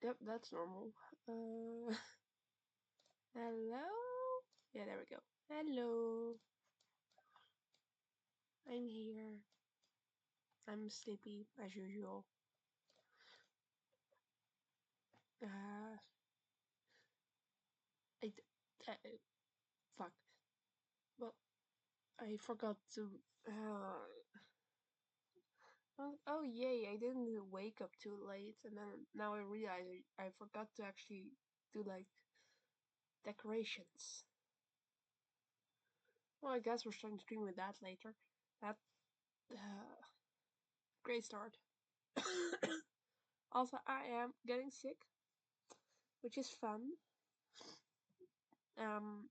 Yep, that's normal. Hello? Yeah, there we go. Hello. I'm here. I'm sleepy, as usual. Uh, I, fuck. Well, I forgot to, oh yay, I didn't wake up too late, and then now I realize I forgot to actually do, like, decorations. Well, I guess we're starting to stream with that later. That, uh, great start. Also, I am getting sick, which is fun. Um,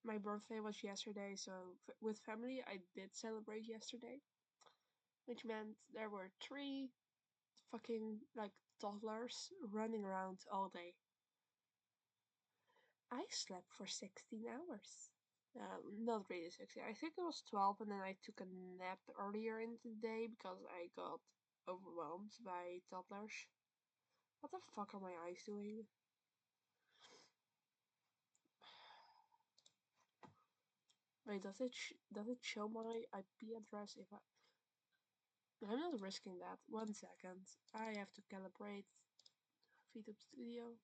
my birthday was yesterday, so with family I did celebrate yesterday, which meant there were 3 fucking like toddlers running around all day. I slept for 16 hours. Not really 16. I think it was 12, and then I took a nap earlier in the day because I got overwhelmed by toddlers. What the fuck are my eyes doing? Wait, does it show my IP address if I'm not risking that. 1 second. I have to calibrate VTube Studio.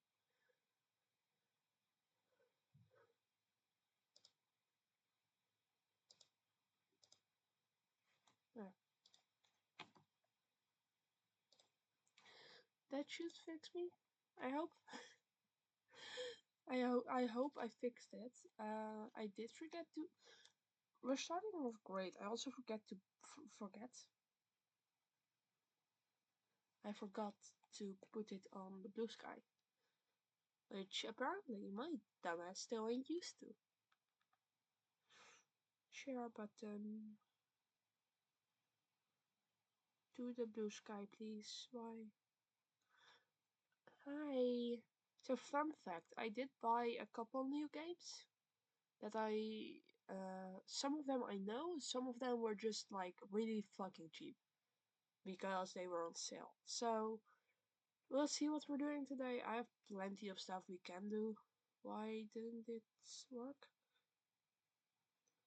There. That should fix me. I hope. I hope I fixed it. I did forget to. We're starting off great. I also forget to forget. I forgot to put it on the blue sky, which apparently my dumbass still ain't used to. Share button. To the blue sky, please. Why? Hi. So fun fact, I did buy a couple new games that some of them I know, some of them were just like really fucking cheap because they were on sale. So we'll see what we're doing today. I have plenty of stuff we can do. Why didn't it work?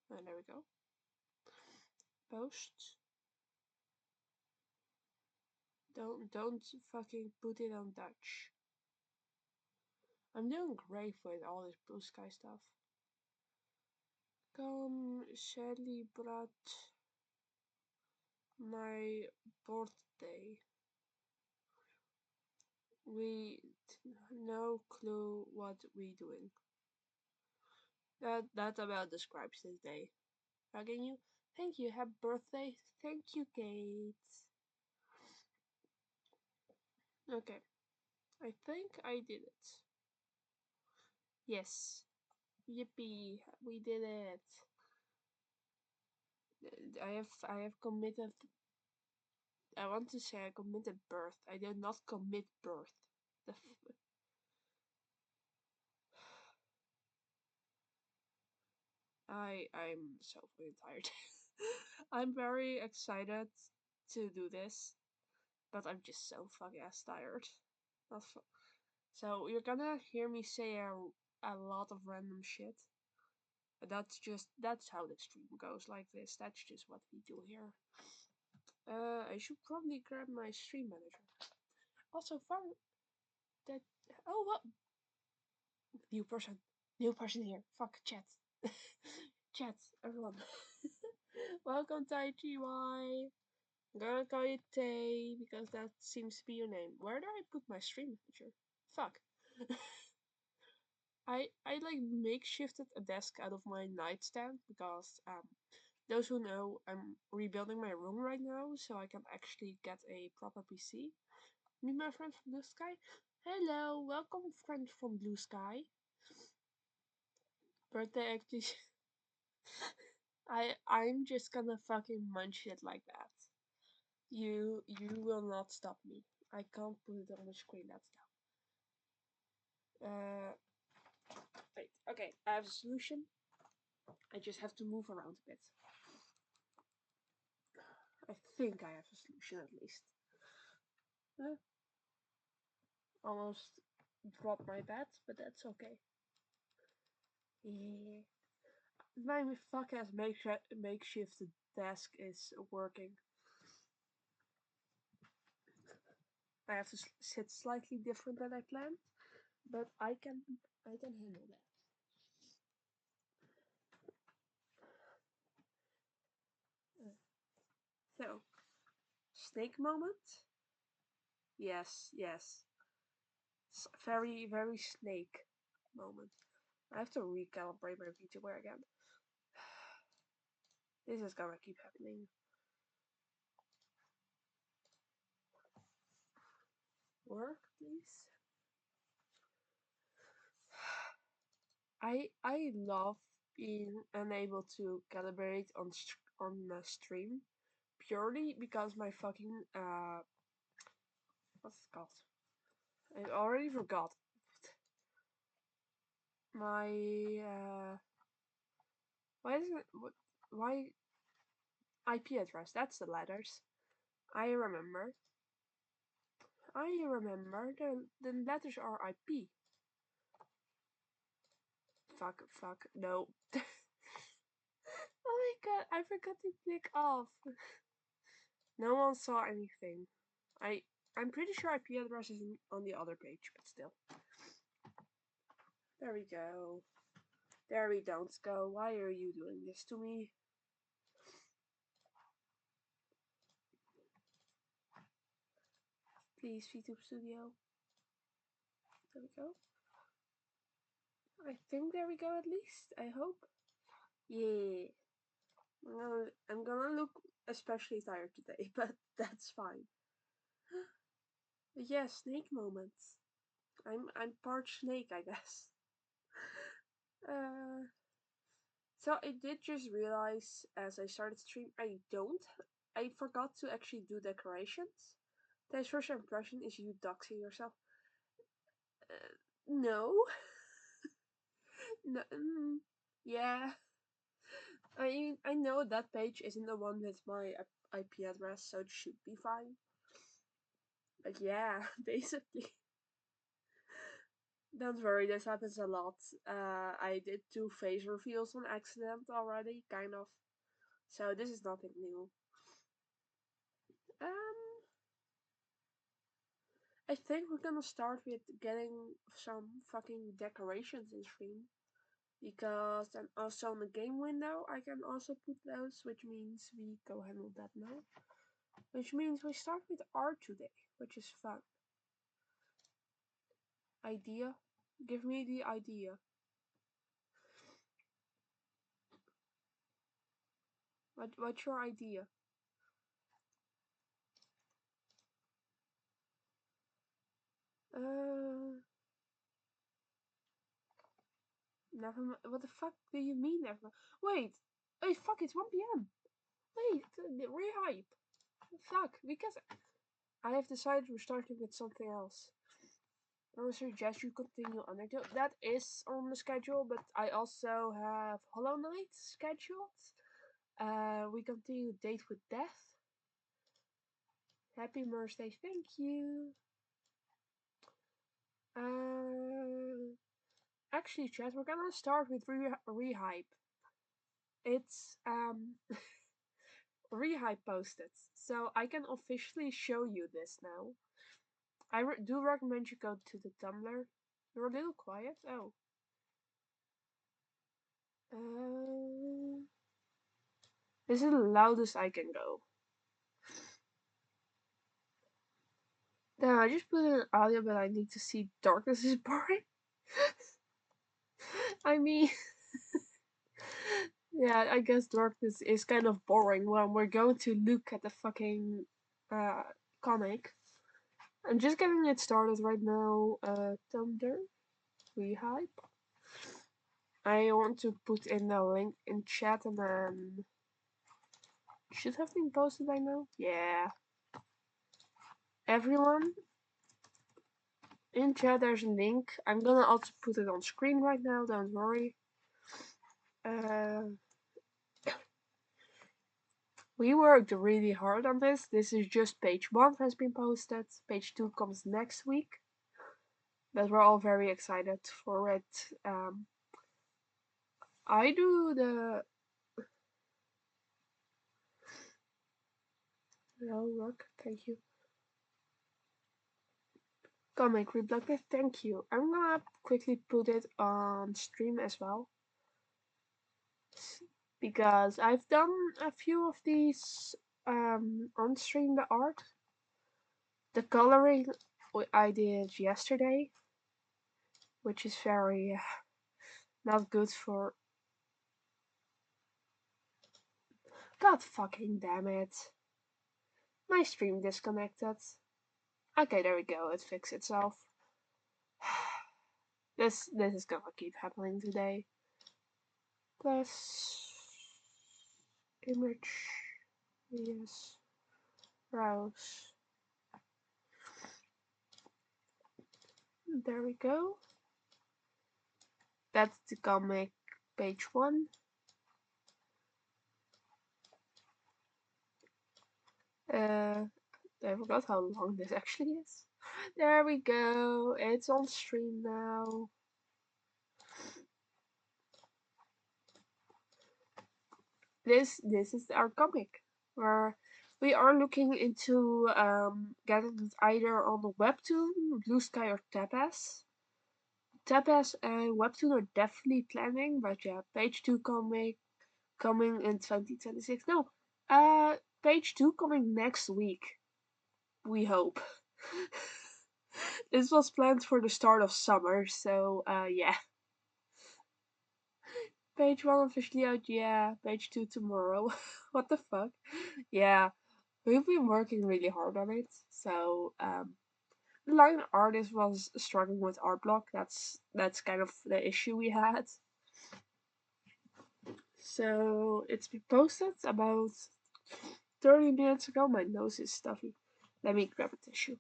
And there we go. Post. Don't fucking put it on Dutch. I'm doing great with all this blue sky stuff. Come celebrate my birthday. We no clue what we doing. That about describes this day. Hugging you. Thank you. Happy birthday. Thank you, Kate. Okay. I think I did it. Yes. Yippee. We did it. I have committed. I want to say I committed birth. I did not commit birth. The I'm so fucking tired. I'm very excited to do this, but I'm just so fucking ass tired. So you're gonna hear me say a lot of random shit. But that's how the stream goes like this. That's just what we do here. I should probably grab my stream manager. Also, fun that oh what new person, new person here. Fuck chat, chat everyone. Welcome Tai GY. I'm gonna call you Tay because that seems to be your name. Where do I put my stream manager? Fuck. I like makeshifted a desk out of my nightstand because those who know I'm rebuilding my room right now so I can actually get a proper PC. Meet my friend from Blue Sky. Hello, welcome friend from Blue Sky. Birthday actually I'm just gonna fucking munch it like that. You will not stop me. I can't put it on the screen, that's dumb. Wait, okay, I have a solution. I just have to move around a bit. I think I have a solution at least. Almost drop my bet, but that's okay. Yeah. My fuck ass makeshift desk is working. I have to sit slightly different than I planned, but I can handle that. Uh, so, snake moment? Yes, yes. Very, very snake moment. I have to recalibrate my VTware again. This is gonna keep happening. Work, please. I love being unable to calibrate on the stream purely because my fucking what's it called? I already forgot. My why is it why IP address? That's the letters. I remember. I remember the letters are IP. Fuck, no. Oh my god, I forgot to click off. No one saw anything. I'm pretty sure IP address is on the other page, but still. There we go. There we don't go. Why are you doing this to me? Please, VTube Studio. There we go. I think there we go at least. I hope. Yeah. I'm gonna look especially tired today, but that's fine. But yeah, snake moments. I'm part snake, I guess. Uh, so I did just realize as I started stream, I forgot to actually do decorations. Today's first impression is you doxing yourself. No, no, yeah. I know that page isn't the one with my IP address, so it should be fine. But yeah, basically. Don't worry, this happens a lot. I did 2 face reveals on accident already, kind of. So this is nothing new. Um, I think we're gonna start with getting some fucking decorations in stream. Because then also in the game window, I can also put those, which means we go handle that now. Which means we start with art today, which is fun. Idea? Give me the idea. What's your idea? Uh, never mind. What the fuck do you mean never? Wait, wait, fuck! It's 1 p.m. Wait, rehype. Fuck, because I have decided we're starting with something else. I would suggest you continue Undertale. That is on the schedule, but I also have Hollow Knight scheduled. We continue Date with Death. Happy birthday, thank you. Actually, chat, we're gonna start with rehype. It's rehype posted, so I can officially show you this now. I do recommend you go to the Tumblr. You're a little quiet. Oh. This is the loudest I can go. Damn, I just put in an audio, but I need to see darkness is boring. I mean, yeah, I guess darkness is kind of boring when we're going to look at the fucking comic. I'm just getting it started right now. Thunder, rehype. I want to put in the link in chat and then should have been posted by now. Yeah. Everyone in chat, there's a link. I'm gonna also put it on screen right now. Don't worry. We worked really hard on this. This is just page 1 has been posted. Page 2 comes next week. but we're all very excited for it. I do the work. Thank you. Comic Reblocker, thank you. I'm gonna quickly put it on stream as well because I've done a few of these on stream. The art, the coloring I did yesterday, which is very not good for. God fucking damn it! My stream disconnected. Okay, there we go. It fixed itself. This is gonna keep happening today. Plus image, yes, browse. There we go. That's the comic page 1. I forgot how long this actually is. There we go. It's on stream now. This is our comic where we are looking into getting it either on the webtoon, Blue Sky, or Tapas. Tapas and webtoon are definitely planning, but yeah, page 2 comic coming in 2026. No, page 2 coming next week. We hope. This was planned for the start of summer, so yeah. Page 1 officially out, yeah. Page 2 tomorrow. What the fuck? Yeah, we've been working really hard on it. So the line artist was struggling with art block. That's kind of the issue we had. So it's been posted about 30 minutes ago. My nose is stuffy. Let me grab a tissue.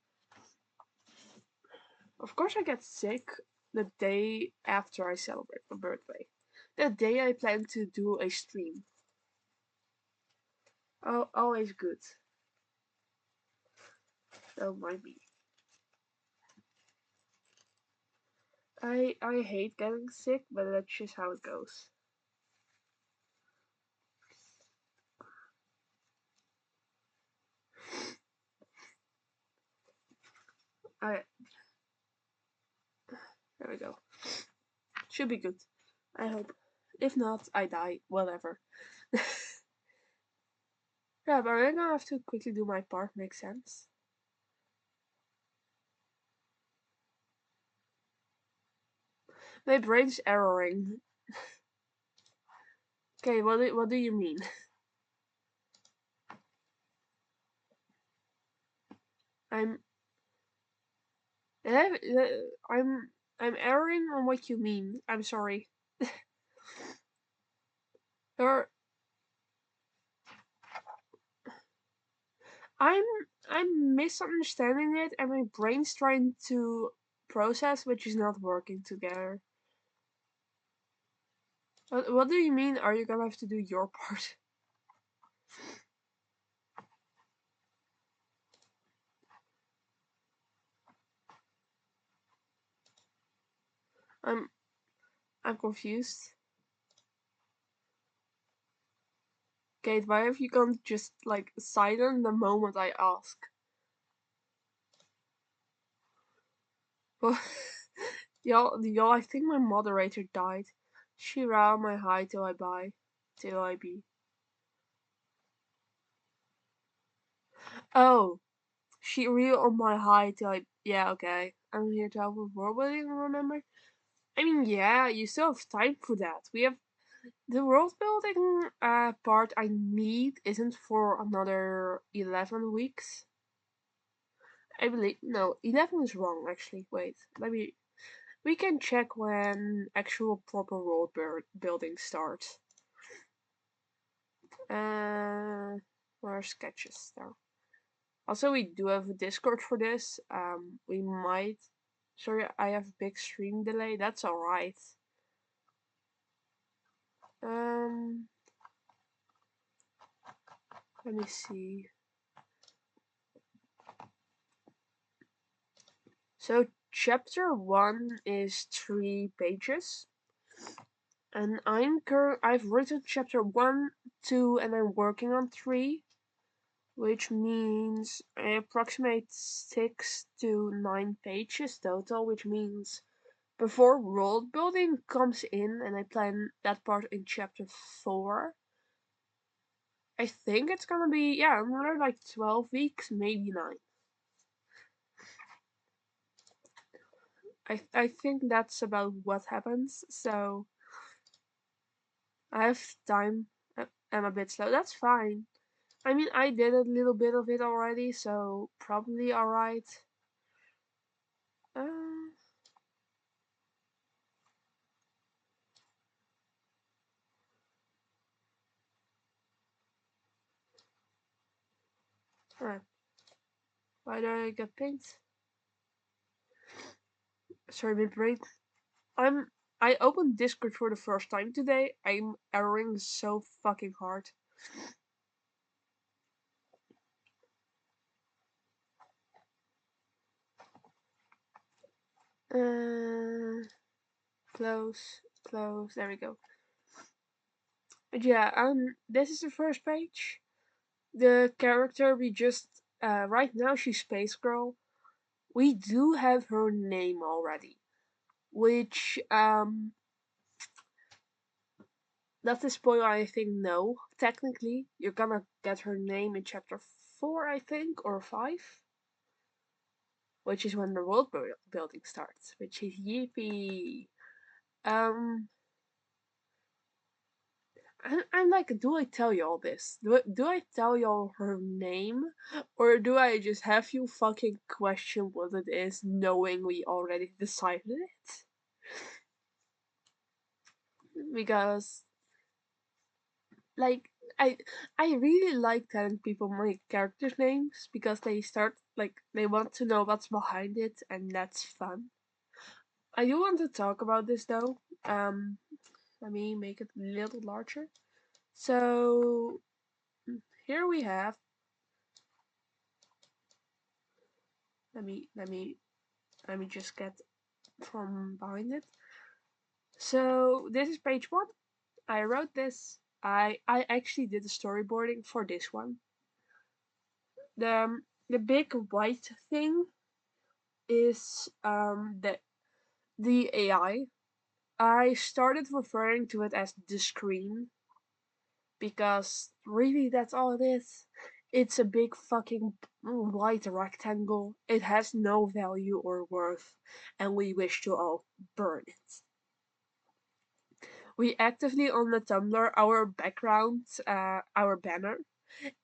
Of course, I get sick the day after I celebrate my birthday. The day I plan to do a stream. Oh, always good. Don't mind me. I hate getting sick, but that's just how it goes. I There we go. Should be good. I hope. If not, I die. Whatever. Yeah, but I'm gonna have to quickly do my part. Makes sense. My brain's erroring. Okay, what do you mean? I'm eh, I'm erroring on what you mean. I'm sorry. Or I'm I'm misunderstanding it, and my brain's trying to process, which is not working together. What do you mean? Are you gonna have to do your part? I'm I'm confused. Kate, why have you gone just like silent the moment I ask? Well, y'all, I think my moderator died. She ran my high till I buy, till I be. Oh, she real on my high till I. Yeah, okay. I'm here to help with world building. Remember? I mean, yeah, you still have time for that. We have the world building part I need isn't for another 11 weeks. I believe no, 11 is wrong actually. Wait, we can check when actual proper world building starts. Where are sketches there? Also, we do have a Discord for this. We might. Sorry, I have a big stream delay. That's alright. Let me see. So chapter 1 is 3 pages, and I've written chapter 1, 2, and I'm working on 3, which means I approximate 6 to 9 pages total, which means before world building comes in, and I plan that part in chapter 4, I think it's gonna be, yeah, another like 12 weeks, maybe 9. I think that's about what happens, so I have time. I'm a bit slow. That's fine. I mean, I did a little bit of it already, so probably alright. Uh, alright. Why do I get pinged? Sorry, my brain. I'm. I opened Discord for the first time today. I'm erroring so fucking hard. Uh, close, close. There we go. But yeah, this is the first page. The character we just right now she's Space Girl. We do have her name already, which not to spoil anything. No, technically you're gonna get her name in chapter 4, I think, or 5, which is when the world building starts. Which is yippee. Um, I'm like, do I tell you all this? Do I tell you all her name? Or do I just have you fucking question what it is knowing we already decided it? Because, like, I I really like telling people my characters' names because they start, like, they want to know what's behind it, and that's fun. I do want to talk about this though. Let me make it a little larger. So, here we have. Let me just get from behind it. So this is page 1. I wrote this. I actually did the storyboarding for this one. The big white thing is the AI. I started referring to it as the screen because really that's all it is. It's a big fucking white rectangle. It has no value or worth, and we wish to all burn it. We actively on the Tumblr, our background, our banner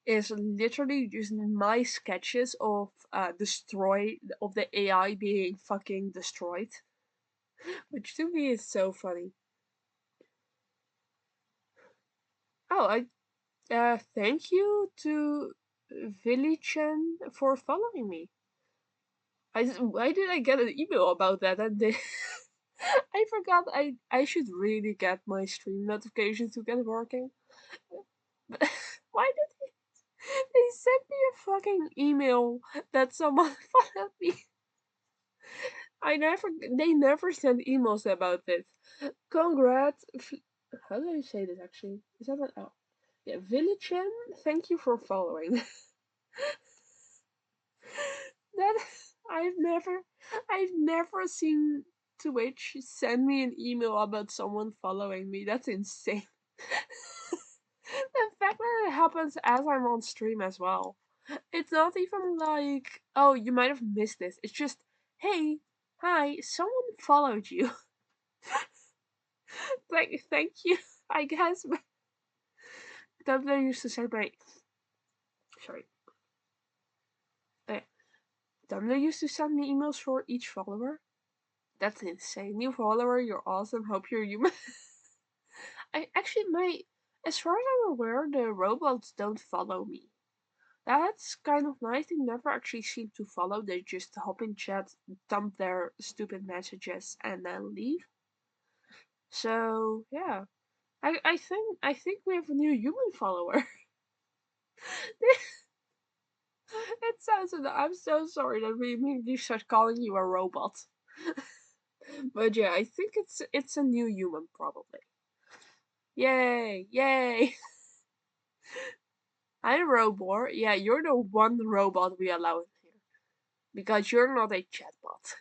is literally just my sketches of the AI being fucking destroyed, which to me is so funny. Oh, I thank you to Chen for following me. Why did I get an email about that? And I forgot I should really get my stream notifications to get working. But why did they sent me a fucking email that someone followed me? They never send emails about this. Congrats. How do I say this actually? Is that an oh? Yeah, Villagen, thank you for following. That I've never seen Twitch send me an email about someone following me. That's insane. The fact that it happens as I'm on stream as well. It's not even like, oh, you might have missed this. It's just, hey, hi, someone followed you. Like, thank you. I guess Tumblr used to celebrate. Sorry. Uh, Tumblr used to send me emails for each follower. That's insane. New follower, you're awesome. Hope you're human. I actually as far as I'm aware, the robots don't follow me. That's kind of nice. They never actually seem to follow. They just hop in chat, dump their stupid messages, and then leave. So yeah, I think we have a new human follower. It sounds. I'm so sorry that we immediately start calling you a robot. But yeah, I think it's a new human probably. Yay! Yay! I'm a robot. Yeah, you're the one robot we allow in here because you're not a chatbot.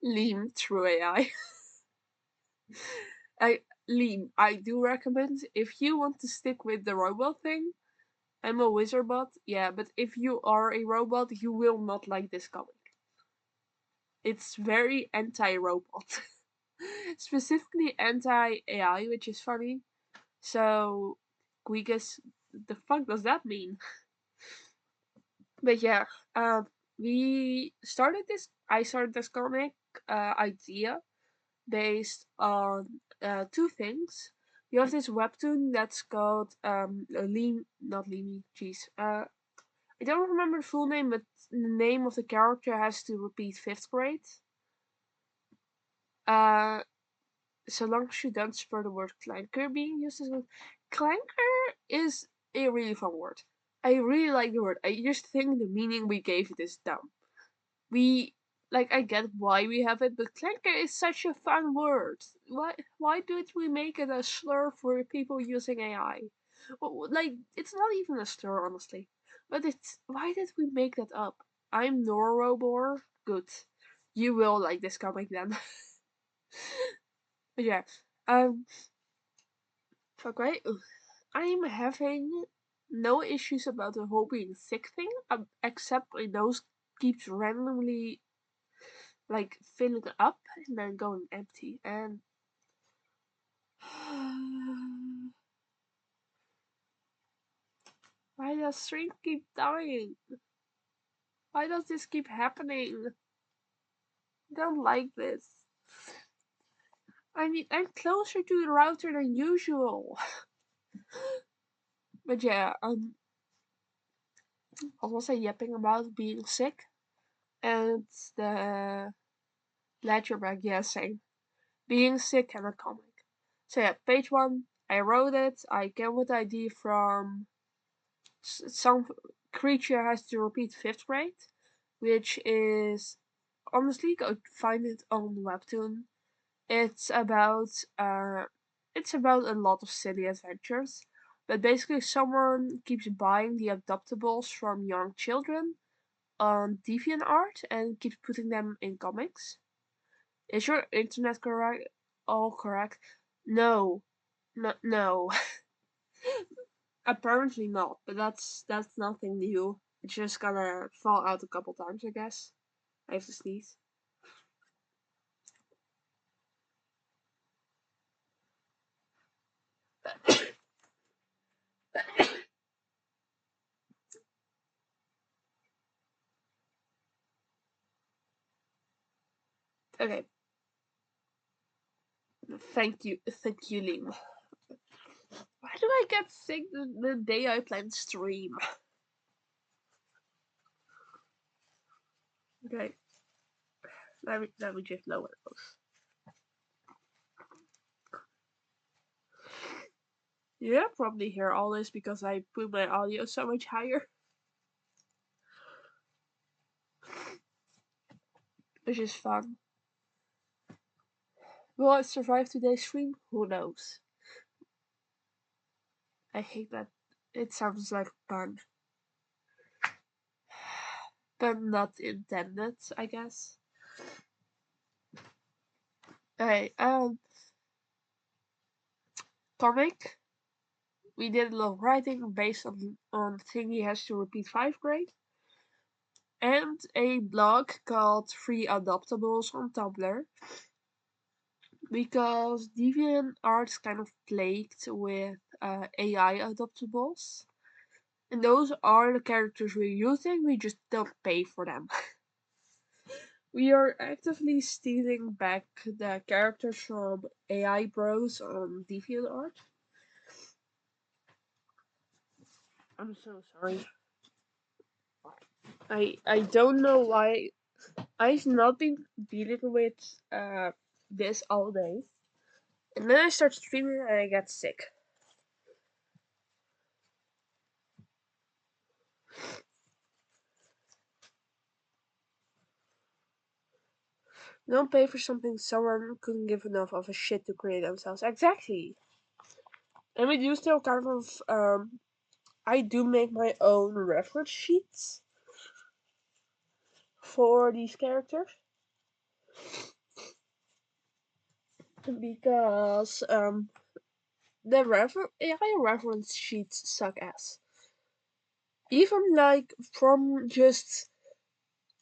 Lean through AI. I Lean. I do recommend if you want to stick with the robot thing. I'm a wizard bot. Yeah, but if you are a robot, you will not like this comic. It's very anti-robot, specifically anti-AI, which is funny. So, we guess the fuck does that mean? But yeah, we started this. I started this comic idea based on two things. You have this webtoon that's called Lean, not Leany, jeez. I don't remember the full name, but the name of the character has to repeat fifth grade. Uh, so long as you don't spell the word clanker being used as well. Clanker is a really fun word. I really like the word. I just think the meaning we gave it is dumb. We like I get why we have it, but clanker is such a fun word. Why did we make it a slur for people using AI? Like it's not even a slur, honestly. But it's why did we make that up? I'm Norobor. Good. You will like this comic then. But yeah. Um fuck right. I'm having no issues about the whole being sick thing, except my nose keeps randomly like filling up and then going empty. And why does stream keep dying? Why does this keep happening? I don't like this. I mean, I'm closer to the router than usual. But yeah, I was also yapping about being sick and the ledger bag, yeah, same. Being sick and a comic. So yeah, page one, I wrote it. I came with the idea from some creature has to repeat fifth grade, which is honestly go find it on Webtoon. It's about uh, it's about a lot of silly adventures, but basically someone keeps buying the adoptables from young children on DeviantArt and keeps putting them in comics. Is your internet correct? All correct? No, no. Apparently not, but that's nothing new. It's just gonna fall out a couple times, I guess. I have to sneeze. Okay, thank you, Liam. Why do I get sick the day I plan stream? Okay, let me just lower those. Yeah, probably hear all this because I put my audio so much higher, which is fun. Will I survive today's stream? Who knows? I hate that. It sounds like pun, but not intended, I guess. Okay, comic. We did a lot of writing based on thing he has to repeat fifth grade, and a blog called Free Adoptables on Tumblr because DeviantArt is kind of plagued with AI adoptables. And those are the characters we're using, we just don't pay for them. We are actively stealing back the characters from AI bros on DeviantArt. I'm so sorry. I don't know why I've not been dealing with this all day. And then I start streaming and I get sick. Don't pay for something someone couldn't give enough of a shit to create themselves. Exactly. And we do still kind of, I do make my own reference sheets for these characters. Because, the AI reference sheets suck ass. Even like from just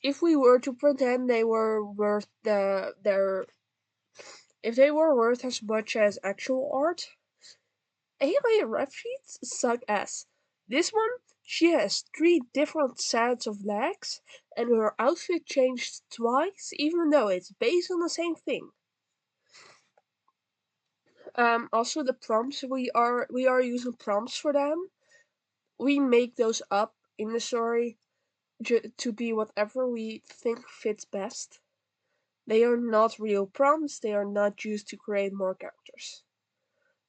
if we were to pretend they were worth their if they were worth as much as actual art, AI ref sheets suck ass. This one, she has 3 different sets of legs, and her outfit changed twice, even though it's based on the same thing. Also the prompts we are using prompts for them. We make those up in the story to be whatever we think fits best. They are not real prompts. They are not used to create more characters.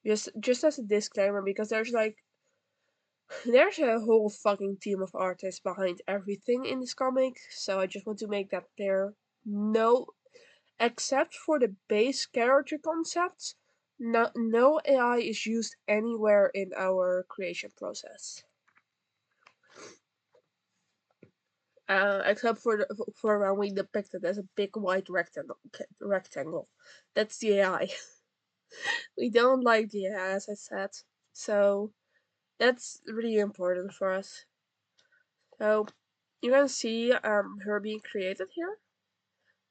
Just as a disclaimer, because there's a whole fucking team of artists behind everything in this comic, so I just want to make that clear. No, except for the base character concepts, no AI is used anywhere in our creation process. Except for when we depict it as a big white rectangle. That's the AI. We don't like the AI, as I said. So that's really important for us. So you can see her being created here.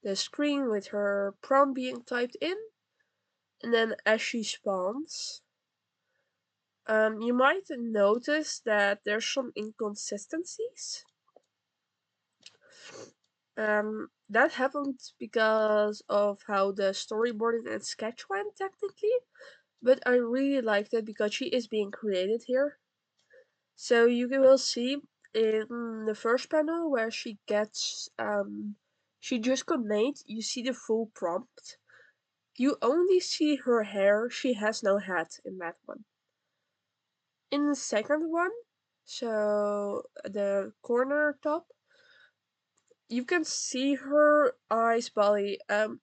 The screen with her prompt being typed in. And then as she spawns, you might notice that there's some inconsistencies. That happened because of how the storyboarding and sketch went technically, but I really liked it because she is being created here. So you will see in the first panel where she gets she just got made, you see the full prompt. You only see her hair, she has no hat in that one. In the second one, so the corner top, you can see her eyes, body.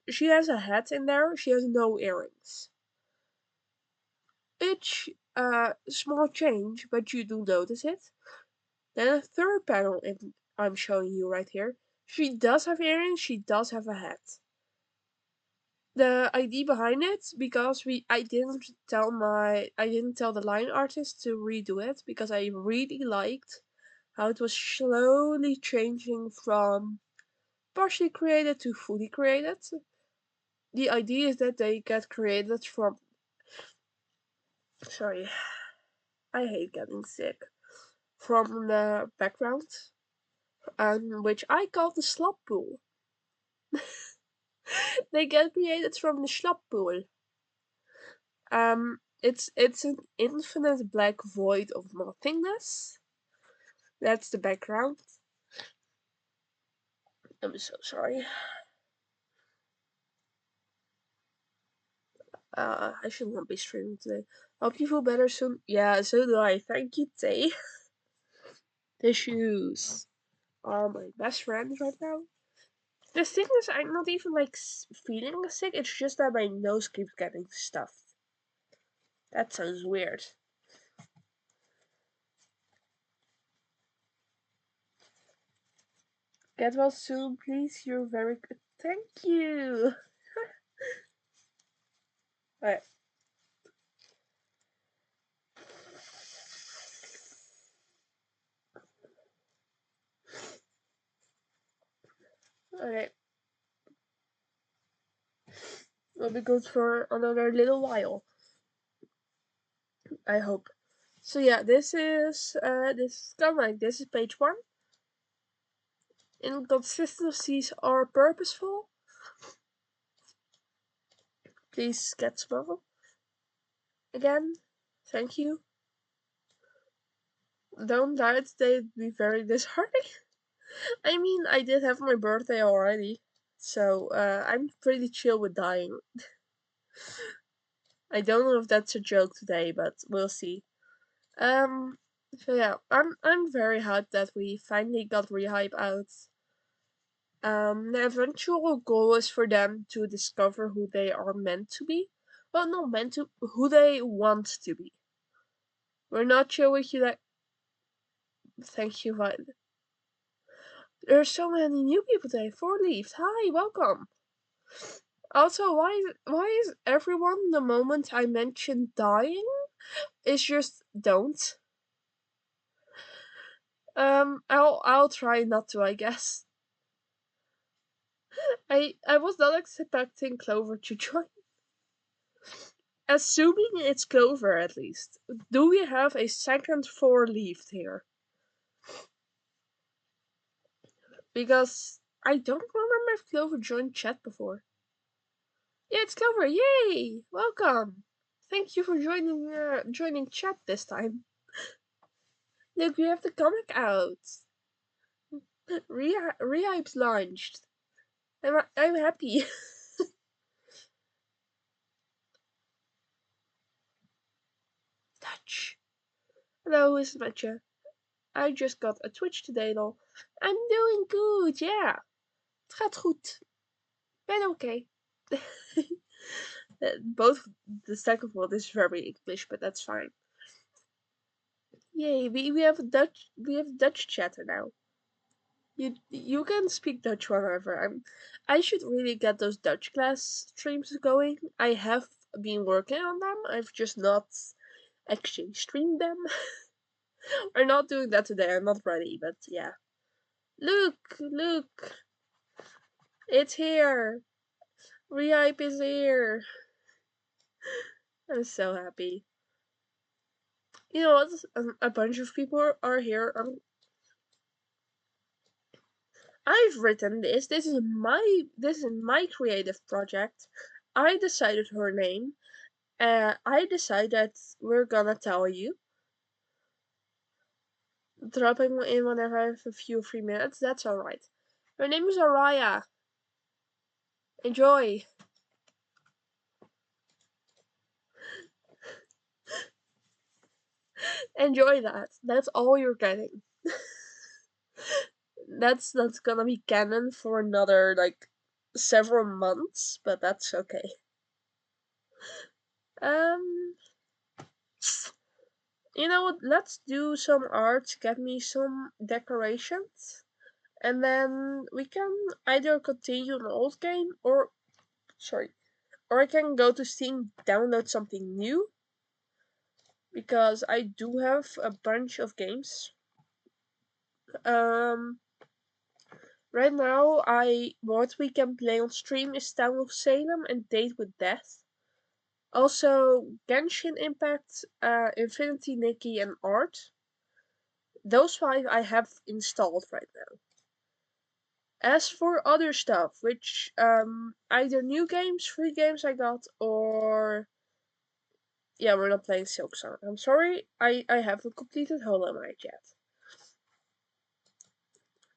She has a hat in there. She has no earrings. It's small change, but you do notice it. Then a third panel, I'm showing you right here. She does have earrings. She does have a hat. The idea behind it, because I didn't tell the line artist to redo it because I really liked how it was slowly changing from partially created to fully created. The idea is that they get created from. Sorry, I hate getting sick. From the background, which I call the slop pool. They get created from the slop pool. It's an infinite black void of nothingness. That's the background. I'm so sorry. I should not be streaming today. Hope you feel better soon. Yeah, so do I. Thank you, Tay. Tissues are my best friends right now. The thing is, I'm not even like feeling sick. It's just that my nose keeps getting stuffed. That sounds weird. Get well soon, please. You're very good. Thank you. Alright. Alright. We'll be good for another little while. I hope. So yeah, this is comic. This is page 1. Inconsistencies are purposeful. Please get small. Again, thank you. Don't die today, it'd be very disheartening. I mean, I did have my birthday already, so I'm pretty chill with dying. I don't know if that's a joke today, but we'll see. So yeah, I'm very hyped that we finally got Rehype out. The eventual goal is for them to discover who they are meant to be. Well, not meant to, who they want to be. We're not sure what you like. Thank you, Violet. There's so many new people today. 4 leaves. Hi, welcome. Also, why is everyone the moment I mention dying is just don't? I'll try not to, I guess. I was not expecting Clover to join. Assuming it's Clover at least. Do we have a second 4 leaved here? Because I don't remember if Clover joined chat before. Yeah, it's Clover. Yay! Welcome. Thank you for joining chat this time. Look, we have the comic out. Rehype's launched. I'm happy. Touch. Hello, is Matcha. I just got a Twitch today, lol. I'm doing good, yeah. Het gaat goed. Ben okay. Both the second one is very English, but that's fine. Yay, we have Dutch chatter now. You can speak Dutch whenever. I should really get those Dutch class streams going. I have been working on them. I've just not actually streamed them. We're not doing that today. I'm not ready, but yeah. Look, it's here. Rehype is here. I'm so happy. You know what? A bunch of people are here. I've written this. This is my creative project. I decided her name. I decided we're gonna tell you. Dropping in whenever I have a few free minutes. That's alright. Her name is Araya. Enjoy. Enjoy that. That's all you're getting. That's gonna be canon for another like several months, but that's okay. Um, you know what? Let's do some art. Get me some decorations, and then we can either continue an old game or I can go to Steam, download something new, because I do have a bunch of games. Um, right now, what we can play on stream is Town of Salem and Date with Death. Also, Genshin Impact, Infinity Nikki, and Art. Those 5 I have installed right now. As for other stuff, which either new games, free games I got, or yeah, we're not playing Silk Song. I'm sorry, I haven't completed Hollow Knight yet.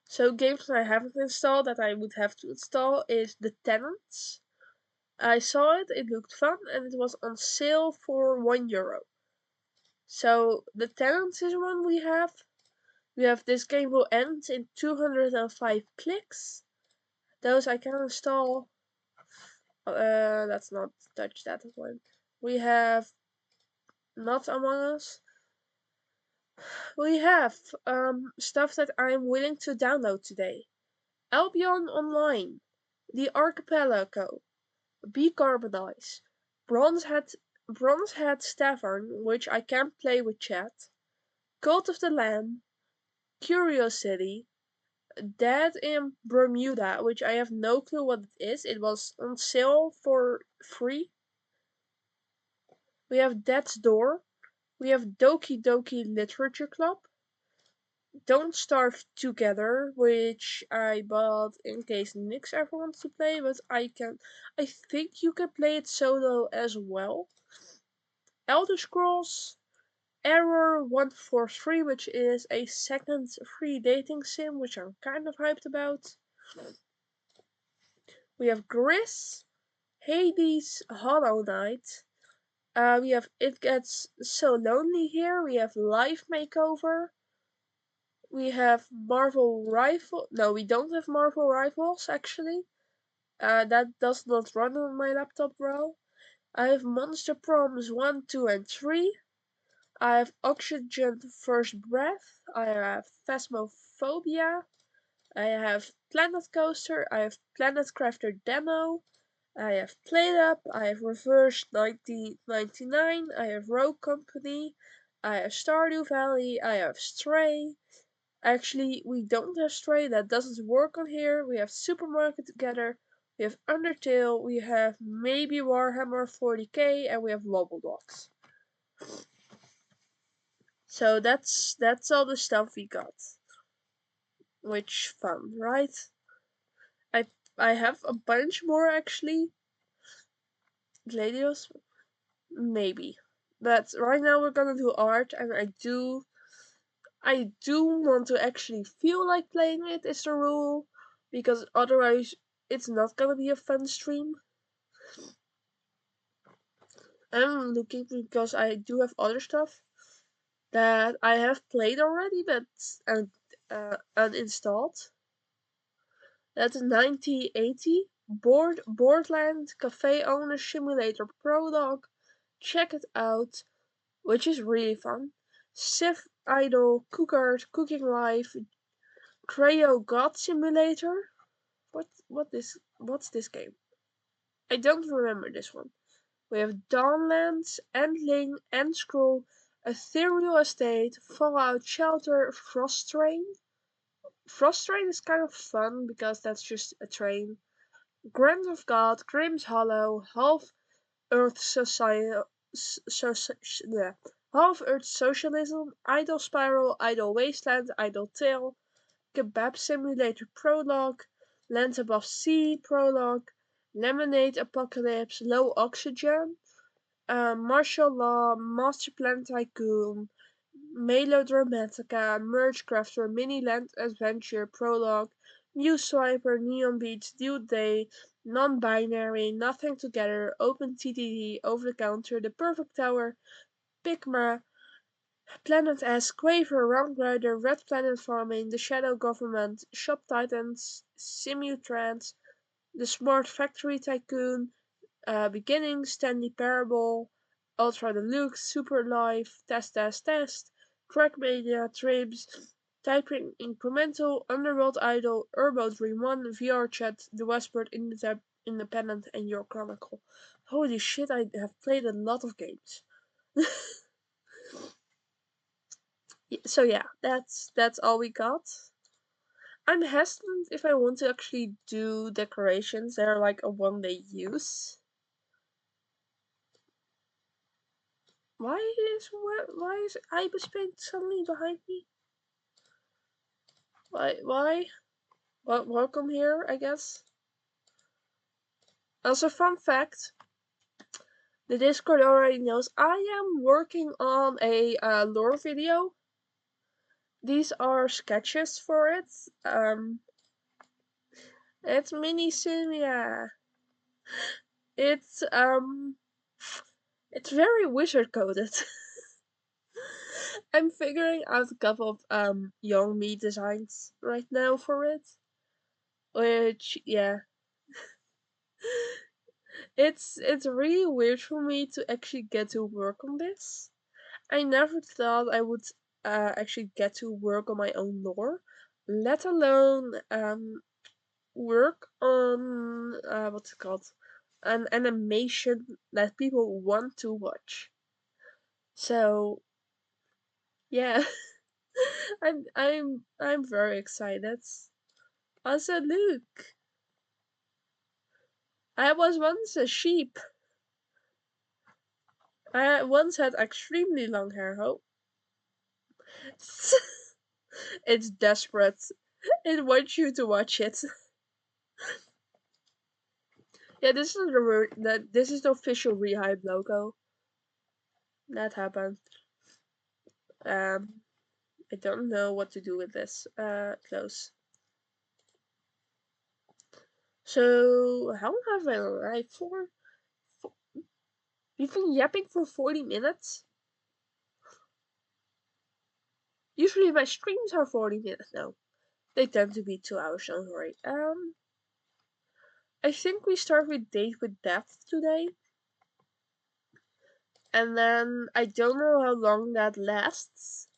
So games I haven't installed that I would have to install is The Tenants. I saw it, it looked fun, and it was on sale for €1. So The Tenants is one we have. We have This Game Will End in 205 clicks. Those I can install. Let's not touch that one. We have Not Among Us. We have stuff that I'm willing to download today. Albion Online, The Archipelago, Decarbonize, Bronzehead Tavern, which I can't play with chat, Cult of the Lamb, Curiosity, Dead in Bermuda, which I have no clue what it is. It was on sale for free. We have Death's Door. We have Doki Doki Literature Club. Don't Starve Together, which I bought in case Nix ever wants to play, but I think you can play it solo as well. Elder Scrolls, Error 143, which is a second free dating sim, which I'm kind of hyped about. We have Gris, Hades, Hollow Knight. We have It Gets So Lonely Here. We have Life Makeover. We have Marvel Rifle. No, we don't have Marvel Rivals actually. That does not run on my laptop well. I have Monster Proms 1, 2, and 3. I have Oxygen First Breath. I have Phasmophobia. I have Planet Coaster. I have Planet Crafter Demo. I have Played Up. I have Reverse 1999. I have Rogue Company. I have Stardew Valley. I have Stray. Actually, we don't have Stray. That doesn't work on here. We have Supermarket Together. We have Undertale. We have maybe Warhammer 40k, and we have Wobble Dogs. So that's all the stuff we got. Which fun, right? I I have a bunch more actually. Gladius, maybe. But right now we're gonna do art, and I do want to actually feel like playing it is the rule, because otherwise it's not gonna be a fun stream. I'm looking because I do have other stuff that I have played already, but uninstalled. That's 1980 Boardland Cafe Owner Simulator Prologue. Check it out, which is really fun. Civ Idol Cookart Cooking Live Creo God Simulator. What's this game? I don't remember this one. We have Dawnlands, Endling, Endscroll, Ethereal Estate, Fallout Shelter, Frost Train. Frost Train is kind of fun because that's just a train. Grant of God, Grimm's Hollow, Half Earth Society, Half Earth Socialism, Idle Spiral, Idle Wasteland, Idle Tale, Kebab Simulator Prologue, Land Above Sea Prologue, Lemonade Apocalypse, Low Oxygen, Martial Law, Master Plan Tycoon, Melodramatica, Merge Crafter, Mini Land Adventure Prologue, New Swiper, Neon Beats, Due Day, Non-Binary, Nothing Together, Open TTD, Over the Counter, The Perfect Tower, Pigma, Planet S, Quaver, Round Rider, Red Planet Farming, The Shadow Government, Shop Titans, Simutrans, The Smart Factory Tycoon, Beginning, Stanley Parable, Ultra Deluxe, Super Life, Test, Trackmania, Tribs, Typing Incremental, Underworld Idol, Urbo Dream 1, VR Chat, The Westward Independent, and Your Chronicle. Holy shit, I have played a lot of games. So yeah, that's all we got. I'm hesitant if I want to actually do decorations. They're like a one-day use. Why is Ibis Paint suddenly behind me? Why? Well, welcome here, I guess. Also, fun fact: the Discord already knows I am working on a lore video. These are sketches for it. It's mini Simia. It's it's very wizard coded. I'm figuring out a couple of young me designs right now for it. Which yeah, it's really weird for me to actually get to work on this. I never thought I would actually get to work on my own lore, let alone work on what's it called, an animation that people want to watch. So yeah, I'm very excited. Also, look, I was once a sheep. I once had extremely long hair. Hope it's desperate. It wants you to watch it. Yeah, this is the official Rehype logo. That happened. Um, I don't know what to do with this. Close. So how long have I live for? We've been yapping for 40 minutes. Usually my streams are 40 minutes now. They tend to be 2 hours, don't worry. I think we start with Date with Death today. And then I don't know how long that lasts.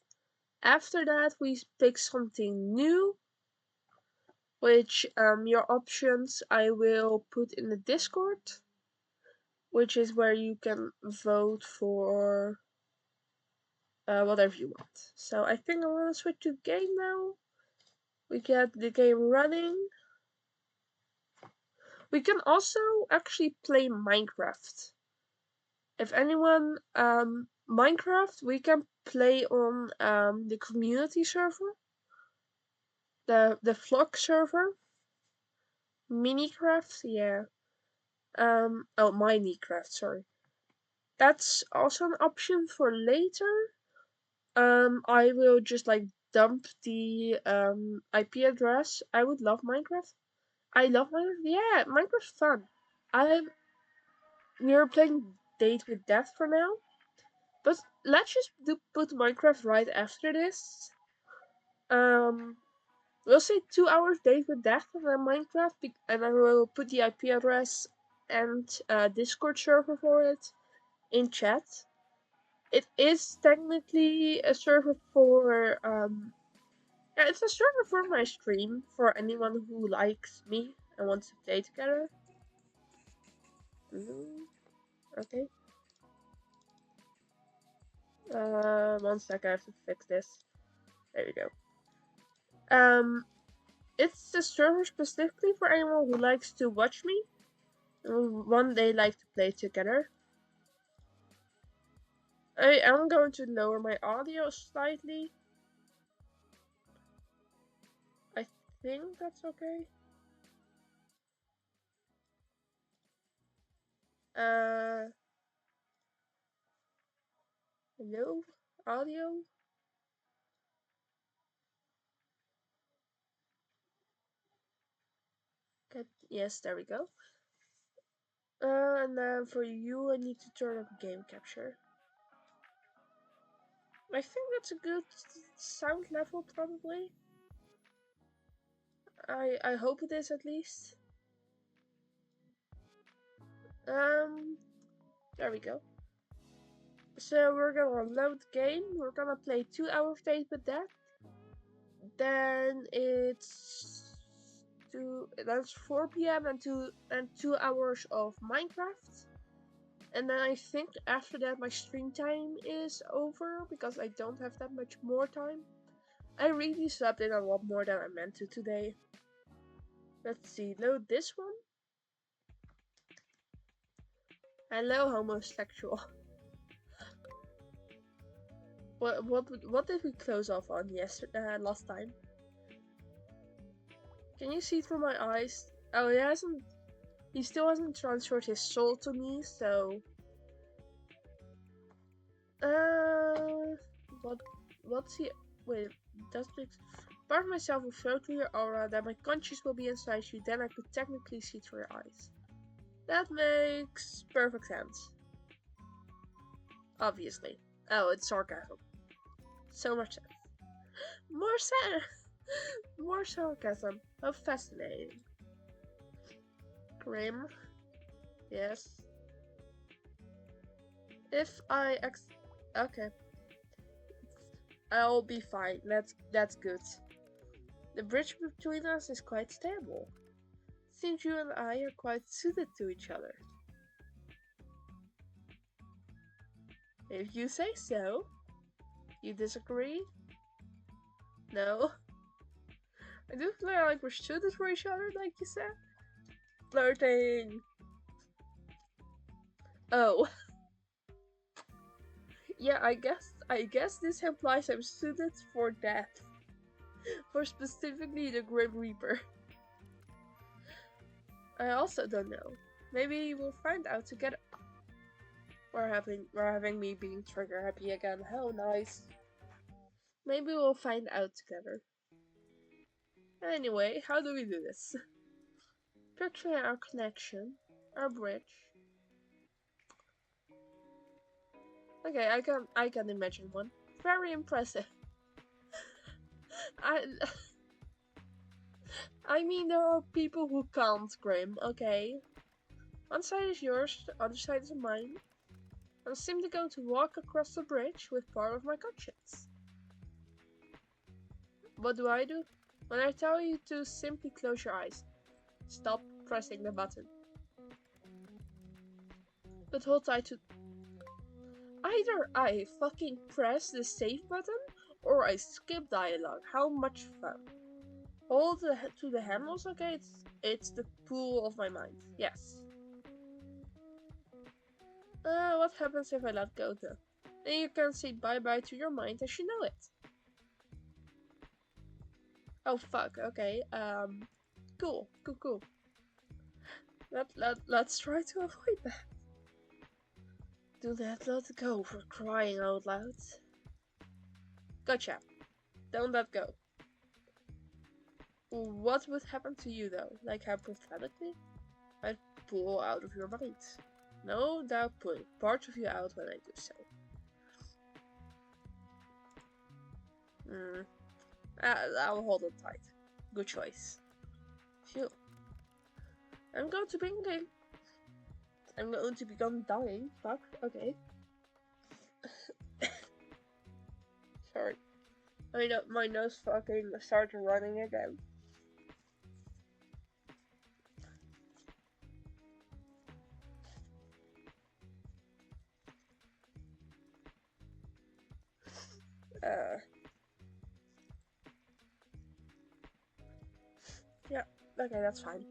After that we pick something new, which your options I will put in the Discord, which is where you can vote for whatever you want. So I think I want to switch to game now. We get the game running. We can also actually play Minecraft. If anyone Minecraft, we can play on the community server, the vlog server, Minecraft, yeah. Oh, Minecraft, sorry. That's also an option for later. I will just like dump the IP address. I would love Minecraft. I love Minecraft. Yeah, Minecraft's fun. I'm we're playing Date with Death for now, but let's just put Minecraft right after this. We'll say 2 hours Date with Death and then Minecraft, and I will put the IP address and Discord server for it in chat. It is technically a server for yeah, it's a server for my stream for anyone who likes me and wants to play together. Okay. 1 sec, I have to fix this. There we go. It's a server specifically for anyone who likes to watch me and one day like to play together. I am going to lower my audio slightly. I think that's okay. Hello? Audio? Okay, yes, there we go. And then for you, I need to turn up game capture. I think that's a good sound level, probably. I hope it is at least. There we go. So we're gonna load the game. We're gonna play 2 hours Date with Death. Then that's 4 p.m. and 2 hours of Minecraft. And then I think after that my stream time is over because I don't have that much more time. I really slept in a lot more than I meant to today. Let's see, load this one. Hello, homosexual. What did we close off on last time? Can you see through my eyes? Oh, he still hasn't transferred his soul to me, so what's he? Wait, does it? Part of myself will float through your aura, then my conscience will be inside you, then I could technically see through your eyes. That makes perfect sense. Obviously. Oh, it's sarcasm. So much sense. More sense! More sarcasm. How fascinating. Grim. Yes. If I okay. I'll be fine. That's good. The bridge between us is quite stable. Seems you and I are quite suited to each other. If you say so. You disagree? No? I do feel like we're suited for each other, like you said. Flirting. Oh. Yeah, I guess this implies I'm suited for death. For specifically the Grim Reaper. I also don't know. Maybe we'll find out together. We're having me being trigger happy again. How nice. Maybe we'll find out together. Anyway, how do we do this? Picture our connection, our bridge. Okay, I can imagine one. Very impressive. I mean, there are people who can't, Grim, okay? One side is yours, the other side is mine. I'm simply going to walk across the bridge with part of my conscience. What do I do? When I tell you to simply close your eyes, stop pressing the button. But hold tight to... Either I fucking press the save button, or I skip dialogue. How much fun. Hold to the handles, okay? It's the pool of my mind. Yes. What happens if I let go though? Then you can say bye-bye to your mind as you know it. Oh fuck, okay. Cool. Let's try to avoid that. Do not let go for crying out loud. Gotcha. Don't let go. What would happen to you though? Like hypothetically? I'd pull out of your mind. No doubt pulling parts of you out when I do so. I'll hold it tight. Good choice. Phew. I'm going to become dying. Fuck. Okay. Sorry. I mean, my nose fucking started running again. Yeah. Okay, that's fine.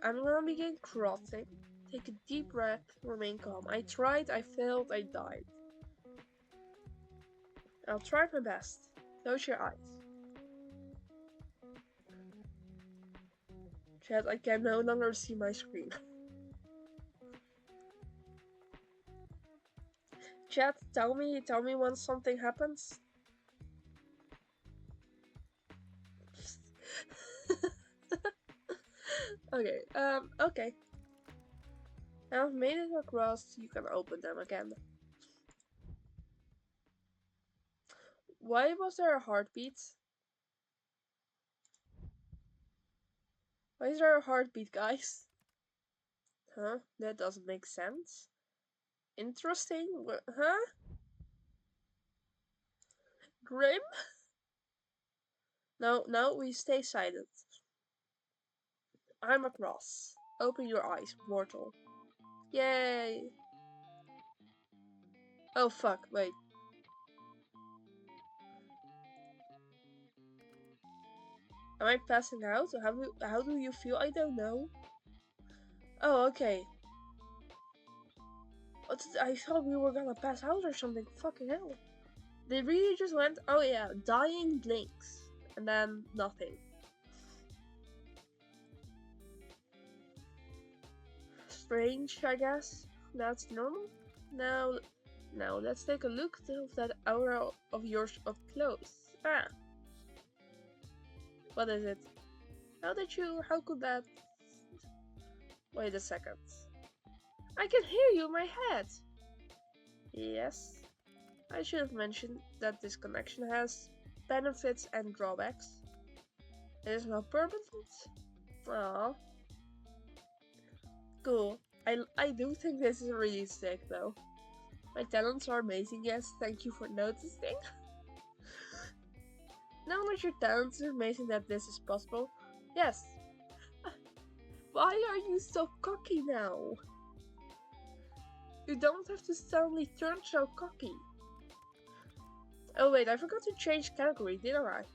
I'm gonna begin crawling. Take a deep breath. Remain calm. I tried. I failed. I died. I'll try my best. Close your eyes. Chat, I can no longer see my screen. Chat, tell me when something happens. Okay, okay. Now I've made it across, you can open them again. Why was there a heartbeat? Why is there a heartbeat, guys? Huh? That doesn't make sense. Interesting. Huh? Grim? No, we stay silent. I'm across. Open your eyes, mortal. Yay! Oh fuck, wait. Am I passing out? How do you feel? I don't know. Oh, okay. I thought we were gonna pass out or something. Fucking hell. They really just went, oh yeah, dying blinks. And then nothing. Strange, I guess. That's normal. Now let's take a look at that aura of yours up close. Ah. What is it? How could that... Wait a second. I can hear you in my head. Yes. I should have mentioned that this connection has benefits and drawbacks. It is not permanent. Aww. Cool. I do think this is really sick though. My talents are amazing, yes, thank you for noticing. Now that your talents are amazing that this is possible, yes. Why are you so cocky now? You don't have to suddenly turn so cocky. Oh wait, I forgot to change category, didn't I?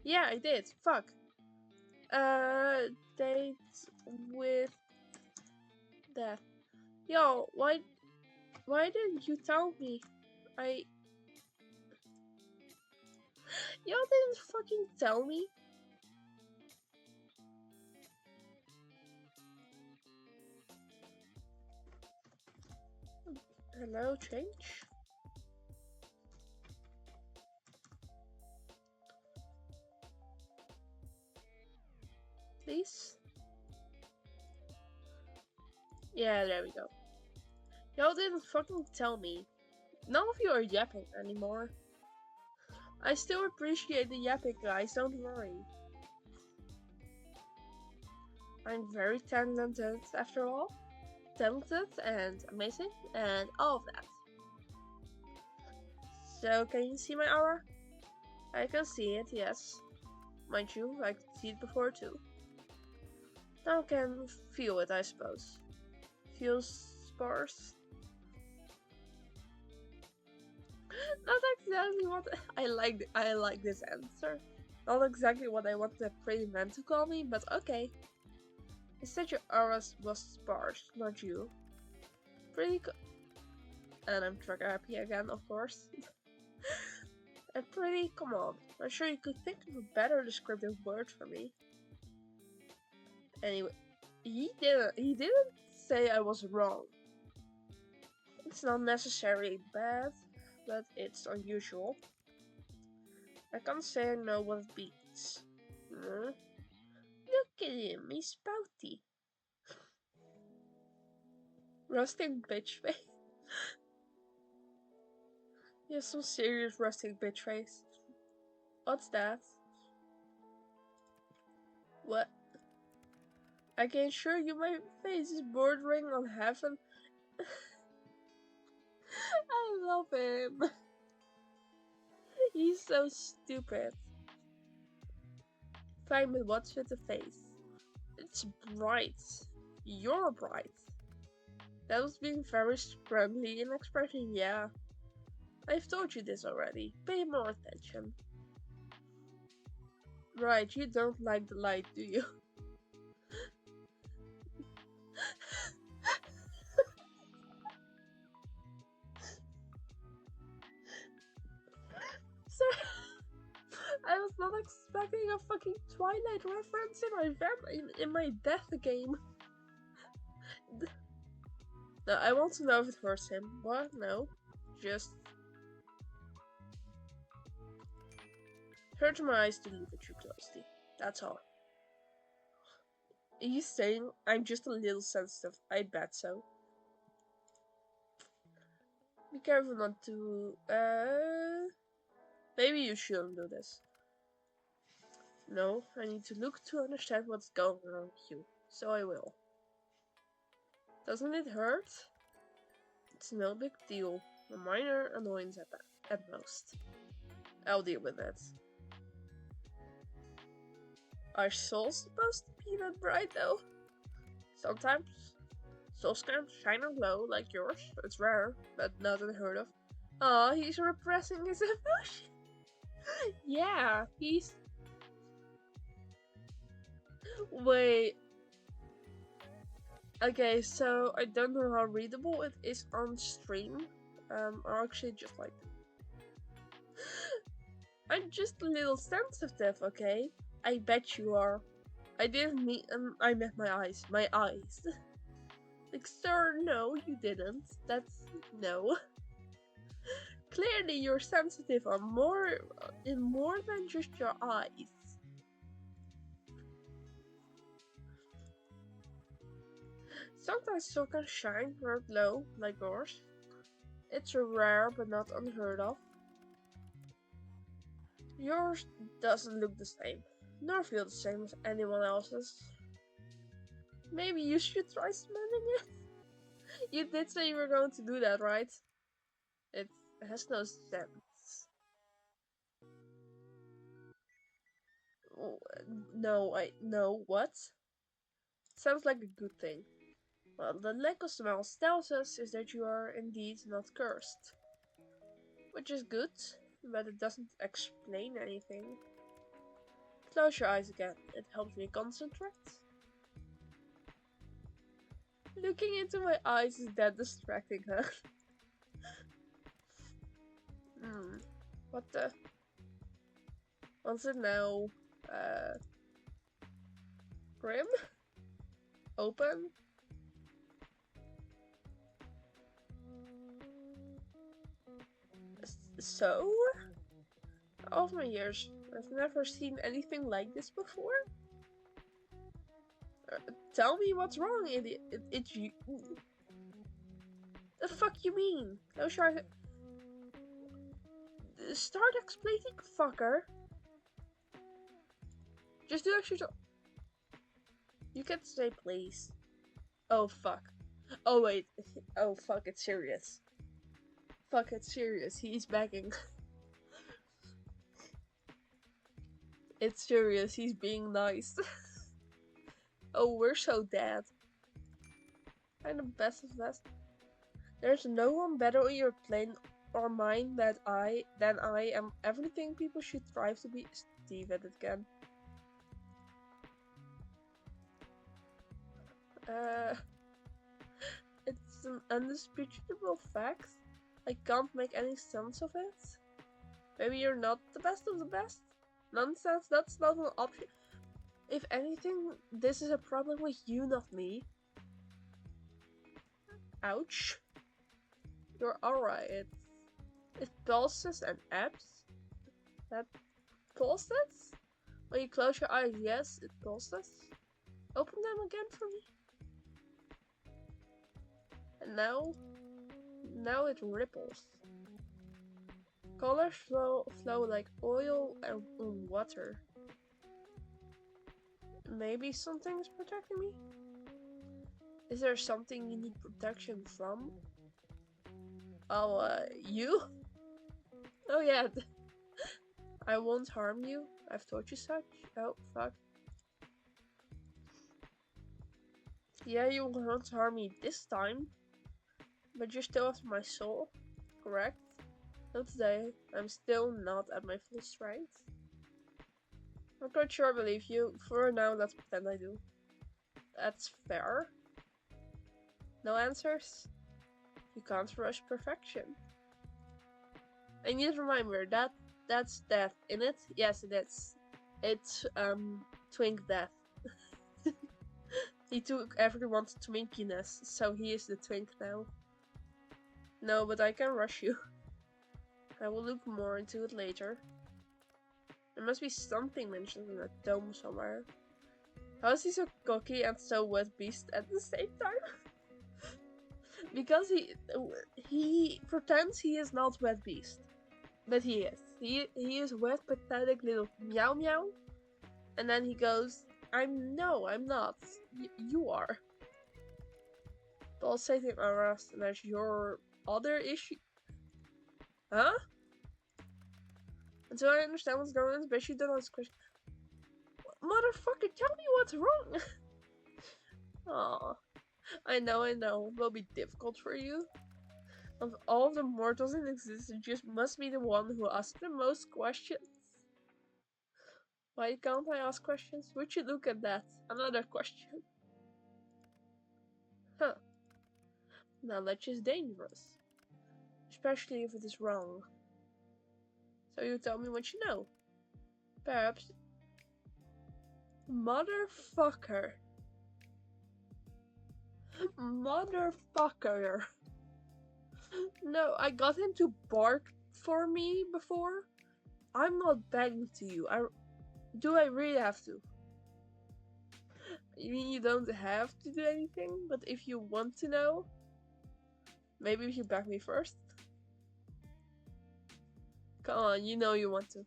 Yeah, I did. Fuck. Date with death. Yo, why didn't you tell me? Y'all didn't fucking tell me? Hello, change? Please? Yeah, there we go. Y'all didn't fucking tell me. None of you are yapping anymore. I still appreciate the yapping, guys, don't worry. I'm very talented after all. Talented and amazing and all of that. So, can you see my aura? I can see it, yes. Mind you, I could see it before too. Now I can feel it, I suppose. Feels sparse. Not exactly what I like this answer. Not exactly what I wanted a pretty man to call me, but okay. You said your aura was sparse, not you. Pretty and I'm trigger happy again, of course. And pretty, come on. I'm sure you could think of a better descriptive word for me. Anyway, he didn't say I was wrong. It's not necessarily bad, but it's unusual. I can't say I know what it means. Look at him, he's spouty. Rusting bitch face. He has some serious rusting bitch face. What's that? What? I can assure you my face is bordering on heaven. I love him. He's so stupid. Fine, but what's with the face? It's bright. You're bright. That was being very friendly in expression, yeah. I've told you this already. Pay more attention. Right, you don't like the light, do you? Sorry. I was not expecting a fucking Twilight reference in my death game. No, I want to know if it hurts him. What? No. Just hurt my eyes to look at you closely. That's all. Are you saying I'm just a little sensitive? I bet so. Be careful not to. Maybe you shouldn't do this. No, I need to look to understand what's going on with you. So I will. Doesn't it hurt? It's no big deal. A minor annoyance at most. I'll deal with that. Are souls supposed to be that bright though? Sometimes. Souls can shine and glow like yours. It's rare, but not unheard of. Aw, he's repressing his emotion. Yeah, he's... Wait. Okay, so I don't know how readable it is on stream. Or actually just like... I'm just a little sensitive, okay? I bet you are. I didn't mean... I meant my eyes. My eyes. Like, sir, no, you didn't. That's... no. Clearly, you're sensitive on in more than just your eyes. Sometimes so can shine or glow like yours. It's rare but not unheard of. Yours doesn't look the same, nor feel the same as anyone else's. Maybe you should try smelling it? You did say you were going to do that, right? It has no sense. No, what? Sounds like a good thing. Well, the lack of smells tells us is that you are indeed not cursed. Which is good, but it doesn't explain anything. Close your eyes again, it helps me concentrate. Looking into my eyes is that distracting, huh? What the? What's it now? Grim? Open? So? All of my years, I've never seen anything like this before. Tell me what's wrong, idiot. It's you. The fuck you mean? Close your eyes. Start explaining, fucker. Just do extra. You can say please. Oh fuck. Oh wait. Oh fuck, it's serious. Fuck, it's serious. He's begging. It's serious. He's being nice. Oh, we're so dead. I'm the best of best. There's no one better on your plane or mine than I am everything people should strive to be. Steve at it again. It's an undisputable fact. I can't make any sense of it. Maybe you're not the best of the best? Nonsense, that's not an option. If anything, this is a problem with you, not me. Ouch. You're alright. It pulses and ebbs. That pulses? When you close your eyes, yes, it pulses. Open them again for me. And now it ripples. Colors flow like oil and water. Maybe something's protecting me? Is there something you need protection from? Oh, you? Oh yeah. I won't harm you. I've told you such. Oh, fuck. Yeah, you won't harm me this time. But you're still after my soul, correct? Not today. I'm still not at my full strength. I'm quite sure I believe you. For now, let's pretend I do. That's fair. No answers? You can't rush perfection. I need to remember that that's death, in it? Yes, it is. It's twink death. He took everyone's twinkiness, so he is the twink now. No, but I can rush you. I will look more into it later. There must be something mentioned in that dome somewhere. How is he so cocky and so wet beast at the same time? Because he pretends he is not wet beast. But he is. He is wet, pathetic little meow meow. And then he goes, I'm not. You are. Pulsating auras, and there's your other issue. Huh? Until I understand what's going on, especially don't ask questions. Motherfucker, tell me what's wrong. Aw. I know. It will be difficult for you. Of all the mortals in existence, you just must be the one who asks the most questions. Why can't I ask questions? Would you look at that? Another question. Huh. Knowledge is dangerous. Especially if it is wrong. So you tell me what you know. Perhaps. Motherfucker. Motherfucker. No, I got him to bark for me before. I'm not begging to you. Do I really have to? You mean you don't have to do anything? But if you want to know, maybe if you beg me first. Come on, you know you want to.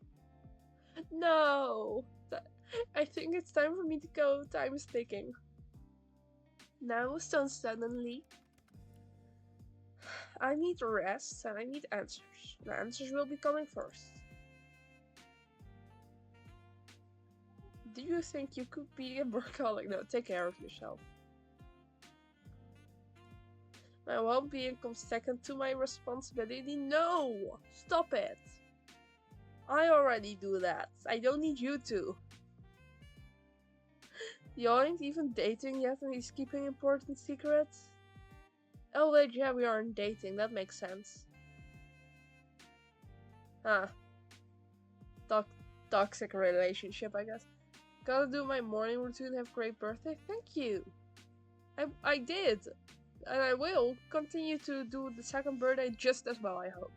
No! I think it's time for me to go. Time is ticking. Now, so suddenly, I need rest and I need answers. The answers will be coming first. Do you think you could be a workaholic? No, take care of yourself. My well-being comes second to my responsibility. No! Stop it! I already do that. I don't need you to. You aren't even dating yet and he's keeping important secrets? Oh wait, yeah, we aren't dating. That makes sense. Ah. Toxic relationship, I guess. Gotta do my morning routine. Have a great birthday. Thank you. I did. And I will continue to do the second birthday just as well, I hope.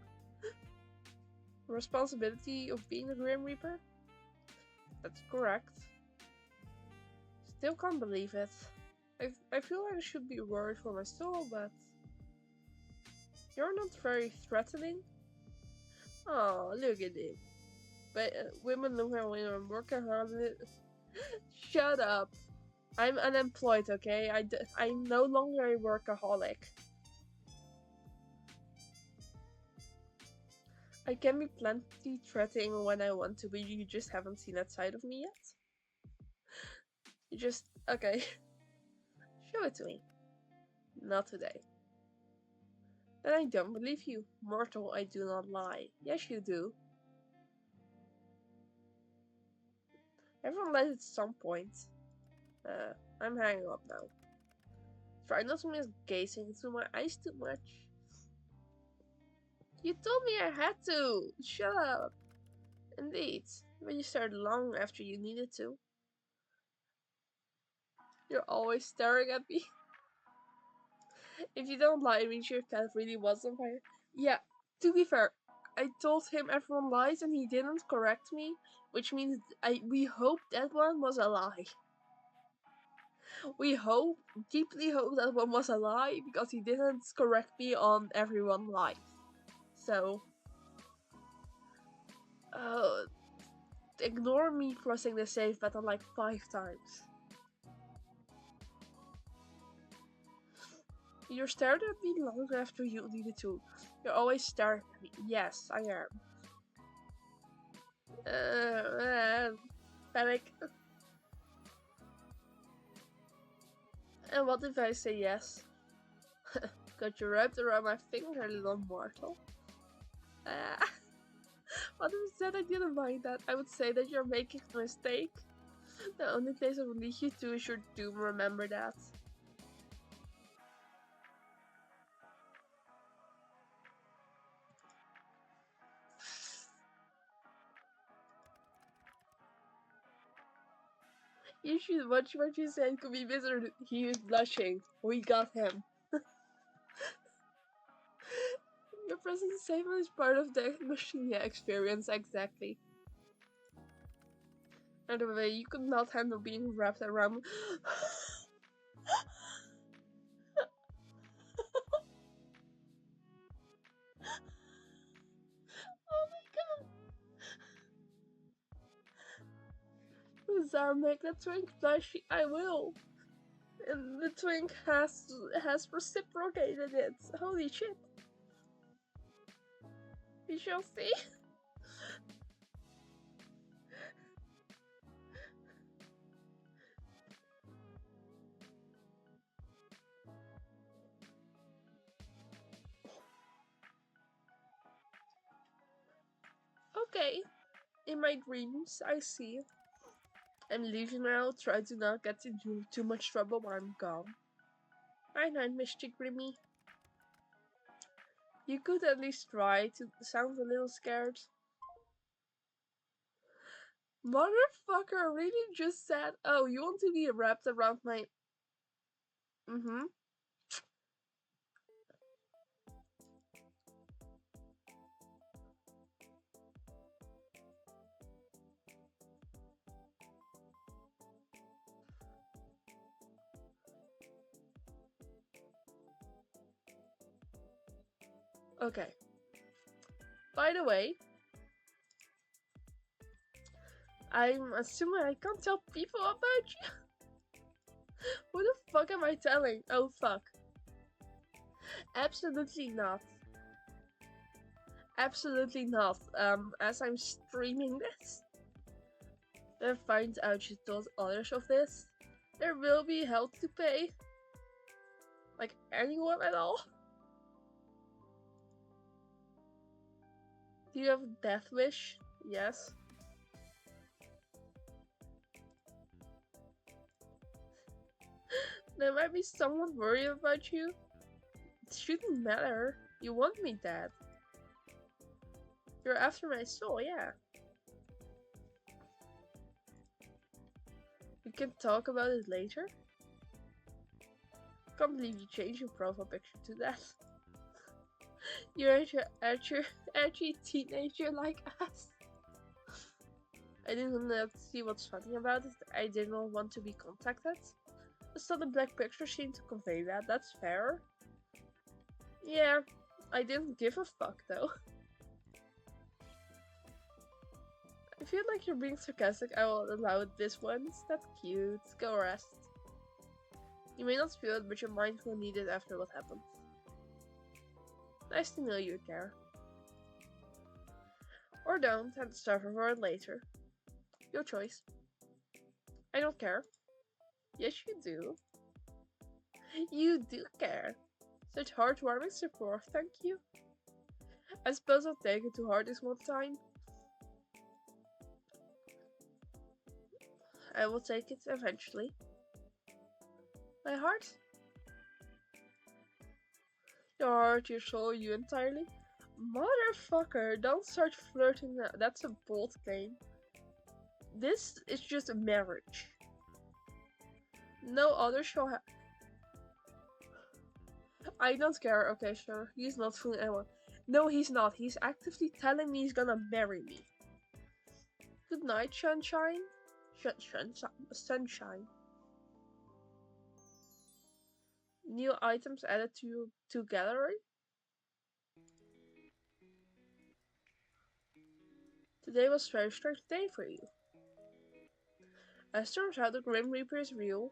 Responsibility of being a Grim Reaper? That's correct. Still can't believe it. I feel like I should be worried for my soul, but... You're not very threatening. Oh, look at it. But women look at women working hard. Shut up. I'm unemployed, okay? I'm no longer a workaholic. I can be plenty threatening when I want to, but you just haven't seen that side of me yet. You just... okay. Show it to me. Not today. Then I don't believe you. Mortal, I do not lie. Yes, you do. Everyone lies at some point. I'm hanging up now. Try not to miss gazing into my eyes too much. You told me I had to! Shut up! Indeed, but you stared long after you needed to. You're always staring at me. If you don't lie, it means your cat really was on fire. Yeah, to be fair, I told him everyone lies and he didn't correct me, which means we hope that one was a lie. We deeply hope that one was a lie because he didn't correct me on everyone lies. So, ignore me pressing the save button like 5 times. You stared at me long after you needed to. You're always staring at me. Yes, I am. Panic. And what if I say yes? Got you wrapped around my finger, little mortal. What if I said I didn't mind that? I would say that you're making a mistake. The only place I will lead you to is your doom, remember that. You should watch what you said could be miserable. He is blushing. We got him. Your present statement is part of the machine experience, exactly. By the way, you could not handle being wrapped around. Oh my god! Zar, make that twink blush. I will. And the twink has reciprocated it. Holy shit! We shall see. Okay. In my dreams, I see. I'm leaving now. Try to not get into too much trouble while I'm gone. Night night, Mr. Grimmy. You could at least try to sound a little scared. Motherfucker really just said, oh, you want to be wrapped around my... Mm-hmm. Okay. By the way, I'm assuming I can't tell people about you. Who the fuck am I telling? Oh fuck. Absolutely not. Absolutely not. As I'm streaming this, then find out you told others of this, there will be hell to pay. Like anyone at all. Do you have a death wish? Yes. There might be someone worried about you. It shouldn't matter. You want me dead. You're after my soul, yeah. We can talk about it later. Can't believe you changed your profile picture to that. You're edgy teenager like us. I didn't see what's funny about it. I didn't want to be contacted. I saw the black picture seemed to convey that. That's fair. Yeah, I didn't give a fuck though. I feel like you're being sarcastic. I will allow it this once. That's cute. Go rest. You may not feel it, but your mind will need it after what happened. Nice to know you care. Or don't, and suffer for it later. Your choice. I don't care. Yes, you do. You do care. Such heartwarming support, thank you. I suppose I'll take it to heart this one time. I will take it eventually. My heart? Your heart, your soul, you entirely? Motherfucker, don't start flirting now. That's a bold claim. This is just a marriage. No other shall have. I don't care. Okay, sure. He's not fooling anyone. No, he's not. He's actively telling me he's gonna marry me. Good night, sunshine. Sunshine. New items added to gallery. Today was a very strange day for you. As turns out, the Grim Reaper is real,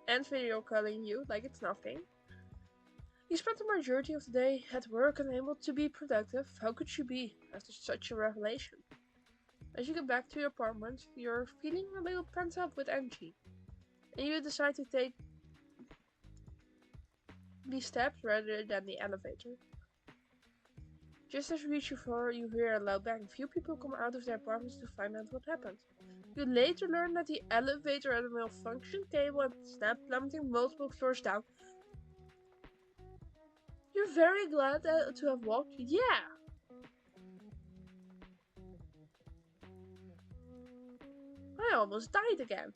and video calling you like it's nothing. You spent the majority of the day at work unable to be productive. How could you be after such a revelation? As you get back to your apartment, you're feeling a little pent up with energy, and you decide to take the steps rather than the elevator. Just as you reach your floor, you hear a loud bang. Few people come out of their apartments to find out what happened. You later learn that the elevator had a malfunction cable and snapped, plummeting multiple floors down. You're very glad to have walked. Yeah! I almost died again.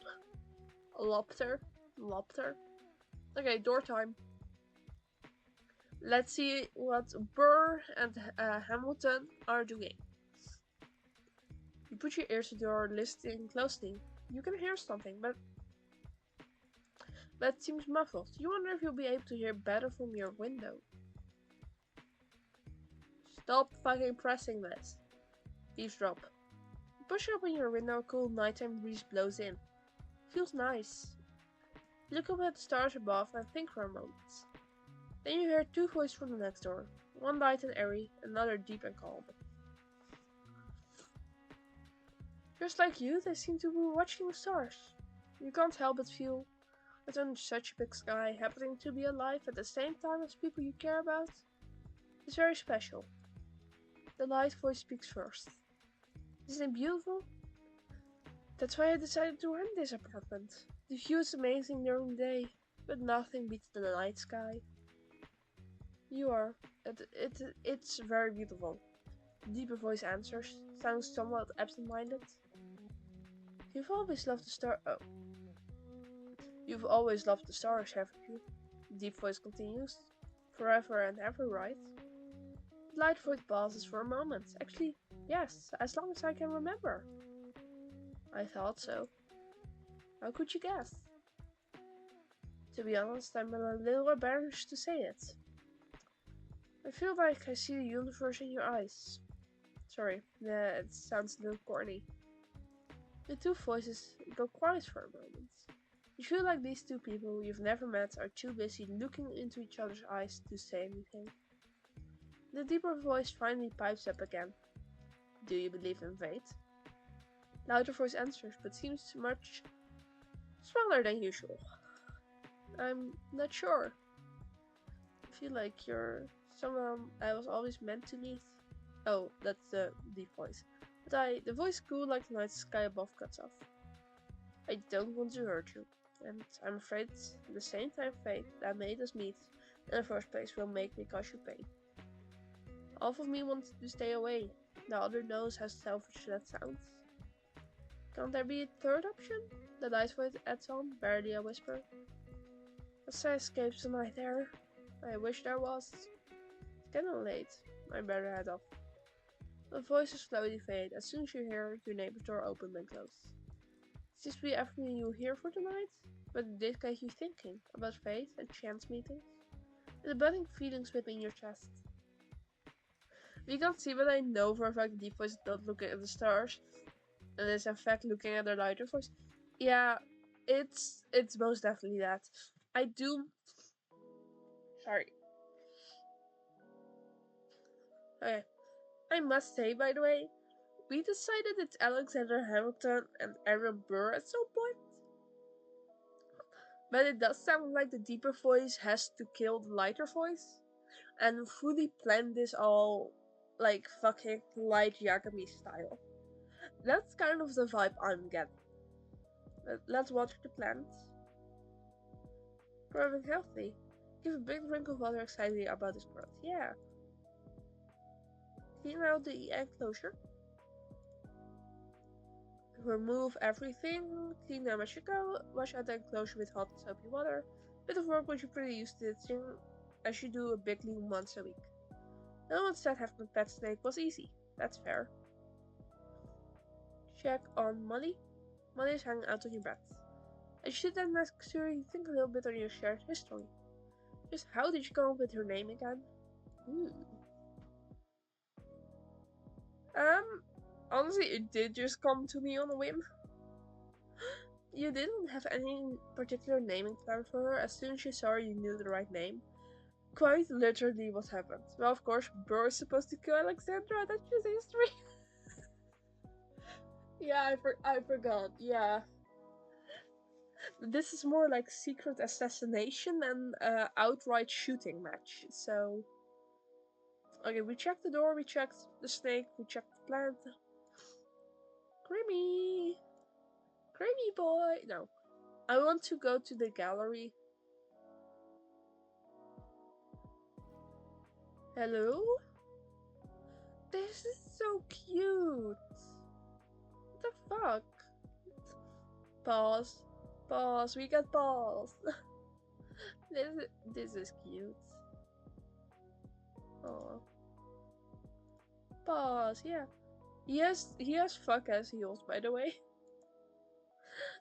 Lobster. Okay, door time. Let's see what Burr and Hamilton are doing. You put your ears to the door, listening closely. You can hear something, but it seems muffled. You wonder if you'll be able to hear better from your window. Stop fucking pressing this. Eavesdrop. You push open your window, a cool nighttime breeze blows in. Feels nice. Look up at the stars above and think for a moment. Then you hear two voices from the next door. One light and airy, another deep and calm. Just like you, they seem to be watching the stars. You can't help but feel that under such a big sky, happening to be alive at the same time as people you care about is very special. The light voice speaks first. Isn't it beautiful? That's why I decided to rent this apartment. The view is amazing during the day, but nothing beats the night sky. You are. It's very beautiful. The deeper voice answers, sounds somewhat absent-minded. You've always loved the star. Oh. You've always loved the stars, haven't you? The deep voice continues. Forever and ever, right? The light voice pauses for a moment. Actually, yes, as long as I can remember. I thought so. How could you guess? To be honest, I'm a little embarrassed to say it. I feel like I see the universe in your eyes. Sorry, it sounds a little corny. The two voices go quiet for a moment. You feel like these two people you've never met are too busy looking into each other's eyes to say anything. The deeper voice finally pipes up again. Do you believe in fate? Louder voice answers, but seems much smaller than usual. I'm not sure. I feel like you're someone I was always meant to meet. Oh, that's the deep voice. But the voice cool like the night sky above cuts off. I don't want to hurt you, and I'm afraid the same time fate that made us meet in the first place will make me cause you pain. Half of me wants to stay away, the other knows how selfish that sounds. Can't there be a third option? The light voice adds on, barely a whisper. A sigh escapes the night air. I wish there was. It's getting late. I better head off. The voices slowly fade as soon as you hear your neighbor's door open and close. Is this be everything you hear for tonight? But did get you thinking about fate and chance meetings? The budding feelings whip in your chest. We can't see, but I know for a fact the deep voice is not looking at the stars. And it's in fact looking at their lighter voice. Yeah, it's most definitely that. I do. Sorry. Okay. I must say, by the way, we decided it's Alexander Hamilton and Aaron Burr at some point. But it does sound like the deeper voice has to kill the lighter voice. And fully planned this all like fucking Light Yagami style. That's kind of the vibe I'm getting. Let's water the plants. Growing healthy. Give a big drink of water excitedly about this growth. Yeah. Clean out the enclosure. Remove everything. Clean them as you go. Wash out the enclosure with hot and soapy water. Bit of work, but you're pretty used to it, as you do a big clean once a week. No one said having a pet snake was easy. That's fair. Check on Molly. Molly is hanging out on your bed. I should then make sure you think a little bit on your shared history. Just how did you come up with her name again? Ooh. Honestly, it did just come to me on a whim. You didn't have any particular naming plan for her. As soon as you saw her, you knew the right name. Quite literally what happened. Well, of course, Burr is supposed to kill Alexandra. That's just history. Yeah, I forgot. Yeah. This is more like secret assassination and outright shooting match. So, okay, we checked the door, we checked the snake, we checked the plant. Grimmy! Grimmy boy! No. I want to go to the gallery. Hello? This is so cute! What the fuck? Pause. Pause. We got balls. this is cute. Oh. Pause. Yeah. He has fuck ass heels, by the way.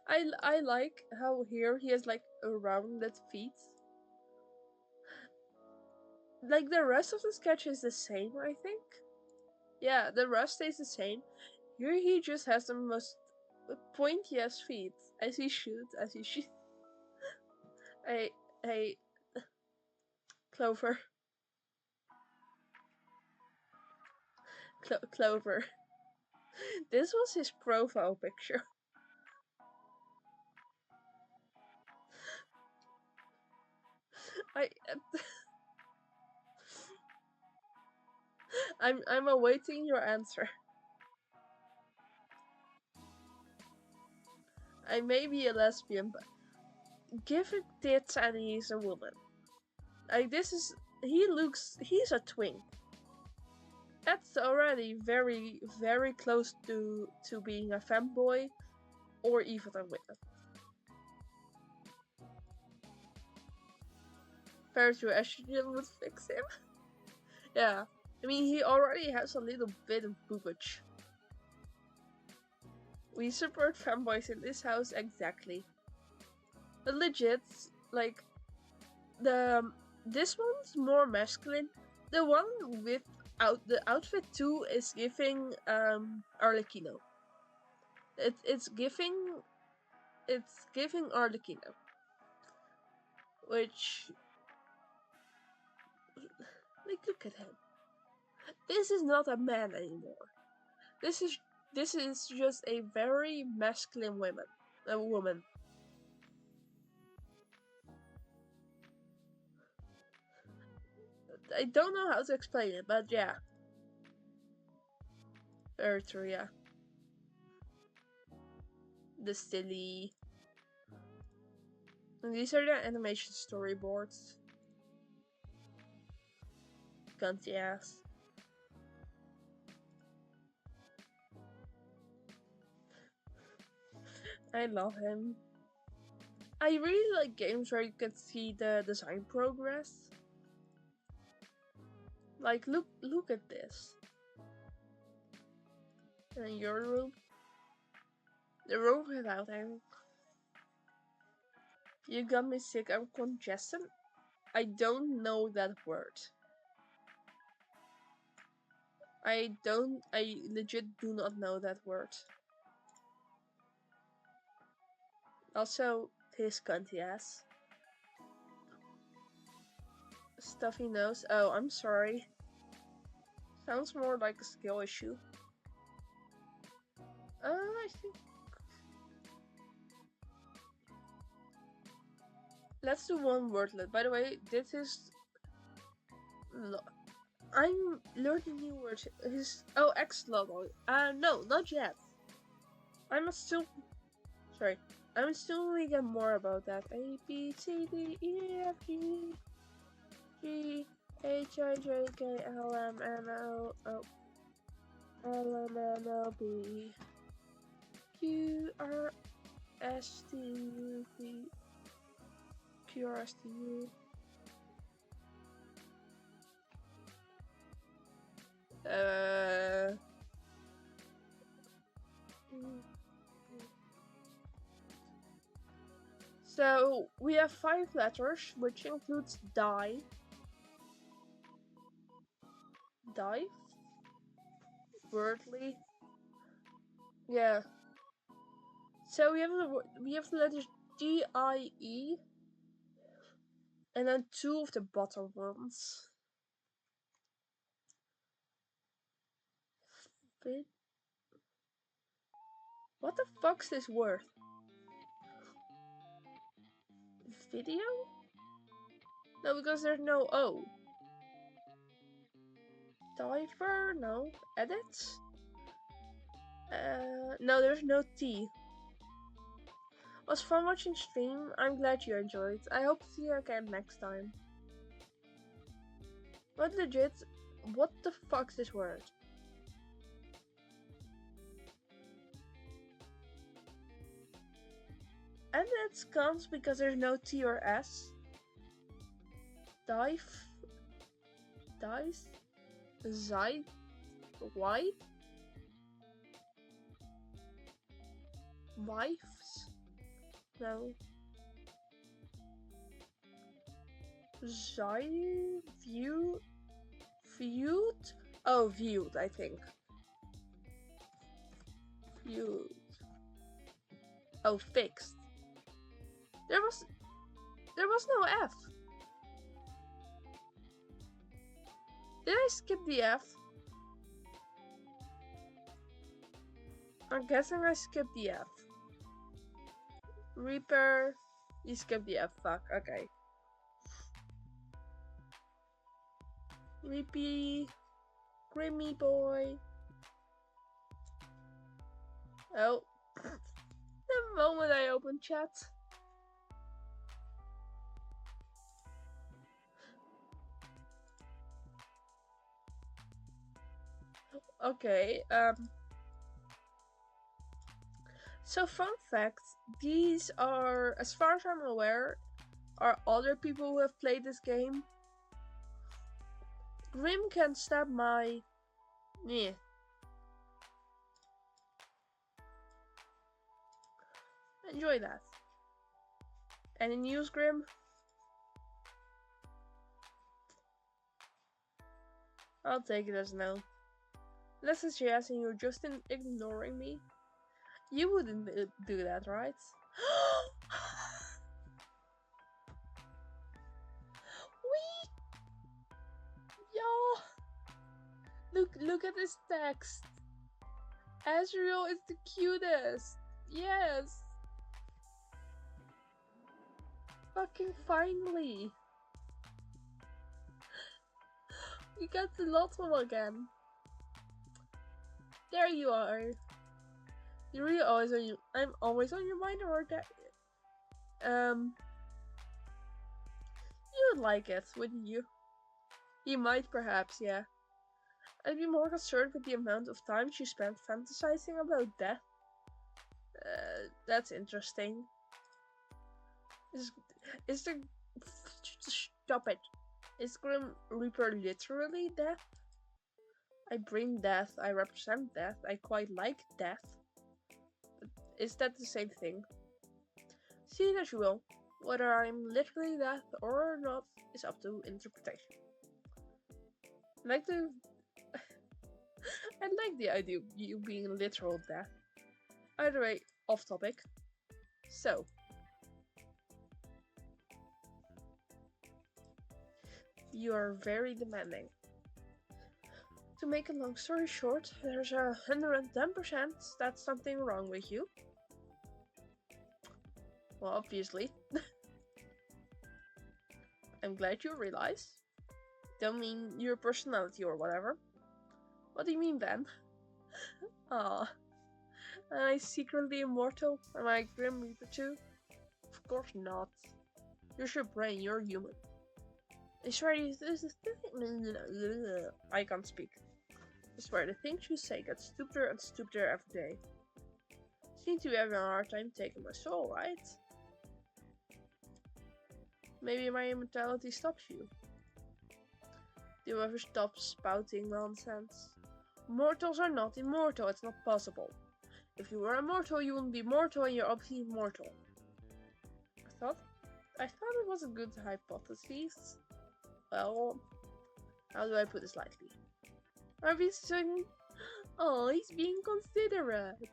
I like how here he has like a rounded feet. Like the rest of the sketch is the same, I think. Yeah, the rest stays the same. Here he just has the most pointy ass feet as he should. Hey, Clover. Clover. This was his profile picture. I I'm awaiting your answer. I may be a lesbian, but give it tits and he's a woman. Like he's a twink. That's already very, very close to being a femboy or even a woman. Fair to estrogen would fix him. Yeah. I mean, he already has a little bit of boobage. We support femboys in this house, exactly. But legit, like, this one's more masculine. The one with the outfit too is giving Arlecchino. It's giving Arlecchino. Which, like, look at him. This is not a man anymore. This is just a very masculine woman. A woman. I don't know how to explain it, but yeah. Very true, yeah. The silly. And these are the animation storyboards. Cunty ass. I love him. I really like games where you can see the design progress. Like, look at this. And your room. The room without him. You got me sick. I'm congested. I don't know that word. I legit do not know that word. Also, his cunty ass. Stuffy nose. Oh, I'm sorry. Sounds more like a skill issue. I think... Let's do one wordlet. By the way, this is... I'm learning new words. Oh, X-Logo. No, not yet. I must still... Sorry. I'm still gonna get more about that. A, B, C, D, E, F, G, G, H, I, J, K, L, M, N, O, O, L, M, N, O, P, Q, R, S, T, U, V, Q, R, S, T, U. So we have 5 letters, which includes die, dive, wordly. Yeah. So we have the letters D, I, E, and then 2 of the bottom ones. What the fuck's this word? Video? No, because there's no O. Diver? No. Edit? No, there's no T. Was fun watching stream. I'm glad you enjoyed. I hope to see you again next time. But legit, what the fuck's this word? And it counts because there's no T or S. Dive. Dice. Zide. Wife. Wives. No. Zide. View. Viewed. Oh, viewed, I think. Viewed. Oh, fixed. There was no F. Did I skip the F? I'm guessing I skipped the F. Reaper. You skipped the F. Fuck. Okay. Reapy. Grimmy boy. Oh. The moment I open chat. Okay, so fun fact, these are, as far as I'm aware, are other people who have played this game. Grim can stab my... Yeah. Enjoy that. Any news, Grim? I'll take it as no. Let's suggesting you're just ignoring me. You wouldn't do that, right? Yo! Look at this text. Azrael is the cutest. Yes. Fucking finally. We got the lotto again. There you are. You're really always on you. I'm always on your mind, or that. You would like it, wouldn't you? You might, perhaps, yeah. I'd be more concerned with the amount of time she spent fantasizing about death. That's interesting. Is the... Stop it. Is Grim Reaper literally death? I bring death, I represent death, I quite like death. But is that the same thing? See it as you will. Whether I'm literally death or not is up to interpretation. I like the idea of you being literal death. Either way, off topic. So, You are very demanding. To make a long story short, there's 110% that's something wrong with you. Well, obviously. I'm glad you realize. Don't mean your personality or whatever. What do you mean then? Ah, am I secretly immortal? Am I Grim Reaper too? Of course not. Use your brain, you're human. I swear I can't speak. I swear the things you say get stupider and stupider every day. Seem to be having a hard time taking my soul, right? Maybe my immortality stops you. Do you ever stop spouting nonsense? Mortals are not immortal, it's not possible. If you were immortal, you wouldn't be mortal, and you're obviously immortal. I thought it was a good hypothesis. Well, how do I put this lightly? Are we saying, oh, he's being considerate.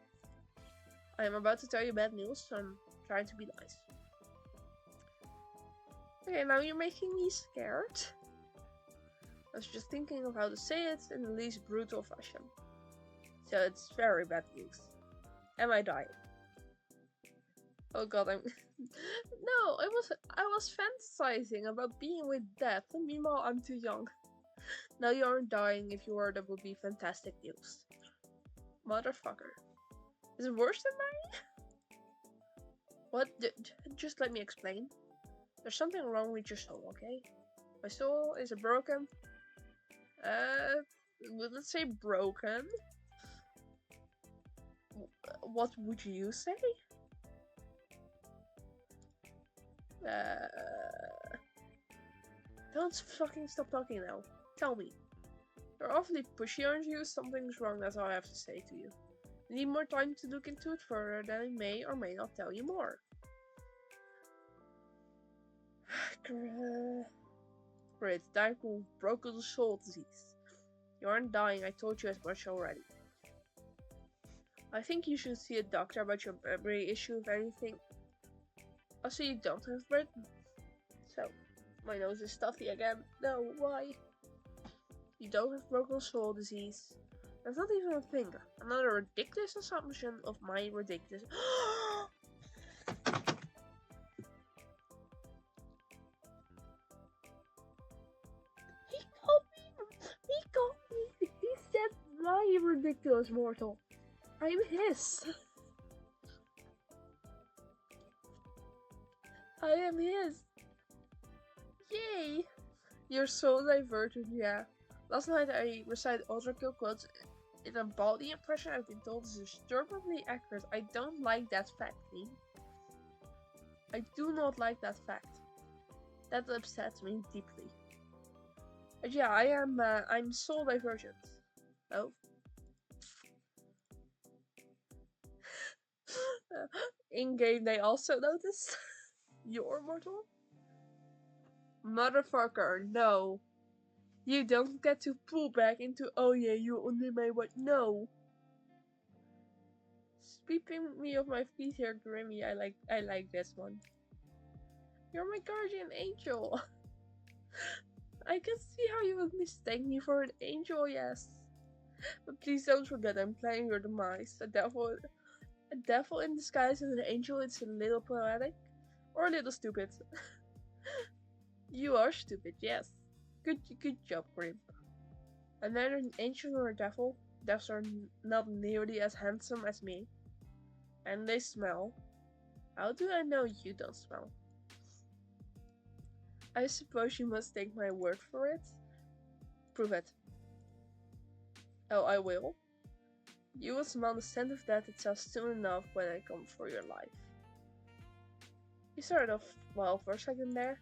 I am about to tell you bad news, so I'm trying to be nice. Okay, now you're making me scared. I was just thinking of how to say it in the least brutal fashion. So it's very bad news. Am I dying? Oh god, I'm... No, I was fantasizing about being with death, and meanwhile I'm too young. Now you aren't dying. If you were, that would be fantastic news. Motherfucker. Is it worse than mine? What? Just let me explain. There's something wrong with your soul, okay? My soul is broken. Let's say broken. What would you say? Don't fucking stop talking now. Tell me. You're awfully pushy, aren't you? Something's wrong, that's all I have to say to you. I need more time to look into it further, then I may or may not tell you more. Great, diagnosed with broken soul disease. You aren't dying, I told you as much already. I think you should see a doctor about your memory issue, if anything. Also, you don't have bread. So, my nose is stuffy again. No, why? You don't have broken soul disease. That's not even a thing. Another ridiculous assumption of my ridiculous... He called me. He said my ridiculous mortal. I'm his. I am his. Yay! You're so diverted, yeah. Last night I recited ultra kill quotes in a body impression I've been told is disturbingly accurate. I don't like that fact, Lee. I do not like that fact. That upsets me deeply. But yeah, I'm soul divergent. Oh. In-game they also notice. You're mortal? Motherfucker, no. You don't get to pull back into, oh yeah, you only made what? No. Sweeping me off my feet here, Grimmy. I like this one. You're my guardian angel. I can see how you would mistake me for an angel, yes. But please don't forget I'm planning your demise. A devil in disguise as an angel, it's a little poetic. Or a little stupid. You are stupid, yes. Good job, Grim. I'm neither an angel nor a devil. Devils are not nearly as handsome as me. And they smell. How do I know you don't smell? I suppose you must take my word for it. Prove it. Oh, I will. You will smell the scent of death itself soon enough when I come for your life. You started off well for a second there.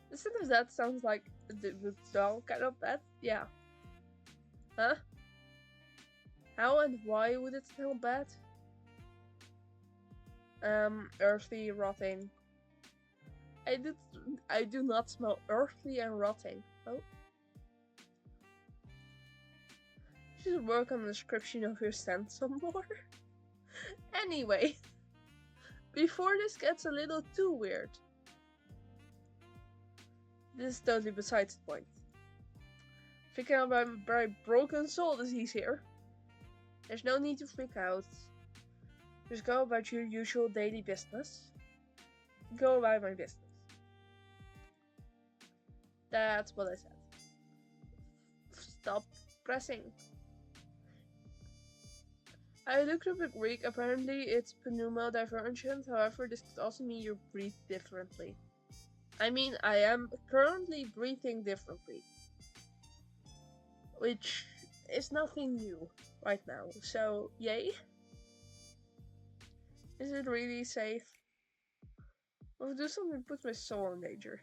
The scent of death sounds like the smell kind of bad. Yeah. Huh? How and why would it smell bad? Earthy, rotting. I do not smell earthy and rotting. Oh. You should work on the description of your scent some more. Anyway, before this gets a little too weird. This is totally besides the point. Freaking out about my broken soul disease here. There's no need to freak out. Just go about your usual daily business. Go about my business. That's what I said. Stop pressing. I looked up the Greek. Apparently it's pneumodivergent. However, this could also mean you breathe differently. I mean, I am currently breathing differently. Which is nothing new right now. So, yay. Is it really safe? Or do something put my soul in danger?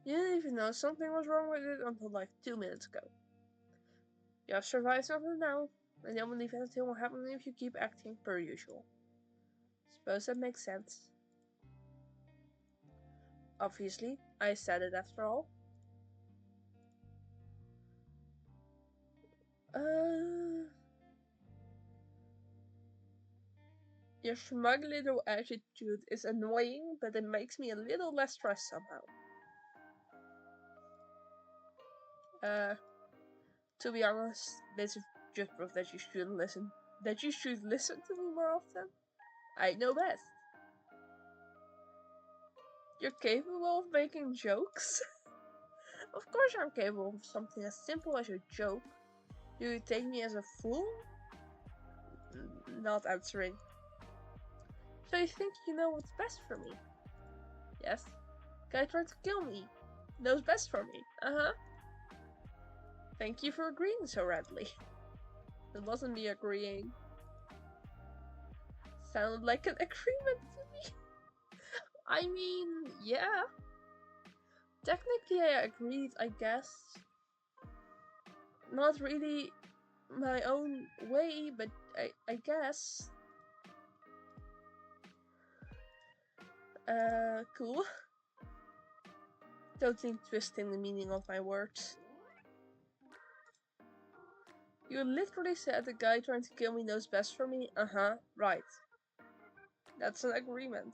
You didn't even know something was wrong with it until like 2 minutes ago. You have survived until now, and I believe anything will happen if you keep acting per usual. Suppose that makes sense. Obviously, I said it after all. Your smug little attitude is annoying, but it makes me a little less stressed somehow. To be honest, this is just proof that you shouldn't listen. That you should listen to me more often. I know best. You're capable of making jokes? Of course I'm capable of something as simple as a joke. Do you take me as a fool? Not answering. So you think you know what's best for me? Yes. Guy tried to kill me. Knows best for me. Thank you for agreeing so readily. It wasn't me agreeing. Sounded like an agreement to me. I mean, yeah. Technically I agreed, I guess. Not really my own way, but I guess. Cool. Totally twisting the meaning of my words. You literally said the guy trying to kill me knows best for me? Right. That's an agreement.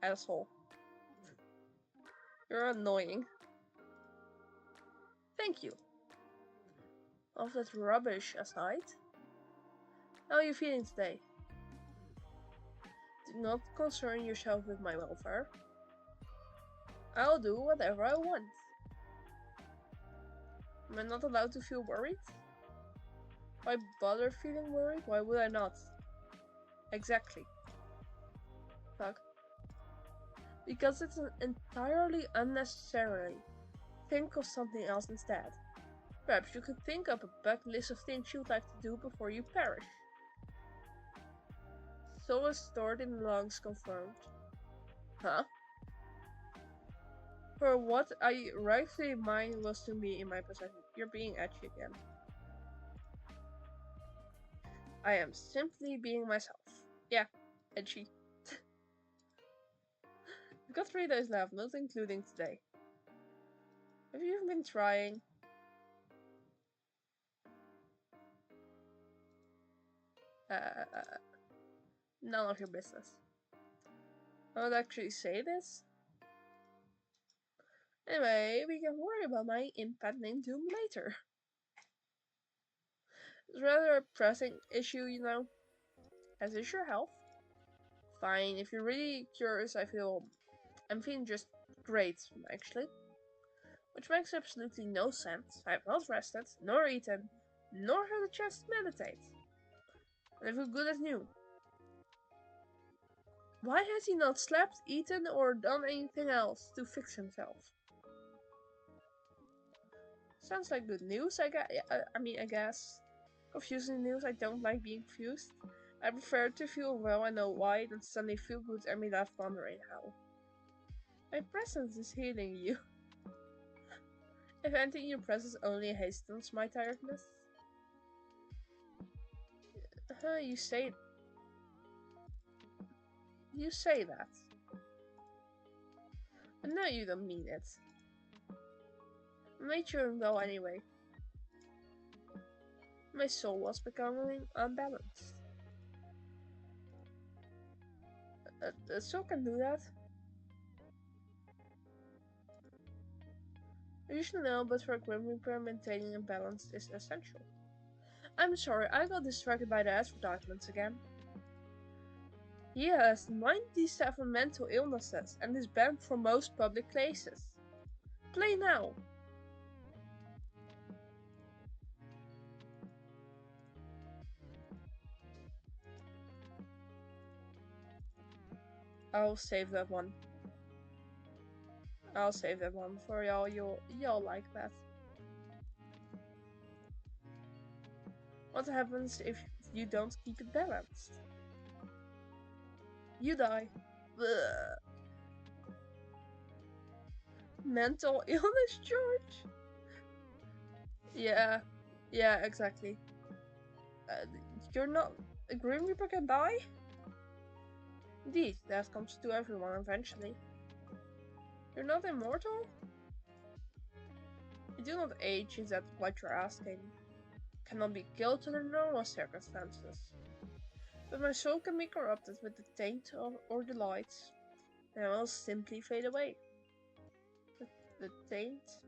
Asshole. You're annoying. Thank you. All that rubbish aside, how are you feeling today? Do not concern yourself with my welfare. I'll do whatever I want. Am I not allowed to feel worried? Why bother feeling worried? Why would I not? Exactly. Fuck. Because it's entirely unnecessary. Think of something else instead. Perhaps you could think up a bucket list of things you'd like to do before you perish. Soul is stored in the lungs, confirmed. Huh? For what I rightfully mine was to be in my possession. You're being edgy again. I am simply being myself. Yeah, edgy. I've got 3 days left, not including today. Have you been trying? None of your business. I would actually say this. Anyway, we can worry about my impending doom later. It's rather a pressing issue, you know. As is your health. Fine, if you're really curious, I'm feeling just great, actually. Which makes absolutely no sense. I have not rested, nor eaten, nor had a chance to meditate. And I feel good as new. Why has he not slept, eaten, or done anything else to fix himself? Sounds like good news, I guess. Confusing news, I don't like being confused. I prefer to feel well and know why than suddenly feel good and be left wondering how. My presence is healing you. If anything, your presence only hastens my tiredness. You say that. But no, you don't mean it. I made sure though anyway. My soul was becoming unbalanced. The soul can do that. You should know, but for a Grim Reaper, maintaining a balance is essential. I'm sorry, I got distracted by the advertisements again. He has 97 mental illnesses and is banned from most public places. Play now! I'll save that one. I'll save that one for y'all. Y'all like that. What happens if you don't keep it balanced? You die. Ugh. Mental illness, George? Yeah, exactly. You're not. A Grim Reaper can die? Indeed, that comes to everyone eventually. You're not immortal? You do not age, is that what you're asking? Cannot be killed under normal circumstances. But my soul can be corrupted with the taint or the light, and I will simply fade away. The taint?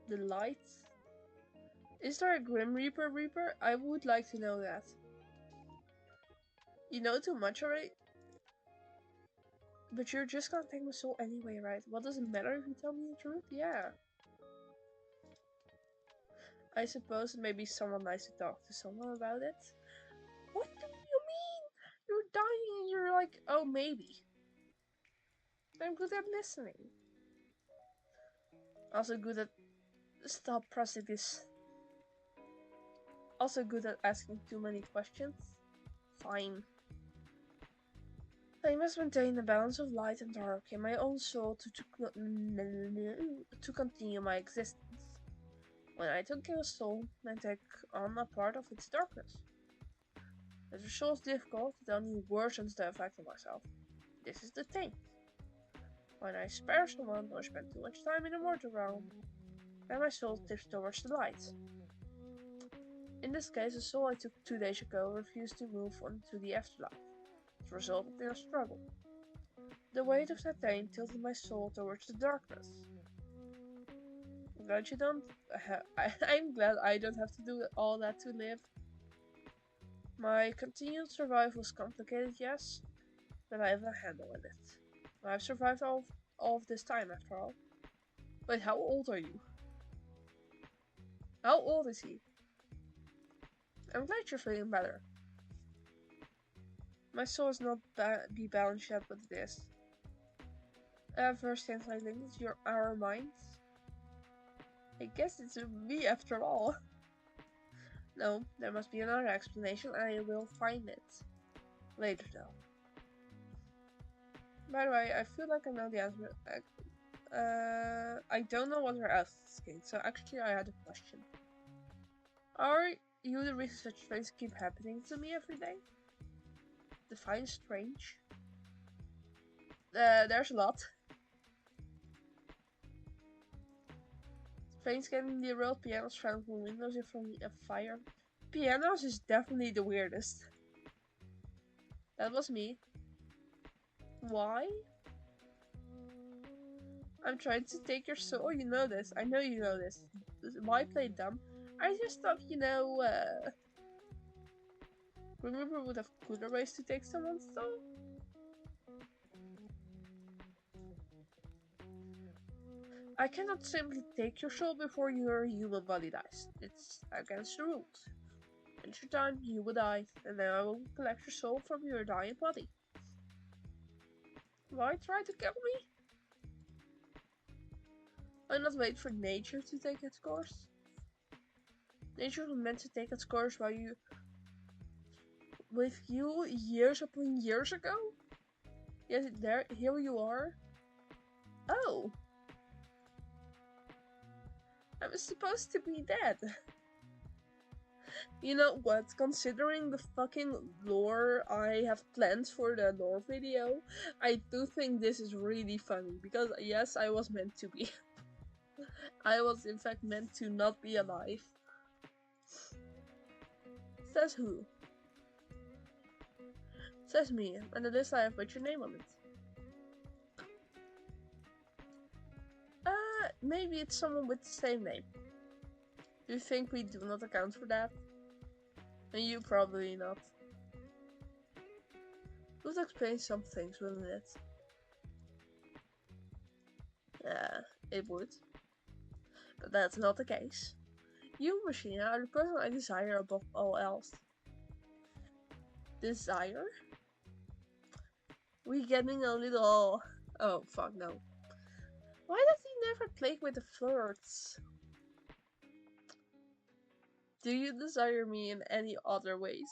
The light? Is there a Grim Reaper? I would like to know that. You know too much already? But you're just gonna take my soul anyway, right? What does it matter if you tell me the truth? Yeah. I suppose maybe someone nice to talk to someone about it. What do you mean? You're dying and you're like, oh, maybe. I'm good at listening. Also good at... Stop pressing this. Also good at asking too many questions. Fine. I must maintain a balance of light and dark in my own soul to continue my existence. When I took your soul, I take on a part of its darkness. As the soul is difficult, it only worsens the effect on myself. This is the thing. When I spare someone or spend too much time in the mortal realm, then my soul tips towards the light. In this case, the soul I took 2 days ago refused to move on to the afterlife. It resulted in a struggle. The weight of that pain tilted my soul towards the darkness. Glad you don't. I'm glad I don't have to do all that to live. My continued survival is complicated, yes, but I have a handle on it. I've survived all of this time, after all. Wait, how old are you? How old is he? I'm glad you're feeling better. My soul is not be balanced yet, but it is. First things I think is our minds. I guess it's me after all. No, there must be another explanation and I will find it. Later though. By the way, I feel like I know the answer. I don't know what we're asking, so actually I had a question. Are you the reason such things keep happening to me every day? Define strange. There's a lot. Planes getting derailed, pianos found from windows and from a fire. Pianos is definitely the weirdest. That was me. Why? I'm trying to take your soul, you know this. I know you know this. Why play dumb? I just thought, Remember would have cooler ways to take someone's soul? I cannot simply take your soul before your human body dies. It's against the rules. At your time, you will die, and then I will collect your soul from your dying body. Why try to kill me? Why not wait for nature to take its course? Nature was meant to take its course while with you years upon years ago? Yes, here you are. Oh! I was supposed to be dead. You know what? Considering the fucking lore I have planned for the lore video, I do think this is really funny. Because yes, I was meant to be. I was in fact meant to not be alive. Says who? Says me, and the list I have put your name on it. maybe it's someone with the same name. Do you think we do not account for that? And you probably not. Would explain some things, wouldn't it? Yeah, it would. But that's not the case. You, Machine, are the person I desire above all else. Desire? We getting a little... Oh, fuck no. Why does he never plague with the flirts? Do you desire me in any other ways?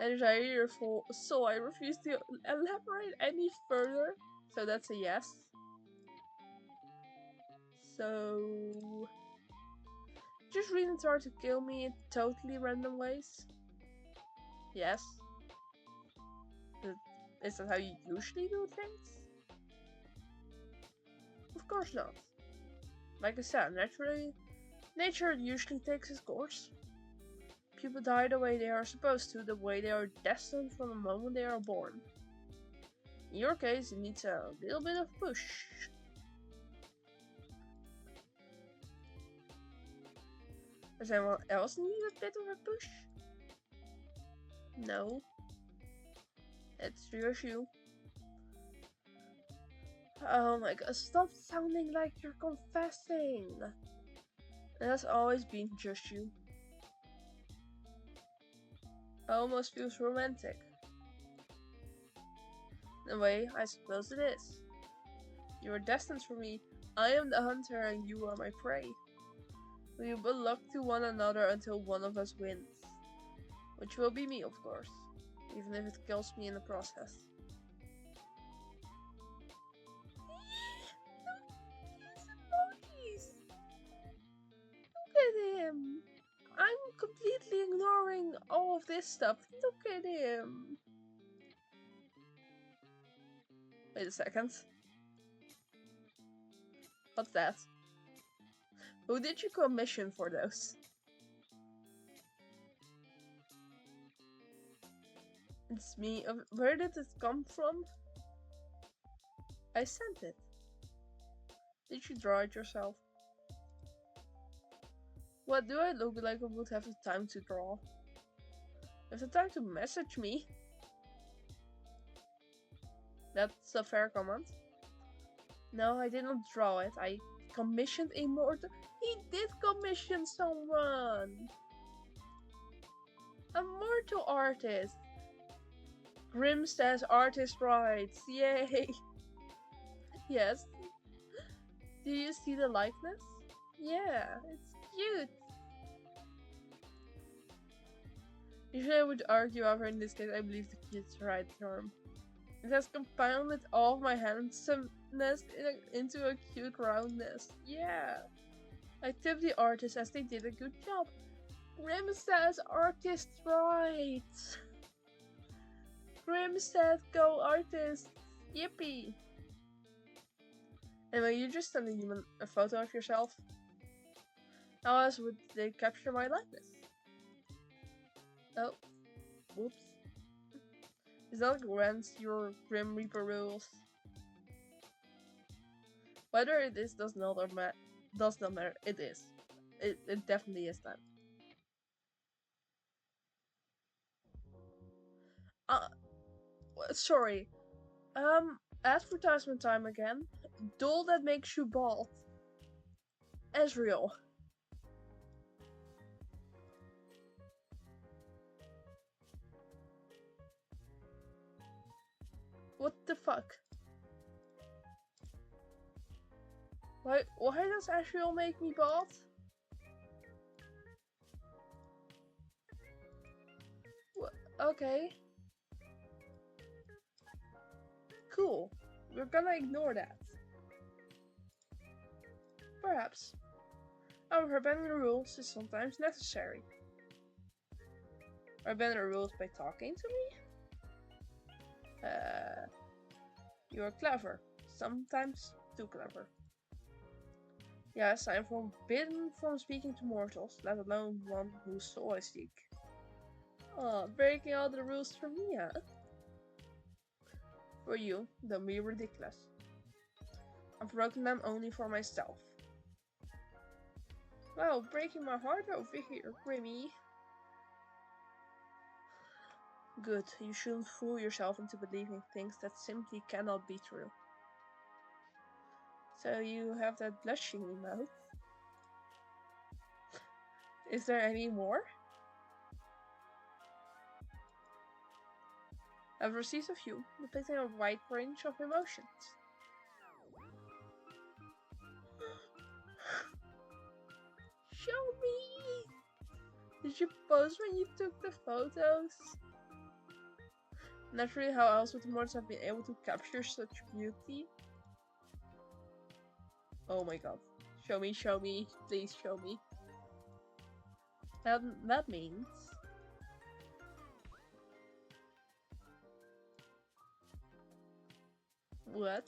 I desire your soul. I refuse to elaborate any further. So that's a yes. So... just really try to kill me in totally random ways? Yes. Is that how you usually do things? Of course not. Like I said, nature usually takes its course. People die the way they are supposed to, the way they are destined from the moment they are born. In your case, it needs a little bit of push. Does anyone else need a bit of a push? No. It's just you. Oh my god, stop sounding like you're confessing. It has always been just you. Almost feels romantic. In a way, I suppose it is. You are destined for me. I am the hunter and you are my prey. We will look to one another until one of us wins. Which will be me, of course. Even if it kills me in the process. Emojis! Look at him! I'm completely ignoring all of this stuff. Look at him! Wait a second. What's that? Who did you commission for those? It's me. Where did it come from? I sent it. Did you draw it yourself? What do I look like I would have the time to draw? Have the time to message me? That's a fair comment. No, I didn't draw it. I commissioned a mortal. He did commission someone! A mortal artist! Grim says artist rights. Yay! Yes. Do you see the likeness? Yeah, it's cute. Usually I would argue over, in this case I believe the cute's the right term. It has compounded all of my handsomeness into a cute roundness. Yeah. I tip the artists as they did a good job. Grim says artist right. Grim said go artists. Yippee. Anyway, you just sent a photo of yourself. How else would they capture my likeness? Oh, whoops. Is that against your Grim Reaper rules? Whether it is does not matter. It is. It definitely is that. Sorry. Advertisement time again. Doll that makes you bald. Ezreal. What the fuck? Why does Ezreal make me bald? Okay. Cool. We're gonna ignore that. Perhaps. However, bending the rules is sometimes necessary. Or bend the rules by talking to me? You're clever. Sometimes too clever. Yes, I am forbidden from speaking to mortals, let alone one whose soul I seek. Oh, breaking all the rules for me, huh? For you, don't be ridiculous. I've broken them only for myself. Wow, breaking my heart over here, Grimmy. Good, you shouldn't fool yourself into believing things that simply cannot be true. So you have that blushing emote. Is there any more? I've received a few, depicting a wide range of emotions. Show me! Did you pose when you took the photos? Naturally, how else would the models have been able to capture such beauty? Oh my god. Show me, please show me. That means... What?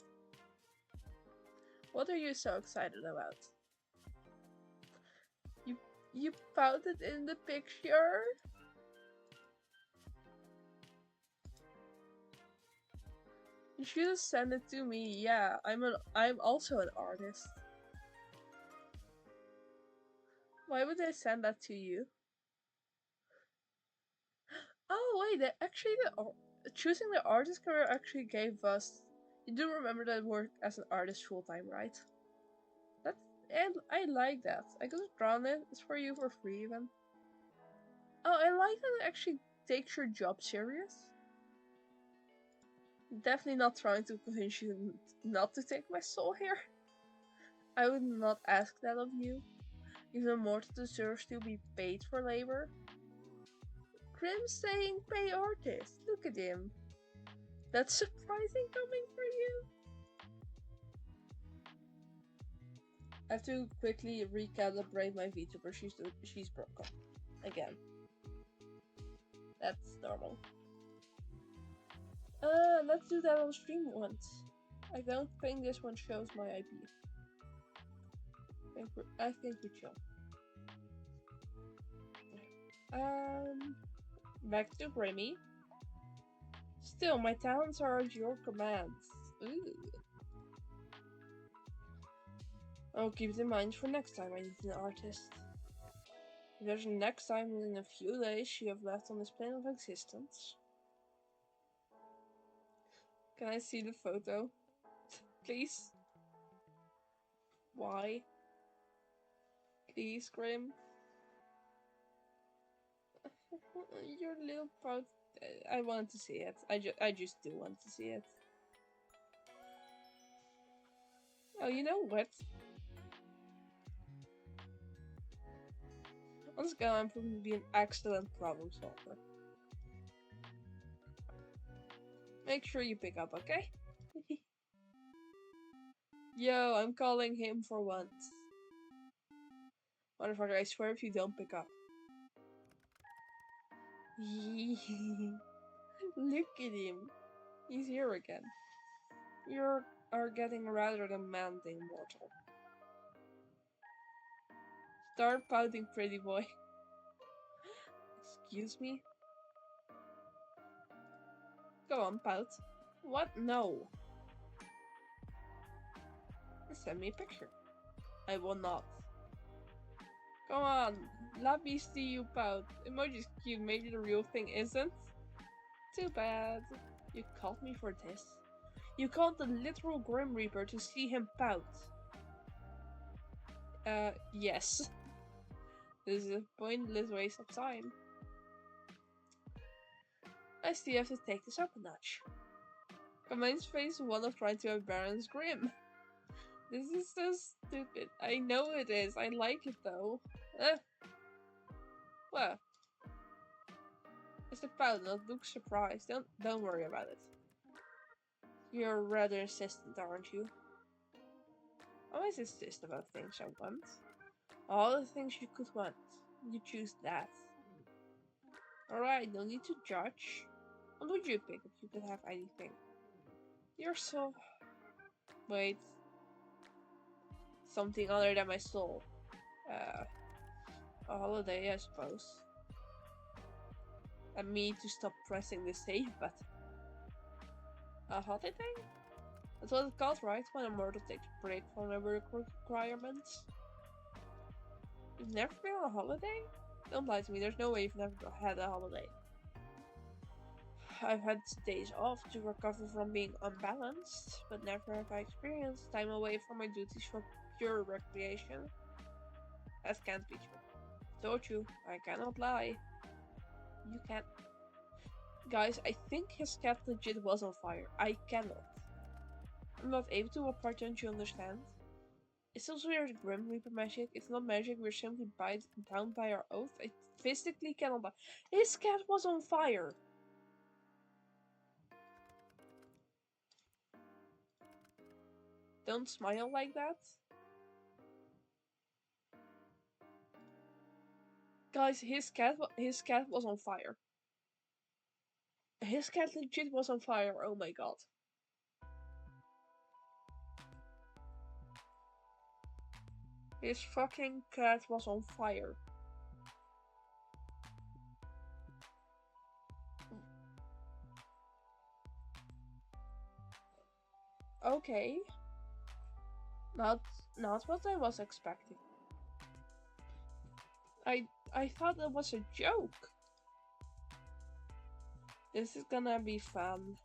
What are you so excited about? You pouted in the picture? You should have sent it to me. Yeah, I'm also an artist. Why would they send that to you? Oh wait, choosing the artist career actually gave us... You do remember that work as an artist full-time, right? And I like that. I could have drawn it. It's for you for free even. Oh, I like that it actually takes your job serious. Definitely not trying to convince you not to take my soul here. I would not ask that of you. Even mortal deserves to be paid for labor. Grim saying pay artists. Look at him. That's surprising coming for you. I have to quickly recalibrate my VTuber. She's broken. Again. That's normal. Let's do that on stream once. I don't think this one shows my IP. I think we chill. Back to Grimmy. Still, my talents are at your commands. Ooh. I'll keep it in mind for next time I need an artist. If there's a next time in a few days you have left on this plane of existence. Can I see the photo? Please? Why? Please, Grim? Your little pout. I want to see it. I just do want to see it. Oh, you know what? On this guy, I'm going to be an excellent problem solver. Make sure you pick up, okay? Yo, I'm calling him for once. Motherfucker, I swear if you don't pick up. Look at him. He's here again. You are getting rather demanding, mortal. Start pouting, pretty boy. Excuse me? Go on, pout. What? No. Send me a picture. I will not. Come on, let me see you pout. Emoji's cute, maybe the real thing isn't? Too bad. You called me for this. You called the literal Grim Reaper to see him pout. Yes. This is a pointless waste of time. I still have to take this up a notch. Command's face one of trying to embarrass Grim. This is so stupid. I know it is. I like it though. Well. It's a pout, not look surprised. Don't worry about it. You're rather insistent, aren't you? Always insist about things I want. All the things you could want. You choose that. Alright, no need to judge. What would you pick if you could have anything? You're so... Wait. Something other than my soul. A holiday, I suppose. And me to stop pressing the save button. A holiday? That's what it's called, right? When a mortal takes a break from their work requirements. You've never been on a holiday? Don't lie to me, there's no way you've never had a holiday. I've had days off to recover from being unbalanced, but never have I experienced time away from my duties for pure recreation. That can't be true. Told you, I cannot lie. You can't. Guys, I think his cat legit was on fire. I cannot. I'm not able to. What part don't you understand? It's also weird Grim Reaper magic. It's not magic, we're simply bound by our oath. I physically cannot lie. His cat was on fire! Don't smile like that. Guys, his cat was on fire. His cat legit was on fire, oh my god. His fucking cat was on fire. Okay. Not what I was expecting. I thought it was a joke. This is gonna be fun.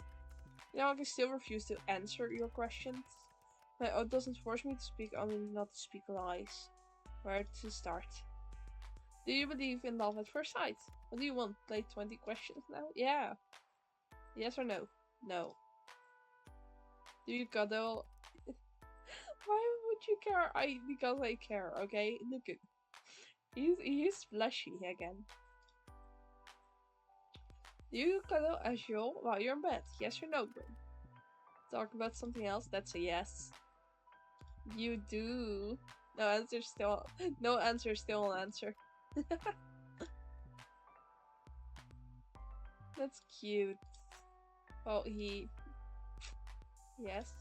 You know, I can still refuse to answer your questions. My oath doesn't force me to speak, only not to speak lies. Where to start? Do you believe in love at first sight? What do you want? Play 20 questions now? Yeah. Yes or no? No. Do you cuddle? Why would you care? Because I care, okay? Look at he's blushy again. Do you cuddle as usual while you're in bed? Yes or no, Grim? Talk about something else? That's a yes. You do. No answer still an answer. That's cute. Oh, yes.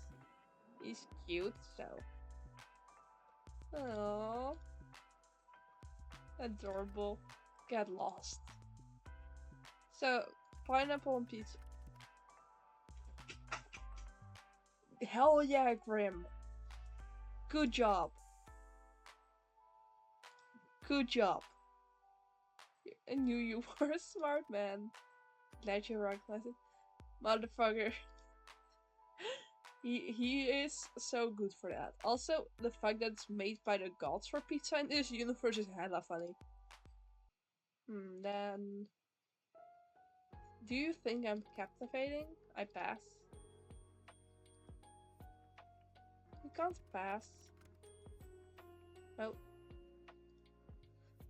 He's cute, so. Oh, adorable. Get lost. So, pineapple and pizza. Hell yeah, Grim. Good job. Good job. I knew you were a smart man. Glad you recognized it. Motherfucker. He is so good for that. Also, the fact that it's made by the gods for pizza in this universe is hella funny. Then... Do you think I'm captivating? I pass. You can't pass. No.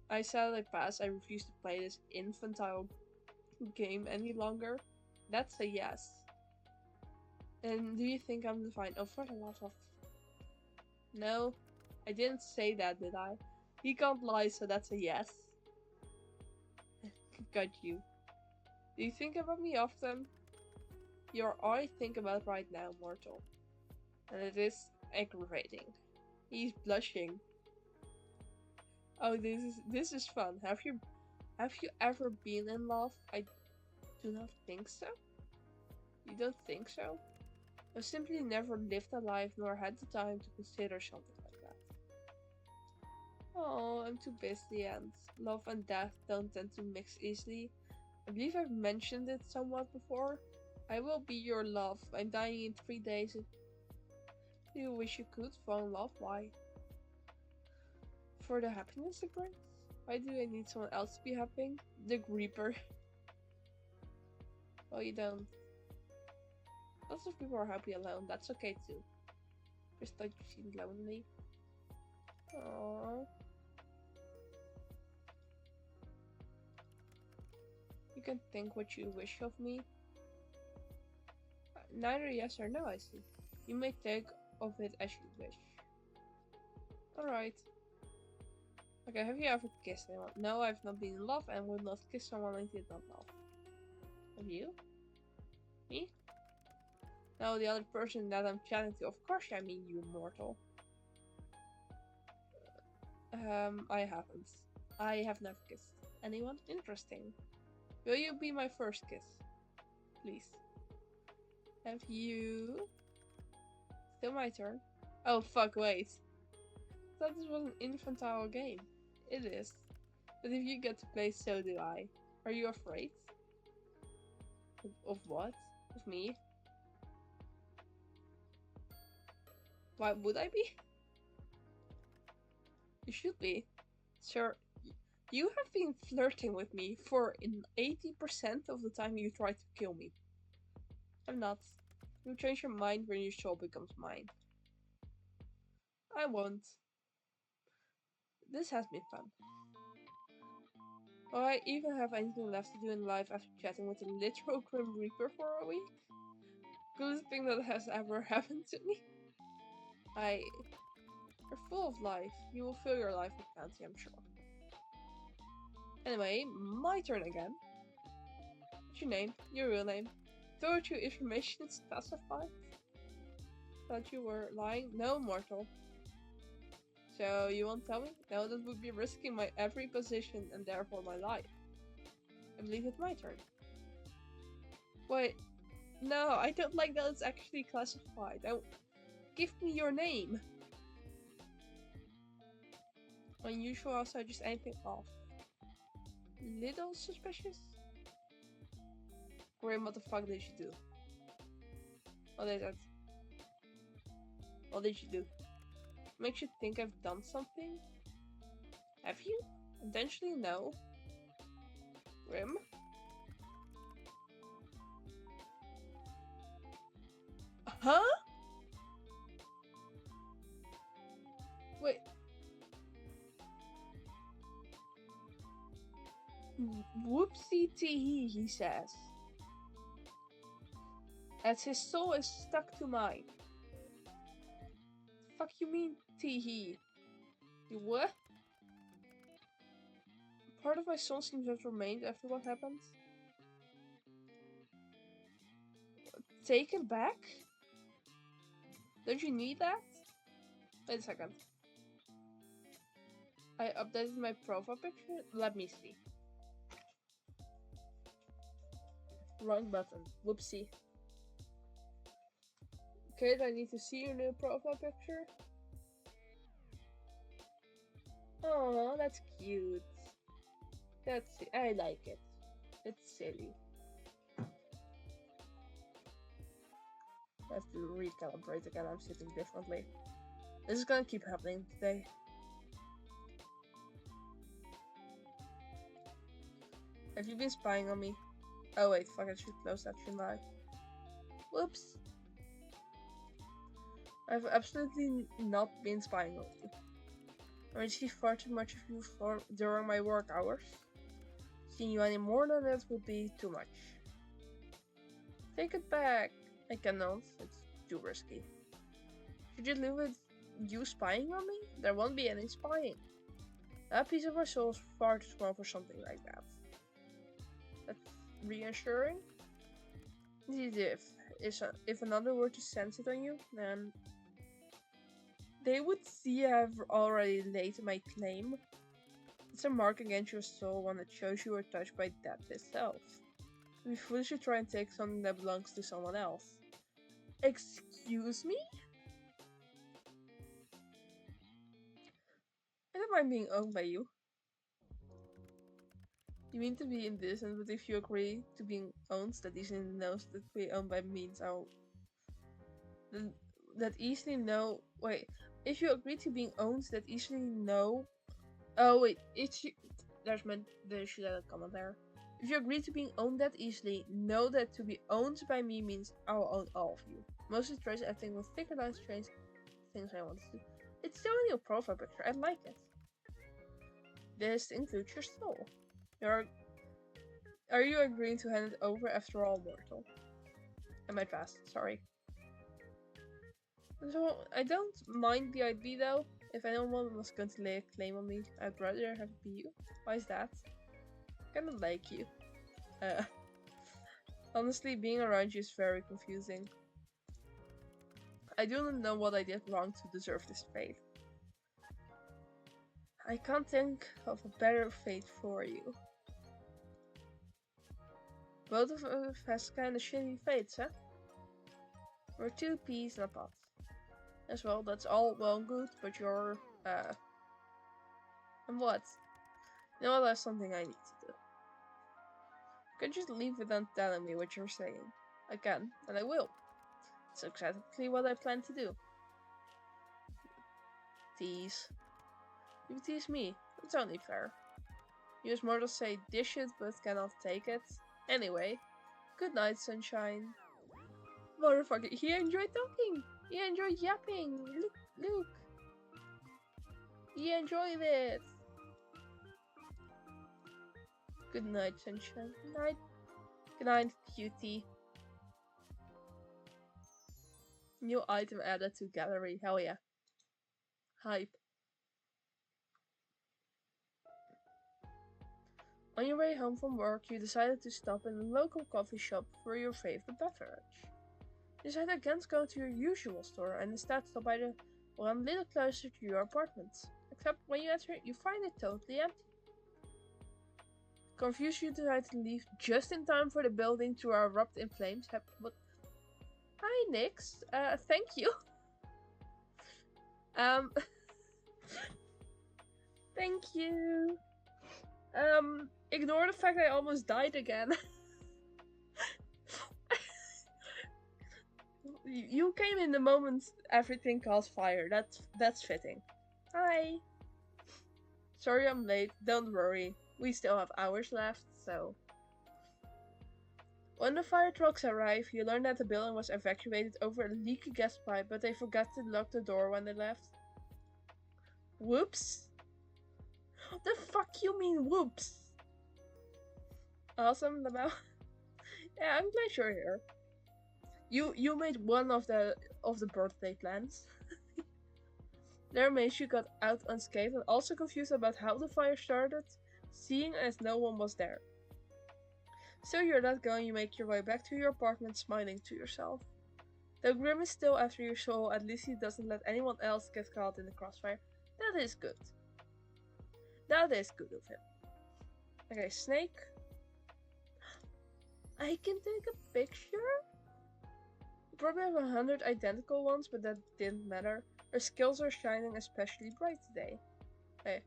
I said I pass. I refuse to play this infantile game any longer. That's a yes. And do you think I'm divine? Oh, for the love of... No, I didn't say that, did I? He can't lie, so that's a yes. Got you. Do you think about me often? You're all I think about right now, mortal. And it is aggravating. He's blushing. Oh, this is fun. Have you ever been in love? I do not think so. You don't think so? I've simply never lived a life nor had the time to consider something like that. Oh, I'm too busy, and love and death don't tend to mix easily. I believe I've mentioned it somewhat before. I will be your love. I'm dying in 3 days. Do you wish you could fall in love? Why? For the happiness it brings? Why do I need someone else to be happy? The Reaper. Well, you don't. Lots of people are happy alone. That's okay too. Just like you seem lonely. Aww. You can think what you wish of me. Neither yes or no, I see. You may take of it as you wish. Alright. Okay, have you ever kissed anyone? No, I've not been in love and would not kiss someone I did not love. Have you? Me? No, the other person that I'm chatting to. Of course I mean you, mortal. I haven't. I have never kissed anyone. Interesting. Will you be my first kiss? Please. Have you? Still my turn. Oh fuck, wait. I thought this was an infantile game. It is. But if you get to play, so do I. Are you afraid? Of what? Of me? Why would I be? You should be. Sir, you have been flirting with me for 80% of the time you tried to kill me. I'm not. You'll change your mind when your soul becomes mine. I won't. This has been fun. Will I even have anything left to do in life after chatting with the literal Grim Reaper for a week? Coolest thing that has ever happened to me? You're full of life. You will fill your life with fancy, I'm sure. Anyway, my turn again. What's your name? Your real name? Thought your information is classified? Thought you were lying? No, mortal. So, you won't tell me? No, that would be risking my every position and therefore my life. I believe it's my turn. Wait, no, I don't like that it's actually classified. Give me your name. Unusual outside, just anything off. Little suspicious? Grim, what the fuck did you do? What is it? What did you do? Makes you think I've done something? Have you? Intentionally, no. Grim? Huh? Wait. Whoopsie tee, he says. As his soul is stuck to mine. Fuck you mean, tee? You what? Part of my soul seems to have remained after what happened. Take it back? Don't you need that? Wait a second. I updated my profile picture? Let me see. Wrong button. Whoopsie. Okay, I need to see your new profile picture. Oh, that's cute. I like it. It's silly. I have to recalibrate again. I'm sitting differently. This is gonna keep happening today. Have you been spying on me? Oh wait, fuck, I should close that, shouldn't I? Whoops. I've absolutely not been spying on you. I receive far too much of you during my work hours. Seeing you any more than that would be too much. Take it back. I cannot. It's too risky. Should you live with you spying on me? There won't be any spying. That piece of my soul is far too small for something like that. That's reassuring. If another were to sense it on you, then they would see I've already laid my claim. It's a mark against your soul, one that shows you were touched by death itself. We foolishly try and take something that belongs to someone else. Excuse me? I don't mind being owned by you. You mean to be indecent, but if you agree to being owned, that easily knows that being owned by means that easily know. Wait, if you agree to being owned, that easily know. Oh wait, there should have a comment there. If you agree to being owned that easily, know that to be owned by me means I'll own all of you. Mostly trace acting with thicker lines, strange things I want to do. It's still a new profile picture. I like it. This includes your soul. Are you agreeing to hand it over after all, mortal? I might pass. Sorry. So I don't mind the idea though. If anyone was going to lay a claim on me, I'd rather have it be you. Why is that? I kinda like you. Honestly, being around you is very confusing. I do not know what I did wrong to deserve this fate. I can't think of a better fate for you. Both of us has kinda shitty fates, huh? We're two peas in a pot. as well. That's all well and good, but you're, and what? You know what, that's something I need to do. Could you just leave without telling me what you're saying? I can, and I will. It's exactly what I plan to do. Tease. You tease me. It's only fair. Use mortals say dish it, but cannot take it. Anyway, good night, sunshine. Motherfucker, he enjoyed talking. He enjoyed yapping. Look. He enjoyed it. Good night, sunshine. Good night, cutie. New item added to gallery. Hell yeah. Hype. On your way home from work, you decided to stop in a local coffee shop for your favorite beverage. You decide against going to your usual store and instead stop by the one a little closer to your apartment. Except when you enter, you find it totally empty. Confused, you decide to leave just in time for the building to erupt in flames. What? Hi, Nix. Thank you. Thank you. Ignore the fact I almost died again. You came in the moment everything caught fire. That's fitting. Hi. Sorry I'm late. Don't worry. We still have hours left, so. When the fire trucks arrive, you learn that the building was evacuated over a leaky gas pipe, but they forgot to lock the door when they left. Whoops. What the fuck you mean, whoops? Awesome, Lamau. Yeah, I'm glad you're here. You made one of the birthday plans. They're amazed you got out unscathed and also confused about how the fire started, seeing as no one was there. So you're not going, you make your way back to your apartment smiling to yourself. Though Grim is still after your soul, at least he doesn't let anyone else get caught in the crossfire. That is good. That is good of him. Okay, Snake. I can take a picture? You probably have 100 identical ones, but that didn't matter. Her skills are shining especially bright today. Hey.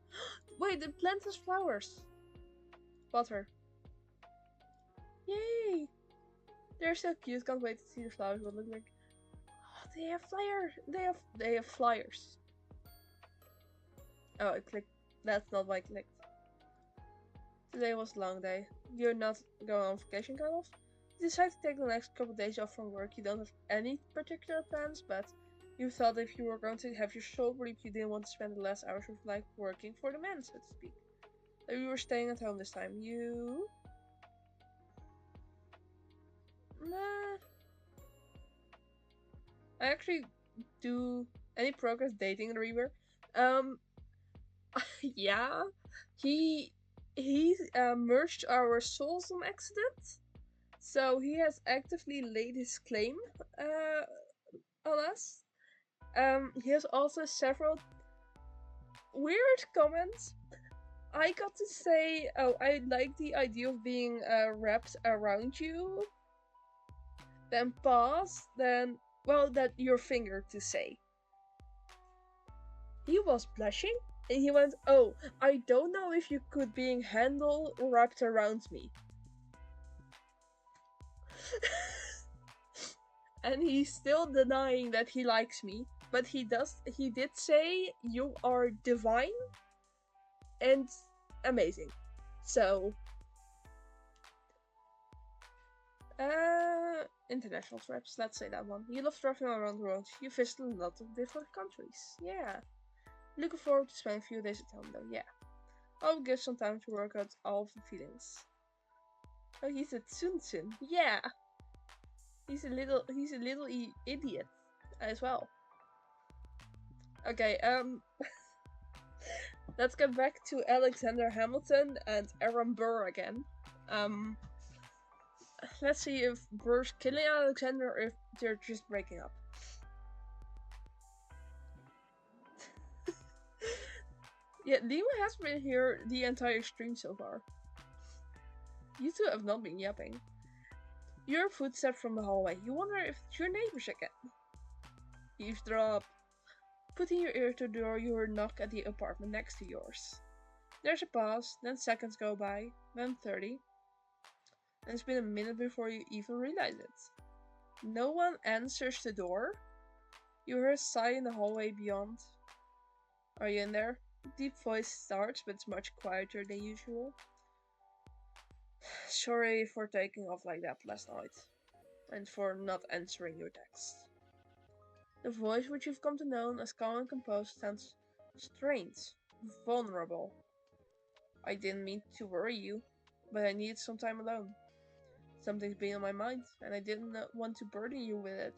Wait, the plant has flowers. Water. Yay! They're so cute, can't wait to see the flowers what look like. Oh, they have flyers. They have flyers. Oh, I clicked. That's not why I clicked. Today was a long day. You're not going on vacation, kind of? You decide to take the next couple of days off from work. You don't have any particular plans, but you thought if you were going to have your soul reap, you didn't want to spend the last hours of life working for the man, so to speak. So you were staying at home this time. You? Nah. I actually do any progress dating Reaver. Yeah. He merged our souls on accident. So he has actively laid his claim on us. He has also several weird comments. I got to say, oh, I like the idea of being wrapped around you. Then pause, then, well, that your finger to say. He was blushing, and he went, oh, I don't know if you could being handle wrapped around me. And he's still denying that he likes me, but he did say you are divine and amazing. So international trips, let's say that one. You love traveling around the world. You visited a lot of different countries. Yeah. Looking forward to spending a few days at home though, yeah. I'll give some time to work out all of the feelings. Oh, he's a Tsun. Yeah. He's a little idiot as well. Okay, let's get back to Alexander Hamilton and Aaron Burr again. Let's see if Burr's killing Alexander or if they're just breaking up. Yeah, Lima has been here the entire stream so far. You two have not been yapping. You hear footsteps from the hallway. You wonder if it's your neighbors again. Eavesdrop. Putting your ear to the door, you hear a knock at the apartment next to yours. There's a pause, then seconds go by, then 30, and it's been a minute before you even realize it. No one answers the door. You hear a sigh in the hallway beyond. Are you in there? Deep voice starts, but it's much quieter than usual. Sorry for taking off like that last night, and for not answering your text. The voice which you've come to know as calm and composed sounds strange, vulnerable. I didn't mean to worry you, but I needed some time alone. Something's been on my mind, and I didn't want to burden you with it.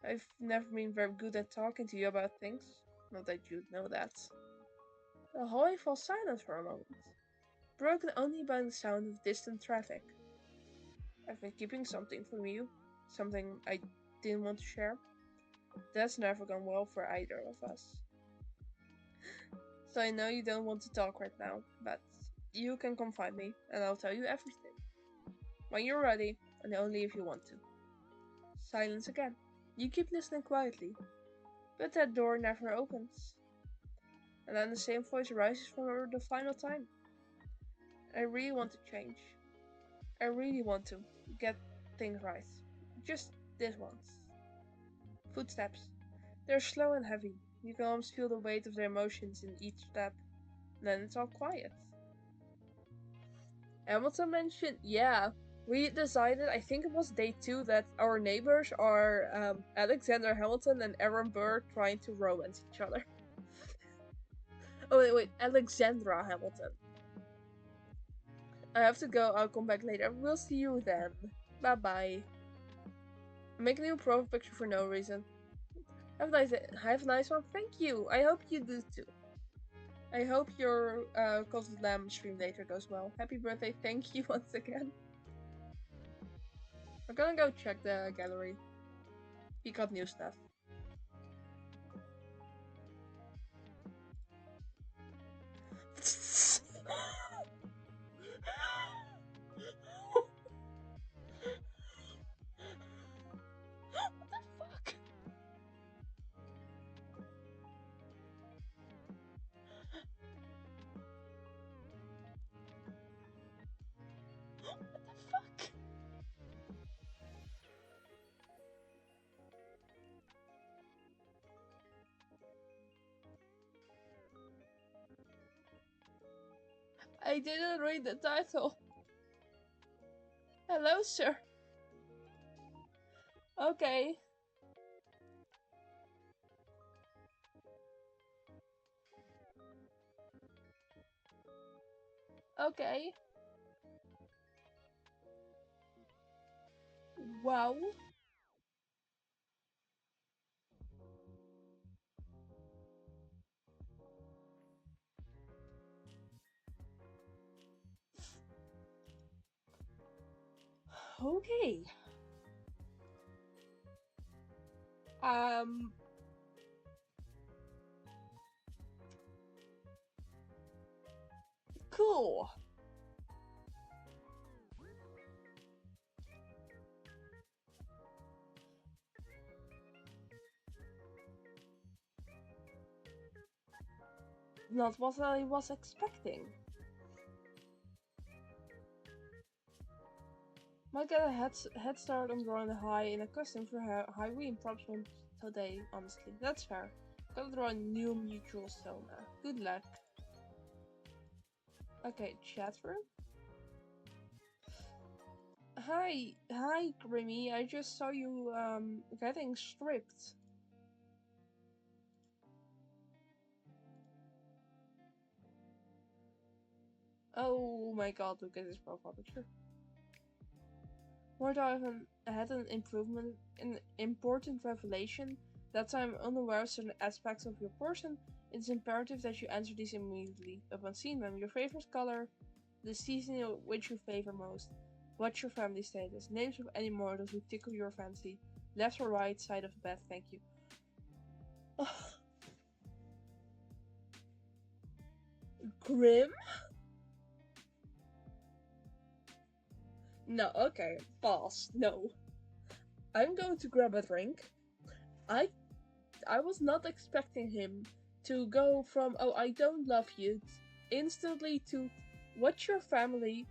I've never been very good at talking to you about things, not that you'd know that. The hallway falls silent for a moment, broken only by the sound of distant traffic. I've been keeping something from you, something I didn't want to share. That's never gone well for either of us. So I know you don't want to talk right now, but you can come find me, and I'll tell you everything. When you're ready, and only if you want to. Silence again. You keep listening quietly, but that door never opens. And then the same voice rises for the final time. I really want to change. I really want to get things right. Just this once. Footsteps. They're slow and heavy. You can almost feel the weight of their emotions in each step. And then it's all quiet. Hamilton mentioned, yeah, we decided, I think it was day 2, that our neighbors are Alexander Hamilton and Aaron Burr trying to romance each other. Oh, wait, Alexandra Hamilton. I have to go, I'll come back later. We'll see you then. Bye bye. Make a new profile picture for no reason. Have a nice one. Thank you. I hope you do too. I hope your Cold Lamb stream later goes well. Happy birthday. Thank you once again. We're gonna go check the gallery. He got new stuff. I didn't read the title. Hello, sir. Okay. Okay. Wow. Okay. Um. Cool. Not what I was expecting. Might get a head start on drawing a high in a custom for highway and props from today, honestly. That's fair. Gotta draw a new mutual Sona. Good luck. Okay, chat room. Hi, Grimmy. I just saw you getting stripped. Oh my god, look at this profile picture. More I had an important revelation. That I'm unaware of certain aspects of your person. It's imperative that you answer these immediately upon seeing them. Your favorite color, the season which you favor most, what's your family status, names of any mortals who tickle your fancy, left or right side of the bed, thank you. Grim? No, okay, pause. No. I'm going to grab a drink. I I was not expecting him to go from, oh, I don't love you, instantly to, what's your family,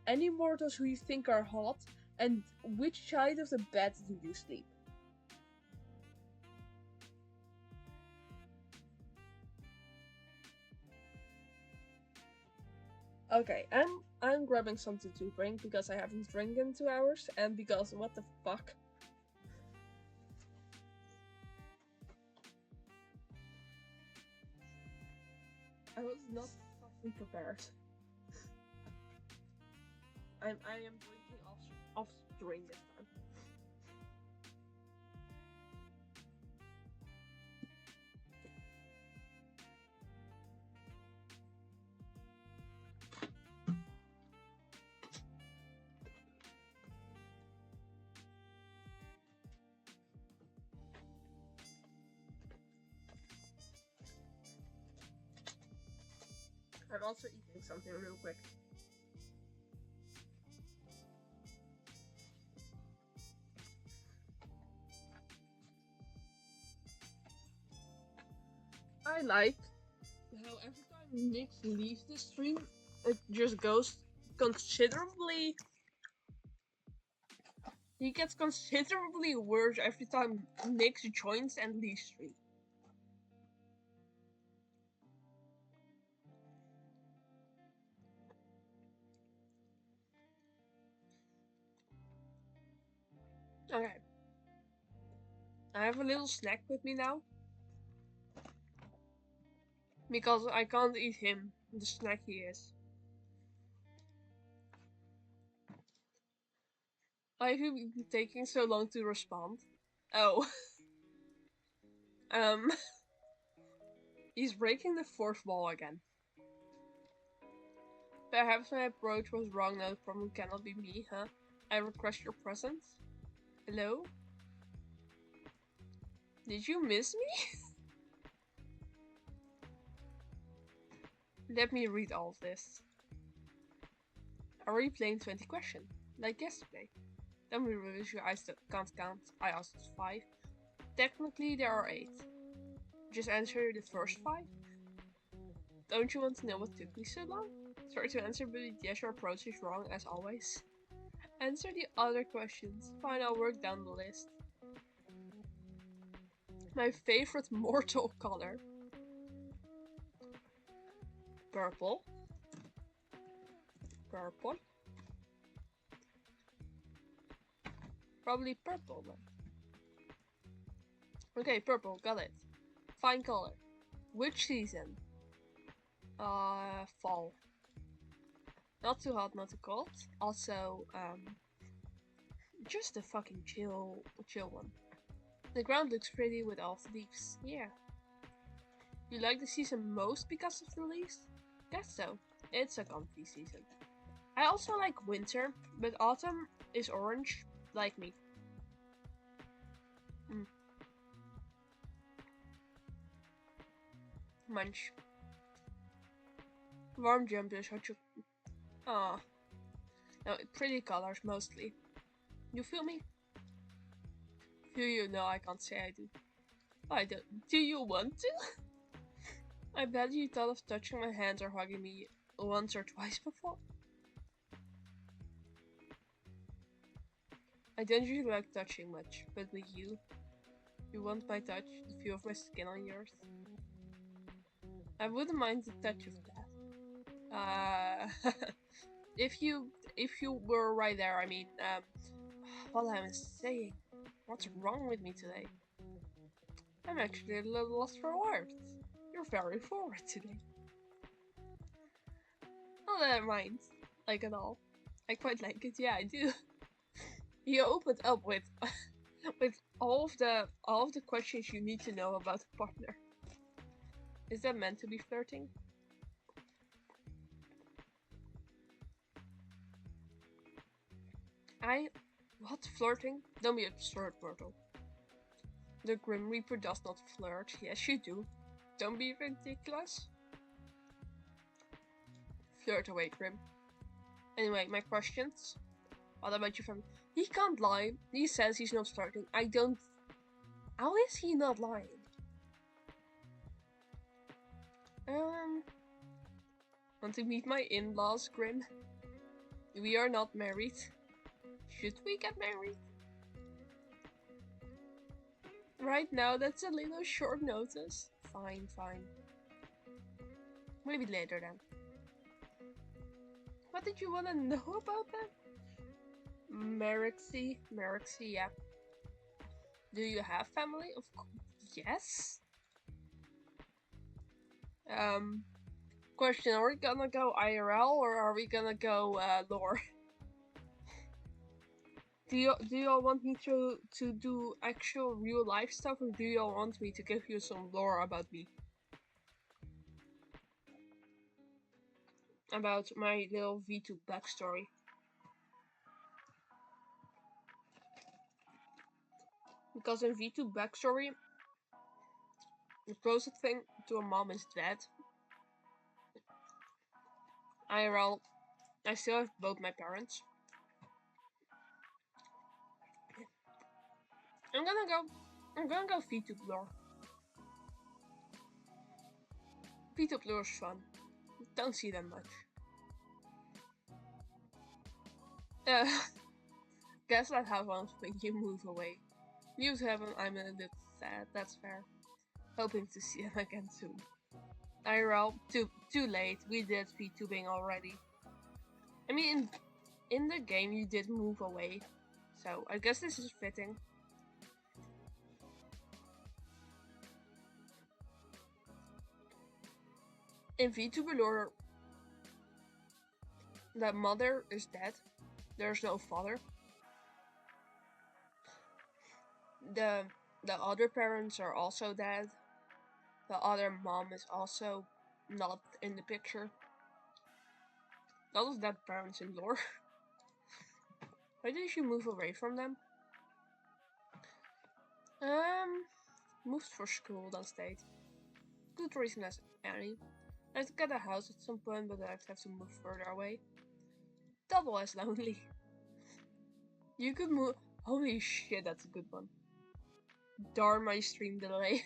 any mortals who you think are hot, and which side of the bed do you sleep? Okay, I'm grabbing something to drink because I haven't drank in 2 hours, and because what the fuck? I was not fucking prepared. I am drinking off drink this time. I'm also eating something real quick. I like how every time Nick leaves the stream, it just goes considerably. He gets considerably worse every time Nick joins and leaves stream. Okay. I have a little snack with me now. Because I can't eat him, the snack he is. Why have you been taking so long to respond? Oh. He's breaking the fourth wall again. Perhaps my approach was wrong, no, the problem cannot be me, huh? I request your presence. Hello? Did you miss me? Let me read all of this. Are you playing 20 questions? Like yesterday. Then we realize you can't count. I asked 5. Technically there are 8. Just answer the first 5? Don't you want to know what took me so long? Sorry to answer, but yes, your approach is wrong as always. Answer the other questions. Fine, I'll work down the list. My favorite mortal color. Purple. Purple. Probably purple then. Okay, purple, got it. Fine color. Which season? Fall. Not too hot, not too cold. Also, just a fucking chill one. The ground looks pretty with all the leaves. Yeah. You like the season most because of the leaves? Guess so. It's a comfy season. I also like winter, but autumn is orange, like me. Munch. Warm jumpers, hot chocolate. Ah. No, pretty colors mostly. You feel me? Do you know I can't say I do. I don't. Do you want to? I bet you thought of touching my hands or hugging me once or twice before. I don't usually like touching much, but with you, you want my touch, the feel of my skin on yours. I wouldn't mind the touch of that. if you were right there, I mean, what I'm saying. What's wrong with me today? I'm actually a little lost for words. You're very forward today. Not that I mind, like at all. I quite like it, yeah, I do. You opened up with with all of the questions you need to know about a partner. Is that meant to be flirting? What flirting? Don't be absurd, Myrtle. The Grim Reaper does not flirt. Yes, you do. Don't be ridiculous. Flirt away, Grim. Anyway, my questions. What about your family? He can't lie. He says he's not flirting. I don't How is he not lying? Want to meet my in-laws, Grim? We are not married. Should we get married? Right now, that's a little short notice. Fine, fine. Maybe later then. What did you want to know about that? Merixie, yeah. Do you have family? Of course, yes. Question, are we gonna go IRL or are we gonna go lore? Do y'all want me to do actual real life stuff, or do y'all want me to give you some lore about me? About my little V2 backstory. Because in V2 backstory, the closest thing to a mom is dad. IRL, I still have both my parents. I'm gonna go V2 lore. V2 lore is fun. Don't see them much. Guess that happens when you move away. News heaven, I'm a bit sad, that's fair. Hoping to see him again soon. IRL, too late, we did VTubing already. I mean, in the game you did move away, so I guess this is fitting. In VTuber lore, the mother is dead. There's no father. The other parents are also dead. The other mom is also not in the picture. That was dead parents in lore. Why did you move away from them? Moved for school, then stayed. Good reason as any. I'd to get a house at some point, but I'd have to move further away. Double as lonely. You could move. Holy shit, that's a good one. Darn my stream delay.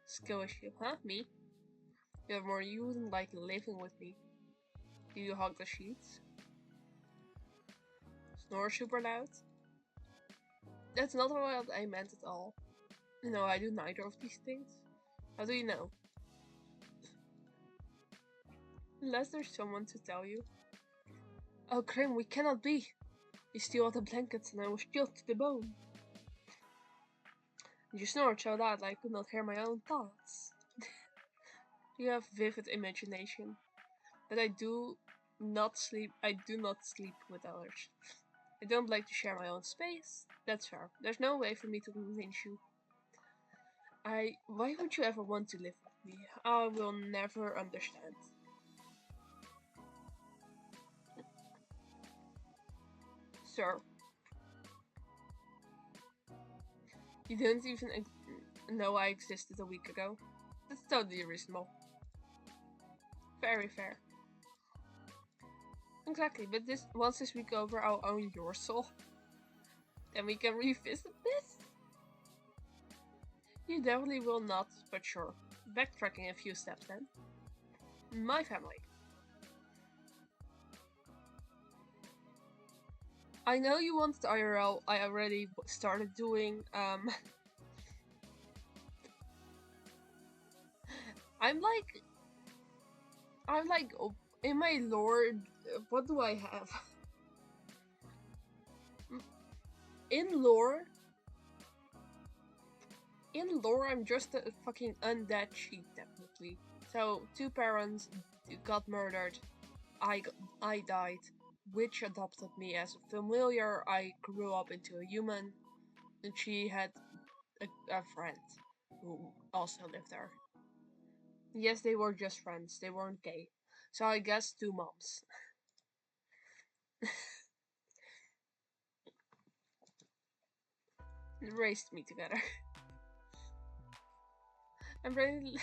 Skill issue, huh? Me? Yeah, more you wouldn't like living with me. Do you hug the sheets? Snore super loud? That's not what I meant at all. No, I do neither of these things. How do you know? Unless there's someone to tell you. Oh, Grim, we cannot be. You steal all the blankets and I was chilled to the bone. You snored so loud I could not hear my own thoughts. You have vivid imagination. But I do not sleep with others. I don't like to share my own space. That's fair. There's no way for me to convince you. Why would you ever want to live with me? I will never understand. Sir. You didn't even know I existed a week ago. That's totally reasonable. Very fair. Exactly, but once this week over, I'll own your soul. Then we can revisit this? You definitely will not, but sure. Backtracking a few steps then. My family. I know you wanted IRL, I already started doing, I'm like, in my lore, what do I have? In lore, I'm just a fucking undead sheep, technically. So, 2 parents got murdered, I died, witch adopted me as a familiar, I grew up into a human, and she had a friend who also lived there. Yes, they were just friends, they weren't gay. So I guess 2 moms. Raised me together. Apparently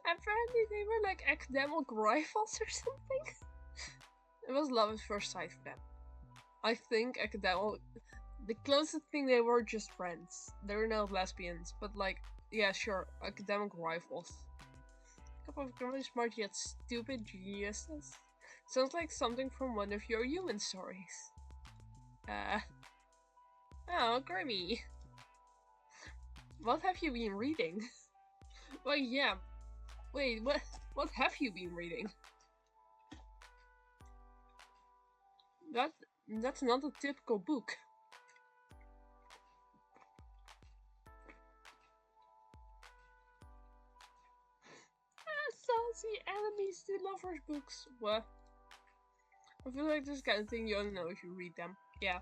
they were like academic rivals or something. It was love at first sight for them. I think academic The closest thing they were just friends. They're not lesbians, but like, yeah, sure, academic rivals. A couple of really smart yet stupid geniuses. Sounds like something from one of your human stories. Oh, Grimmy. What have you been reading? Well, yeah. Wait, what have you been reading? That's not a typical book. Saucy enemies to lovers books. What? I feel like this kind of thing you only know if you read them. Yeah.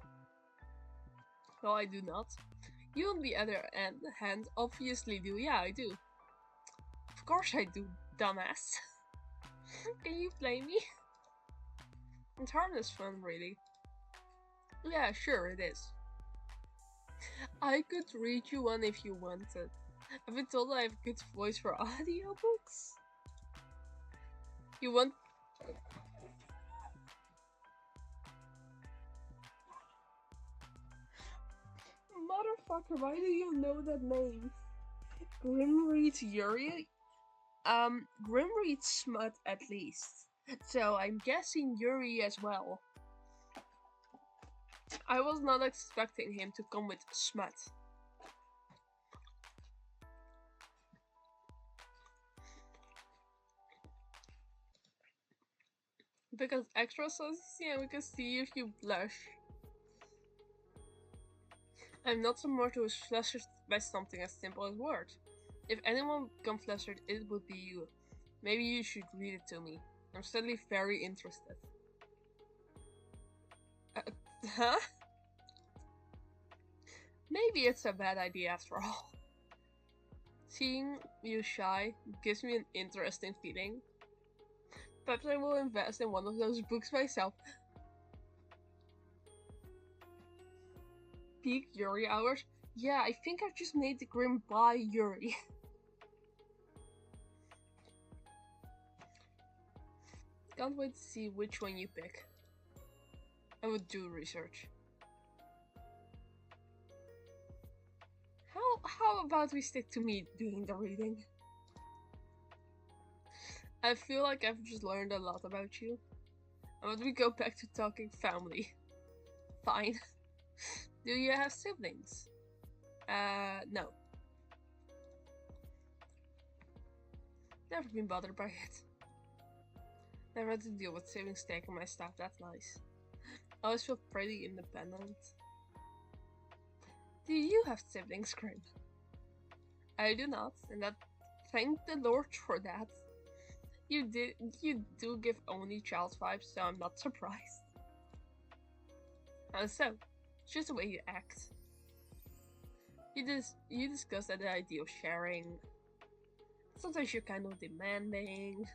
Well, I do not. You on the other hand obviously do. Yeah, I do. Of course I do, dumbass. Can you blame me? It's harmless fun, really. Yeah, sure it is. I could read you one if you wanted. I've been told I have good voice for audiobooks. You want... Motherfucker, why do you know that name? Grim reads Yuri? Grim reads smut at least. So I'm guessing Yuri as well. I was not expecting him to come with smut. Because extra saucy, yeah, we can see if you blush. I'm not someone who is flustered by something as simple as words. If anyone become flustered, it would be you. Maybe you should read it to me. I'm suddenly very interested. Huh? Maybe it's a bad idea after all. Seeing you shy gives me an interesting feeling. Perhaps I will invest in one of those books myself. Peak Yuri hours? Yeah, I think I've just made the Grim buy Yuri. Can't wait to see which one you pick. I would do research. How about we stick to me doing the reading? I feel like I've just learned a lot about you. How about we go back to talking family? Fine. Do you have siblings? No. Never been bothered by it. Never had to deal with siblings taking my stuff, that's nice. I always feel pretty independent. Do you have siblings, Grim? I do not, and thank the Lord for that. You do give only child vibes, so I'm not surprised. And so, it's just the way you act. You discuss the idea of sharing. Sometimes you're kind of demanding.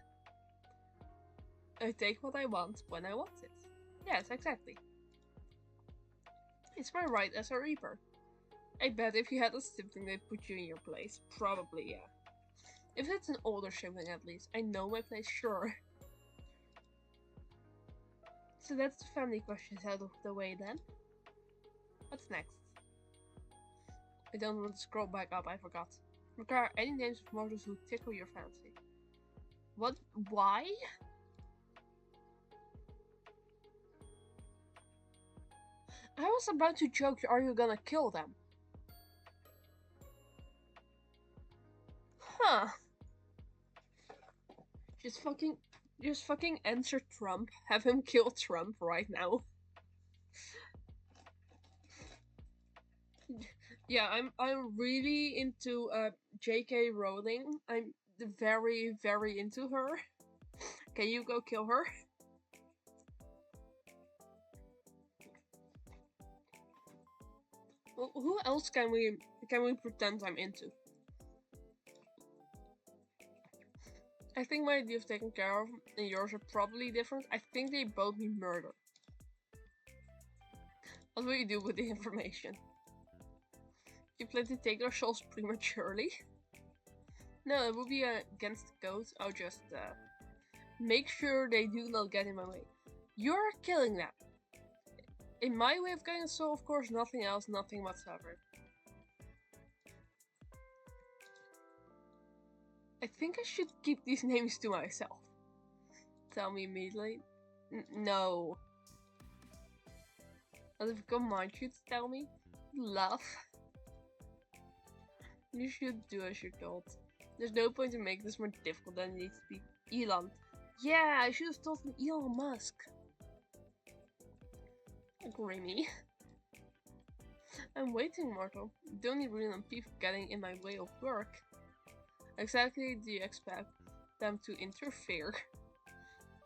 I take what I want when I want it. Yes, exactly. It's my right as a Reaper. I bet if you had a sibling, they'd put you in your place. Probably, yeah. If it's an older sibling, at least. I know my place, sure. So that's the family questions out of the way then. What's next? I don't want to scroll back up, I forgot. Require any names of mortals who tickle your fancy. What? Why? I was about to joke, are you gonna kill them? Huh. Just fucking answer Trump. Have him kill Trump right now. Yeah, I'm really into J.K. Rowling. I'm very, very into her. Can you go kill her? Well, who else can we pretend I'm into? I think my idea of taking care of and yours are probably different. I think they both mean murder. What will you do with the information? You plan to take their souls prematurely? No, it would be against the code. I'll just make sure they do not get in my way. You're killing them. in my way of getting a soul, of course, nothing else, nothing whatsoever. I think I should keep these names to myself. Tell me immediately. No. As if command you to tell me. Laugh. You should do as you're told. There's no point in making this more difficult than it needs to be. Elon. Yeah, I should have told him Elon Musk. Grimmy. I'm waiting, mortal. Don't need random people getting in my way of work. Exactly do you expect them to interfere?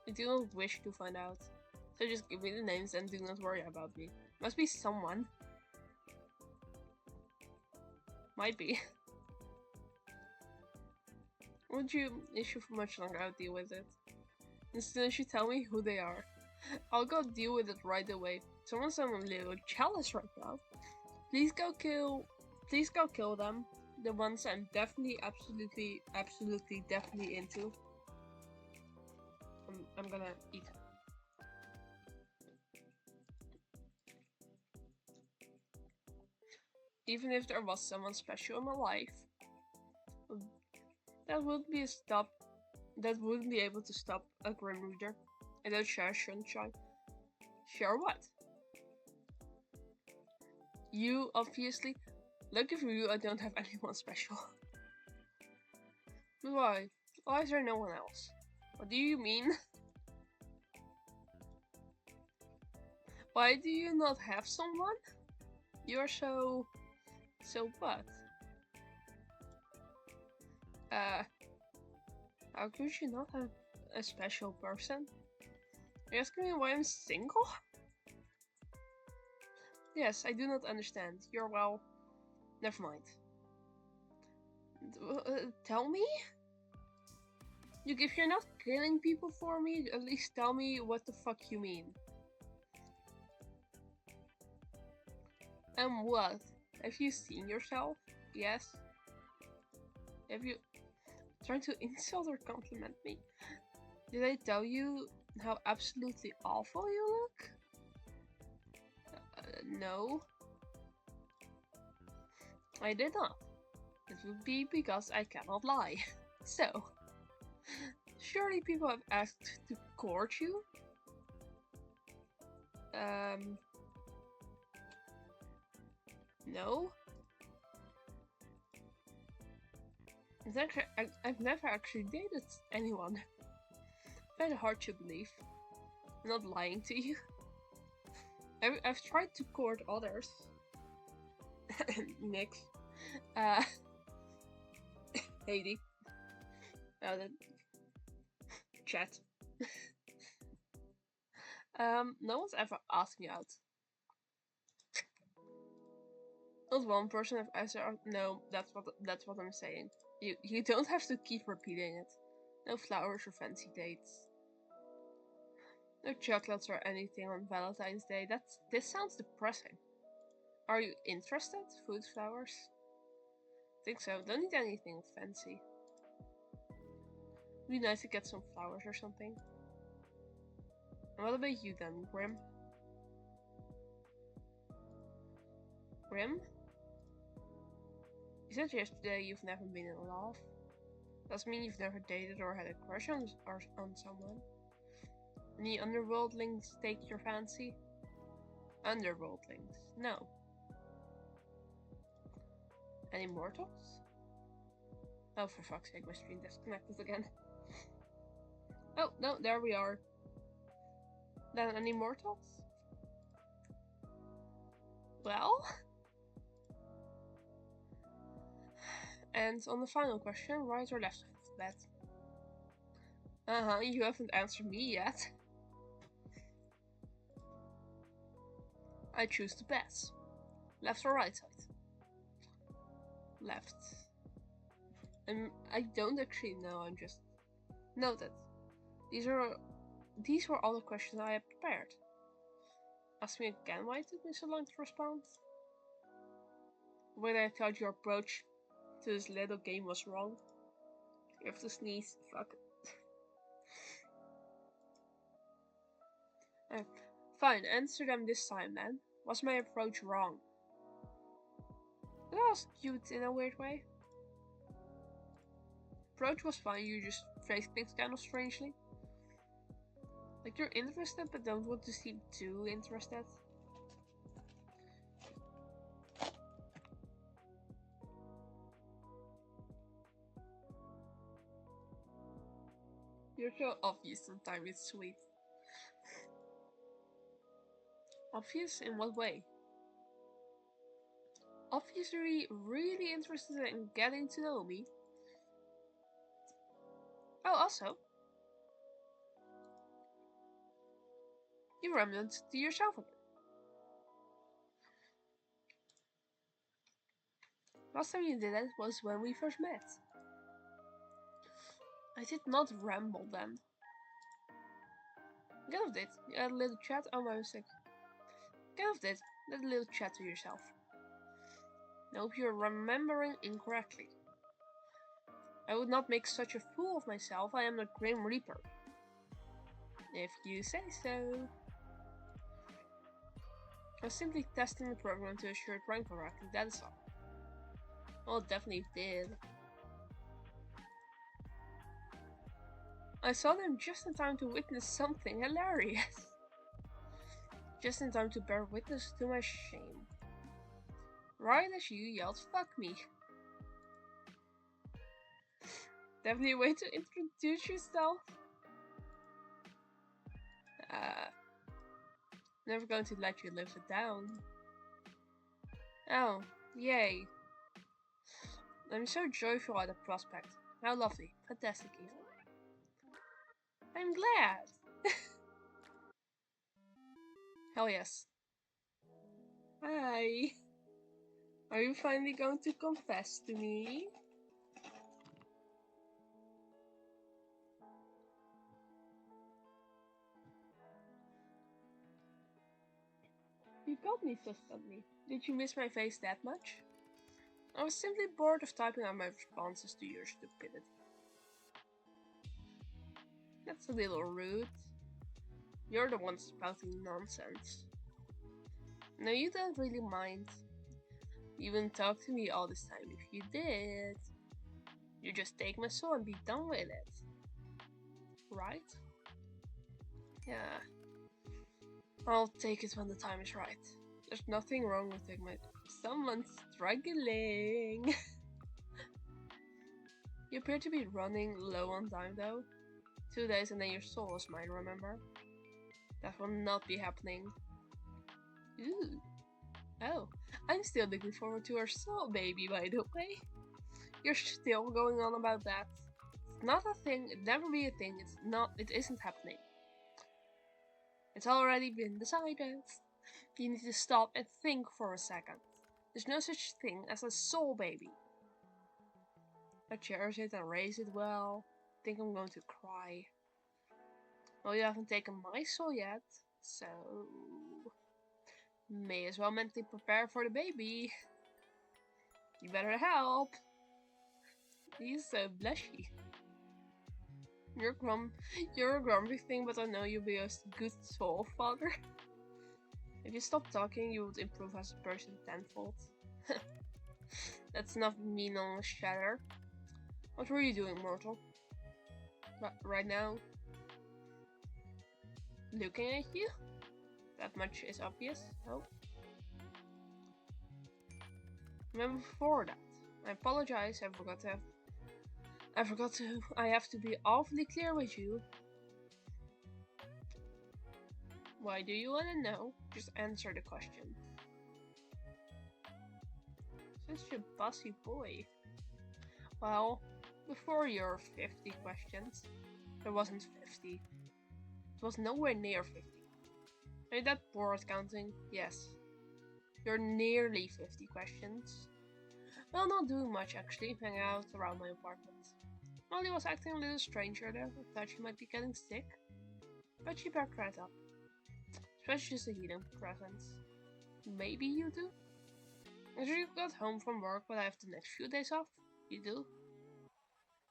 I do not wish to find out. So just give me the names and do not worry about me. Must be someone. Might be. Won't you issue for much longer? I'll deal with it. As soon as you tell me who they are, I'll go deal with it right away. Someone's a little jealous right now. Please go kill them. The ones I'm definitely, absolutely, definitely into. I'm gonna eat. Even if there was someone special in my life, that wouldn't be a stop. That wouldn't be able to stop a Grim Reader. I don't share sunshine. Share what? You, obviously. Lucky for you, I don't have anyone special. Why? Why is there no one else? What do you mean? Why do you not have someone? You're so what? How could you not have a special person? Are you asking me why I'm single? Yes, I do not understand. You're well. Never mind. Tell me? If you're not killing people for me, at least tell me what the fuck you mean. And what? Have you seen yourself? Yes. Have you trying to insult or compliment me? Did I tell you how absolutely awful you look? No. I did not. It would be because I cannot lie. So, surely people have asked to court you? No? I've never actually dated anyone. Very hard to believe. I'm not lying to you. I've tried to court others. Nick. Heidi. Chat. No one's ever asked me out. Not one person have answered. No, that's what I'm saying. You don't have to keep repeating it. No flowers or fancy dates. No chocolates or anything on Valentine's Day. This sounds depressing. Are you interested? Food, flowers? Think so. Don't need anything fancy. Be nice to get some flowers or something. And what about you then, Grim? Grim? You said yesterday you've never been in love. Doesn't mean you've never dated or had a crush on someone. Any underworldlings take your fancy? Underworldlings? No. Any mortals? Oh, for fuck's sake, my screen disconnected again. Oh, no, there we are. Then any mortals? Well? And on the final question, right or left of the bed? You haven't answered me yet. I choose the bets. Left or right side? Left. I don't actually know, I'm just... Noted. These were all the questions I had prepared. Ask me again why it took me so long to respond. Whether I thought your approach to this little game was wrong. You have to sneeze. Fuck. Fine, answer them this time then. Was my approach wrong? That was cute in a weird way. Approach was fine, you just phrased things kind of strangely. Like you're interested but don't want to seem too interested. You're so obvious sometimes, it's sweet. Obvious in what way? Obviously really interested in getting to know me. Oh, also, you remnant to yourself again. Last time you did it was when we first met. I did not ramble then. Get off it. You had a little chat. Oh, my mistake. Get off it. Let a little chat to yourself. I hope you're remembering incorrectly. I would not make such a fool of myself. I am the Grim Reaper. If you say so. I was simply testing the program to assure it ran correctly, that is all. Well, it definitely did. I saw them just in time to witness something hilarious. Just in time to bear witness to my shame. Right as you yelled, "Fuck me." Definitely a way to introduce yourself. Never going to let you live it down. Oh, yay. I'm so joyful at the prospect. How lovely. Fantastic even. I'm glad. Hell yes. Hi. Are you finally going to confess to me? You got me so suddenly. Did you miss my face that much? I was simply bored of typing out my responses to your stupidity. That's a little rude. You're the one spouting nonsense. No, you don't really mind. You wouldn't talk to me all this time if you did. You just take my soul and be done with it. Right? Yeah. I'll take it when the time is right. There's nothing wrong with taking my... Someone's struggling. You appear to be running low on time though. 2 days and then your soul is mine, remember? That will not be happening. Ooh. Oh, I'm still looking forward to our soul baby, by the way. You're still going on about that. It's not a thing, it never be a thing, it isn't happening. It's already been decided. You need to stop and think for a second. There's no such thing as a soul baby. I cherish it and raise it well. Think I'm going to cry. Well, you haven't taken my soul yet, so... May as well mentally prepare for the baby. You better help. He's so blushy. You're a grumpy thing, but I know you'll be a good soul father. If you stop talking, you would improve as a person tenfold. That's not mean on a shatter. What were you doing, mortal? Right now? Looking at you? That much is obvious. Oh. Remember before that. I apologize, I have to be awfully clear with you. Why do you want to know? Just answer the question. Such a bossy boy. Well, before your 50 questions, there wasn't 50. It was nowhere near 50. Are you that bored counting? Yes. You're nearly 50 questions. Well, not doing much actually, hanging out around my apartment. Molly was acting a little stranger there. I thought she might be getting sick. But she backed right up. Especially just a healing presence. Maybe you do? After you got home from work, but I have the next few days off. You do?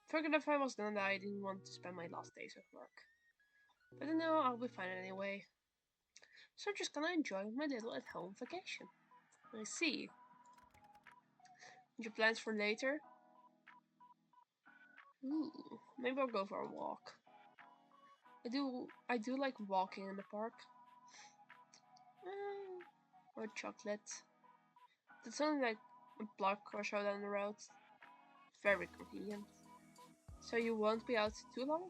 Figured if I was gonna die, I didn't want to spend my last days at work. But I know I'll be fine anyway. So I'm just gonna enjoy my little at-home vacation. I see. And your plans for later? Ooh, maybe I'll go for a walk. I do like walking in the park. Or chocolate. It's only like a block or so down the road. Very convenient. So you won't be out too long?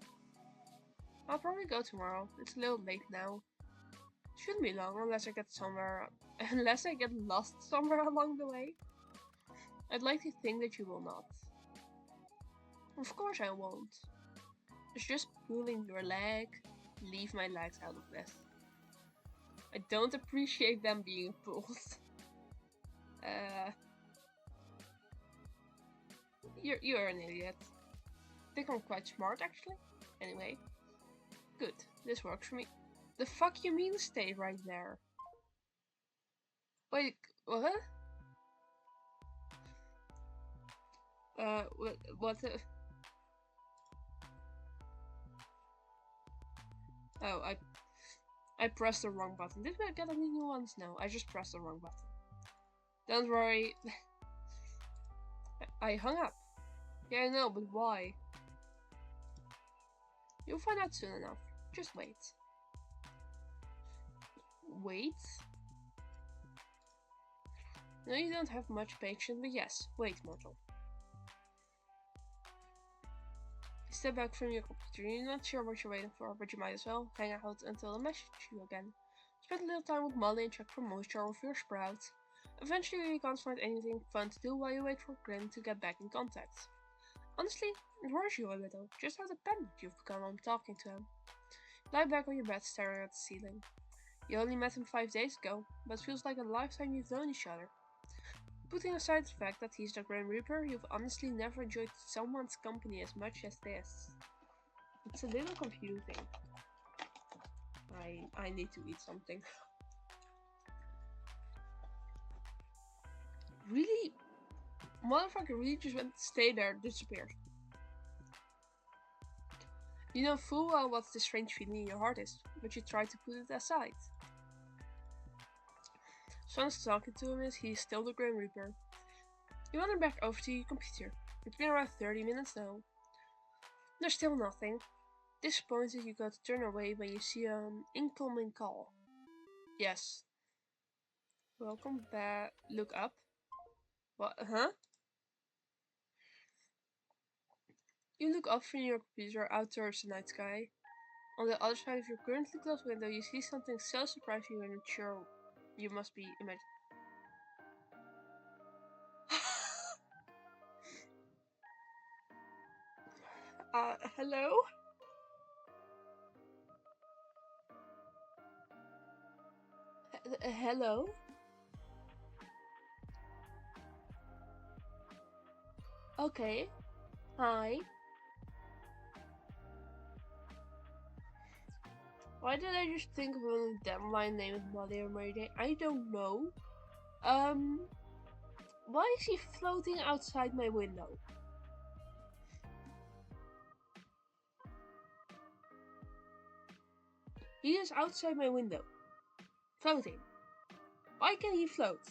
I'll probably go tomorrow. It's a little late now. Shouldn't be long unless I get unless I get lost somewhere along the way. I'd like to think that you will not. Of course I won't. It's just pulling your leg. Leave my legs out of this. I don't appreciate them being pulled. You're an idiot. I think I'm quite smart actually. Anyway. Good, this works for me. The fuck you mean stay right there? Wait, what? What the... Oh, I pressed the wrong button. Did I get any new ones? No, I just pressed the wrong button. Don't worry. I hung up. Yeah, I know, but why? You'll find out soon enough. Just wait. Wait? No, you don't have much patience, but yes, wait, mortal. Step back from your computer. You're not sure what you're waiting for, but you might as well hang out until I message you again. Spend a little time with Molly and check for moisture with your sprouts. Eventually, you can't find anything fun to do while you wait for Grim to get back in contact. Honestly, it worries you a little, just how dependent you've become on talking to him. Lie back on your bed staring at the ceiling. You only met him 5 days ago, but it feels like a lifetime you've known each other. Putting aside the fact that he's the Grim Reaper, you've honestly never enjoyed someone's company as much as this. It's a little confusing. I need to eat something. Really? Motherfucker really just went to stay there, disappeared. You know full well what the strange feeling in your heart is, but you try to put it aside. Someone's talking to him as he's still the Grim Reaper. You wander back over to your computer. It's been around 30 minutes now. There's still nothing. Disappointed, you go to turn away when you see an incoming call. Yes. Welcome back. Look up. What? Huh? You look up from your computer out towards the night sky. On the other side of your currently closed window, you see something so surprising you're not sure you must be imagining. Hello? Hello? Okay. Hi. Why did I just think of a damn line named Molly or Mayday? I don't know. Why is he floating outside my window? He is outside my window. Floating. Why can he float?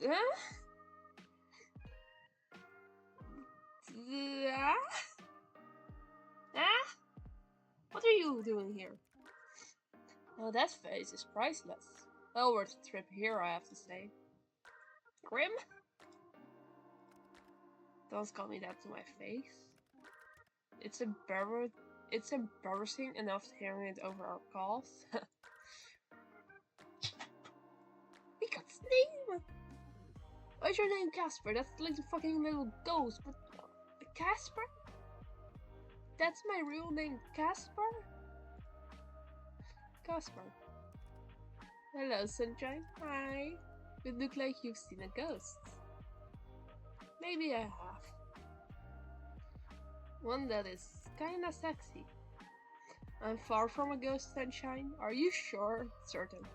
Huh? Ah? What are you doing here? Oh, that face is priceless. Well worth the trip here, I have to say. Grim? Don't call me that to my face. It's embarrassing enough hearing it over our calls. We got his name! Why's your name Casper? That's like the fucking little ghost, but Casper? That's my real name, Casper? Casper. Hello, sunshine. Hi. You look like you've seen a ghost. Maybe I have. One that is kinda sexy. I'm far from a ghost, sunshine. Are you sure? Certain.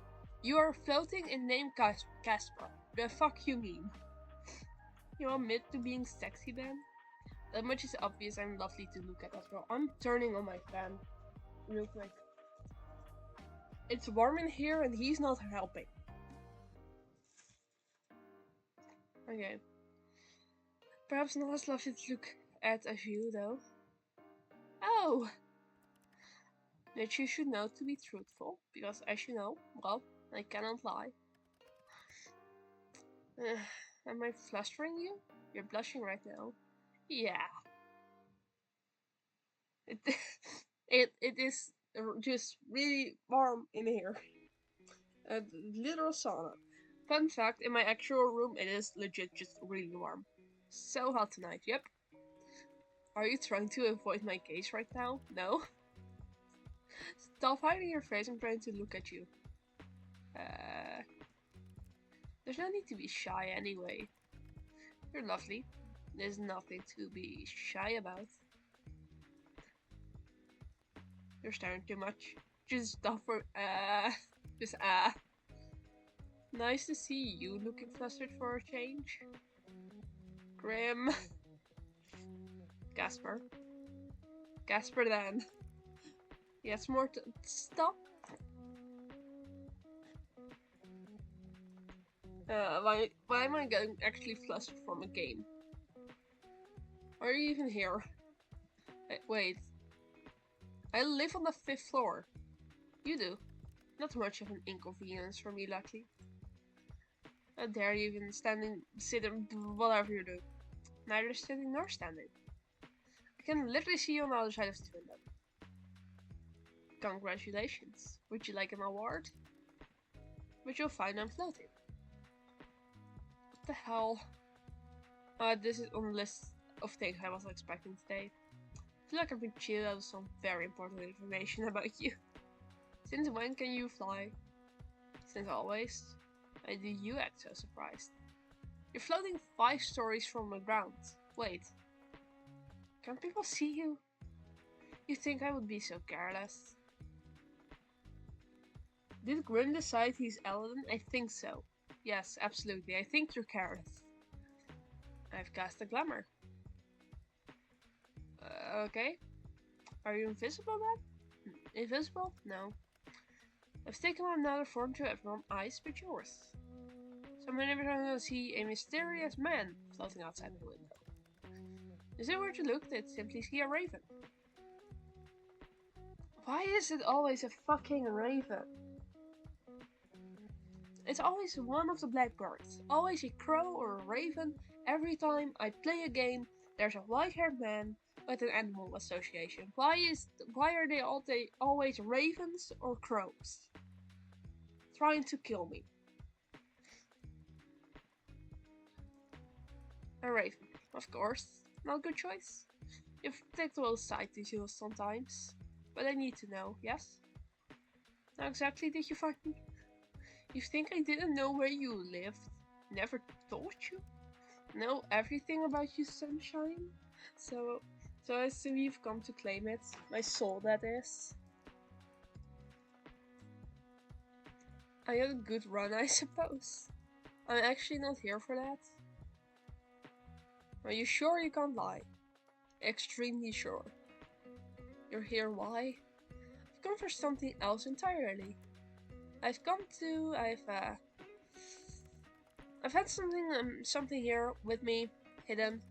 You are floating and named Casper. The fuck you mean? You admit to being sexy then? That much is obvious. I'm lovely to look at as well. I'm turning on my fan. real quick. It's warm in here and he's not helping. Okay. Perhaps not as lovely to look at as you, though. Oh! That you should know to be truthful, because as you know, well, I cannot lie. Am I flustering you? You're blushing right now. Yeah. It is just really warm in here. A literal sauna. Fun fact, in my actual room it is legit just really warm. So hot tonight, yep. Are you trying to avoid my gaze right now? No? Stop hiding your face, I'm trying to look at you. There's no need to be shy anyway. You're lovely. There's nothing to be shy about. You're staring too much. Just stop for just Nice to see you looking flustered for a change. Grim. Gasper. Gasper then. Yes, more to stop. Why am I getting actually flustered from a game? Are you even here? Wait. I live on the 5th floor. You do. Not much of an inconvenience for me, luckily. How dare you even sitting, whatever you do. Neither sitting nor standing. I can literally see you on the other side of the window. Congratulations. Would you like an award? But you'll find I'm floating. What the hell? This is on the list of things I wasn't expecting today. I feel like I've been cheated out of some very important information about you. Since when can you fly? Since always. Why do you act so surprised? You're floating 5 stories from the ground. Wait. Can people see you? You think I would be so careless? Did Grim decide he's Eladin? I think so. Yes, absolutely. I think you're careless. I've cast a glamour. Okay. Are you invisible then? Invisible? No. I've taken on another form to everyone's eyes but yours. So whenever I see a mysterious man floating outside the window. Is it where to look? They'd simply see a raven. Why is it always a fucking raven? It's always one of the blackbirds. Always a crow or a raven. Every time I play a game, there's a white-haired man with an animal association. Why are they always ravens or crows? Trying to kill me. A raven, of course. Not a good choice. You've predictable side details sometimes. But I need to know, yes? How exactly did you find me? You think I didn't know where you lived? Never told you? Know everything about you, sunshine? So I assume you've come to claim it. My soul, that is. I had a good run, I suppose. I'm actually not here for that. Are you sure you can't lie? Extremely sure. You're here why? I've come for something else entirely. I've had something here with me, hidden.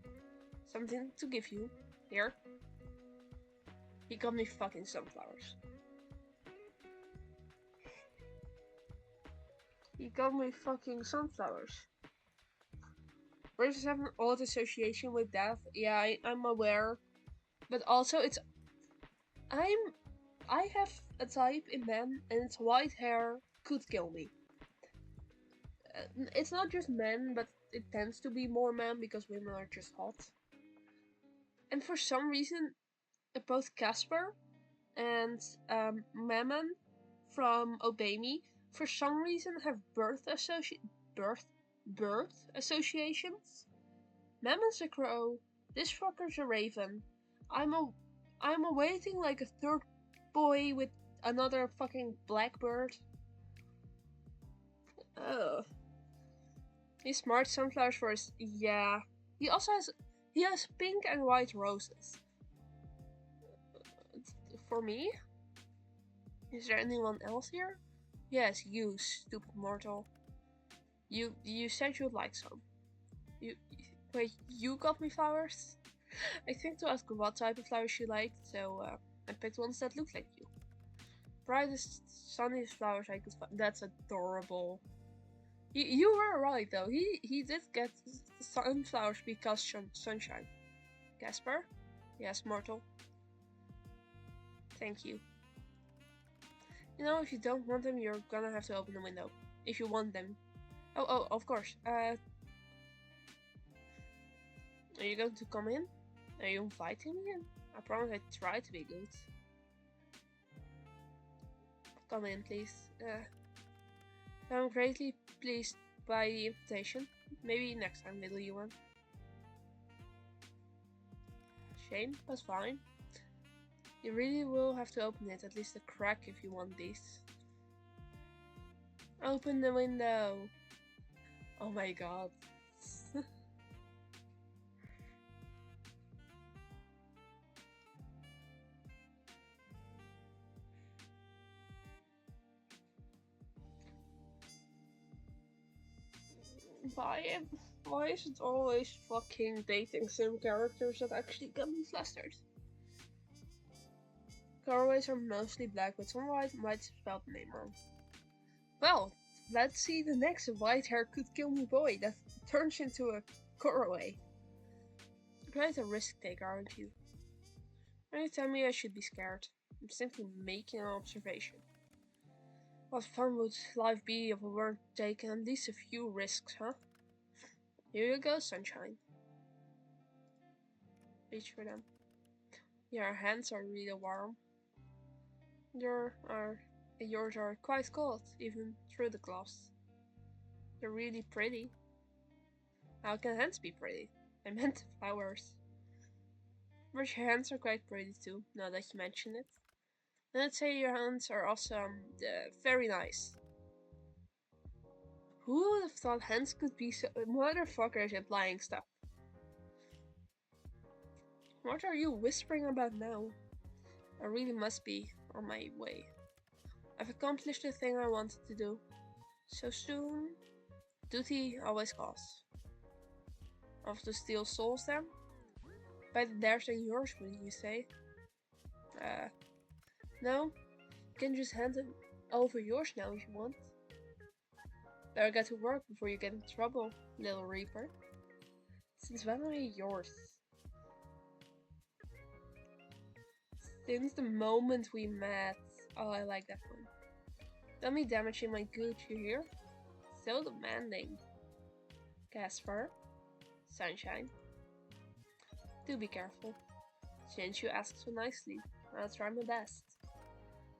Something to give you. Here. He got me fucking sunflowers. He got me fucking sunflowers. Races have an odd association with death. Yeah, I'm aware. But also I have a type in men and its white hair could kill me. It's not just men, but it tends to be more men because women are just hot. And for some reason, both Casper and Mammon from Obey Me, for some reason have birth associations. Mammon's a crow, this fucker's a raven. I'm awaiting like a third boy with another fucking blackbird. Ugh. He's smart sunflowers for his yeah. He has pink and white roses. For me? Is there anyone else here? Yes, you, stupid mortal. You said you'd like some. Wait, you got me flowers? I think to ask what type of flowers she liked, so I picked ones that looked like you. Brightest, sunniest flowers I could find. That's adorable. You were right though. He did get sunflowers because sunshine. Casper? Yes, mortal. Thank you. You know, if you don't want them, you're gonna have to open the window. If you want them. Oh, of course. Are you going to come in? Are you inviting me in? I promise I try to be good. Come in, please. I'm greatly pleased by the invitation. Maybe next time, little Yuan. Shame, that's fine. You really will have to open it, at least a crack if you want these. Open the window! Oh my god. Why is it always fucking dating sim characters that actually get me flustered? Colorways are mostly black, but some white might spell the name wrong. Well, let's see the next white hair could kill me boy that turns into a colorway. Quite a risk taker, aren't you? Are you telling me I should be scared? I'm simply making an observation. What fun would life be if we weren't taking at least a few risks, huh? Here you go, sunshine. Reach for them. Your hands are really warm. Yours are quite cold, even through the gloves. They're really pretty. How can hands be pretty? I meant flowers. But your hands are quite pretty too, now that you mention it. And I'd say your hands are also very nice. Who would have thought hands could be so motherfuckers implying stuff? What are you whispering about now? I really must be on my way. I've accomplished the thing I wanted to do. So soon? Duty always calls. Off to steal souls then? Better theirs than yours, would you say? No? You can just hand them over yours now if you want. Better get to work before you get in trouble, little Reaper. Since when are you yours? Since the moment we met. Oh, I like that one. Tell me damaging my gooch, you hear? So demanding. Casper. Sunshine. Do be careful. Since you ask so nicely, I'll try my best.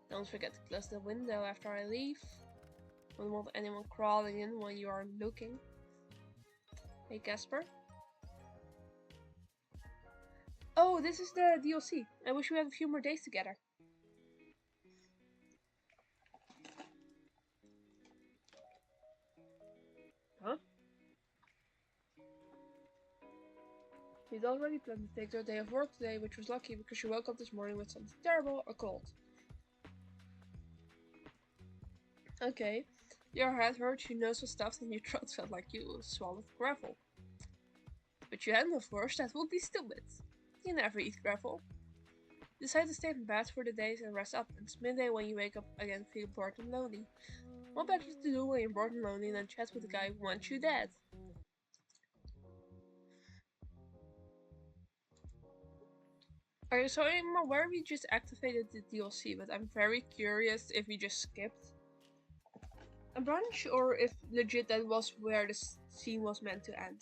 Don't forget to close the window after I leave. Don't want anyone crawling in when you aren't looking. Hey Casper? Oh, this is the DLC. I wish we had a few more days together. Huh? You'd already planned to take your day of work today, which was lucky because you woke up this morning with something terrible, a cold. Okay, your head hurts, your nose was stuffed, and your throat felt like you swallowed gravel. But you hadn't, of course, that would be stupid. You never eat gravel. Decide to stay in bed for the days and rest up. It's midday when you wake up again feeling bored and lonely. What better to do when you're bored and lonely than chat with the guy who wants you dead? So I'm aware we just activated the DLC, but I'm very curious if we just skipped a bunch or if legit that was where the scene was meant to end.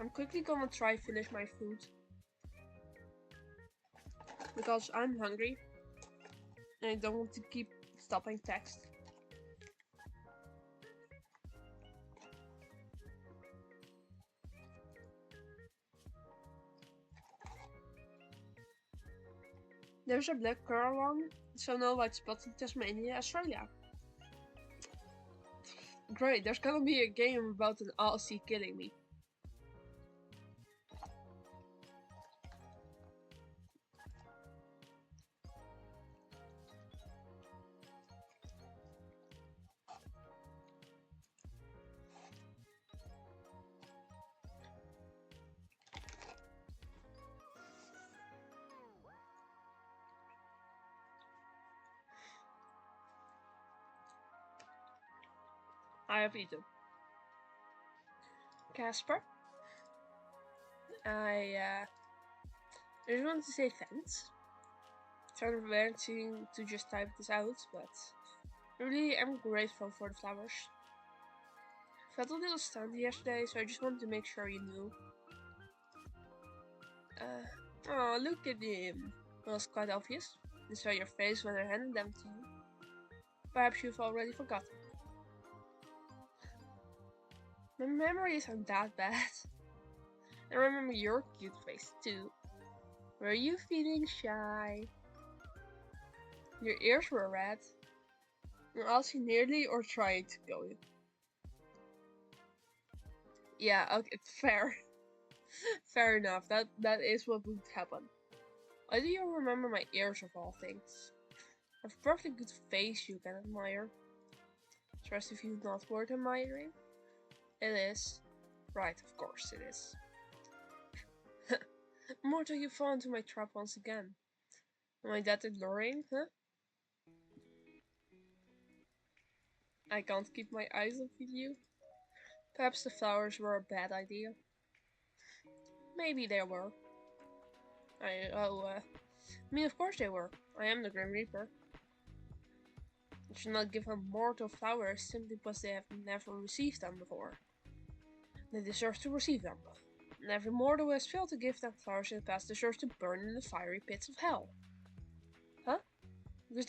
I'm quickly gonna try finish my food because I'm hungry and I don't want to keep stopping text. There's a black girl on, so no white spots in Tasmania, Australia. Great, there's gonna be a game about an Aussie killing me. I have eaten. Casper, I just wanted to say thanks. Sort of embarrassing to just type this out, but really I'm grateful for the flowers. Felt a little stunned yesterday, so I just wanted to make sure you knew. Oh, look at him. Well, it's quite obvious. I saw your face when I handed them to you. Perhaps you've already forgotten. My memory isn't that bad. I remember your cute face too. Were you feeling shy? Your ears were red. Your eyes nearly or tried to go in. Yeah, okay, fair. Fair enough. That is what would happen. Why do you remember my ears of all things? I have a perfectly good face you can admire. Trust if you've not worth admiring. It is. Right, of course it is. Mortal, you fall into my trap once again. Am I that alluring, huh? I can't keep my eyes off you. Perhaps the flowers were a bad idea. Maybe they were. I mean, of course they were. I am the Grim Reaper. I should not give them mortal flowers simply because they have never received them before. They deserve to receive them. And every mortal who has failed to give them flowers in the past deserves to burn in the fiery pits of hell. Huh? Because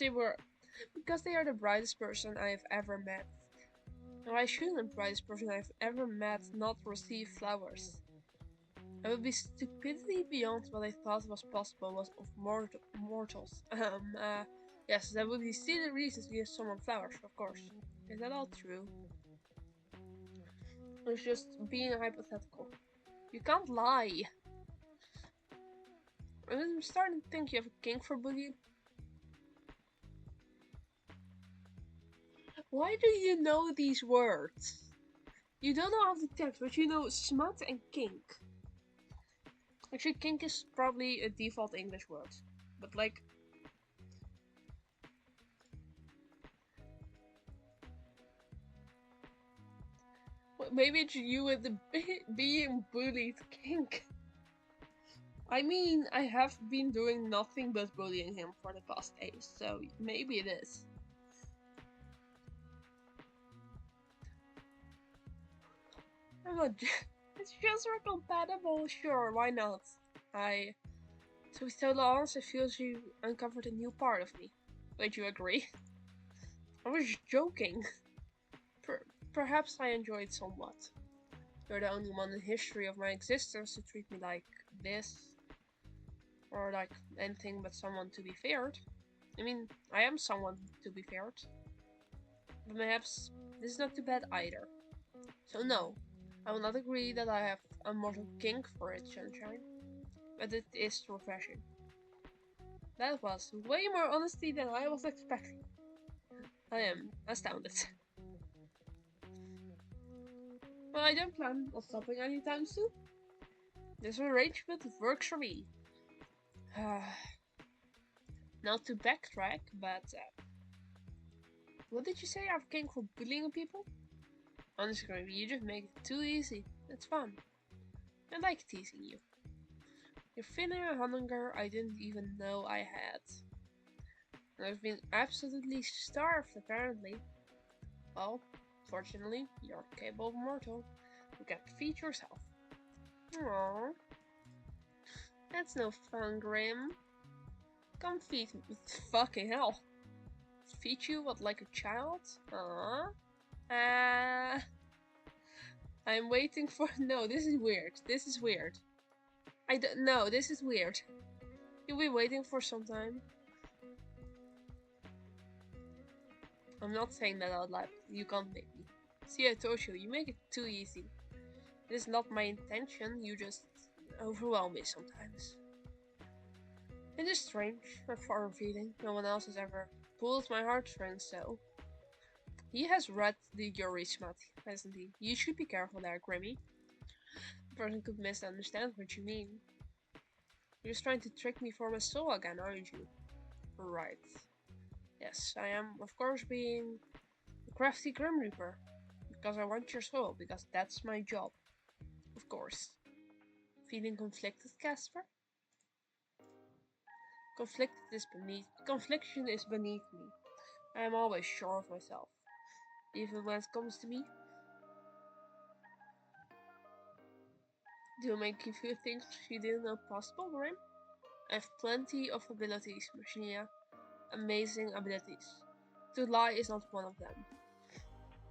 they are the brightest person I have ever met. And why shouldn't the brightest person I have ever met not receive flowers? It would be stupidity beyond what I thought was possible was of mortals. Yes, that would be silly reasons to give someone flowers, of course. Is that all true? It's just being hypothetical. You can't lie. I'm starting to think you have a kink for bullying. Why do you know these words? You don't know half the text, but you know smut and kink. Actually, kink is probably a default English word. But like... maybe it's you with the being bullied kink. I mean, I have been doing nothing but bullying him for the past days, so maybe it is. I'm not... it's just we're compatible, sure, why not? To be totally honest, I feel you uncovered a new part of me. Would you agree? I was joking. Perhaps I enjoyed somewhat. You're the only one in history of my existence to treat me like this. Or like anything but someone to be feared. I mean, I am someone to be feared. But perhaps this is not too bad either. So no, I will not agree that I have a mortal kink for it, Sunshine. But it is refreshing. That was way more honesty than I was expecting. I am astounded. Well, I don't plan on stopping anytime soon. This arrangement works for me. Not to backtrack, but what did you say? I've kink for bullying people? Honestly, Grimmy, you just make it too easy. It's fun. I like teasing you. You're feeling a hunger I didn't even know I had. And I've been absolutely starved, apparently. Well, fortunately, you're a capable mortal. You can feed yourself. Aww. That's no fun, Grim. Come feed me. Fucking hell. Feed you what, like a child? Aww. I'm waiting for... No, this is weird. This is weird. I don't know, this is weird. You'll be waiting for some time. I'm not saying that out loud. You can't make me. See, I told you, you make it too easy. It is not my intention, you just overwhelm me sometimes. It is strange, a foreign feeling. No one else has ever pulled my heartstrings, so... He has read the Yuri smut, hasn't he? You should be careful there, Grimmy. A person could misunderstand what you mean. You're just trying to trick me for my soul again, aren't you? Right. Yes, I am, of course, being a crafty Grim Reaper. Because I want your soul, because that's my job. Of course. Feeling conflicted, Casper? Confliction is beneath me. I am always sure of myself. Even when it comes to me. Do you make you feel things you didn't know possible, Grim? I have plenty of abilities, Marcinia. Amazing abilities. To lie is not one of them.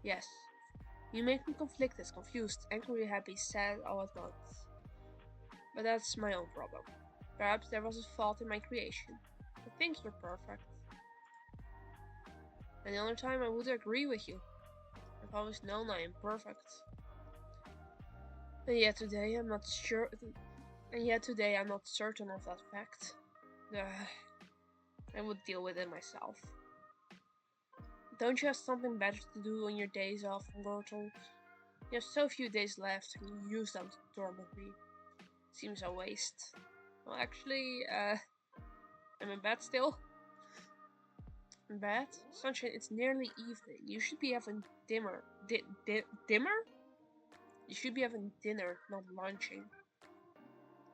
Yes. You make me conflicted, confused, angry, happy, sad all at once. But that's my own problem. Perhaps there was a fault in my creation. I think you're perfect. Any other time I would agree with you. I've always known I am perfect. And yet today I'm not sure. And yet today I'm not certain of that fact. I would deal with it myself. Don't you have something better to do on your days off, mortal? You have so few days left, and you use them to torment me. Seems a waste. Well, actually, I'm in bed still. In bed? Sunshine, it's nearly evening. You should be having dinner. Dimmer? You should be having dinner, not lunching.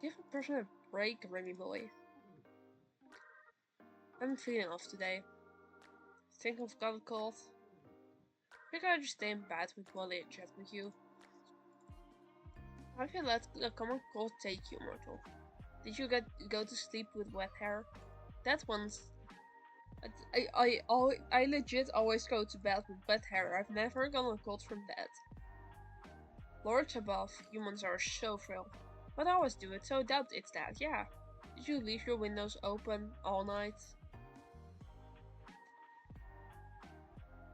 Give a person a break, Grimmy boy. I'm feeling off today. Think I've got a cold? I think I'll just stay in bed with Wally and chat with you. How can you let a common cold take you, mortal? Did you go to sleep with wet hair? That one's... I legit always go to bed with wet hair. I've never gotten a cold from that. Lords above, humans are so frail. But I always do it, so I doubt it's that, yeah. Did you leave your windows open all night?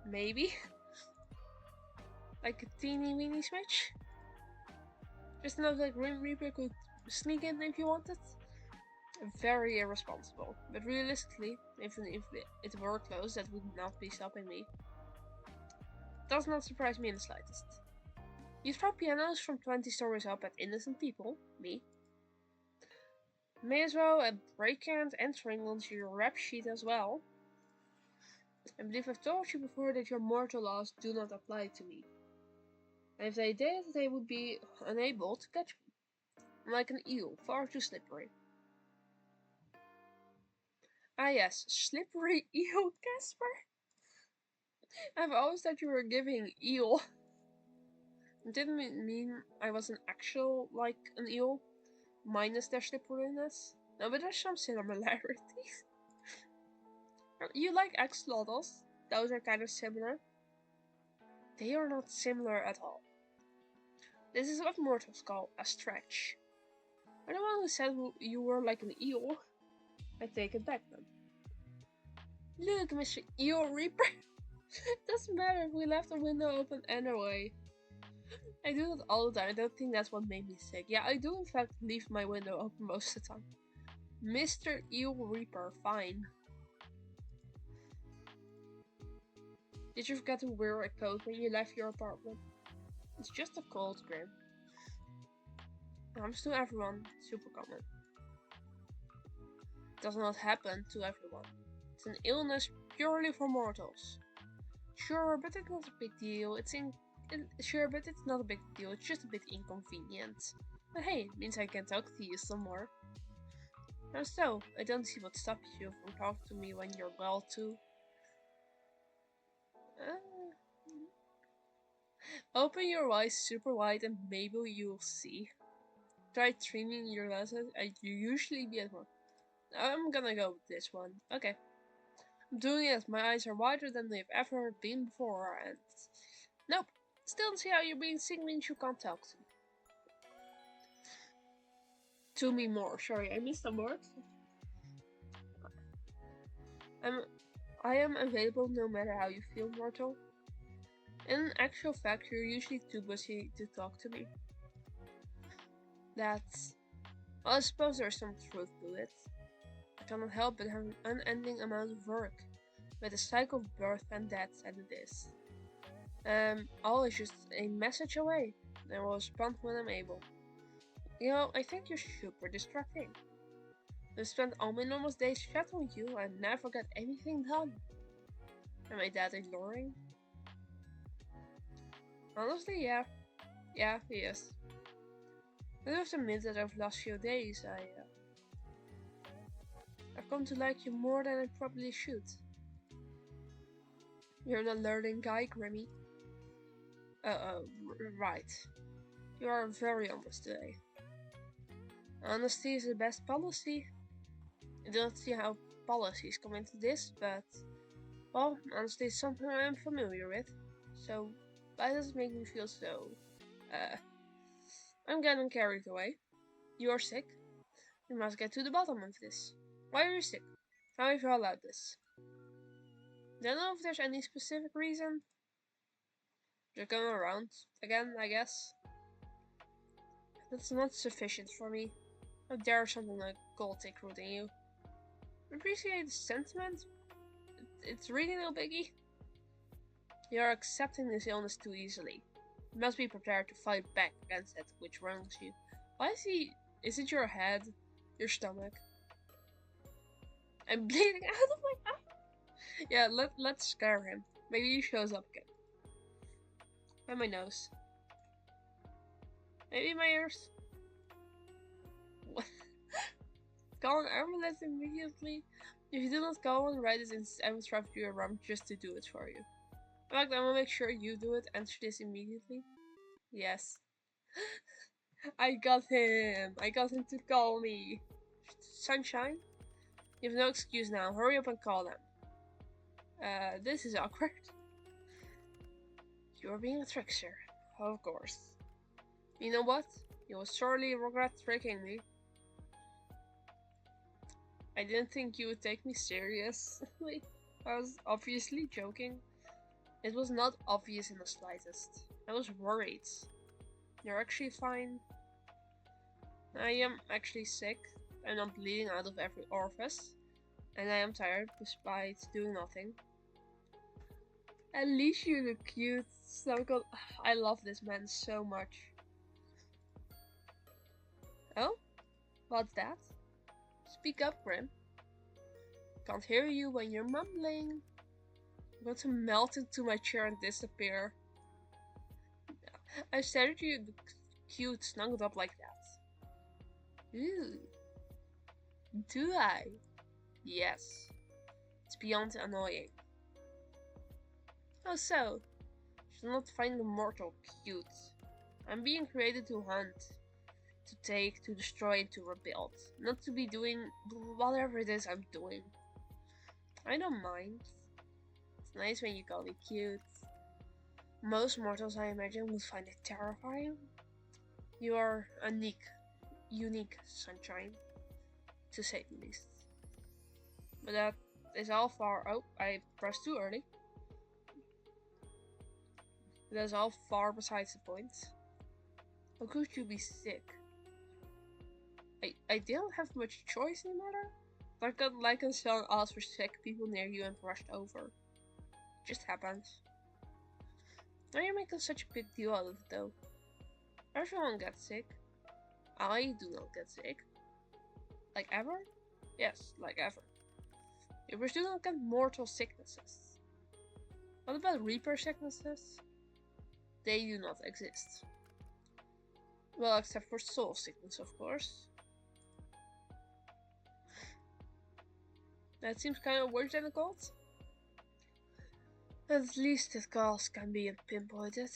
Maybe? Like a teeny weeny switch? Just enough that Grim Reaper could sneak in if you wanted? Very irresponsible. But realistically, even if it were closed, that would not be stopping me. Does not surprise me in the slightest. You throw pianos from 20 stories up at innocent people, me. May as well break and entering onto your rap sheet as well. I believe I've told you before that your mortal laws do not apply to me. And if they did, they would be unable to catch me. I'm like an eel, far too slippery. Ah yes, slippery eel, Casper? I've always thought you were giving eel. It didn't mean I was an actual, like, an eel, minus their slipperiness. No, but there's some similarities. You like axolotls? Those are kind of similar. They are not similar at all. This is what mortals call a stretch. I'm the one who said you were like an eel. I take it back then. Look, Mr. Eel Reaper. Doesn't matter if we left the window open anyway. I do that all the time. I don't think that's what made me sick. Yeah, I do in fact leave my window open most of the time. Mr. Eel Reaper, fine. Did you forget to wear a coat when you left your apartment? It's just a cold, Grim. Happens to everyone. Super common. Does not happen to everyone. It's an illness purely for mortals. Sure, but it's not a big deal. Sure, but it's not a big deal. It's just a bit inconvenient. But hey, it means I can talk to you some more. Now so, I don't see what stops you from talking to me when you're well too. Open your eyes super wide and maybe you'll see. Try trimming your glasses and you usually be at one. I'm gonna go with this one. Okay. I'm doing it. My eyes are wider than they've ever been before and... Nope. Still don't see how you're being sick means you can't talk to me. To me more. Sorry, I missed a word. I am available no matter how you feel, mortal. In actual fact, you're usually too busy to talk to me. That's... Well, I suppose there's some truth to it. I cannot help but have an unending amount of work, with a cycle of birth and death as it is. All is just a message away, and I will respond when I'm able. You know, I think you're super distracting. I've spent all my normal days chatting with you and never got anything done. Am I that ignoring? Honestly, yeah. Yeah, he is. I have to admit that over the last few days, I've come to like you more than I probably should. You're an alerting guy, Grimmy. Right. You are very honest today. Honesty is the best policy. I don't see how policies come into this, but, well, honesty is something I'm familiar with. So, why does it make me feel so, I'm getting carried away. You are sick. We must get to the bottom of this. Why are you sick? How have you allowed this? Don't know if there's any specific reason. Just going around again, I guess. That's not sufficient for me. How dare something like gold take root in you? I appreciate the sentiment. It's really no biggie. You are accepting this illness too easily. You must be prepared to fight back against it, which wrongs you. Why is he? Is it your head? Your stomach? I'm bleeding out of my eye. Yeah, let's scare him. Maybe he shows up again. And my nose. Maybe my ears. Call an ambulance immediately. If you do not call one, write it in I will travel to your room just to do it for you. In fact, I will make sure you do it. Answer this immediately. Yes. I got him. I got him to call me. Sunshine? You have no excuse now. Hurry up and call them. This is awkward. You're being a trickster. Of course. You know what? You will surely regret tricking me. I didn't think you would take me seriously. I was obviously joking. It was not obvious in the slightest. I was worried. You're actually fine. I am actually sick. I'm not bleeding out of every orifice. And I am tired despite doing nothing. At least you look cute. Snuggle. I love this man so much. Oh? What's that? Speak up, Grim. Can't hear you when you're mumbling. I'm going to melt into my chair and disappear. I stared at you cute, snuggled up like that. Ooh. Do I? Yes. It's beyond annoying. Oh, so? Should not find the mortal cute. I'm being created to hunt, to take, to destroy, and to rebuild. Not to be doing whatever it is I'm doing. I don't mind. It's nice when you call me cute. Most mortals, I imagine, would find it terrifying. You are unique, Sunshine, to say the least. But that is all far. Oh, I pressed too early. That's all far besides the point. How could you be sick? I didn't have much choice in the matter. Like a song asked for sick people near you and brushed over. Just happens. Now you're making such a big deal out of it though. Everyone gets sick. I do not get sick. Like ever? Yes, like ever. Reapers do not get mortal sicknesses. What about Reaper sicknesses? They do not exist. Well, except for soul sickness, of course. That seems kind of worse than a cold. At least this cause can be pinpointed.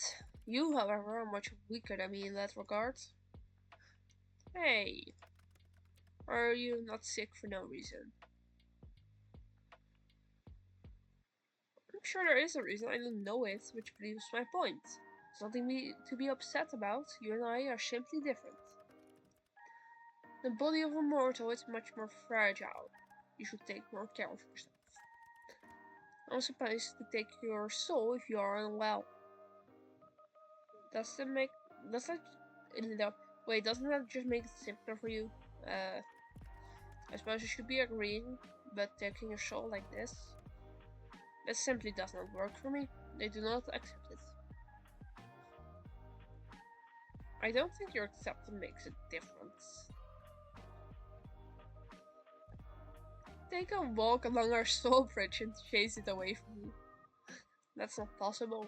You, however, are much weaker than me in that regard. Hey, are you not sick for no reason? I'm sure there is a reason, I don't know it, which proves my point. There's nothing to be upset about, you and I are simply different. The body of a mortal is much more fragile. You should take more care of yourself. I'm supposed to take your soul if you are unwell. Does that make... Does that... No, wait, doesn't that just make it simpler for you? I suppose you should be agreeing, but taking your soul like this... That simply does not work for me. They do not accept it. I don't think your acceptance makes a difference. Take a walk along our soul bridge and chase it away from you. That's not possible.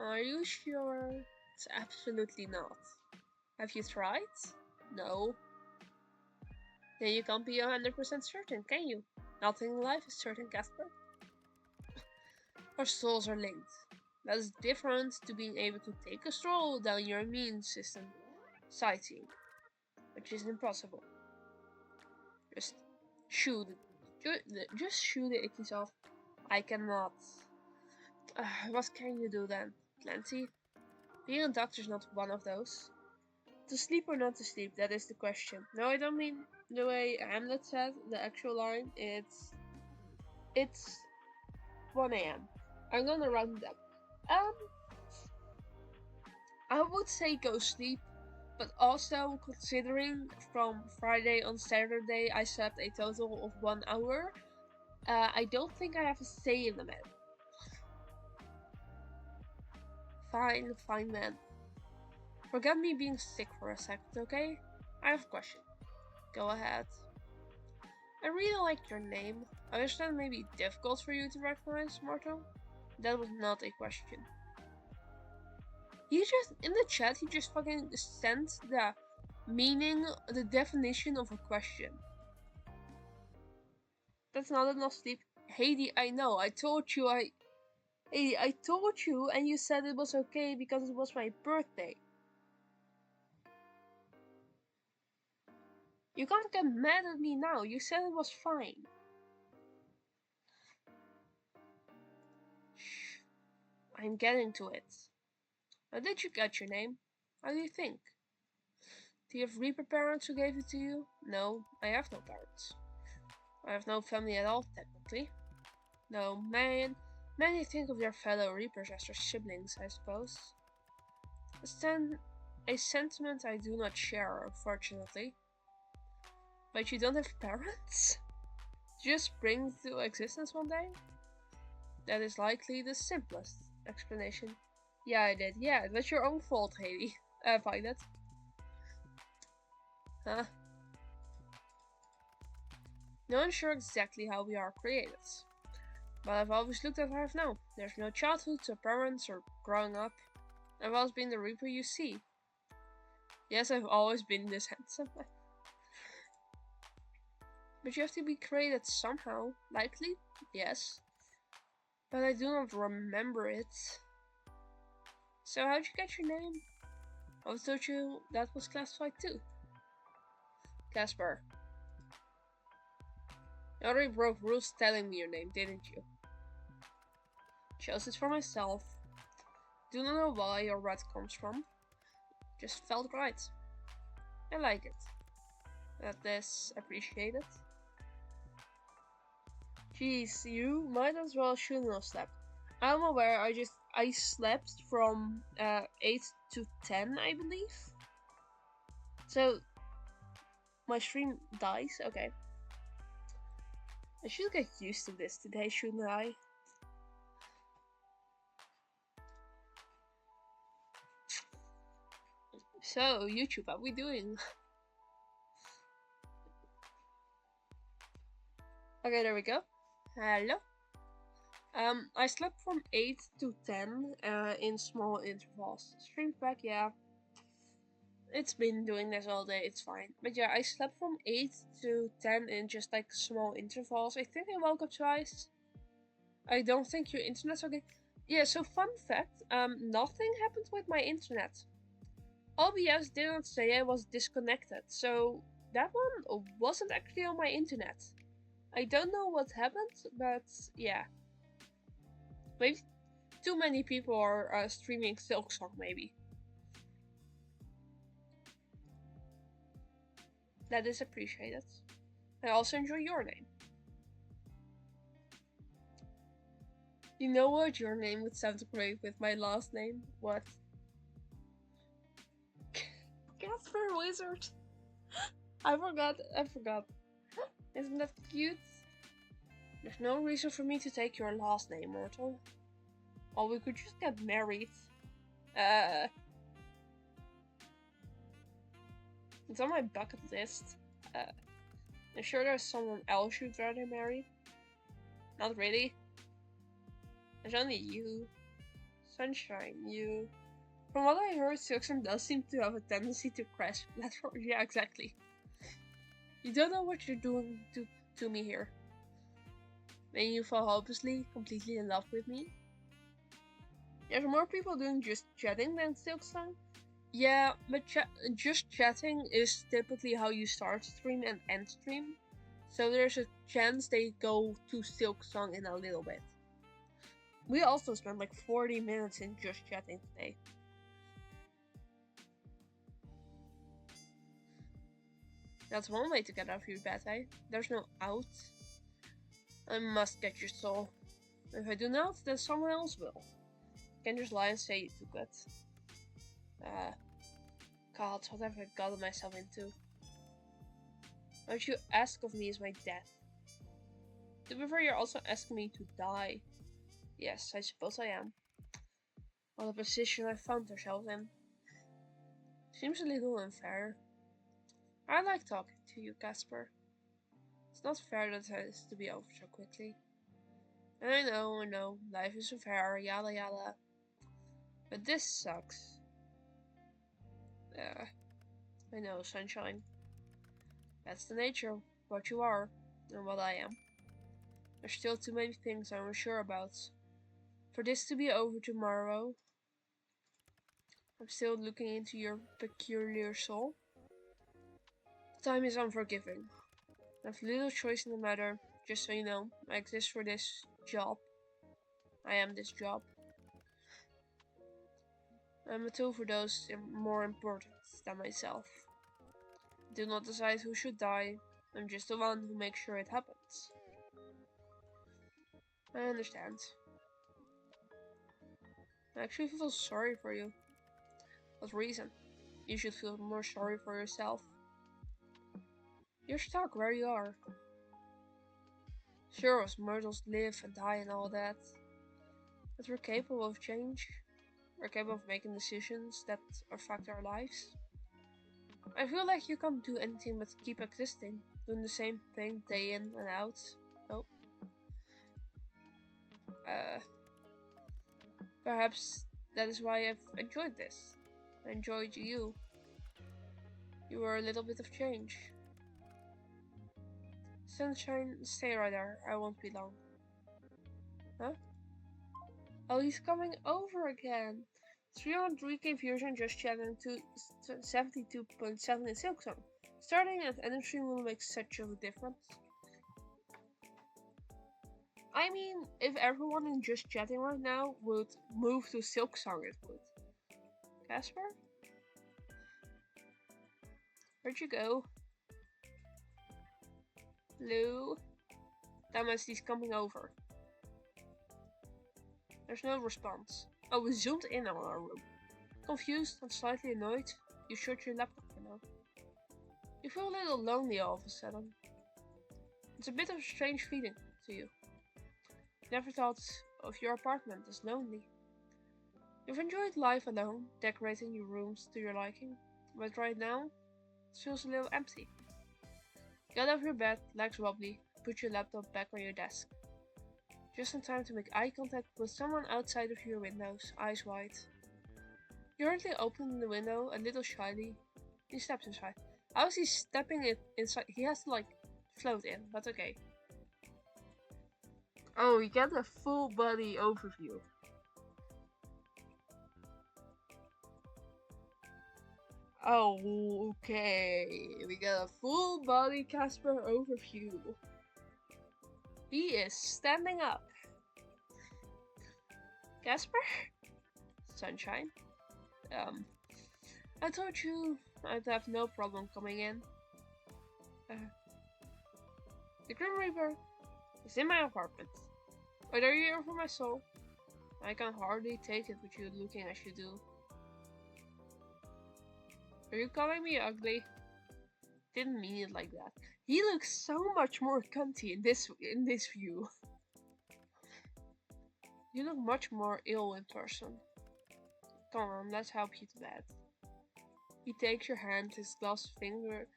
Are you sure? It's absolutely not. Have you tried? No. Then you can't be 100% certain, can you? Nothing in life is certain, Casper. Our souls are linked. That is different to being able to take a stroll down your immune system sightseeing, which is impossible. Just shoo the ickies off. I cannot. What can you do then? Plenty. Being a doctor is not one of those. To sleep or not to sleep, that is the question. No, I don't mean the way Hamlet said, the actual line. It's 1 a.m. I'm gonna round it up. I would say go sleep, but also considering from Friday on Saturday I slept a total of 1 hour, I don't think I have a say in the matter. Fine man. Forget me being sick for a second, okay? I have a question. Go ahead. I really like your name. I understand it may be difficult for you to recognize, Martel. That was not a question. He just, in the chat, he just fucking sent the meaning, the definition of a question. That's not enough sleep. Heidi, I know, I told you and you said it was okay because it was my birthday. You can't get mad at me now, you said it was fine. Shh. I'm getting to it. How did you get your name? How do you think? Do you have Reaper parents who gave it to you? No, I have no parents. I have no family at all, technically. No, many think of their fellow Reapers as their siblings, I suppose. A sentiment I do not share, unfortunately. But you don't have parents? Just spring into existence one day? That is likely the simplest explanation. Yeah, I did. Yeah, it was your own fault, Haley. Violet. Huh? No one's sure exactly how we are created. But I've always looked at life now. There's no childhood or parents or growing up. I've always been the Reaper you see. Yes, I've always been this handsome. But you have to be created somehow. Likely? Yes. But I do not remember it. So how'd you get your name? I told you that was classified too. Casper. You already broke rules telling me your name, didn't you? Chose it for myself. Do not know why or where it comes from. Just felt right. I like it. That is appreciated. Jeez, you might as well shouldn't have slept. I'm aware I slept from 8 to 10, I believe. So my stream dies, okay. I should get used to this today, shouldn't I? So, YouTube, how we doing? Okay, there we go. Hello. I slept from 8 to 10 in small intervals. Stream back, yeah. It's been doing this all day, it's fine. But yeah, I slept from 8 to 10 in just like small intervals. I think I woke up twice. I don't think your internet's okay. Yeah, so fun fact, nothing happened with my internet. OBS didn't say I was disconnected, so that one wasn't actually on my internet. I don't know what happened, but yeah. Maybe too many people are streaming Silksong, maybe. That is appreciated. I also enjoy your name. You know what? Your name would sound great with my last name. What? Casper Wizard. I forgot. Isn't that cute? There's no reason for me to take your last name, Mortal. Or we could just get married. It's on my bucket list. I'm sure there's someone else you'd rather marry. Not really. There's only you. Sunshine, you... From what I heard, Silksong does seem to have a tendency to crash platforms. Yeah, exactly. You don't know what you're doing to me here. When you fall hopelessly, completely in love with me. There's more people doing just chatting than Silksong. Yeah, but just chatting is typically how you start stream and end stream. So there's a chance they go to Silksong in a little bit. We also spent like 40 minutes in just chatting today. That's one way to get out of your bed, eh? There's no out. I must get your soul. If I do not, then someone else will. Can just lie and say you took it. God, what have I gotten myself into? What you ask of me is my death. To be fair, you're also asking me to die. Yes, I suppose I am. What a position I found ourselves in. Seems a little unfair. I like talking to you, Casper. It's not fair that it has to be over so quickly. And I know, life is unfair, yada yada. But this sucks. I know, Sunshine. That's the nature of what you are, and what I am. There's still too many things I'm unsure about. For this to be over tomorrow, I'm still looking into your peculiar soul. Time is unforgiving. I have little choice in the matter, just so you know. I exist for this job. I am this job. I'm a tool for those more important than myself. I do not decide who should die. I'm just the one who makes sure it happens. I understand. I actually feel sorry for you. What reason? You should feel more sorry for yourself. You're stuck where you are. Sure, us mortals live and die and all that. But we're capable of change. We're capable of making decisions that affect our lives. I feel like you can't do anything but keep existing, doing the same thing day in and out. Oh. Perhaps that is why I've enjoyed this. I enjoyed you. You were a little bit of change. Sunshine, stay right there. I won't be long. Huh? Oh, he's coming over again. 303k views on Just Chatting to 72.7 in Silksong. Starting at end stream will make such a difference. I mean, if everyone in Just Chatting right now would move to Silksong, it would. Casper? Where'd you go? Hello? That means he's coming over. There's no response. Oh, we zoomed in on our room. Confused and slightly annoyed, you shut your laptop for now. You feel a little lonely all of a sudden. It's a bit of a strange feeling to you. Never thought of your apartment as lonely. You've enjoyed life alone, decorating your rooms to your liking, but right now, it feels a little empty. Get out of your bed, legs wobbly, put your laptop back on your desk. Just in time to make eye contact with someone outside of your windows, eyes wide. You hurriedly open the window a little shyly. He steps inside. How is he stepping it inside? He has to float in, but okay. Oh, we get a full body overview. Oh, okay. We get a full body Casper overview. He is standing up. Casper? Sunshine? I told you I'd have no problem coming in. The Grim Reaper is in my apartment. Wait, are you here for my soul? I can hardly take it with you looking as you do. Are you calling me ugly? Didn't mean it like that. He looks so much more cunty in this view. You look much more ill in person. Come on, let's help you to bed. He takes your hand, his gloved fingers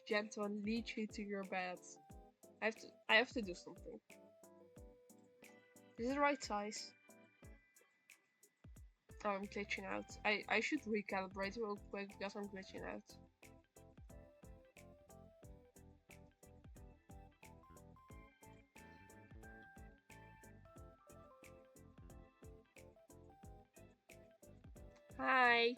gentle, and leads you to your bed. I have to do something. Is it the right size? Oh, I'm glitching out. I should recalibrate real quick because I'm glitching out. Hi.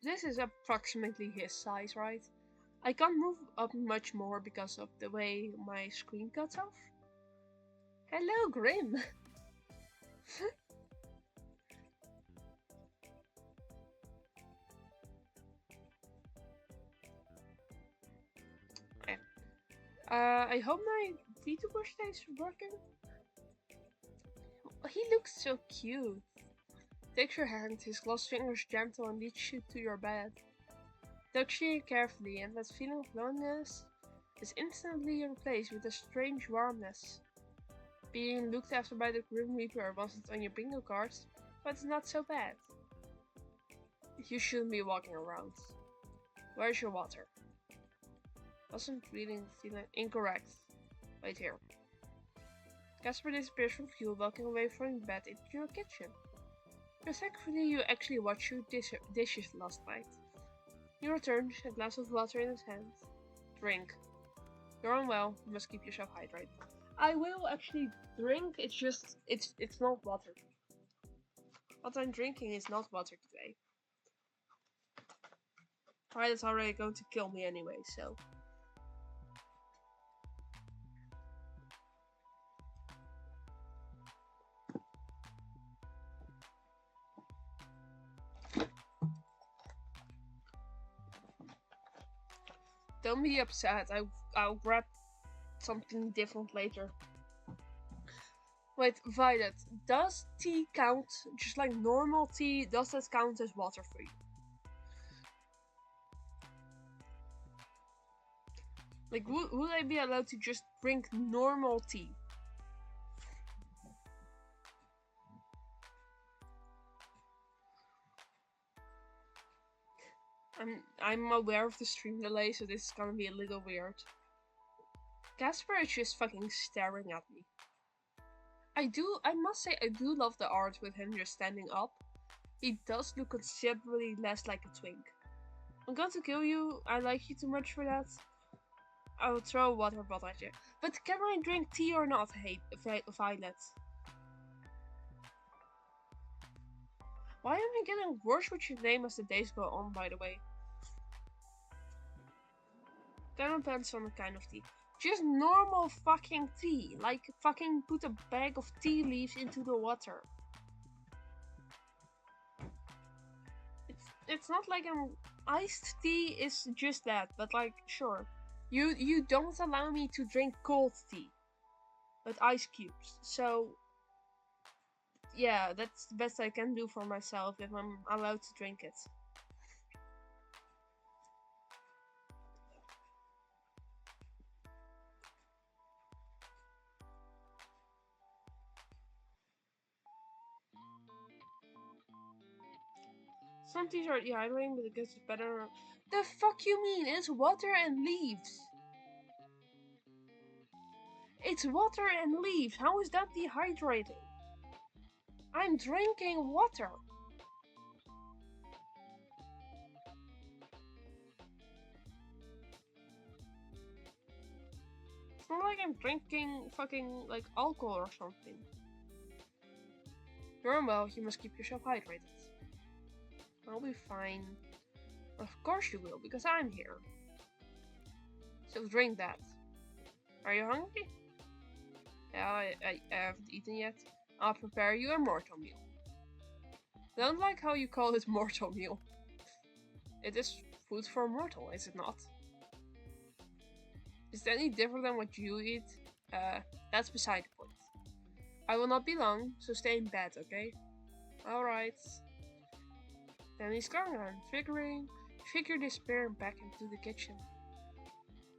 This is approximately his size, right? I can't move up much more because of the way my screen cuts off. Hello, Grim. I hope my VTuber stays working. He looks so cute. Takes your hand, his gloss fingers gentle and leads you to your bed. Touching you carefully, and that feeling of loneliness is instantly replaced with a strange warmness. Being looked after by the Grim Reaper wasn't on your bingo cards, but it's not so bad. You shouldn't be walking around. Where's your water? Wasn't reading feeling incorrect. Wait here. Casper disappears from view, walking away from bed into your kitchen. Thankfully, you actually washed your dishes last night. He returns, a glass of water in his hand. Drink. You're unwell, you must keep yourself hydrated. I will actually drink, it's not water. What I'm drinking is not water today. Violet's already going to kill me anyway, so. Don't be upset, I'll grab something different later. Wait, Violet, does tea count, just like normal tea, does that count as water for you? Like, would I be allowed to just drink normal tea? I'm aware of the stream delay, so this is gonna be a little weird. Casper is just fucking staring at me. I must say, I do love the art with him just standing up. He does look considerably less like a twink. I'm going to kill you, I like you too much for that. I will throw a water bottle at you. But can I drink tea or not, hey, Violet? Why am I getting worse with your name as the days go on, by the way? Kind of depends on the kind of tea. Just normal fucking tea. Like, fucking put a bag of tea leaves into the water. It's not like an iced tea is just that, but like, sure. You don't allow me to drink cold tea with ice cubes. So, yeah, that's the best I can do for myself if I'm allowed to drink it. Some teas are dehydrating, but it gets better. The fuck you mean? It's water and leaves. It's water and leaves. How is that dehydrating? I'm drinking water. It's not like I'm drinking fucking like alcohol or something. You're unwell, you must keep yourself hydrated. I'll be fine. Of course you will, because I'm here. So drink that. Are you hungry? Yeah, I haven't eaten yet. I'll prepare you a mortal meal. I don't like how you call it mortal meal. It is food for a mortal, is it not? Is it any different than what you eat? That's beside the point. I will not be long, so stay in bed, okay? Alright. Then he's gone and figure disappearing back into the kitchen.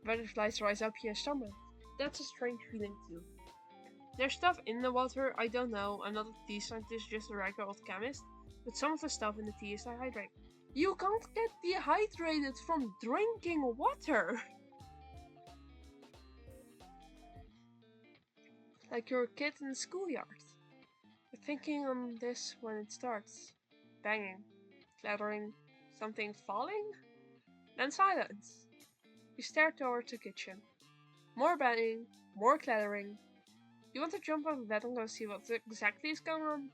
Butterflies rise up your stomach. That's a strange feeling too. There's stuff in the water, I don't know. I'm not a tea scientist, just a regular old chemist. But some of the stuff in the tea is dehydrated. You can't get dehydrated from drinking water! Like you're a kid in the schoolyard. You're thinking on this when it starts. Banging, clattering, something falling? Then silence. You stare towards the kitchen. More banging, more clattering. You want to jump off the bed and go see what exactly is going on,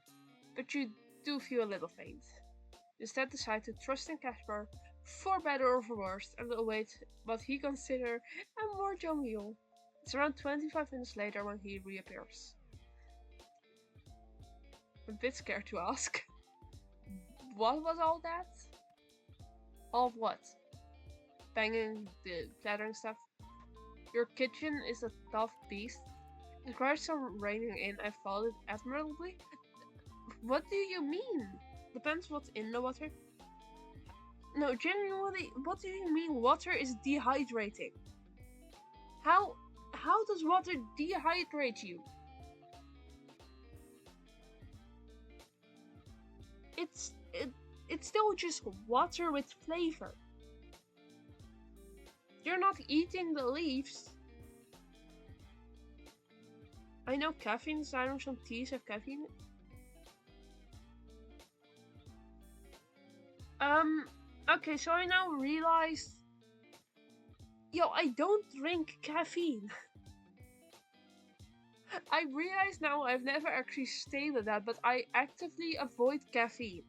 but you do feel a little faint. Instead decide to trust in Casper, for better or for worse, and await what he considers a more jovial. It's around 25 minutes later when he reappears. I'm a bit scared to ask. What was all that? All of what? Banging, the clattering stuff? Your kitchen is a tough beast. It requires some reining in. I followed it admirably. What do you mean? Depends what's in the water. No, genuinely, what do you mean water is dehydrating? How does water dehydrate you? It's still just water with flavor. You're not eating the leaves. I know caffeine, I know some teas have caffeine. Okay, so I now realize... Yo, I don't drink caffeine. I realize now I've never actually stated that, but I actively avoid caffeine.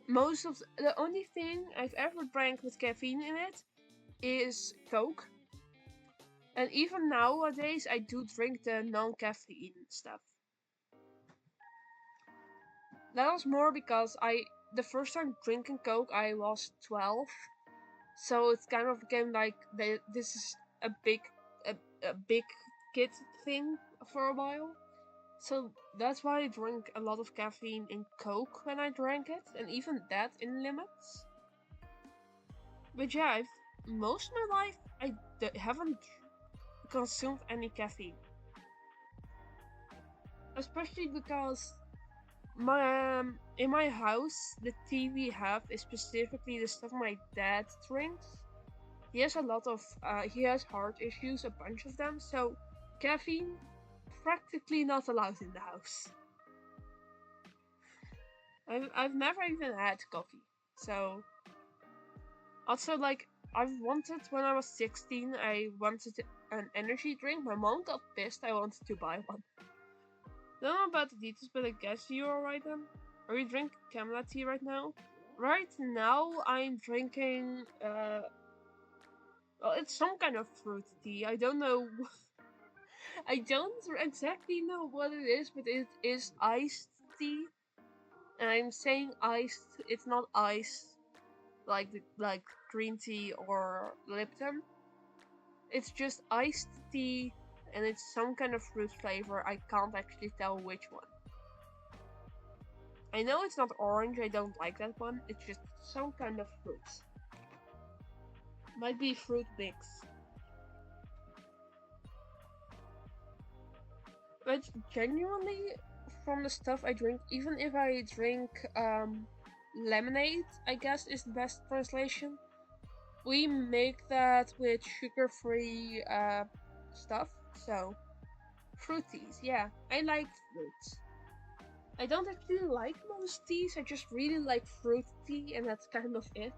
The only thing I've ever drank with caffeine in it is Coke. And even nowadays I do drink the non-caffeine stuff. That was more because the first time drinking Coke I was 12. So it kind of became like this is a big kid thing for a while. So that's why I drink a lot of caffeine in Coke when I drank it, and even that in limits. But yeah, most of my life I haven't consumed any caffeine. Especially because in my house the tea we have is specifically the stuff my dad drinks. He has a lot of he has heart issues, a bunch of them, so caffeine practically not allowed in the house. I've never even had coffee. So also, like, I've wanted when I was 16, I wanted an energy drink. My mom got pissed. I wanted to buy one. Don't know about the details, but I guess you're alright then. Are you drinking chamomile tea right now? Right now, I'm drinking. Well, it's some kind of fruit tea. I don't know. I don't exactly know what it is, but it is iced tea. And I'm saying iced. It's not ice like green tea or Lipton. It's just iced tea, and it's some kind of fruit flavor. I can't actually tell which one. I know it's not orange, I don't like that one. It's just some kind of fruit. Might be fruit mix. But genuinely, from the stuff I drink, even if I drink lemonade, I guess is the best translation. We make that with sugar-free stuff, so fruities, yeah. I like fruits. I don't actually like most teas, I just really like fruit tea, and that's kind of it.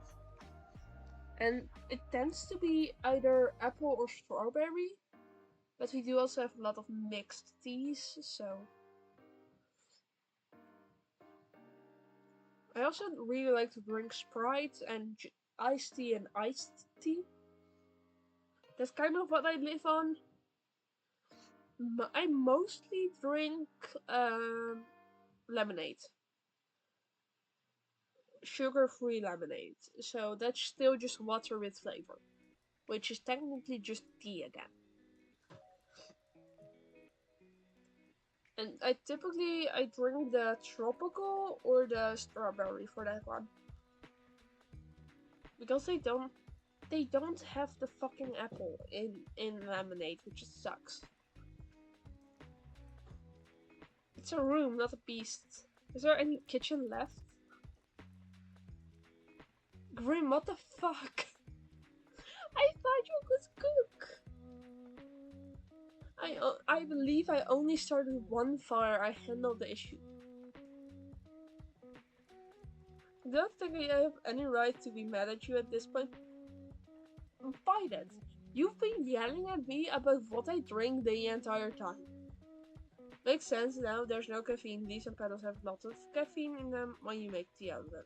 And it tends to be either apple or strawberry, but we do also have a lot of mixed teas, so... I also really like to drink Sprite and iced tea and iced tea. That's kind of what I live on. I mostly drink lemonade. Sugar-free lemonade. So that's still just water with flavor. Which is technically just tea again. And I typically drink the tropical or the strawberry for that one. Because they don't have the fucking apple in lemonade, which sucks. It's a room, not a beast. Is there any kitchen left? Grim, what the fuck? I thought you could cook. I believe I only started one fire. I handled the issue. I don't think I have any right to be mad at you at this point. By that, you've been yelling at me about what I drink the entire time. Makes sense now, there's no caffeine. These and pedals have lots of caffeine in them when you make tea out of them.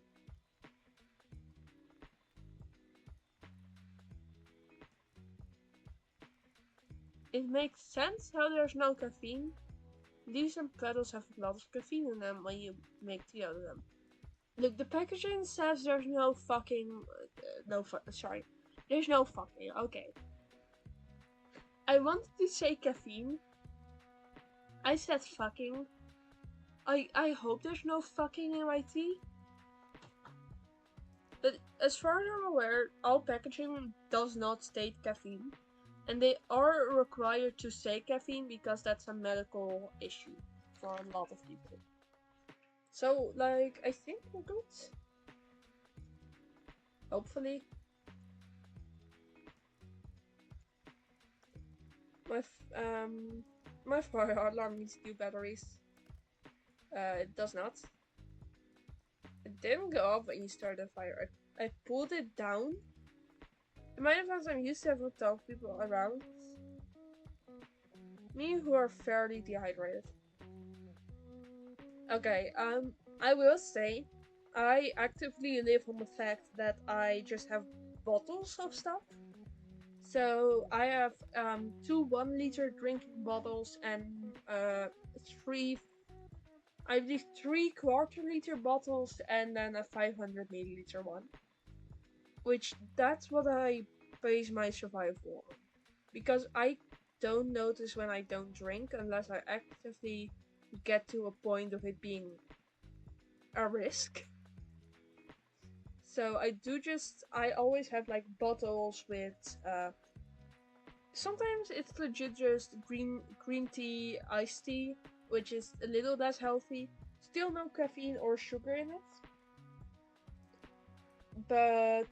It makes sense how there's no caffeine. These and pedals have a lot of caffeine in them when you make tea out of them. Look, the packaging says there's no fucking... sorry. There's no fucking, okay. I wanted to say caffeine. I said fucking. I hope there's no fucking in my tea. But as far as I'm aware, all packaging does not state caffeine. And they are required to say caffeine because that's a medical issue for a lot of people. So, like, I think we're good. Hopefully. My fire alarm needs new batteries. It does not. It didn't go off when you started the fire. I pulled it down. In my defense, I'm used to having to talk people around me who are fairly dehydrated. Okay, I will say, I actively live on the fact that I just have bottles of stuff. So I have 2 1-liter drinking bottles and 3 I believe 3 1/4-liter bottles and then a 500 milliliter one. Which that's what I base my survival on. Because I don't notice when I don't drink unless I actively get to a point of it being a risk. So I always have like bottles with sometimes it's legit just green tea, iced tea, which is a little less healthy. Still no caffeine or sugar in it. But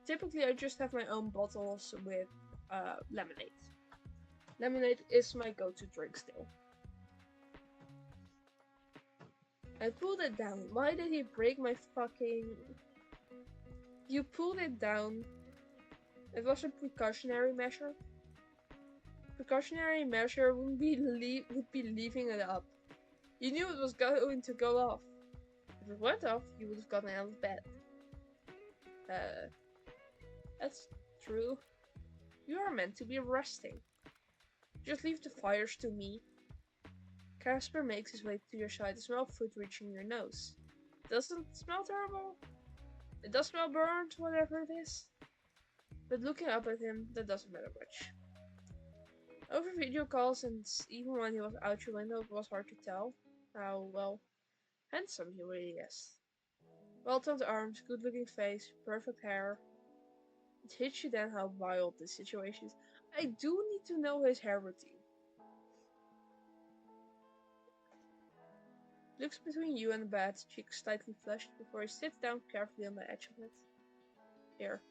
typically I just have my own bottles with lemonade. Lemonade is my go-to drink still. I pulled it down. Why did he break my fucking... You pulled it down. It was a precautionary measure. Precautionary measure would be leaving it up. You knew it was going to go off. If it went off, you would have gotten out of bed. That's true. You are meant to be resting. Just leave the fires to me. Casper makes his way to your side to smell food reaching your nose. Doesn't smell terrible. It does smell burnt, whatever it is. But looking up at him, that doesn't matter much. Over video calls and even when he was out your window, it was hard to tell how, well, handsome he really is. Well-toned arms, good-looking face, perfect hair. It hits you then how wild this situation is. I do need to know his hair routine. Looks between you and the bed, cheeks slightly flushed, before he sits down carefully on the edge of it. Here.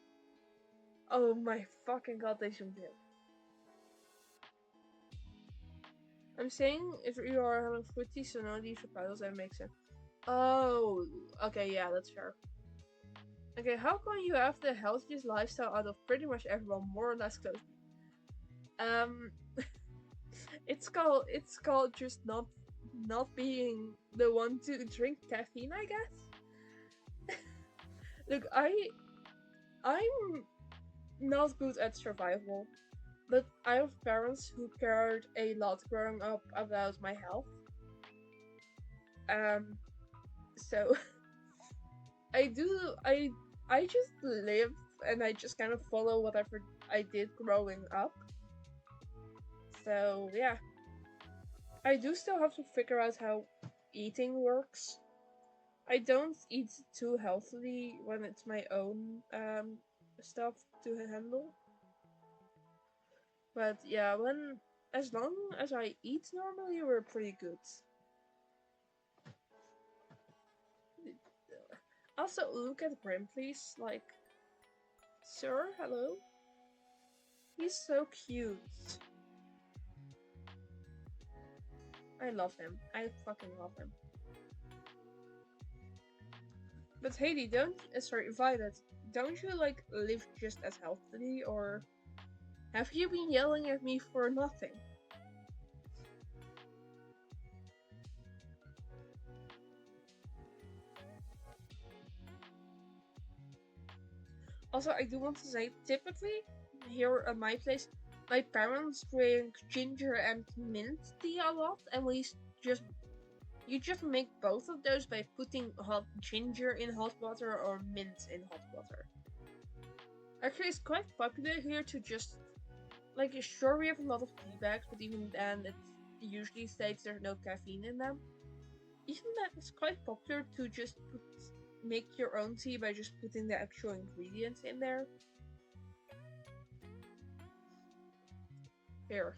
Oh my fucking god, they zoomed in. I'm saying if you are having footy, so none of these reptiles, that makes sense. Oh, okay, yeah, that's fair. Okay, how come you have the healthiest lifestyle out of pretty much everyone, more or less close? It's called just not being the one to drink caffeine, I guess. Look, I'm not good at survival, but I have parents who cared a lot growing up about my health. So I just live and I just kind of follow whatever I did growing up. So yeah. I do still have to figure out how eating works. I don't eat too healthily when it's my own stuff to handle. But yeah, as long as I eat normally, we're pretty good. Also, look at Grim, please. Like, sir, hello? He's so cute. I love him. I fucking love him. But Haley, sorry, Violet, don't you like live just as healthily, or have you been yelling at me for nothing? Also, I do want to say, typically, here at my place, my parents drink ginger and mint tea a lot, and just you just make both of those by putting hot ginger in hot water or mint in hot water. Actually, it's quite popular here to just like sure we have a lot of tea bags, but even then it usually states there's no caffeine in them. Even that it's quite popular to just make your own tea by just putting the actual ingredients in there. Here.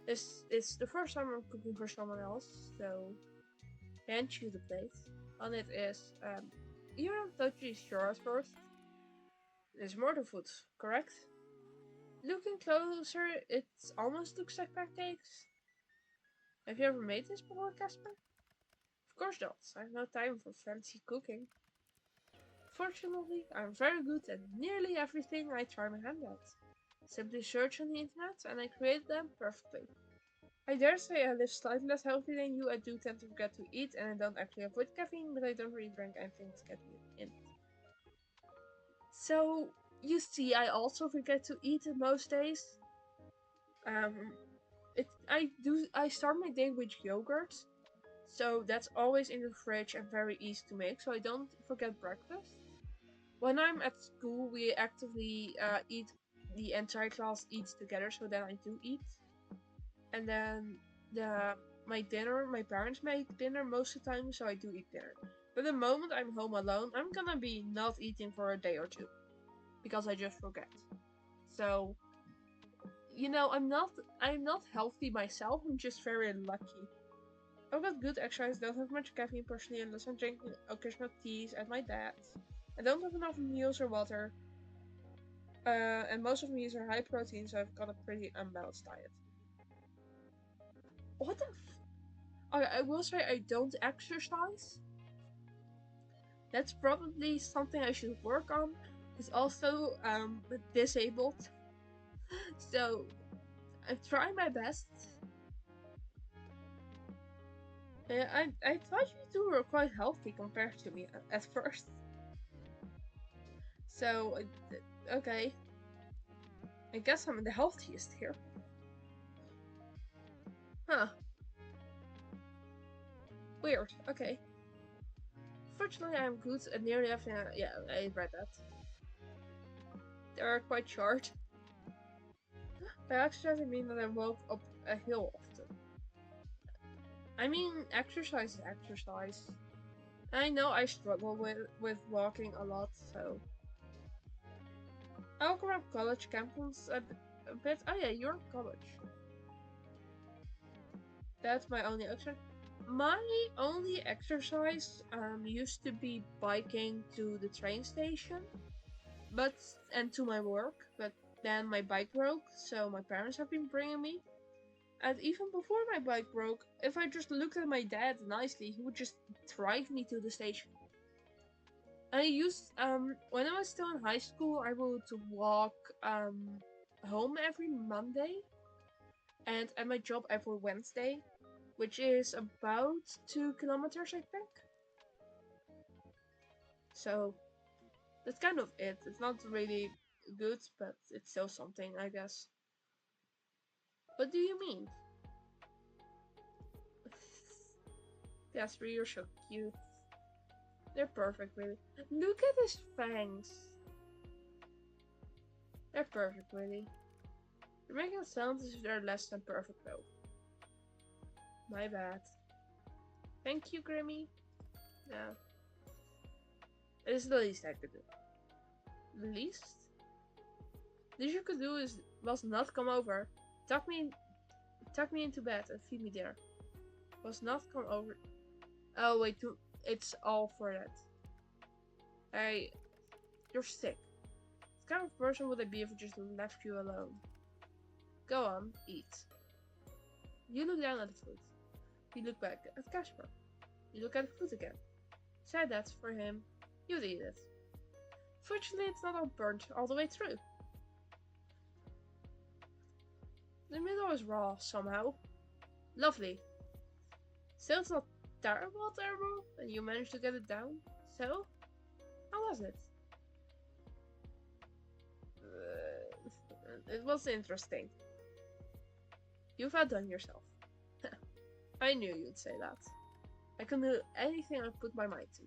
This is the first time I'm cooking for someone else, so hand you the plate. On it is you're not totally sure at first. There's more to food, correct? Looking closer, it almost looks like pancakes. Have you ever made this before, Casper? Of course not. I have no time for fancy cooking. Fortunately, I'm very good at nearly everything I try my hand at. Simply search on the internet and I create them perfectly. I dare say I live slightly less healthy than you. I do tend to forget to eat and I don't actually avoid caffeine, but I don't really drink anything to get me in it. So, you see, I also forget to eat most days. Um, I start my day with yogurt, so that's always in the fridge and very easy to make, so I don't forget breakfast. When I'm at school, we actively eat, the entire class eats together, so then I do eat. And then my parents make dinner most of the time, so I do eat dinner. But the moment I'm home alone, I'm gonna be not eating for a day or two because I just forget. So, I'm not healthy myself. I'm just very lucky. I've got good exercise, don't have much caffeine personally unless I'm drinking occasional teas at my dad's. I don't have enough meals or water. And most of my meals are high protein, so I've got a pretty unbalanced diet. What the I will say I don't exercise. That's probably something I should work on. It's also disabled, so I'm trying my best. I thought you two were quite healthy compared to me at first. So okay, I guess I'm the healthiest here. Huh? Weird. Okay. Fortunately, I'm good at nearly everything. Yeah, I read that. They are quite short. By exercise, I mean that I walk up a hill often. I mean, exercise is exercise. I know I struggle with walking a lot, so I walk around college campus a bit. Oh yeah, you're in college. That's my only exercise. My only exercise used to be biking to the train station, but and to my work, but then my bike broke, so my parents have been bringing me. And even before my bike broke, if I just looked at my dad nicely, he would just drive me to the station. I used when I was still in high school, I would walk home every Monday, and at my job every Wednesday, which is about 2 kilometers, I think. So that's kind of it. It's not really good, but it's still something, I guess. What do you mean? Yes, you're so cute. They're perfect, really. Look at his fangs. They're perfect, really. You're making it sound as if they're less than perfect, though. My bad. Thank you, Grimmy. Yeah. It is the least I could do. The least? The least you could do was not come over. Tuck me into bed and feed me dinner. Was not come over. Oh wait, it's all for that. Hey, you're sick. What kind of person would I be if I just left you alone? Go on, eat. You look down at the food. You look back at Casper. You look at the food again. Say that for him, you'd eat it. Fortunately, it's not all burnt all the way through. The middle is raw, somehow. Lovely. Still, it's not terrible, and you managed to get it down. So, how was it? It was interesting. You've outdone yourself. I knew you'd say that. I can do anything I put my mind to.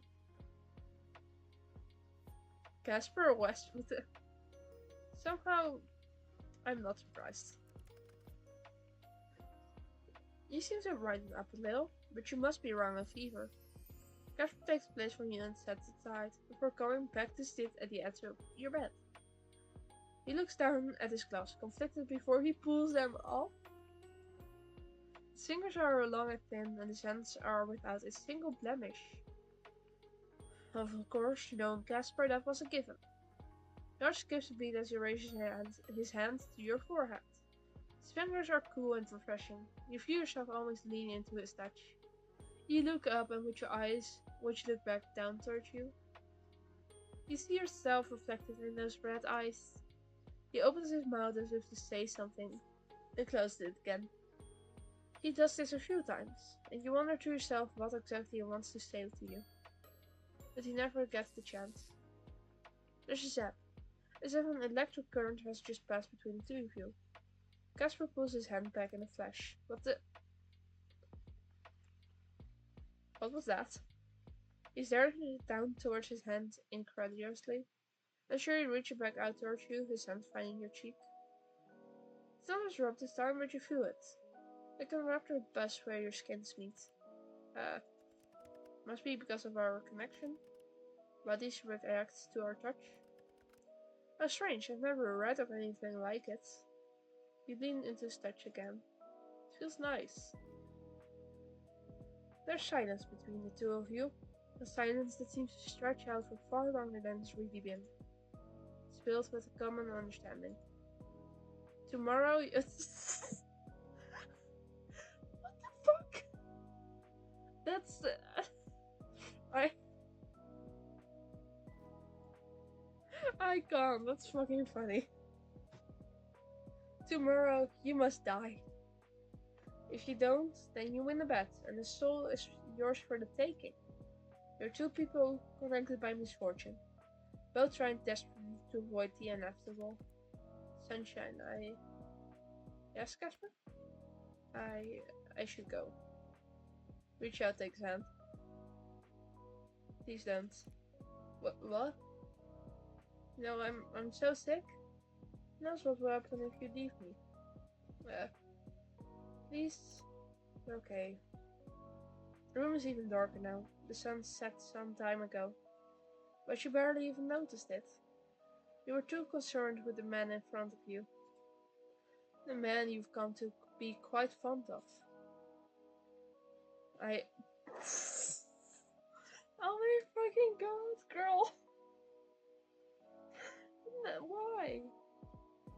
Casper Westwood. Somehow, I'm not surprised. You seem to have brightened up a little, but you must be wrong on fever. Casper takes place from you and sets aside before going back to sit at the edge of your bed. He looks down at his gloves, conflicted before he pulls them off. His fingers are long and thin, and his hands are without a single blemish. Of course, you know, Casper, that was a given. George skips a beat as he raises his hand to your forehead. His fingers are cool and refreshing. You feel yourself almost lean into his touch. You look up, and with your eyes, which look back down towards you, you see yourself reflected in those red eyes. He opens his mouth as if to say something, and closes it again. He does this a few times, and you wonder to yourself what exactly he wants to say to you. But he never gets the chance. There's a zap, as if an electric current has just passed between the two of you. Casper pulls his hand back in a flash. What was that? He stares down towards his hand incredulously. Then he reaches back out towards you, his hand finding your cheek. It's not as rough this time, but you feel it. Like a raptor buzz where your skins meet. Must be because of our connection. Bodies react to our touch. How strange, I've never read of anything like it. You lean into his touch again. It feels nice. There's silence between the two of you. A silence that seems to stretch out for far longer than it's really been. It's filled with a common understanding. Tomorrow what the fuck? That's... I can't, that's fucking funny. Tomorrow, you must die. If you don't, then you win the bet, and the soul is yours for the taking. You're two people connected by misfortune, both trying desperately to avoid the inevitable. Sunshine, Yes, Casper? I should go. Reach out, take his hand. Please don't. What? No, I'm so sick. Who knows what will happen if you leave me? Please? Okay. The room is even darker now. The sun set some time ago. But you barely even noticed it. You were too concerned with the man in front of you. The man you've come to be quite fond of. Oh my fucking god, girl! Why?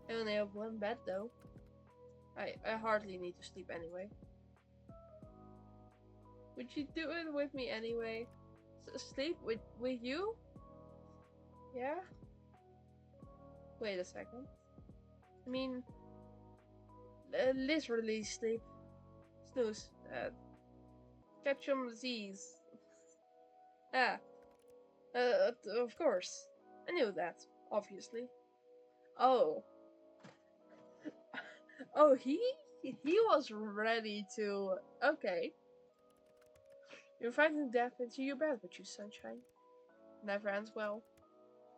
I only have one bed though. I hardly need to sleep anyway. Would you do it with me anyway? Sleep with you? Yeah? Wait a second. I mean, literally sleep. Snooze. Catch some disease. Of course. I knew that, obviously. Oh. Oh, he was ready to... Okay. You're fighting death into your bed with you, sunshine. Never ends well.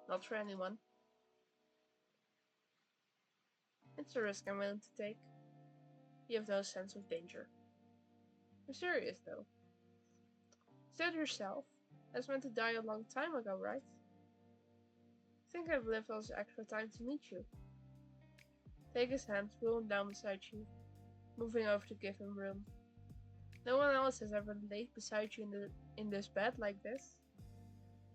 Not for anyone. It's a risk I'm willing to take. You have no sense of danger. You're serious, though. You said yourself, I was meant to die a long time ago, right? I think I've lived all this extra time to meet you. Take his hand, pull him down beside you, moving over to give him room. No one else has ever laid beside you in this bed like this.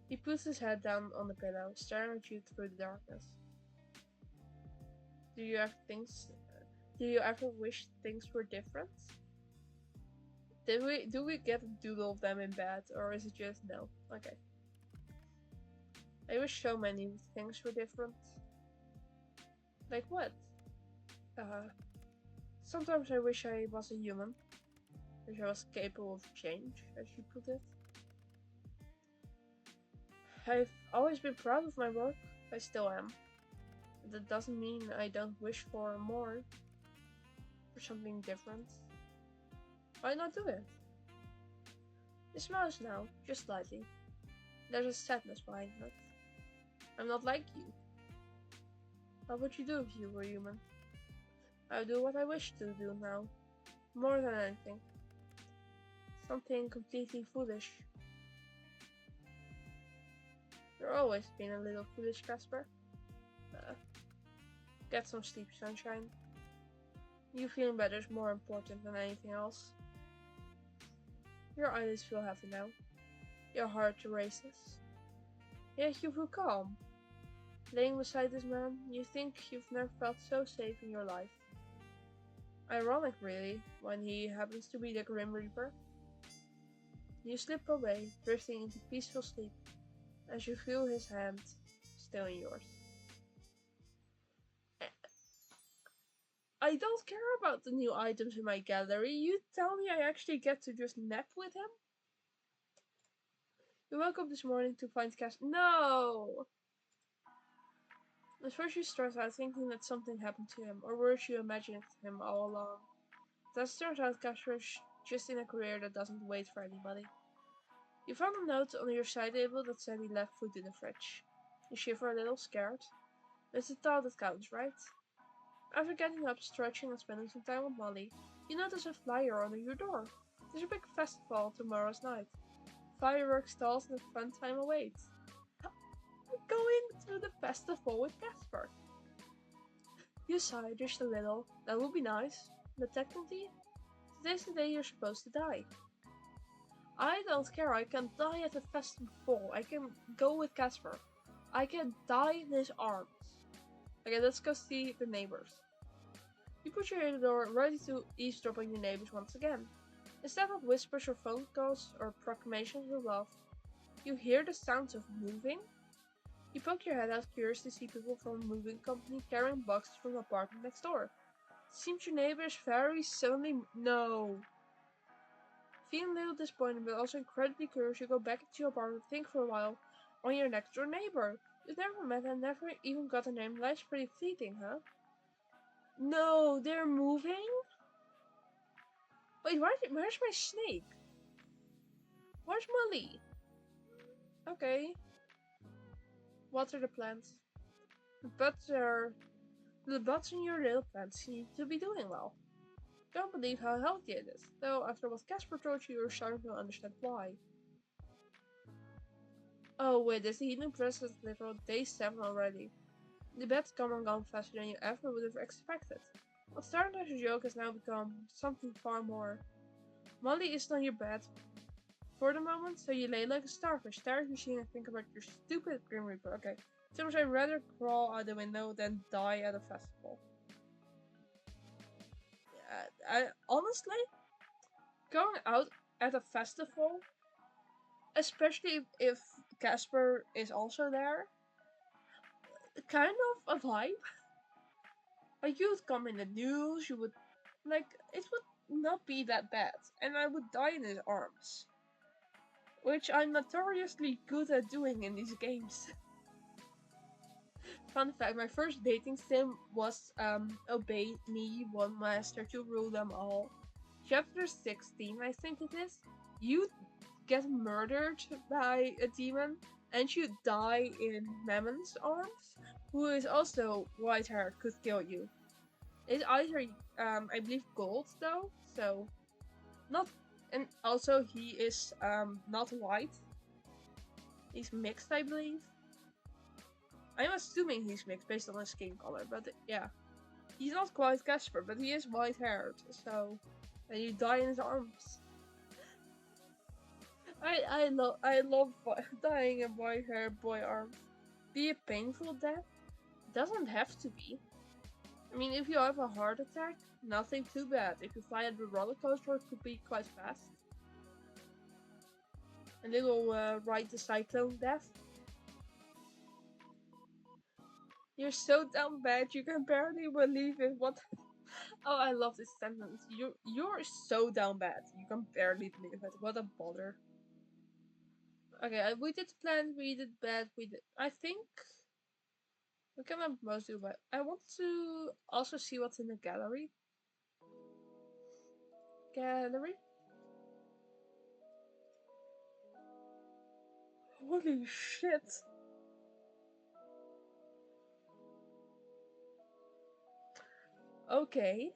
He puts his head down on the pillow, staring at you through the darkness. Do you ever wish things were different? Do we get a doodle of them in bed, or is it just no? Okay. I wish so many things were different. Like what? Uh, Sometimes I wish I was a human. Wish I was capable of change, as you put it. I've always been proud of my work. I still am. But that doesn't mean I don't wish for more, for something different. Why not do it? He smiles now, just slightly. There's a sadness behind it. I'm not like you. What would you do if you were human? I would do what I wish to do now. More than anything. Something completely foolish. You've always been a little foolish, Casper. Get some sleep, sunshine. You feeling better is more important than anything else. Your eyelids feel heavy now. Your heart races. Yet you feel calm. Laying beside this man, you think you've never felt so safe in your life. Ironic, really, when he happens to be the Grim Reaper. You slip away, drifting into peaceful sleep, as you feel his hand still in yours. I don't care about the new items in my gallery. You tell me I actually get to just nap with him? You woke up this morning to find Cass. No! At first you start out thinking that something happened to him, or worse, you imagined him all along. That turns out Casper's just in a career that doesn't wait for anybody. You found a note on your side table that said he left food in the fridge. You shiver a little, scared. It's the thought that counts, right? After getting up, stretching, and spending some time with Molly, you notice a flyer under your door. There's a big festival tomorrow's night. Fireworks stalls and a fun time awaits. Going to the festival with Casper. You sigh just a little. That would be nice. But technically, today's the day you're supposed to die. I don't care. I can die at the festival. I can go with Casper. I can die in his arms. Okay, let's go see the neighbors. You put your ear to the door, ready to eavesdrop on your neighbors once again. Instead of whispers or phone calls or proclamations of love, you hear the sounds of moving. You poke your head out, curious to see people from a moving company carrying boxes from the apartment next door. Seems your neighbor is very suddenly. No. Feeling a little disappointed, but also incredibly curious, you go back into your apartment, think for a while on your next door neighbor. You've never met and never even got a name. Life's pretty fleeting, huh? No, they're moving? Wait, where's my snake? Where's Molly? Okay. Water the plants. The buds in your little plants seem to be doing well. Don't believe how healthy it is, though after what Casper told you, you're starting to understand why. Oh wait, this healing process is literal day 7 already. The bed's come and gone faster than you ever would have expected. What started as a joke has now become something far more. Molly isn't on your bed for the moment, so you lay like a starfish, stare at your machine and think about your stupid Grim Reaper. Okay, so much I'd rather crawl out the window than die at a festival. I honestly, going out at a festival, especially if Casper is also there, kind of a vibe. Like, you would come in the news, you would, like, it would not be that bad, and I would die in his arms. Which I'm notoriously good at doing in these games. Fun fact, my first dating sim was Obey Me, One Master to Rule Them All. Chapter 16, I think it is. You get murdered by a demon, and you die in Mammon's arms, who is also white-haired, could kill you. It's either, I believe, gold though, so not, and also he is not white. He's mixed, I believe. I'm assuming he's mixed based on his skin color, but yeah, he's not quite Casper, but he is white-haired, so and you die in his arms. I love dying in white-haired boy arms. Be a painful death? Doesn't have to be. I mean, if you have a heart attack, nothing too bad. If you fly at the roller coaster, it could be quite fast. A little ride the cyclone death. You're so damn bad, you can barely believe it. What? Oh, I love this sentence. You're so down bad. You can barely believe it. What a bother. Okay, we did plan, we did bad, we did. I think we can most do bad. I want to also see what's in the gallery. Gallery? Holy shit. Okay.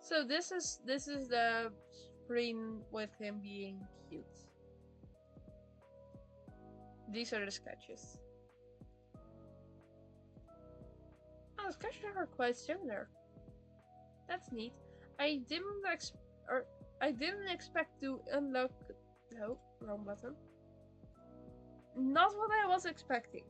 So this is the screen with him being cute. These are the sketches. Oh, the sketches are quite similar. That's neat. I didn't I didn't expect to unlock. No, wrong button. Not what I was expecting.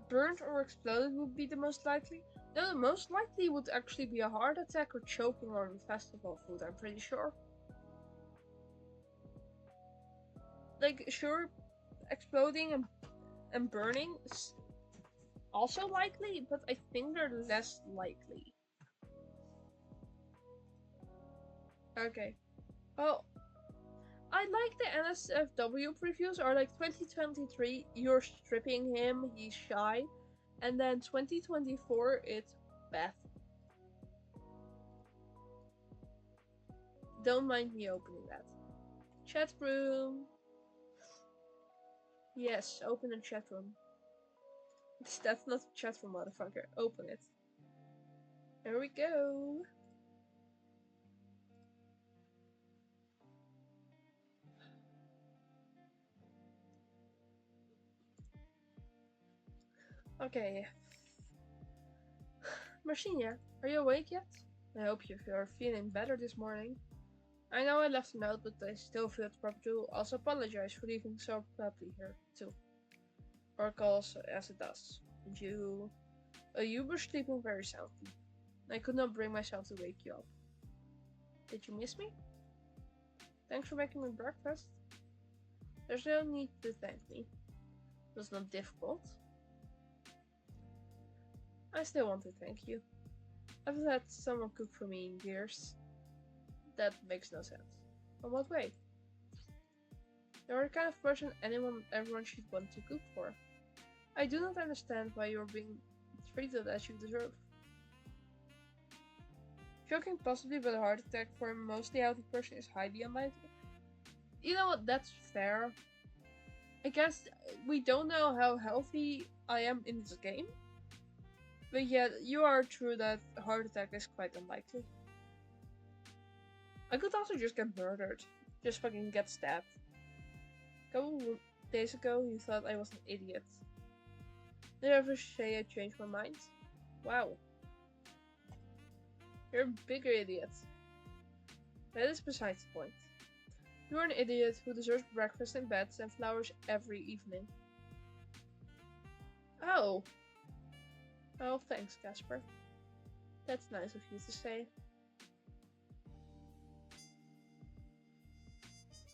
Burnt or exploded would be the most likely. No, the most likely would actually be a heart attack or choking on festival food, I'm pretty sure. Like, sure, exploding and burning is also likely, but I think they're less likely. Okay. Well, I like the NSFW previews are like 2023, you're stripping him, he's shy. And then 2024, it's Beth. Don't mind me opening that. Chat room. Yes, open the chat room. That's not a chat room, motherfucker. Open it. There we go. Okay. Marcinia, are you awake yet? I hope you're feeling better this morning. I know I left a note, but I still feel it's proper to also apologize for leaving so abruptly here, too. Oracles as it does. You were sleeping very soundly. I could not bring myself to wake you up. Did you miss me? Thanks for making me breakfast. There's no need to thank me. It was not difficult. I still want to thank you. I've had someone cook for me in years. That makes no sense. In what way? You're the kind of person everyone should want to cook for. I do not understand why you're being treated as you deserve. Joking possibly, but a heart attack for a mostly healthy person is highly unlikely. You know what, that's fair. I guess we don't know how healthy I am in this game. But yeah, you are true that a heart attack is quite unlikely. I could also just get murdered. Just fucking get stabbed. A couple days ago, you thought I was an idiot. Did I ever say I changed my mind? Wow. You're a bigger idiot. That is besides the point. You're an idiot who deserves breakfast in bed and flowers every evening. Oh. Oh, thanks, Casper. That's nice of you to say.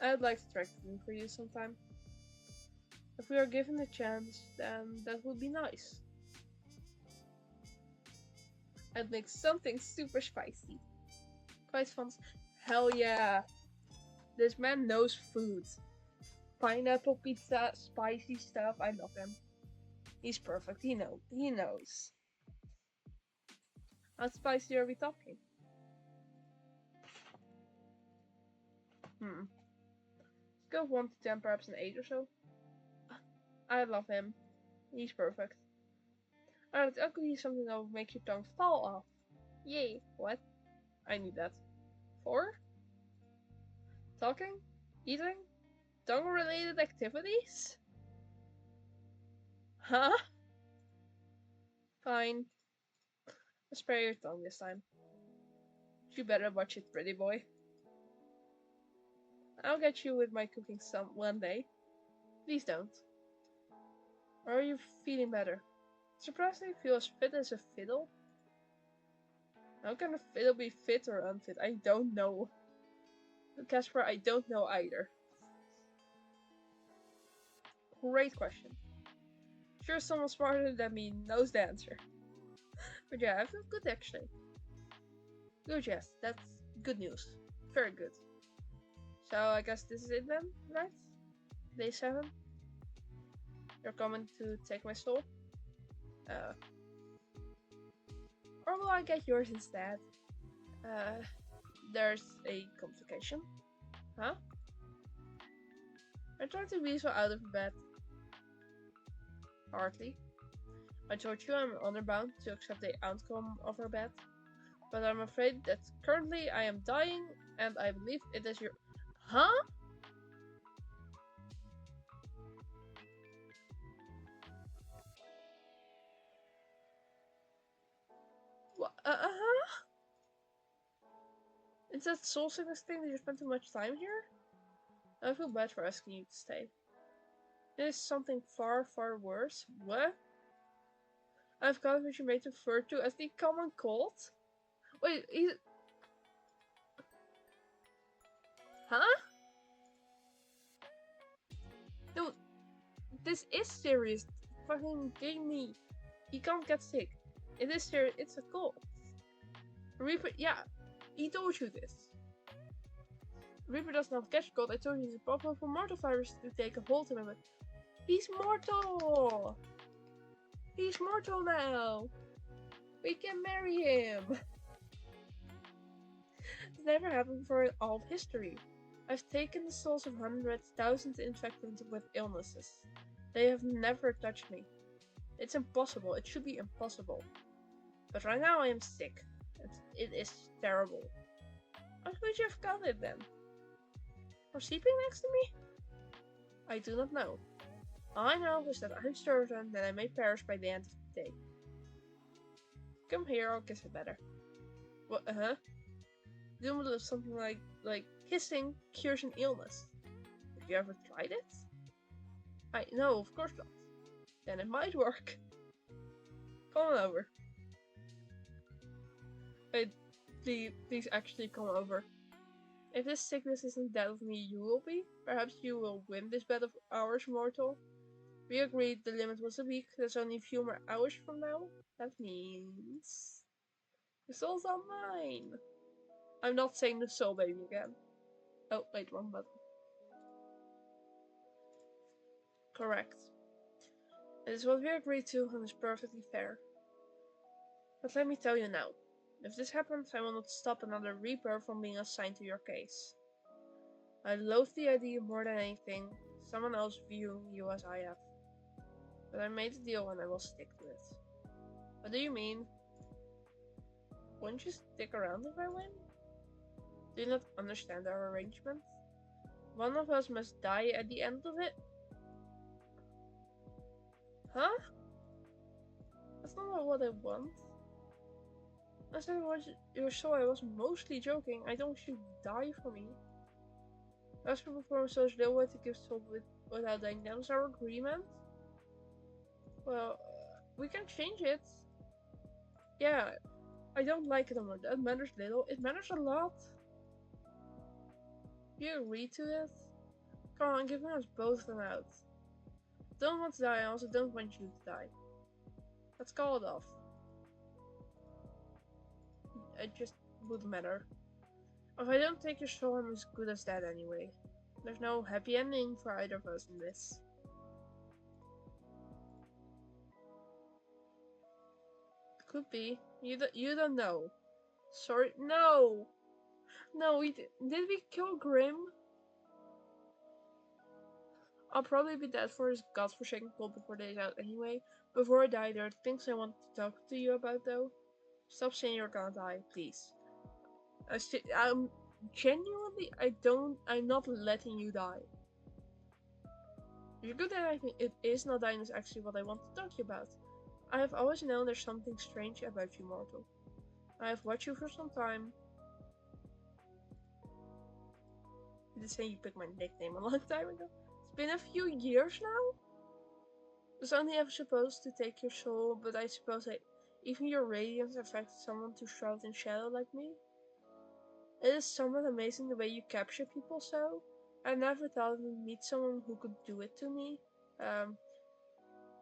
I'd like to track the room for you sometime. If we are given the chance, then that would be nice. I'd make something super spicy. Quite fun. Hell yeah! This man knows food. Pineapple pizza, spicy stuff, I love him. He's perfect, he knows. How spicy are we talking? Scale of 1 to 10, perhaps an 8 or so. I love him. He's perfect. Alright, I'll give you something that will make your tongue fall off. Yay. What? I need that. 4? Talking? Eating? Tongue-related activities? Huh? Fine. I'll spare your tongue this time. You better watch it, pretty boy. I'll get you with my cooking some one day. Please don't. Or are you feeling better? Surprisingly feel as fit as a fiddle? How can a fiddle be fit or unfit? I don't know. Casper, I don't know either. Great question. Sure, someone smarter than me knows the answer. But yeah, I feel good actually. Good, yes, that's good news. Very good. So I guess this is it then, right? Day 7. You're coming to take my soul? Or will I get yours instead? There's a complication. Huh? I tried to weasel out of bed. Hardly. I told you I'm honor-bound to accept the outcome of our bet. But I'm afraid that currently I am dying, and I believe it is your... Huh? What? Uh-huh? Is that soul sickness thing that you spent too much time here? I feel bad for asking you to stay. It is something far, far worse. What? I've got what you may refer to as the common cold? Wait, he's... Huh? No, this is serious. Fucking Grimmy. He can't get sick. It is serious. It's a cold. Reaper, yeah, he told you this. Reaper does not catch cold. I told you it's possible for mortal virus to take a hold of him. But he's mortal! He's mortal now! We can marry him! It's never happened before in all of history. I've taken the souls of hundreds, thousands infected with illnesses. They have never touched me. It's impossible. It should be impossible. But right now I am sick. It is terrible. How could you have got it then? For sleeping next to me? I do not know. All I know is that I'm certain that I may perish by the end of the day. Come here, I'll kiss it better. What? Do something like kissing cures an illness. Have you ever tried it? No, of course not. Then it might work. Come on over. Wait, please actually come over. If this sickness isn't that of me, you will be. Perhaps you will win this bet of ours, mortal. We agreed the limit was a week. That's only a few more hours from now. That means... the soul's all mine. I'm not saying the soul baby again. Oh, wait, wrong button. Correct. It is what we agreed to and is perfectly fair. But let me tell you now. If this happens, I will not stop another Reaper from being assigned to your case. I loathe the idea more than anything, someone else viewing you as I have. But I made a deal and I will stick to it. What do you mean? Won't you stick around if I win? Do you not understand our arrangement? One of us must die at the end of it? Huh? That's not what I want. I said your soul, I was mostly joking. I don't want you to die for me. As for perform such little way to give soul without dying, that was our agreement? Well, we can change it. Yeah, I don't like it anymore. That matters little. It matters a lot. You agree to it? Come on, give us both an out. Don't want to die, I also don't want you to die. Let's call it off. It just wouldn't matter. If I don't take your soul, I'm as good as dead anyway. There's no happy ending for either of us in this. Could be. You don't know. Sorry, no! No, did we kill Grim? I'll probably be dead for his godforsaken cult before days out anyway. Before I die, there are things I want to talk to you about though. Stop saying you're gonna die, please. I'm genuinely, I'm not letting you die. You're good at anything. It is not dying is actually what I want to talk to you about. I have always known there's something strange about you, mortal. I have watched you for some time. You did say you picked my nickname a long time ago. It's been a few years now? It's only ever supposed to take your soul, but I suppose that even your radiance affected someone to shroud in shadow like me. It is somewhat amazing the way you capture people so. I never thought I would meet someone who could do it to me. Um,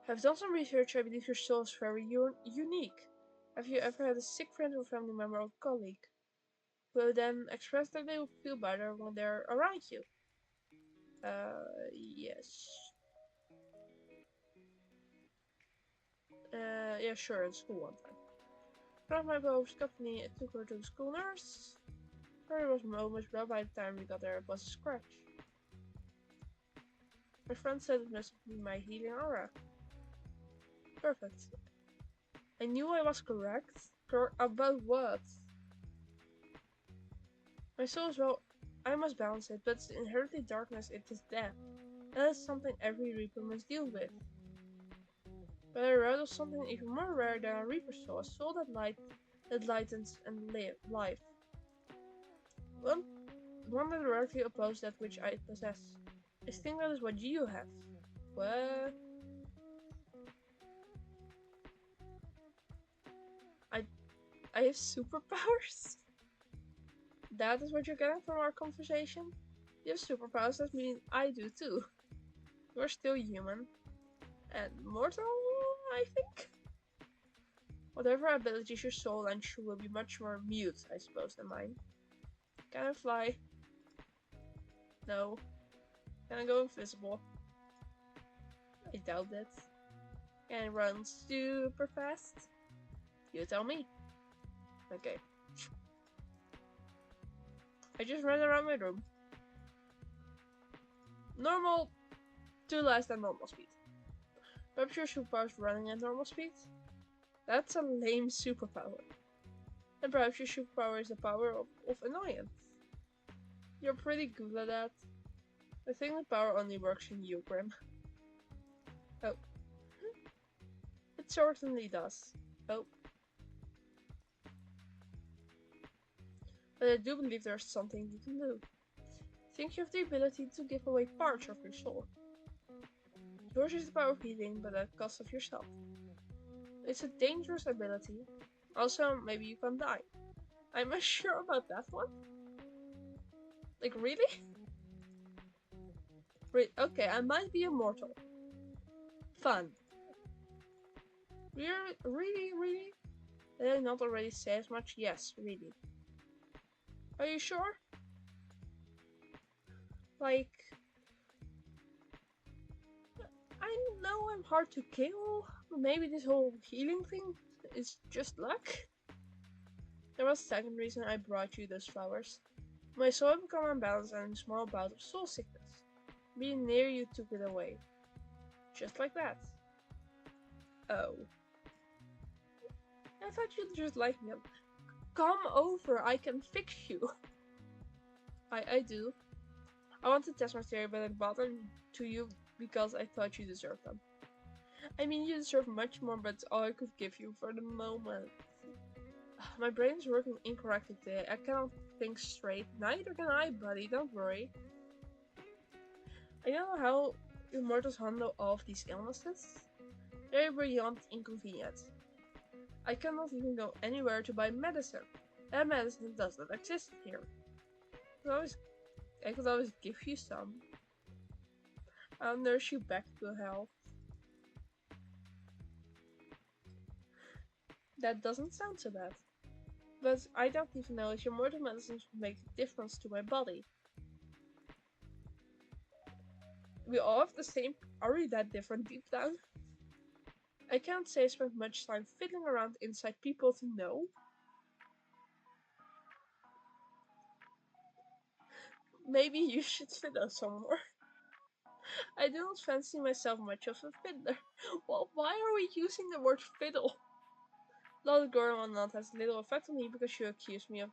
I've done some research. I believe your soul is very unique. Have you ever had a sick friend or family member or colleague who then expressed that they will feel better when they're around you? Yes. Yeah, sure, in school one time. One of my boys got me, took her to the school nurse. Her was almost blood by the time we got there, it was a scratch. My friend said it must be my healing aura. Perfect. I knew I was correct. About what? My soul is well, I must balance it, but it's inherently darkness, it is death. That is something every Reaper must deal with. But I read of something even more rare than a Reaper soul, a soul that lightens and life. One that directly opposes that which I possess. I think that is what you have. What? I I have superpowers? That is what you're getting from our conversation? You have superpowers, that means I do too. You're still human. And mortal, I think? Whatever abilities your soul lends you will be much more mute, I suppose, than mine. Can I fly? No. Can I go invisible? I doubt it. Can I run super fast? You tell me. Okay. I just ran around my room. Normal to less than normal speed. Perhaps your superpower is running at normal speed? That's a lame superpower. And perhaps your superpower is the power of annoyance. You're pretty good at that. I think the power only works in you, Grim. Oh. It certainly does. Oh. But I do believe there's something you can do. Think you have the ability to give away parts of your soul. Yours is the power of healing, but at the cost of yourself. It's a dangerous ability. Also, maybe you can die. I'm not sure about that one. Like, really? Okay, I might be immortal. Fun. Really? Did I not already say as much? Yes, really. Are you sure? Like, I know I'm hard to kill. Maybe this whole healing thing is just luck. There was a second reason I brought you those flowers. My soul had become unbalanced and in a small bout of soul sickness. Being near you took it away. Just like that. Oh. I thought you'd just like me. Come over, I can fix you. I do. I want to test my theory, but I brought them to you because I thought you deserved them. I mean, you deserve much more, but it's all I could give you for the moment. My brain is working incorrectly today. I cannot think straight. Neither can I, buddy. Don't worry. I don't know how immortals handle all of these illnesses. They're beyond inconvenient. I cannot even go anywhere to buy medicine. That medicine does not exist here. I could always give you some. I'll nurse you back to health. That doesn't sound so bad. But I don't even know if your mortal medicines would make a difference to my body. We all have the same. Are we that different deep down? I can't say I spent much time fiddling around inside people to know. Maybe you should fiddle some more. I do not fancy myself much of a fiddler. Well, why are we using the word fiddle? Little girl on that has little effect on me because you accused me of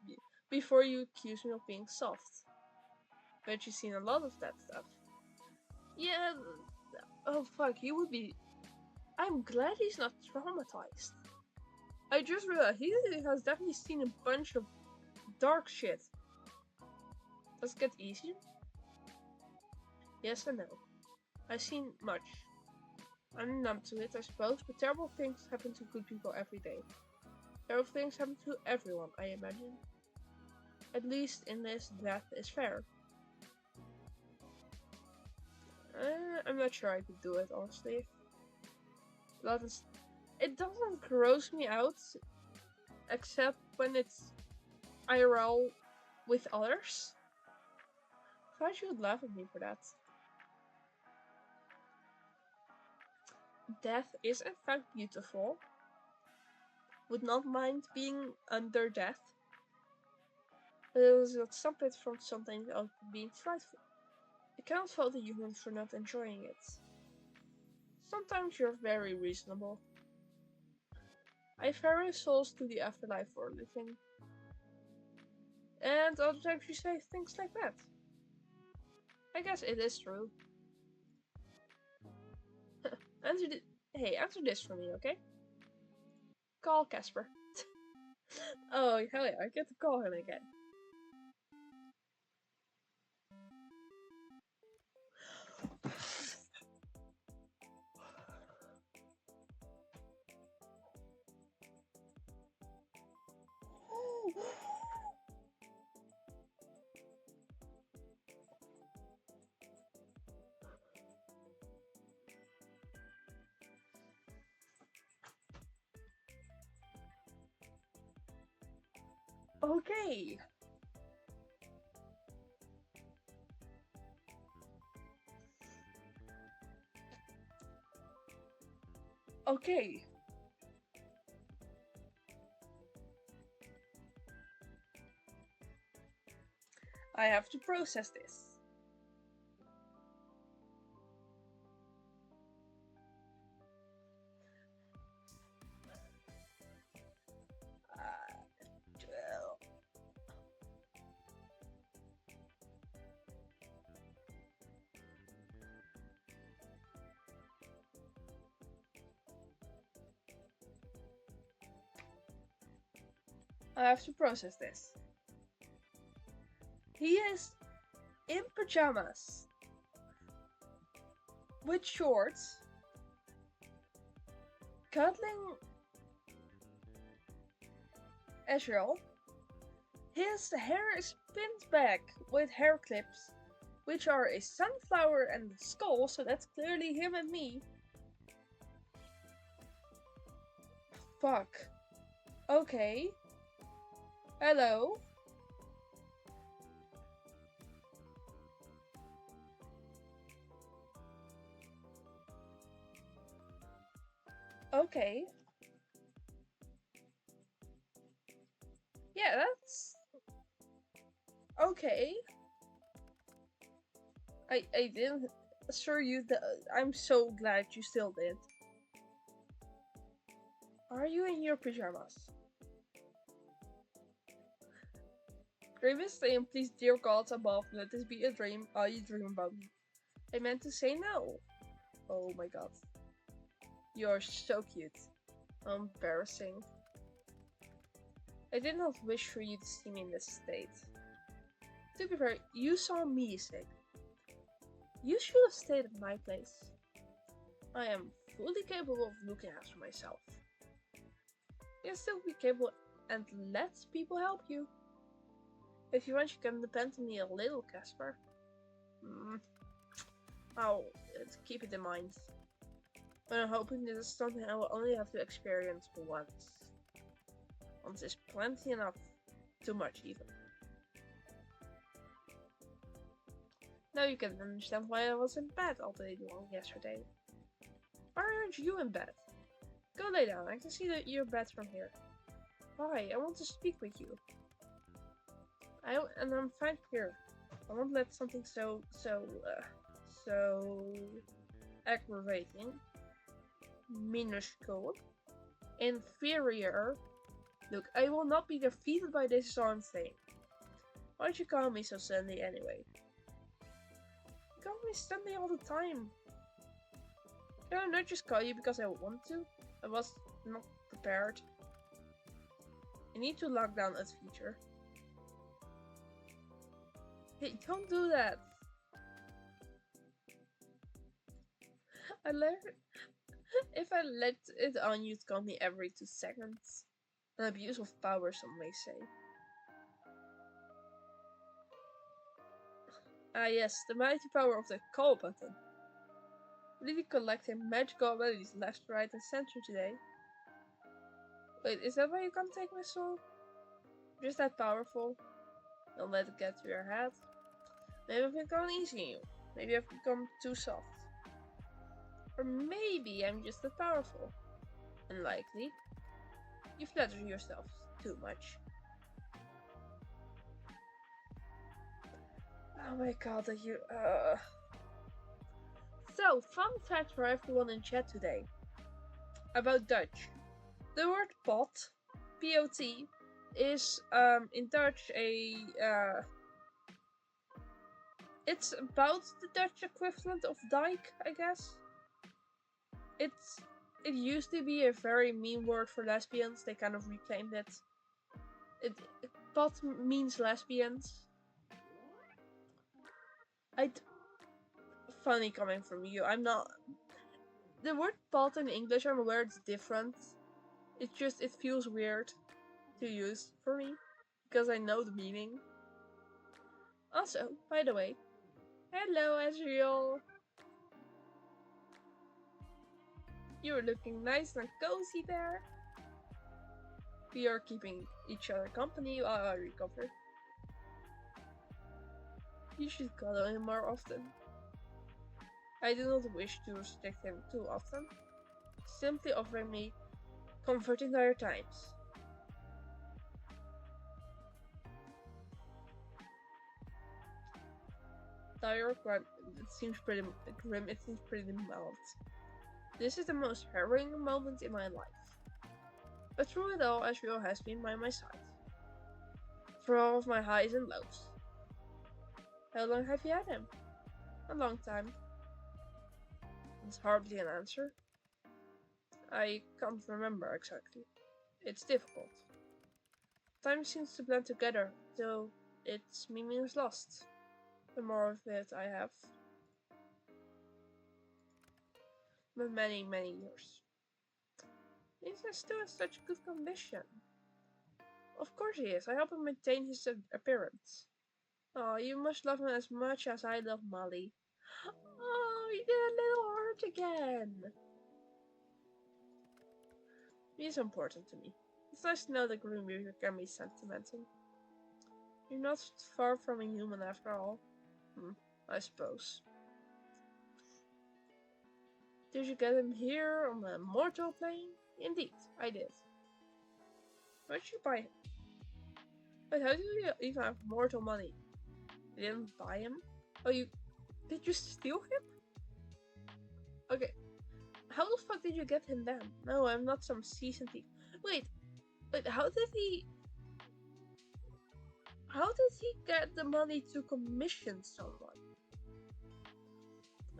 before you accused me of being soft. Bet you've seen a lot of that stuff. Yeah. Oh fuck, he would be. I'm glad he's not traumatized. I just realized he has definitely seen a bunch of dark shit. Does it get easier? Yes and no. I've seen much. I'm numb to it, I suppose, but terrible things happen to good people every day. Terrible things happen to everyone, I imagine. At least in this, death is fair. I'm not sure I could do it, honestly. It doesn't gross me out, except when it's IRL with others. I thought you would laugh at me for that. Death is in fact beautiful. Would not mind being under death. But it was not stop it from something else being frightful. I cannot fault a human for not enjoying it. Sometimes you're very reasonable. I ferry souls to the afterlife for a living. And other times you say things like that. I guess it is true. Answer this for me, okay? Call Casper. Oh, hell yeah, I get to call him again. Okay. Okay. I have to process this. I have to process this. He is in pajamas with shorts, cuddling Ezreal. His hair is pinned back with hair clips, which are a sunflower and a skull, so that's clearly him and me. Fuck. Okay. Hello? Okay. Yeah, that's... Okay. I didn't assure you that... I'm so glad you still did. Are you in your pajamas? Grimmy saying, please, dear gods above, let this be a dream. All you dream about me. I meant to say no. Oh my god. You're so cute. Embarrassing. I did not wish for you to see me in this state. To be fair, you saw me sick. You should have stayed at my place. I am fully capable of looking after myself. You can still be capable and let people help you. If you want, you can depend on me a little, Casper. I'll keep it in mind. But I'm hoping this is something I will only have to experience once. Once is plenty enough. Too much, even. Now you can understand why I was in bed all day long yesterday. Why aren't you in bed? Go lay down, I can see your bed from here. Why? I want to speak with you. And I'm fine here. I won't let something so aggravating, minuscule, inferior. Look, I will not be defeated by this song thing. Why don't you call me so Sunday anyway? You call me Sunday all the time. Can I not just call you because I want to? I was not prepared. I need to lock down that feature. Hey, don't do that. If I let it on, you'd call me every 2 seconds. An abuse of power, some may say. Ah yes, the mighty power of the call button. Really collecting magical abilities left, right, and center today. Wait, is that why you can't take my soul? Just that powerful? Don't let it get to your head. Maybe I've become easy on you. Maybe I've become too soft. Or maybe I'm just that powerful. Unlikely. You flatter yourself too much. Oh my god, that you. So, fun fact for everyone in chat today about Dutch. The word pot, P-O-T, is in Dutch it's about the Dutch equivalent of dike, I guess. It used to be a very mean word for lesbians. They kind of reclaimed it. Pot means lesbians. Funny coming from you. I'm not. The word pot in English, I'm aware it's different. It's just, it feels weird to use for me because I know the meaning. Also, by the way, hello Ezreal. You're looking nice and cozy there. We are keeping each other company while I recover. You should cuddle him more often. I do not wish to restrict him too often. Simply offering me comfort in dire times. Dire crime, it seems pretty grim, it seems pretty mild. This is the most harrowing moment in my life. But through it all, Ezreal has been by my side. Through all of my highs and lows. How long have you had him? A long time. It's hardly an answer. I can't remember exactly. It's difficult. Time seems to blend together, though its meaning is lost. The more of it I have. But many, many years. He's still in such good condition. Of course he is. I help him maintain his appearance. Oh, you must love him as much as I love Molly. Oh, he did a little heart again. He's important to me. It's nice to know that Grimmy can be sentimental. You're not far from a human after all. I suppose. Did you get him here on the mortal plane? Indeed, I did. Where did you buy him? But how do you even have mortal money? You didn't buy him? Oh, did you steal him? Okay. How the fuck did you get him then? No, I'm not some seasoned thief. Wait, how did he get the money to commission someone?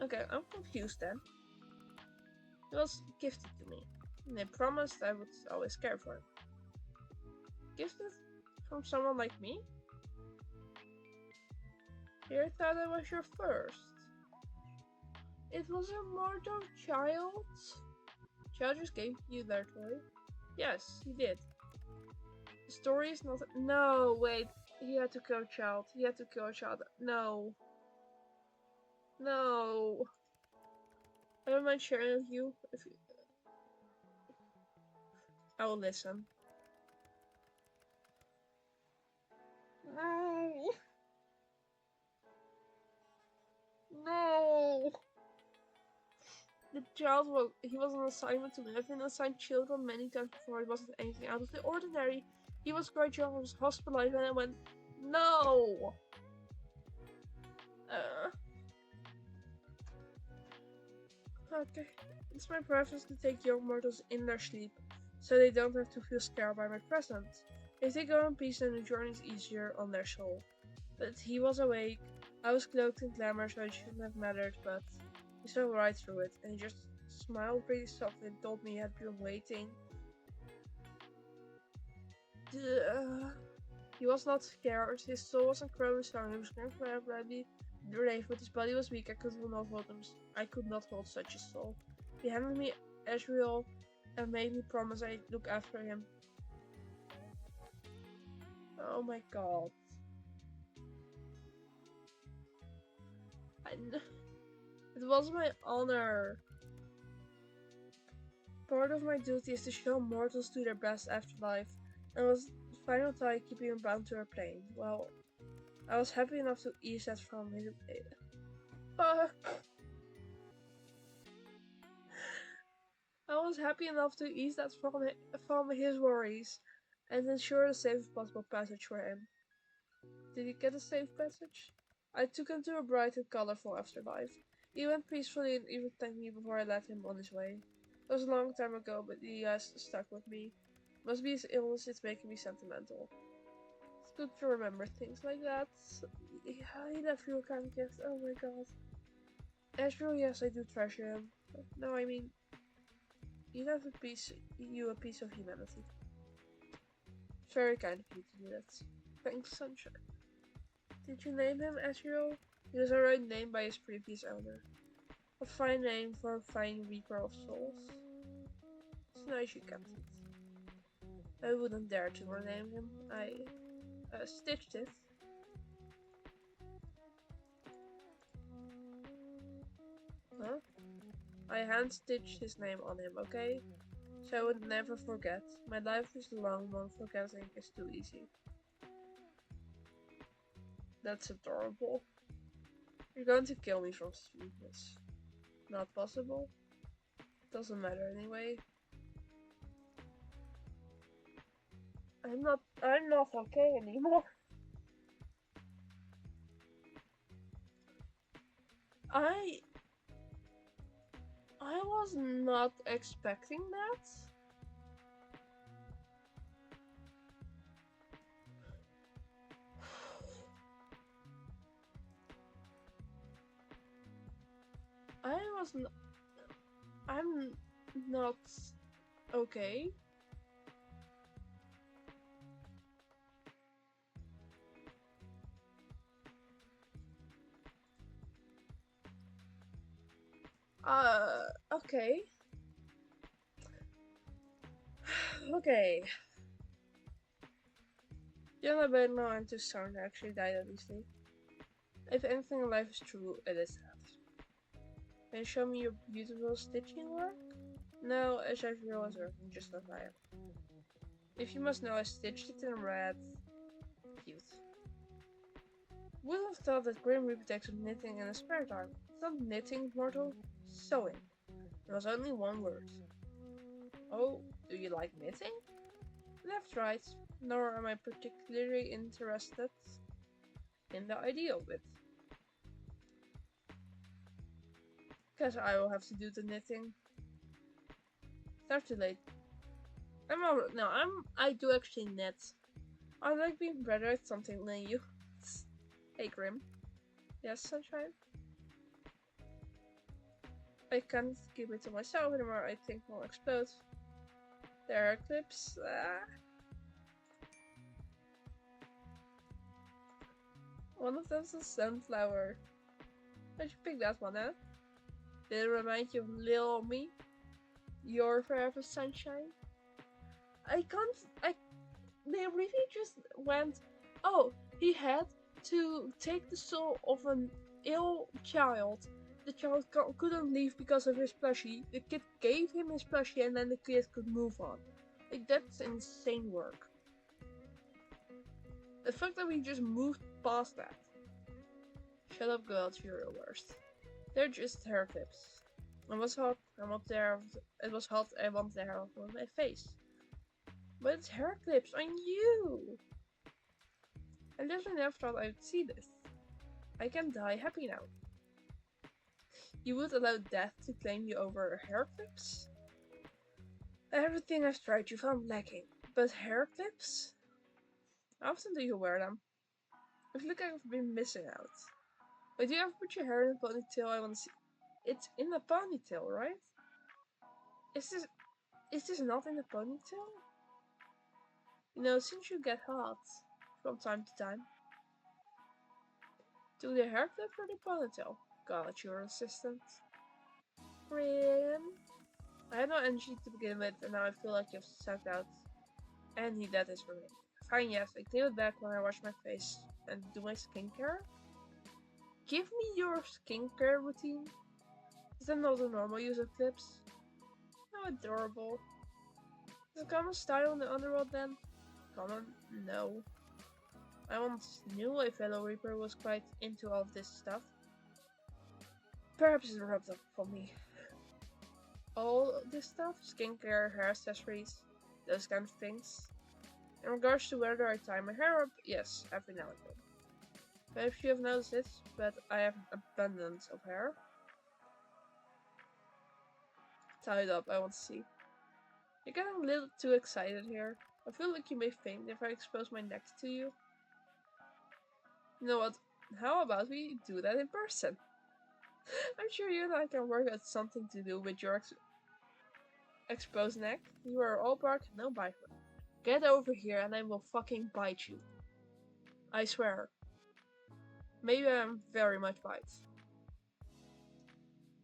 Okay, I'm confused then. It was gifted to me, and I promised I would always care for him. Gifted from someone like me? Here, I thought I was your first. It was a mortal child? Child just gave you their toy? Yes, he did. The story is not. No, wait. He had to kill a child. He had to kill a child. No. No. I don't mind sharing with you. I will listen. No. No. The child was on assignment to me. I've been assigned children many times before. It wasn't anything out of the ordinary. He was quite young. I was hospitalized and I went, no. Okay. It's my preference to take young mortals in their sleep, so they don't have to feel scared by my presence. If they go in peace, then the journey is easier on their soul. But he was awake. I was cloaked in glamour, so it shouldn't have mattered, but he saw right through it, and he just smiled pretty softly and told me he had been waiting. He was not scared. His soul was incredibly strong. He was incredibly brave, but his body was weak. I could not hold such a soul. He handed me Ezreal and made me promise I'd look after him. Oh my god. It was my honor. Part of my duty is to show mortals to their best afterlife, and was the final tie keeping him bound to our plane. Well, I was happy enough to ease that from him. Fuck! I was happy enough to ease that from his worries, and ensure the safest possible passage for him. Did he get a safe passage? I took him to a bright and colorful afterlife. He went peacefully and even thanked me before I let him on his way. It was a long time ago, but he has stuck with me. Must be his illness, it's making me sentimental. It's good to remember things like that. He left you a kind gift, oh my god. Ezreal, yes, I do treasure him. No, I mean, he left you a piece of humanity. It's very kind of you to do that. Thanks, Sunshine. Did you name him Ezreal? He was already named by his previous owner. A fine name for a fine reaper of souls. It's nice you kept it. I wouldn't dare to rename him. I stitched it. Huh? I hand-stitched his name on him, okay? So I would never forget. My life is long one, forgetting is too easy. That's adorable. You're going to kill me from sweetness. Not possible. Doesn't matter anyway. I'm not okay anymore. I was not expecting that. I'm not okay. Okay. Okay. Yeah, I better know I'm too strong to actually die at least. If anything in life is true, it is that. Can you show me your beautiful stitching work? No, as usual, just as I am. If you must know, I stitched it in red. Cute. Would have thought that Grimmy takes up knitting in his spare time. It's not knitting, mortal. Sewing. There was only one word. Oh, do you like knitting? Left, right. Nor am I particularly interested in the idea of it. Guess I will have to do the knitting. Start too late. I do actually knit. I like being better at something than you. Hey, Grim. Yes, Sunshine? I can't keep it to myself anymore. I think I'll explode. There are clips. One of them's a sunflower. I should pick that one out. Did it remind you of little me? Your forever sunshine? They really just went, oh, he had to take the soul of an ill child. The child couldn't leave because of his plushie. The kid gave him his plushie and then the kid could move on. Like, that's insane work. The fact that we just moved past that. Shut up, girls, you're the worst. They're just hair clips. It was hot, I want the hair on my face. But it's hair clips on you! I literally never thought I would see this. I can die happy now. You would allow death to claim you over hair clips? Everything I've tried you found lacking. But hair clips? How often do you wear them? I feel like I've been missing out. Wait, do you ever put your hair in a ponytail? I want to see. It's in a ponytail, right? Is this not in a ponytail? You know, since you get hot from time to time, do the hair clip or the ponytail? God, you're assistant. Grim. I had no energy to begin with, and now I feel like you've sucked out any that is remaining. Fine, yes, I clean it back when I wash my face and do my skincare. Give me your skincare routine. Is that not a normal use of clips? How adorable. Is it common style in the underworld then? Common? No. I once knew a fellow Reaper was quite into all of this stuff. Perhaps it rubbed off on me. All this stuff? Skincare, hair accessories, those kind of things. In regards to whether I tie my hair up, yes, every now and then. Perhaps you have noticed it, but I have an abundance of hair. Tie it up, I want to see. You're getting a little too excited here. I feel like you may faint if I expose my neck to you. You know what? How about we do that in person? I'm sure you and I can work out something to do with your exposed neck. You are all bark, no bite. Get over here and I will fucking bite you. I swear. Maybe I'm very much bite.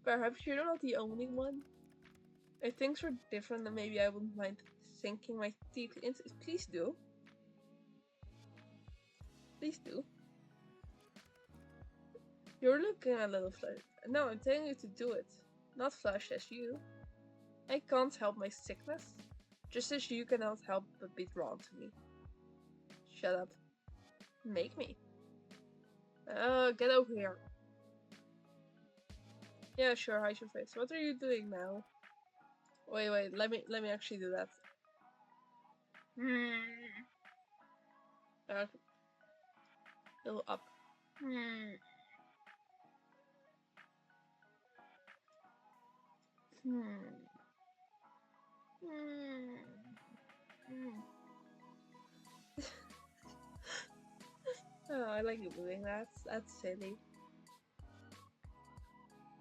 Perhaps you're not the only one. If things were different, then maybe I wouldn't mind sinking my teeth into. Please do. Please do. You're looking a little flushed. No, I'm telling you to do it. Not flushed as you. I can't help my sickness. Just as you cannot help but be drawn to me. Shut up. Make me. Get over here. Yeah, sure, hide your face. What are you doing now? Wait, let me actually do that. Little up. Oh, I like you doing that. That's silly.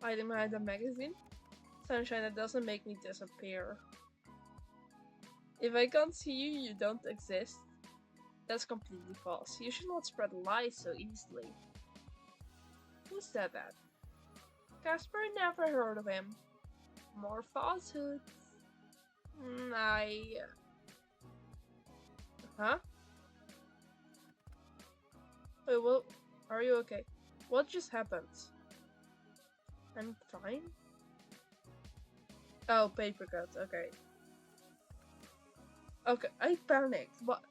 Hiding behind a magazine? Sunshine, that doesn't make me disappear. If I can't see you, you don't exist. That's completely false. You should not spread lies so easily. Who said that? Casper, never heard of him. More falsehoods. Huh? Wait, well, are you okay? What just happened? I'm fine? Oh, paper cut, okay. Okay, I panicked. What?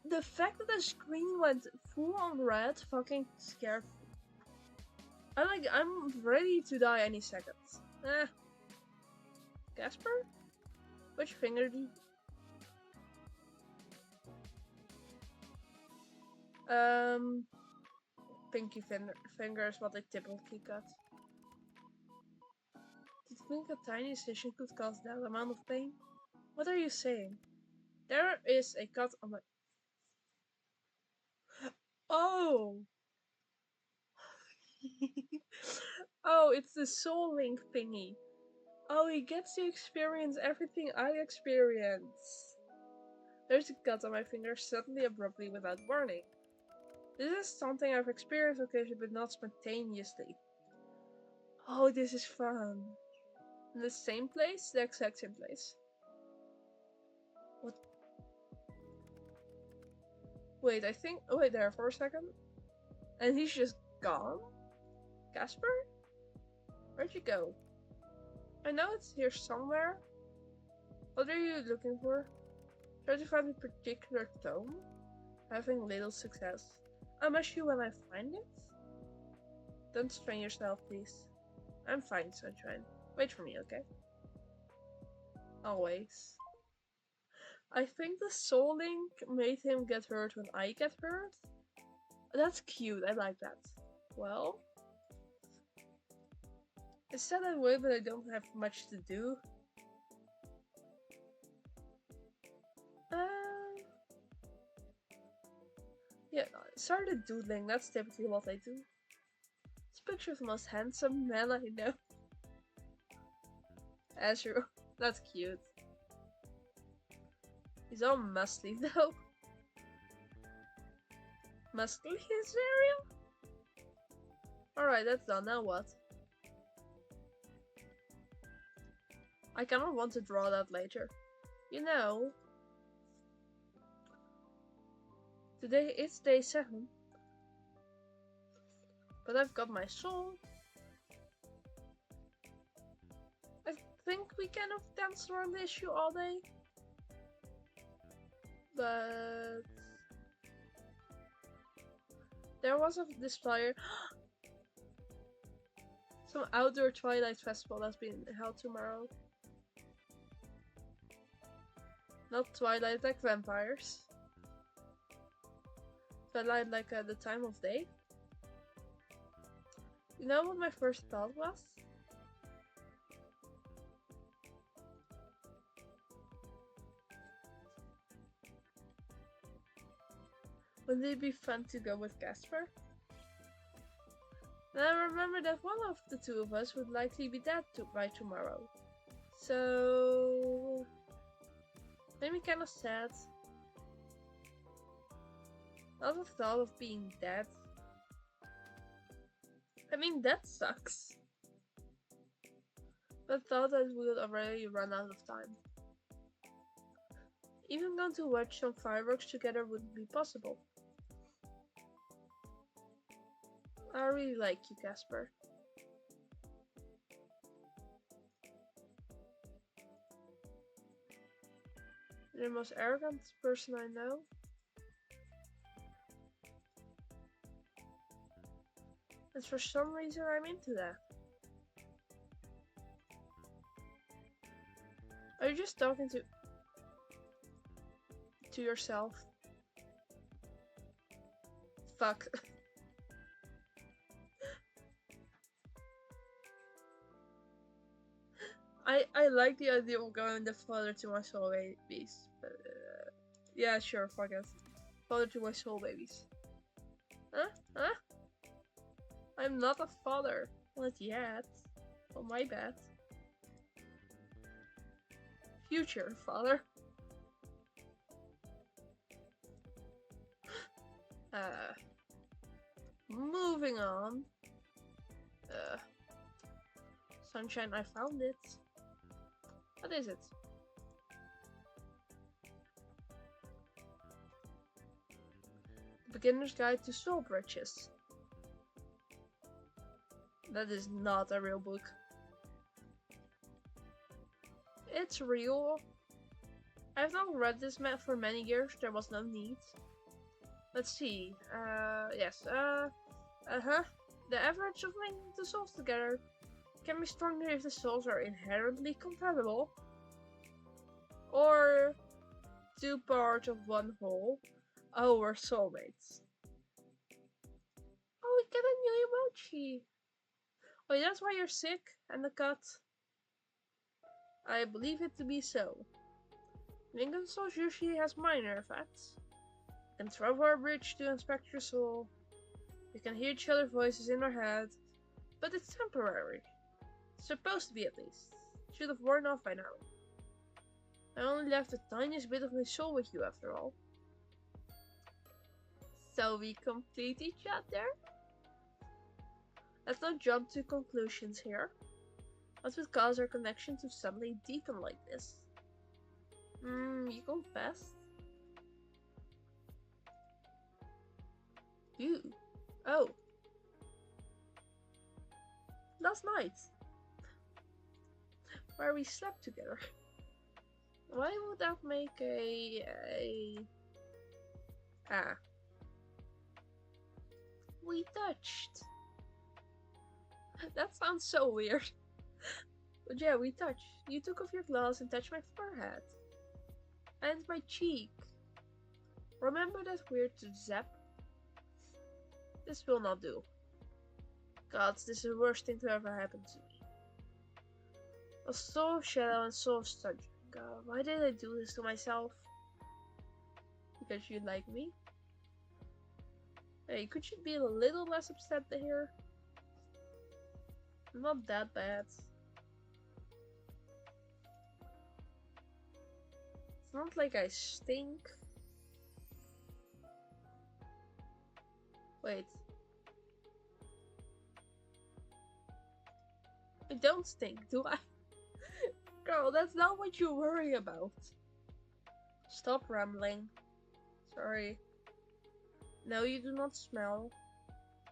The fact that the screen went full on red fucking scared me. I'm ready to die any second. Casper? Which finger do you... Pinky finger is what I typically cut. Did you think a tiny incision could cause that amount of pain? What are you saying? There is a cut on my... Oh! Oh, it's the soul link thingy. Oh, he gets to experience everything I experience. There's a cut on my finger suddenly, abruptly, without warning. This is something I've experienced occasionally, but not spontaneously. Oh, this is fun. In the same place? The exact same place. What? Wait, I think... Oh, wait there for a second. And he's just gone? Casper? Where'd you go? I know it's here somewhere. What are you looking for? Try to find a particular tome? Having little success. I'll miss you when I find it? Don't strain yourself, please. I'm fine, Sunshine. Wait for me, okay? Always. I think the soul link made him get hurt when I get hurt. That's cute, I like that. Well, it's said that way, but I don't have much to do. Yeah, started doodling, that's typically what I do. This picture of the most handsome man I know. Azure, that's cute. He's all muscly though. Muscly cereal? Alright, that's done, now what? I kind of want to draw that later. You know, today it's day 7. But I've got my soul. I think we kind of danced around the issue all day. But there was this flyer. Some outdoor Twilight Festival that's being held tomorrow. Not Twilight like vampires. Twilight like the time of day. You know what my first thought was? Wouldn't it be fun to go with Casper? And I remember that one of the two of us would likely be dead by tomorrow. So made me kind of sad. Not the thought of being dead. I mean, that sucks. But thought that we would already run out of time. Even going to watch some fireworks together wouldn't be possible. I really like you, Casper. You're the most arrogant person I know. And for some reason I'm into that. Are you just talking to yourself? Fuck. I like the idea of going the father to my soul babies. But, yeah, sure, fuck it. Father to my soul babies. Huh? Huh? I'm not a father. Not yet. Oh, my bad. Future father. Moving on. Sunshine, I found it. What is it? Beginner's Guide to Soul Bridges. That is not a real book. It's real. I've not read this map for many years, there was no need. Let's see. Yes. The average of linking the souls together can be stronger if the souls are inherently compatible. Or 2 parts of one whole. Oh, we're soulmates. Oh, we get a new emoji. Oh, that's why you're sick and the cut. I believe it to be so. Lincoln Souls usually has minor effects. You can throw over a bridge to inspect your soul. You can hear each other's voices in our head. But it's temporary. Supposed to be at least. Should have worn off by now. I only left the tiniest bit of my soul with you after all. So we complete each other? Let's not jump to conclusions here. What would cause our connection to suddenly deepen like this? You confessed? You? Oh. Last night. Where we slept together. Why would that make we touched. That sounds so weird. But yeah, we touched. You took off your gloves and touched my forehead. And my cheek. Remember that weird zap? This will not do. Gods, this is the worst thing to ever happen to me. A soul of shadow and soul of sunshine. God, why did I do this to myself? Because you like me? Hey, could you be a little less upset here? Not that bad. It's not like I stink. Wait. I don't stink, do I? Girl, that's not what you worry about. Stop rambling. Sorry. No, you do not smell.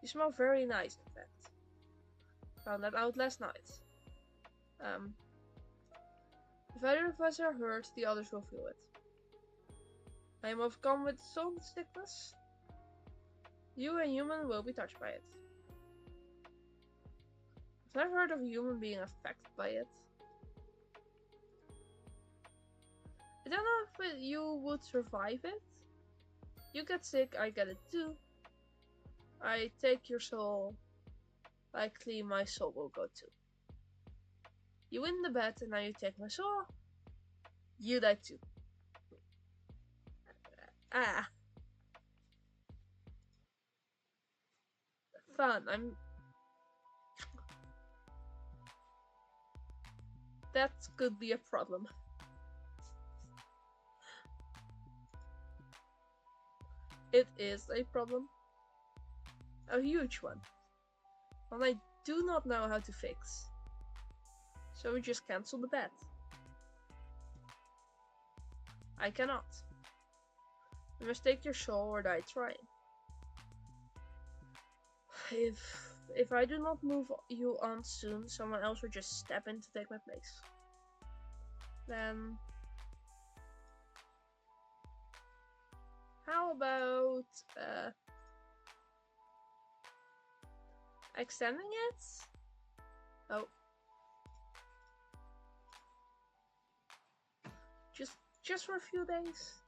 You smell very nice, in fact. Found that out last night. If either of us are hurt, the others will feel it. I am overcome with soul sickness. You, a human, will be touched by it. I've never heard of a human being affected by it. I don't know if you would survive it. You get sick, I get it too. I take your soul. Likely my soul will go too. You win the bet and now you take my soul. You die too. Ah. Fun. That could be a problem. It is a problem. A huge one. One I do not know how to fix. So we just cancel the bet. I cannot. You must take your soul or die trying. If I do not move you on soon, someone else will just step in to take my place. Then how about extending it? Oh. Just for a few days.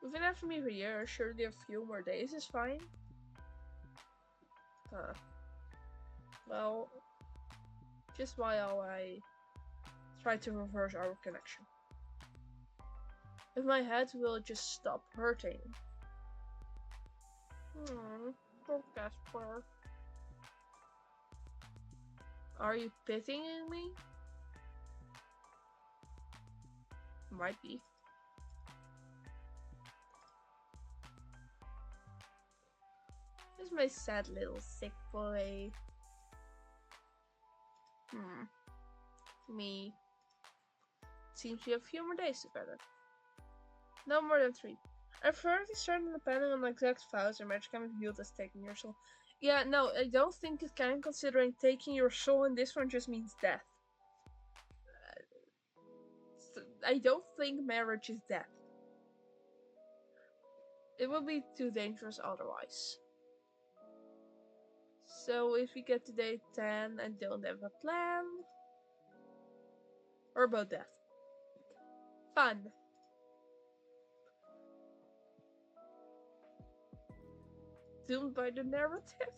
We've been after me for years, surely a few more days is fine. Huh. Well, just while I try to reverse our connection. If my head will just stop hurting. Poor Casper. Are you pitying me? Might be. This is my sad little sick boy. Me. Seems we have a few more days together. No more than 3. I've heard it's certain depending on the exact files a match can be viewed as taking your soul. Yeah, no, I don't think it can, considering taking your soul in this one just means death. I don't think marriage is death. It would be too dangerous otherwise. So if we get to day 10 and don't have a plan, or about death. Fun. Doomed by the narrative?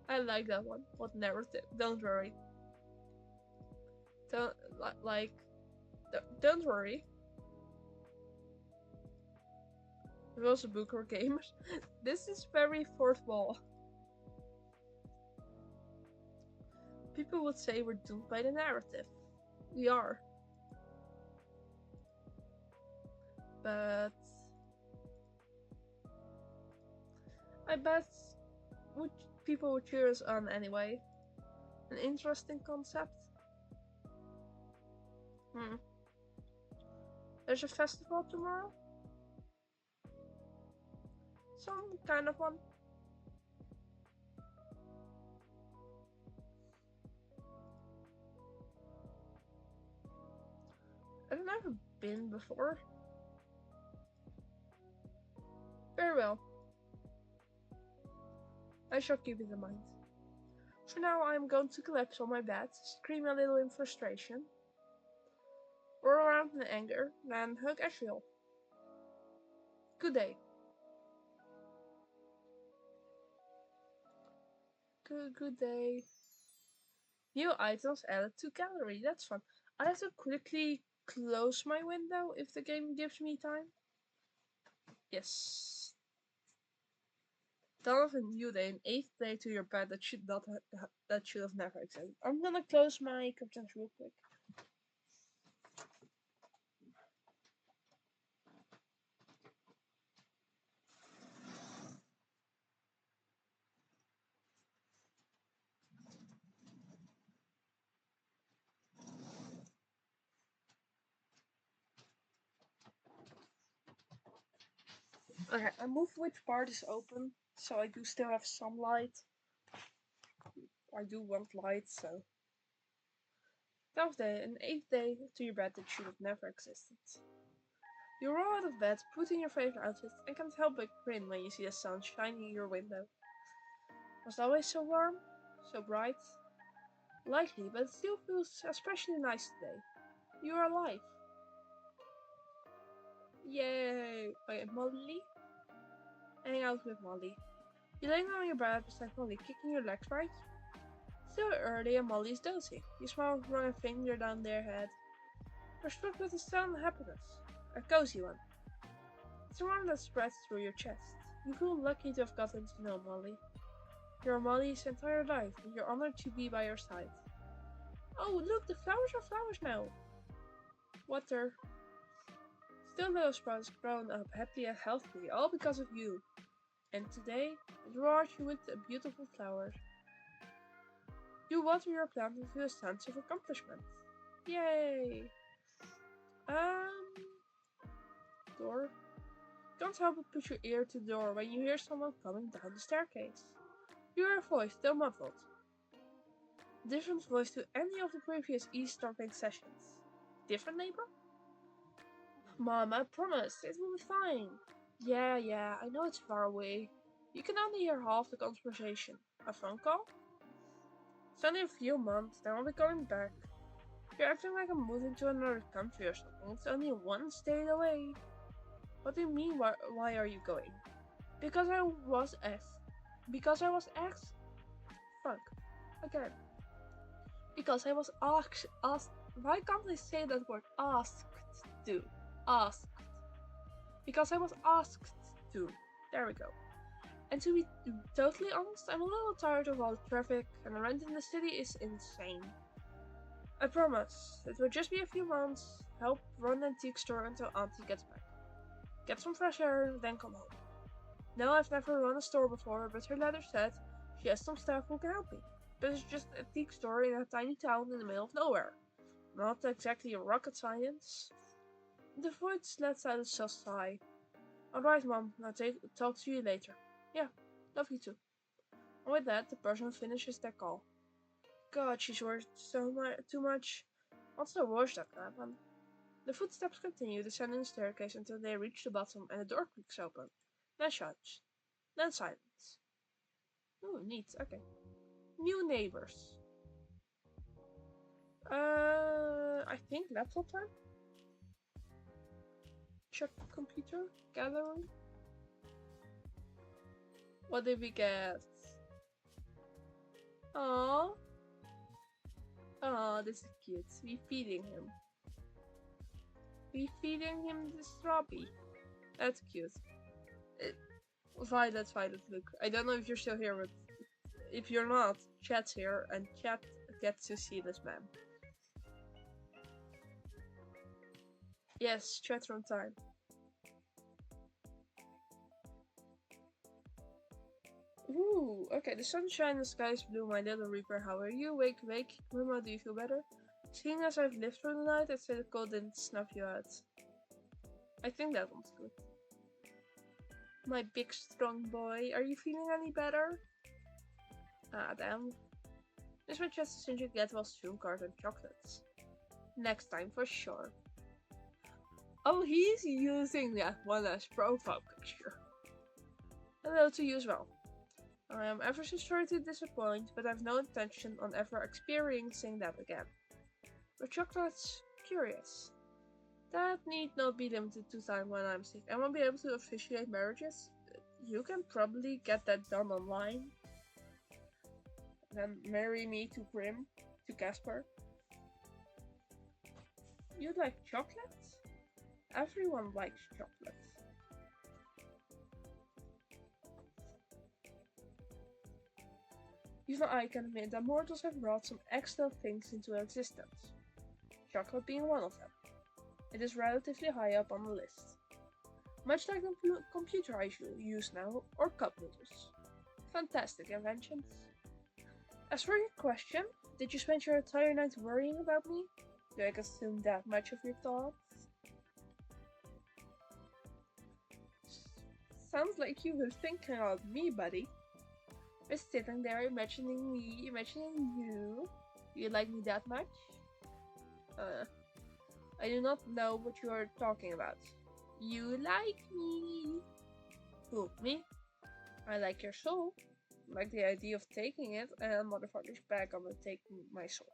I like that one. What narrative? Don't worry. Don't worry. We're also Booker gamers. This is very fourth wall. People would say we're doomed by the narrative. We are. But I bet people would cheer us on anyway. An interesting concept. There's a festival tomorrow? Some kind of one. I've never been before. Very well. I shall keep it in mind. For now, I am going to collapse on my bed, scream a little in frustration, roll around in anger, then hug Asheville. Good day. Good day. New items added to gallery. That's fun. I have to quickly close my window if the game gives me time. Yes. Dawn of a new day, an 8th day to your bed that should have never existed. I'm gonna close my curtains real quick. Okay, I move which part is open, so I do still have some light. I do want light, so. 12th day, an 8th day to your bed that should have never existed. You roll out of bed, put in your favorite outfit, and can't help but grin when you see the sun shining in your window. Was it always so warm? So bright? Likely, but it still feels especially nice today. You are alive. Yay! Wait, Molly? Hang out with Molly. You lay down on your bed beside Molly, kicking your legs right? Still early and Molly is dozing. You smile, run a finger down their head. You're struck with a sudden happiness. A cozy one. It's one that spreads through your chest. You feel lucky to have gotten to know Molly. You're Molly's entire life, and you're honored to be by her side. Oh, look, the flowers are flowers now. Water. Still little sprouts grown up happily and healthily, all because of you. And today, it rewards you with a beautiful flower. You water your plant and feel a sense of accomplishment. Yay! Door. Can't help but put your ear to the door when you hear someone coming down the staircase. You hear a voice, still muffled. Different voice to any of the previous eavesdropping sessions. Different neighbor? Mom, I promise, it will be fine. Yeah, I know it's far away. You can only hear half the conversation. A phone call? It's only a few months, then I'll be going back. You're acting like I'm moving to another country or something. It's only one state away. What do you mean, why are you going? Because I was asked. Because I was asked? Fuck. Again. Because I was asked. Why can't I say that word asked to? Asked. Because I was asked to. There we go. And to be totally honest, I'm a little tired of all the traffic, and the rent in the city is insane. I promise, it will just be a few months, help run an antique store until Auntie gets back. Get some fresh air, then come home. No, I've never run a store before, but her letter said she has some staff who can help me. But it's just an antique store in a tiny town in the middle of nowhere. Not exactly rocket science. The voice lets out a soft sigh. Alright, Mom, I'll talk to you later. Yeah, love you too. And with that, the person finishes their call. God, she's worried too much. What's the worst that can happen? The footsteps continue descending the staircase until they reach the bottom and the door creaks open. Then shouts. Then silence. Ooh, neat, okay. New neighbors. I think laptop time? Check computer? Gallery? What did we get? Aww. Aw, this is cute. We feeding him. We feeding him the strawberry. That's cute. Violet, look. I don't know if you're still here, but if you're not, chat's here, and chat gets to see this man. Yes, chat room time. Ooh, okay, the sunshine in the sky is blue, my little reaper. How are you? Wake. Grandma, do you feel better? Seeing as I've lived through the night, I'd say the cold didn't snuff you out. I think that one's good. My big strong boy, are you feeling any better? Ah, damn. This much just since you get was soon card and chocolates. Next time for sure. Oh, he's using that one as profile picture. Hello to you as well. I am ever so sorry to disappoint, but I've no intention on ever experiencing that again. But chocolates, curious. That need not be limited to time when I'm sick. I won't be able to officiate marriages. You can probably get that done online. Then marry me to Grim, to Casper. You like chocolates? Everyone likes chocolates. Even I can admit that mortals have brought some extra things into existence. Chocolate being one of them. It is relatively high up on the list. Much like the computer I use now, or cup noodles. Fantastic inventions. As for your question, did you spend your entire night worrying about me? Do I consume that much of your thoughts? Sounds like you were thinking about me, buddy. We're sitting there imagining me, imagining you. You like me that much? I do not know what you are talking about. You like me. Who, me? I like your soul. Like the idea of taking it, and motherfuckers back on to take my soul.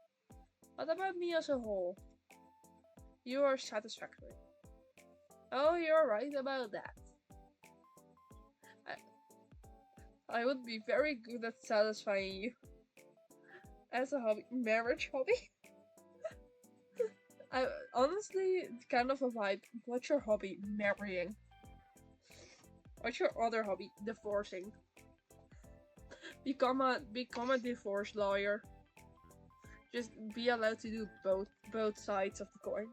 What about me as a whole? You are satisfactory. Oh, you're right about that. I would be very good at satisfying you. As a hobby. Marriage hobby? I honestly, it's kind of a vibe. What's your hobby? Marrying. What's your other hobby? Divorcing. Become a divorce lawyer. Just be allowed to do both sides of the coin.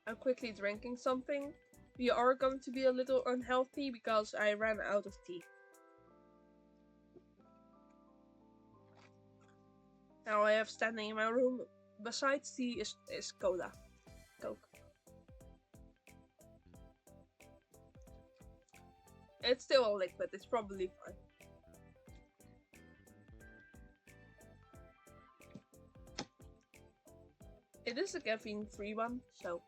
I'm quickly drinking something. We are going to be a little unhealthy because I ran out of tea. Now I have standing in my room besides tea is cola. Coke. It's still a liquid, it's probably fine. It is a caffeine-free one, so...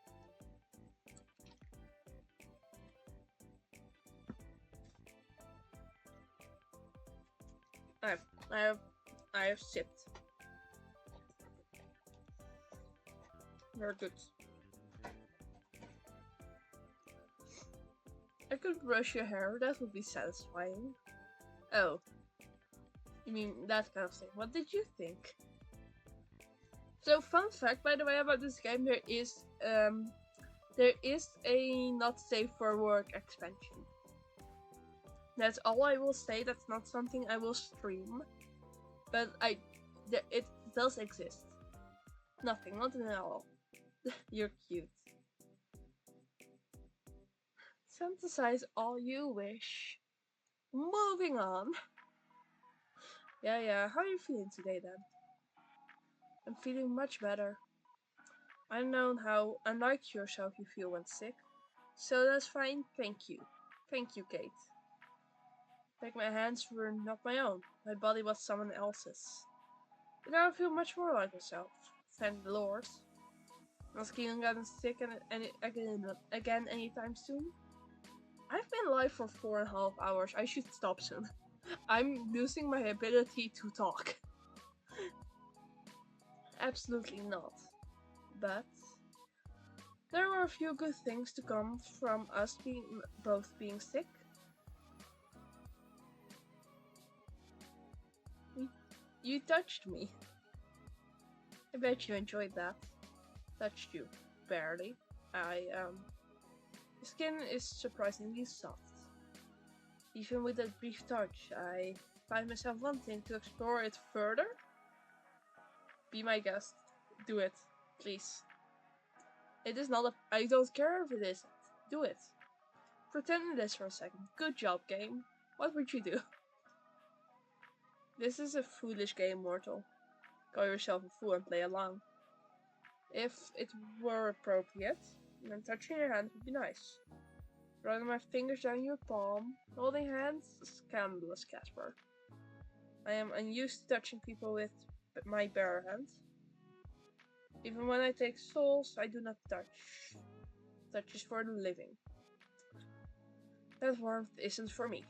I have sipped. Very good. I could brush your hair, that would be satisfying. Oh. You mean that kind of thing. What did you think? So, fun fact, by the way, about this game, there is a not safe for work expansion. That's all I will say. That's not something I will stream, but it does exist. Nothing at all. You're cute. Fantasize all you wish. Moving on. Yeah. How are you feeling today then? I'm feeling much better. I know how unlike yourself you feel when sick. So that's fine, thank you. Thank you, Kate. Like my hands were not my own. My body was someone else's. But now I feel much more like myself. Thank the Lord. Not keen on getting sick again anytime soon. I've been alive for 4.5 hours. I should stop soon. I'm losing my ability to talk. Absolutely not. But there were a few good things to come from us both being sick. You touched me. I bet you enjoyed that. Touched you. Barely. The skin is surprisingly soft. Even with that brief touch, I find myself wanting to explore it further. Be my guest. Do it. Please. It is not I don't care if it is. Do it. Pretend it is for a second. Good job, game. What would you do? This is a foolish game, mortal. Call yourself a fool and play along. If it were appropriate, then touching your hand would be nice. Running my fingers down your palm, holding hands, scandalous, Casper. I am unused to touching people with my bare hands. Even when I take souls, I do not touch. Touch is for the living. That warmth isn't for me.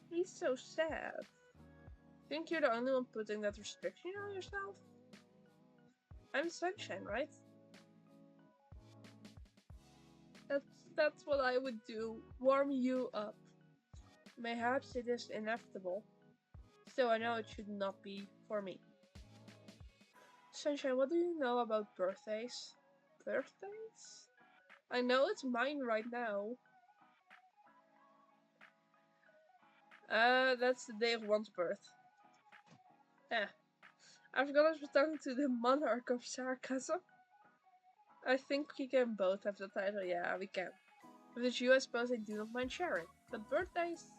He's so sad. Think you're the only one putting that restriction on yourself? I'm sunshine, right? That's what I would do. Warm you up. Perhaps it is inevitable. Still, I know it should not be for me. Sunshine, what do you know about birthdays? Birthdays? I know it's mine right now. That's the day of one's birth. I forgot I was talking to the monarch of sarcasm. I think we can both have the title. Yeah, we can. If it's you, I suppose I do not mind sharing. But birthdays,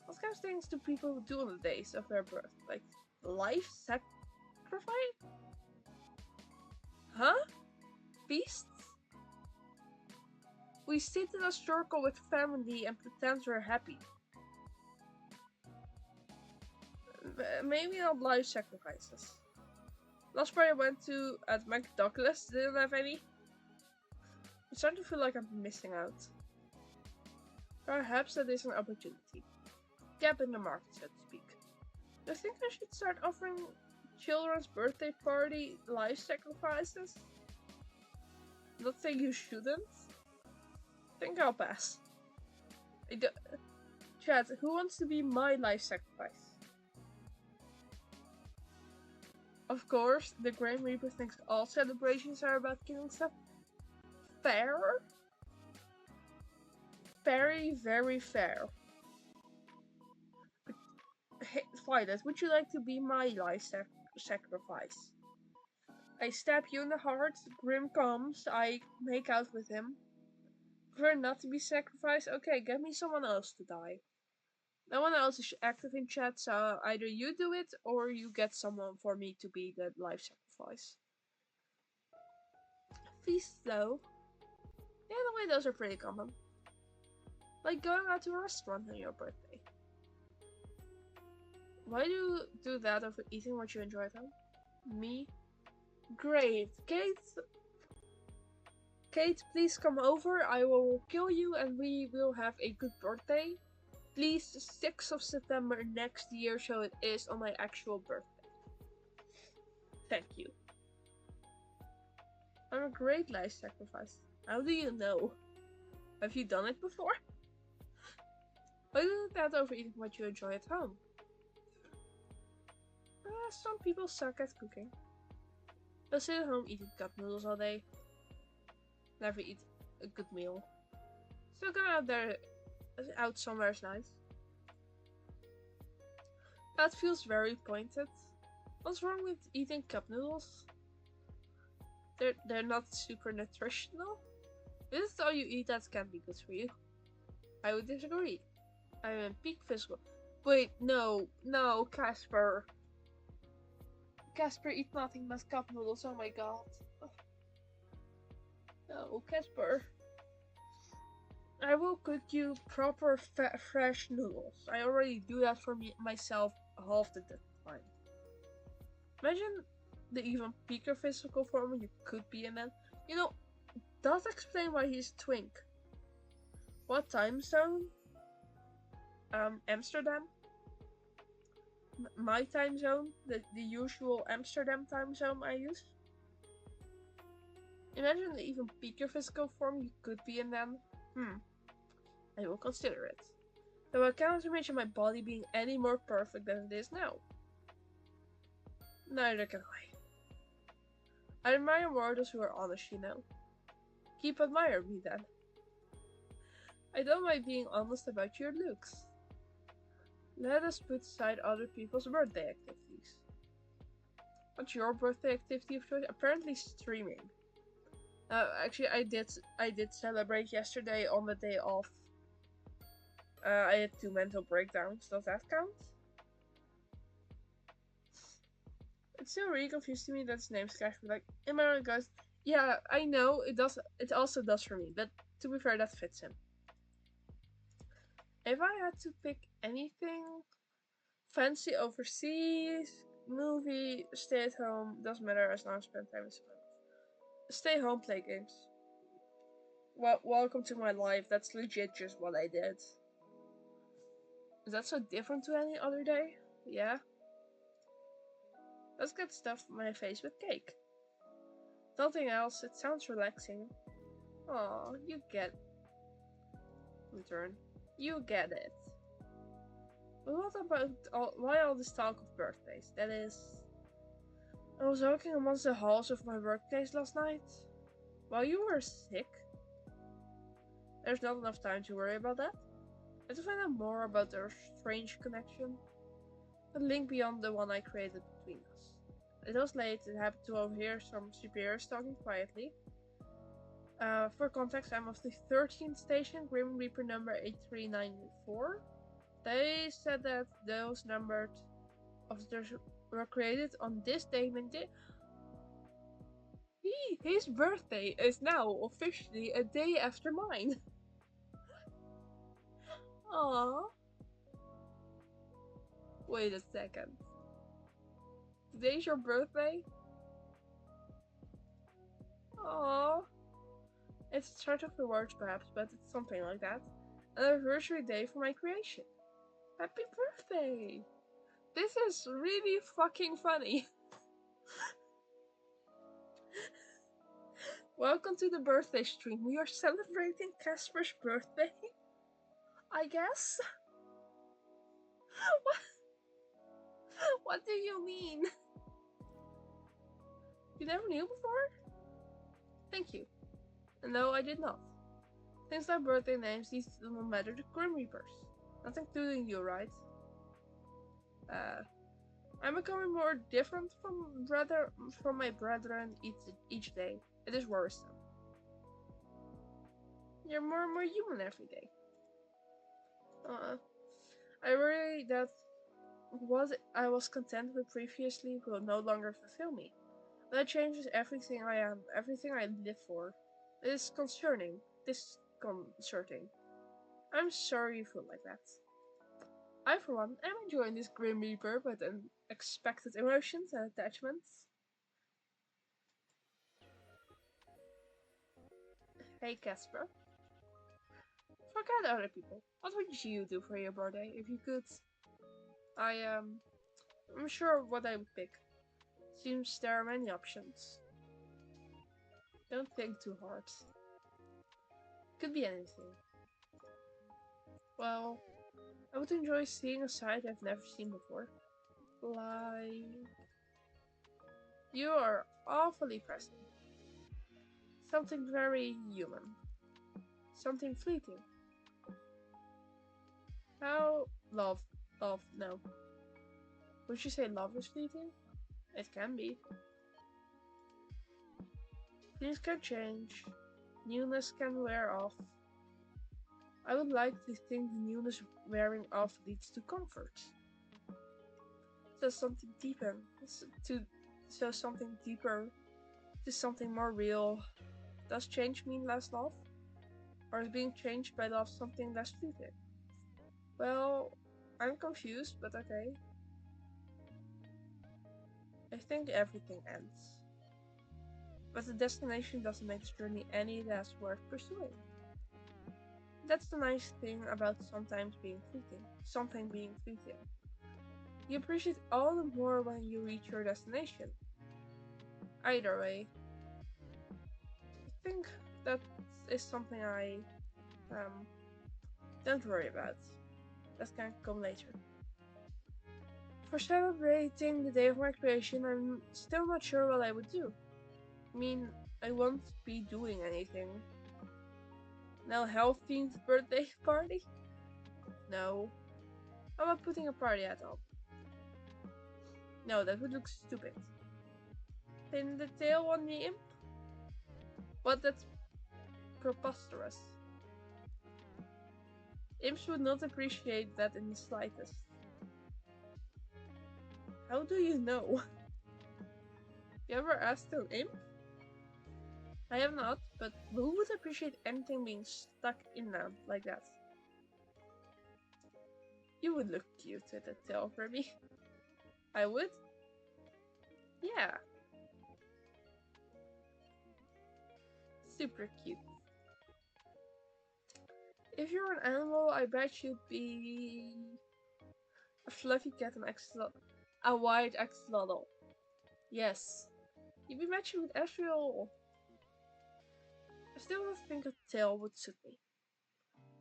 what kind of things do people do on the days of their birth? Like, life sacrifice? Huh? Feasts? We sit in a circle with family and pretend we're happy. Maybe not life sacrifices. Last party I went to at McDouglas didn't have any. I'm starting to feel like I'm missing out. Perhaps that is an opportunity. Gap in the market, so to speak. Do you think I should start offering children's birthday party life sacrifices? Not saying you shouldn't. Think I'll pass. Chat, who wants to be my life sacrifice? Of course, the Grim Reaper thinks all celebrations are about killing stuff. Fair? Very, very fair. Hey, Violet, would you like to be my life sacrifice? I stab you in the heart, Grim comes, I make out with him. Prefer not to be sacrificed? Okay, get me someone else to die. No one else is active in chat, so either you do it or you get someone for me to be the life sacrifice. Feast though. Yeah, the way those are pretty common. Like going out to a restaurant on your birthday. Why do you do that over eating what you enjoy at home? Me? Great. Kate, please come over. I will kill you and we will have a good birthday. Please, 6th of September next year, so it is on my actual birthday. Thank you. I'm a great life sacrifice. How do you know? Have you done it before? Why do that over eating what you enjoy at home? Some people suck at cooking. They'll sit at home eating cup noodles all day. Never eat a good meal. Still going out somewhere is nice. That feels very pointed. What's wrong with eating cup noodles? They're not super nutritional. This is all you eat that can be good for you. I would disagree. I'm in peak physical. Wait, no, Casper. Casper, eat nothing but cup noodles. Oh my god. No, Casper. I will cook you proper fresh noodles. I already do that for myself half the time. Imagine the even peaker physical form you could be in then. You know, does explain why he's a twink. What time zone? Amsterdam. My time zone, the usual Amsterdam time zone I use. Imagine the even peaker physical form you could be in then. I will consider it. Though I cannot imagine my body being any more perfect than it is now. Neither can I. I admire mortals who are honest, you know. Keep admiring me then. I don't mind being honest about your looks. Let us put aside other people's birthday activities. What's your birthday activity of choice? Apparently streaming. Actually, I did celebrate yesterday on the day off. I had 2 mental breakdowns. Does that count? It's still really confused to me that his name's Cash. Like, Imran goes, yeah, I know it does. It also does for me, but to be fair, that fits him. If I had to pick anything, fancy overseas, movie, stay at home, doesn't matter as long as I spend time with someone. Stay home, play games. Well, welcome to my life. That's legit just what I did. Is that so different to any other day? Yeah. Let's get stuff on my face with cake. Nothing else, it sounds relaxing. Aw, you get... Return. You get it. But what about why all this talk of birthdays? That is... I was walking amongst the halls of my workplace last night. While you were sick? There's not enough time to worry about that. I had to find out more about their strange connection. A link beyond the one I created between us. It was late, it happened to overhear some superiors talking quietly. For context, I'm of the 13th station, Grim Reaper number 8394. They said that those numbered officers were created on this day. His birthday is now officially a day after mine. Aww. Wait a second. Today's your birthday? Aww. It's the start of the words perhaps, but it's something like that. An anniversary day for my creation. Happy birthday! This is really fucking funny. Welcome to the birthday stream. We are celebrating Casper's birthday. I guess? What? What do you mean? You never knew before? Thank you. No, I did not. Things like birthday names, these don't matter to Grim Reapers. Not including you, right? I'm becoming more different from my brethren each day. It is worrisome. You're more and more human every day. I worry that what I was content with previously will no longer fulfill me. That changes everything I am, everything I live for. It is concerning, disconcerting. I'm sorry you feel like that. I, for one, am enjoying this Grim Reaper with unexpected emotions and attachments. Hey, Casper. Forget other people. What would you do for your birthday if you could? I'm sure what I would pick. Seems there are many options. Don't think too hard. Could be anything. Well, I would enjoy seeing a sight I've never seen before. Like... You are awfully present. Something very human. Something fleeting. How... no. Would you say love is fleeting? It can be. Things can change. Newness can wear off. I would like to think the newness wearing off leads to comfort. So something deeper. So something deeper. To something more real. Does change mean less love? Or is being changed by love something less fleeting? Well, I'm confused, but okay. I think everything ends. But the destination doesn't make the journey any less worth pursuing. That's the nice thing about sometimes being fleeting. Something being fleeting. You appreciate all the more when you reach your destination. Either way, I think that is something I don't worry about. That can come later. For celebrating the day of my creation, I'm still not sure what I would do. I mean, I won't be doing anything. No health-themed birthday party? No. I'm not putting a party at all. No, that would look stupid. Pin the tail on the imp? But that's preposterous. Imps would not appreciate that in the slightest. How do you know? You ever asked an imp? I have not, but who would appreciate anything being stuck in them like that? You would look cute with a tail, Grimmy. I would? Yeah. Super cute. If you're an animal, I bet you'd be a fluffy cat and a white axolotl. Yes. You'd be matching with Ezreal. I still don't think a tail would suit me.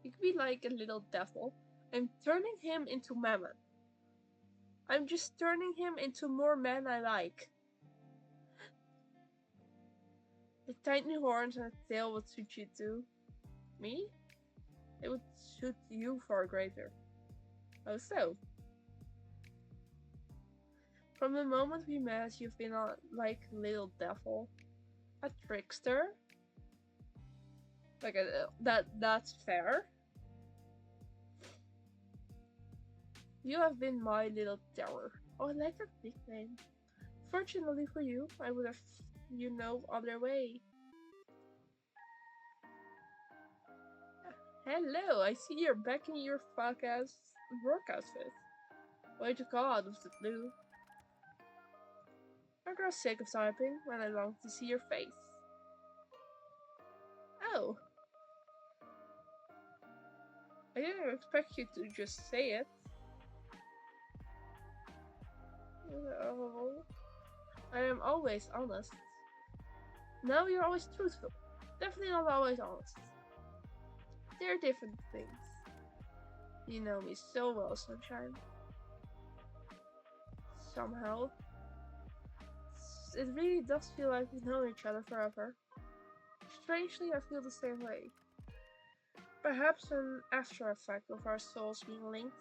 You could be like a little devil. I'm turning him into Mammon. I'm just turning him into more man I like. The tiny horns and a tail would suit you too. Me? It would suit you far greater. Oh so? From the moment we met, you've been like a little devil. A trickster? Like that's fair. You have been my little terror. Oh, I like that nickname. Fortunately for you, I would have you know other way. Hello, I see you're back in your fuck-ass work outfit. Way to call out of the blue. I grow sick of typing when I long to see your face. Oh, I didn't expect you to just say it. Oh, I am always honest. No, you're always truthful. Definitely not always honest. They're different things. You know me so well, Sunshine. Somehow. It really does feel like we've known each other forever. Strangely, I feel the same way. Perhaps an after effect of our souls being linked.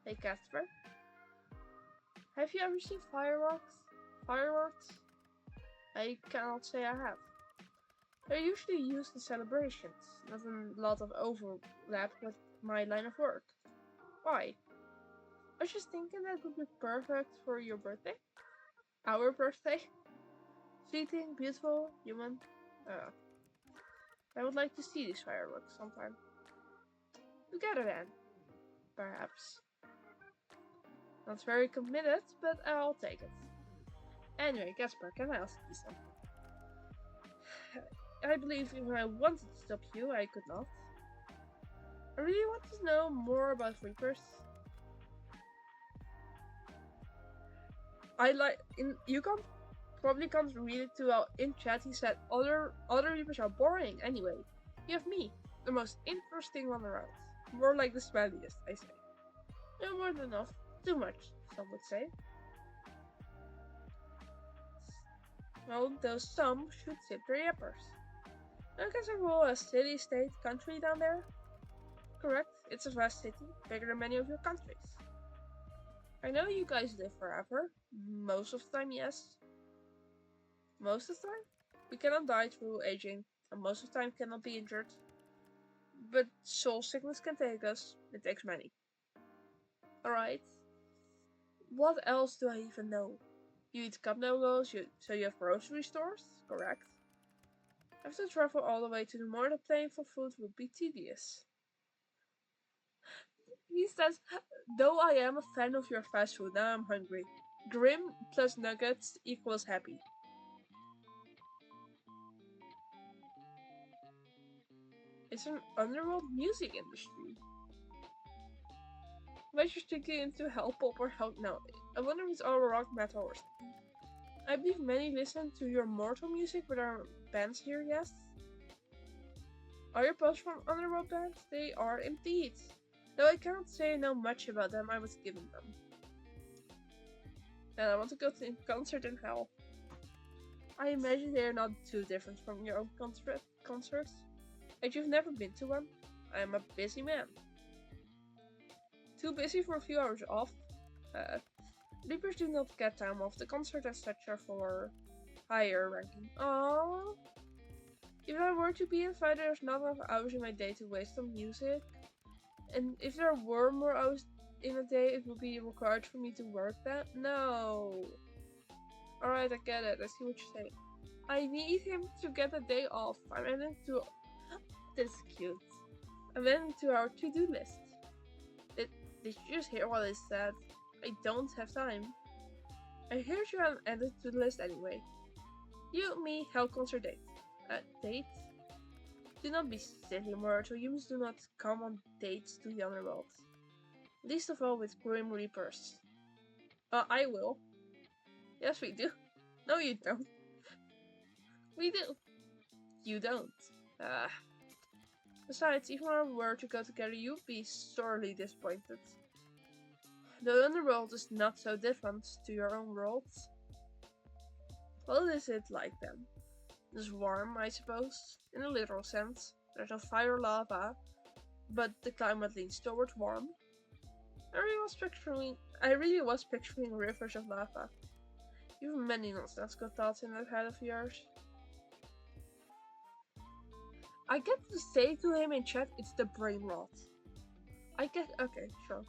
Hey Casper, have you ever seen fireworks? Fireworks? I cannot say I have. They're usually used in celebrations, not a lot of overlap with my line of work. Why? I was just thinking that would be perfect for your birthday. Our birthday. Fleeting, beautiful, human. Uh, I would like to see these fireworks sometime. Together then, perhaps. Not very committed, but I'll take it. Anyway, Casper, can I ask you something? I believe if I wanted to stop you, I could not. I really want to know more about Reapers. You probably can't read it too well. In chat he said other Reapers are boring anyway. You have me, the most interesting one around. More like the smelliest, I say. No more than enough. Too much, some would say. Well, those some should sip their yappers. Don't guess a rule a city, state, country down there? Correct, it's a vast city, bigger than many of your countries. I know you guys live forever. Most of the time, yes. Most of the time? We cannot die through aging, and most of the time cannot be injured. But soul sickness can take us. It takes many. Alright. What else do I even know? You eat cup noodles, so you have grocery stores? Correct. Have to travel all the way to the north plane for food would be tedious. He says, though I am a fan of your fast food, now I'm hungry. Grim plus nuggets equals happy. It's an underworld music industry. Might you strictly into hell pop or hell? No, I wonder if it's all rock, metal, or something. I believe many listen to your mortal music, but are bands here, yes? Are your posts from underworld bands? They are indeed. Though I cannot say I know much about them, I was given them. And I want to go to a concert in hell. I imagine they are not too different from your own concerts. And you've never been to one? I am a busy man. Too busy for a few hours off? Reapers do not get time off. The concert as such are for higher ranking. Aww. If I were to be invited, there's not enough hours in my day to waste on music. And if there were more hours in a day, it would be required for me to work that? No. Alright, I get it. I see what you're saying. I need him to get a day off. I'm adding to... This is cute. I'm adding to our to-do list. Did you just hear what I said? I don't have time. I heard you and added to the list anyway. You, me, hell concert date. Date? Do not be silly, mortal. Humans do not come on dates to the underworld. Least of all with Grim Reapers. I will. Yes, we do. No, you don't. We do. You don't. Besides, even if we were to go together, you'd be sorely disappointed. The underworld is not so different to your own worlds. What is it like then? It's warm, I suppose, in a literal sense. There's no fire or lava, but the climate leans towards warm. I really was picturing rivers of lava. You have many nonsensical thoughts in that head of yours. I get to say to him in chat, it's the brain rot. Okay, sure.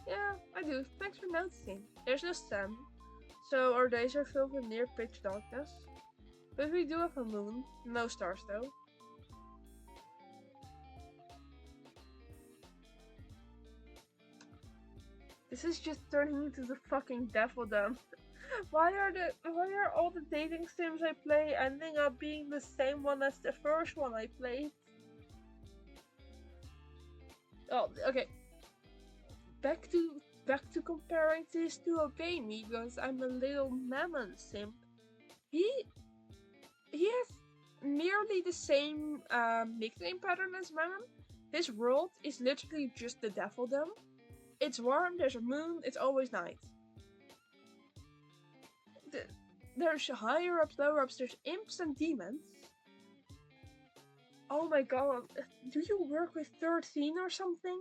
Yeah, I do. Thanks for noticing. There's no sun, So our days are filled with near pitch darkness. But we do have a moon. No stars though. This is just turning into the fucking devildom. Why are all the dating sims I play ending up being the same one as the first one I played? Oh, okay. Back to comparing this to Obey Me because I'm a little mammon simp. He has nearly the same nickname pattern as Mammon. His world is literally just the devildom. It's warm, there's a moon, it's always night. There's higher ups, lower ups, there's imps and demons. Oh my god, do you work with 13 or something?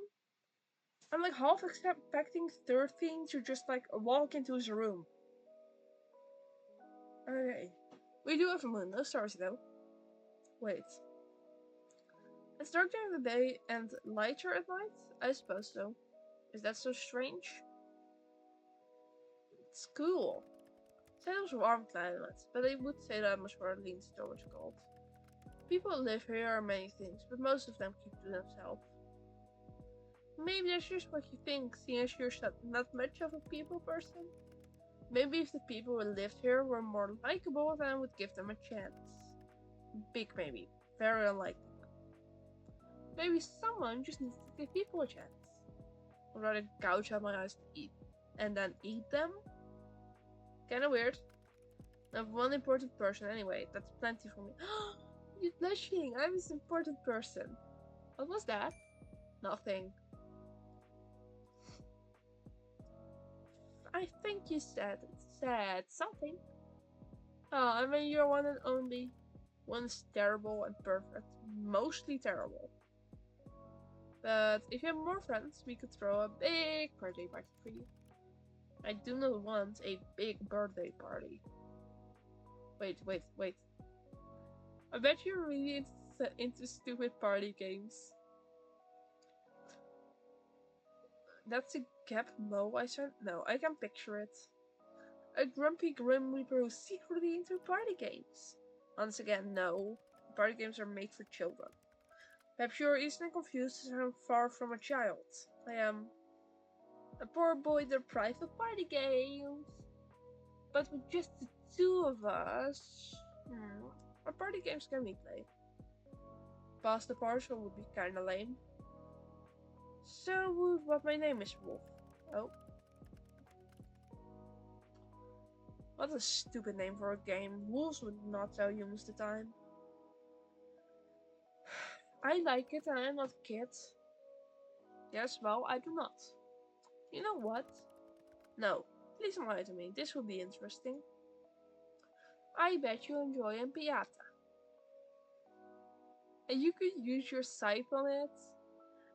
I'm like half expecting 13 to just like walk into his room. Okay. We do have a moon, no stars though. Wait. It's dark during the day and lighter at night? I suppose so. Is that so strange? It's cool. Said it was warm climate, but I would say that atmosphere leans towards cold. People live here are many things, but most of them keep to themselves. Maybe that's just what you think, seeing as you're not much of a people person. Maybe if the people who lived here were more likable, then I would give them a chance. Big maybe. Very unlikely. Maybe someone just needs to give people a chance. I'd rather gouge out my eyes to eat and then eat them? Kinda weird. I have one important person anyway, that's plenty for me. You're blushing, I'm this important person. What was that? Nothing. I think you said something. Oh, I mean you're one and only. One's terrible and perfect. Mostly terrible. But if you have more friends, we could throw a big birthday party for you. I do not want a big birthday party. Wait. I bet you're really into stupid party games. That's a Gap Mo I said? No, I can picture it. A grumpy Grim Reaper who's secretly into party games. Once again, no. Party games are made for children. Perhaps you're easily confused as I'm far from a child. I am a poor boy deprived of party games. But with just the two of us, what party games can we play? Pass the parcel would be kinda lame. So, what my name is Wolf. Oh. What a stupid name for a game. Wolves would not tell humans the time. I like it and I'm not a kid. Yes, well, I do not. You know what? No, please don't lie to me. This will be interesting. I bet you enjoy a piñata. And you could use your scythe on it.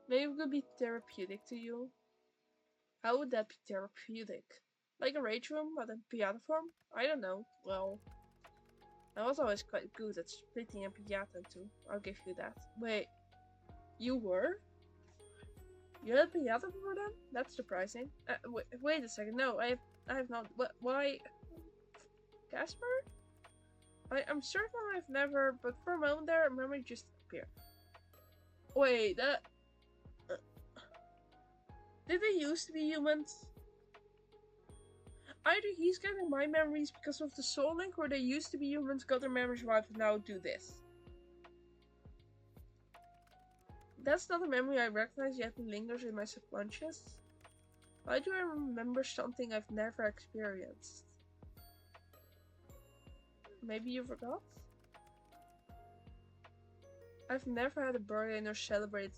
Maybe it could be therapeutic to you. How would that be therapeutic? Like a rage room, but in piñata form? I don't know. Well, I was always quite good at splitting a piñata too. I'll give you that. Wait, you were? You had a piñata before then? That's surprising. Wait a second. No, I have not. Why? Casper? I'm certain I've never, but for a moment there, memory just appeared. Wait, that. Did they used to be humans? Either he's getting my memories because of the soul link, or they used to be humans, got their memories wiped, and now do this. That's not a memory I recognize yet and lingers in my subconscious. Why do I remember something I've never experienced? Maybe you forgot? I've never had a birthday nor celebrated.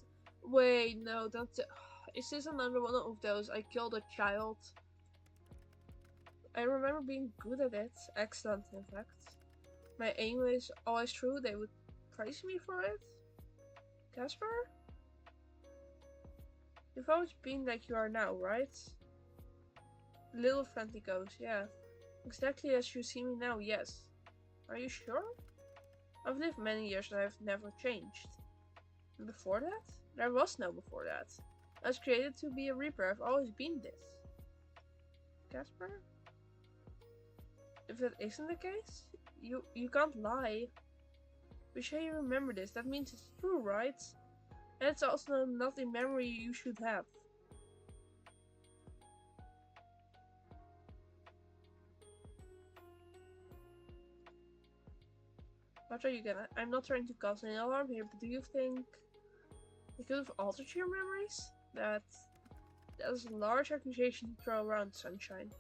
Wait, no, that's. Is this another one of those? I killed a child. I remember being good at it. Excellent, in fact. My aim was always true. They would praise me for it. Casper? You've always been like you are now, right? Little friendly ghost, yeah. Exactly as you see me now, yes. Are you sure? I've lived many years and I've never changed. And before that? There was no before that. I was created to be a Reaper. I've always been this. Casper? If that isn't the case, you can't lie. We say you remember this. That means it's true, right? And it's also not a memory you should have. What are you gonna? I'm not trying to cause any alarm here, but do you think they could have altered your memories? That's a large accusation to throw around, Sunshine.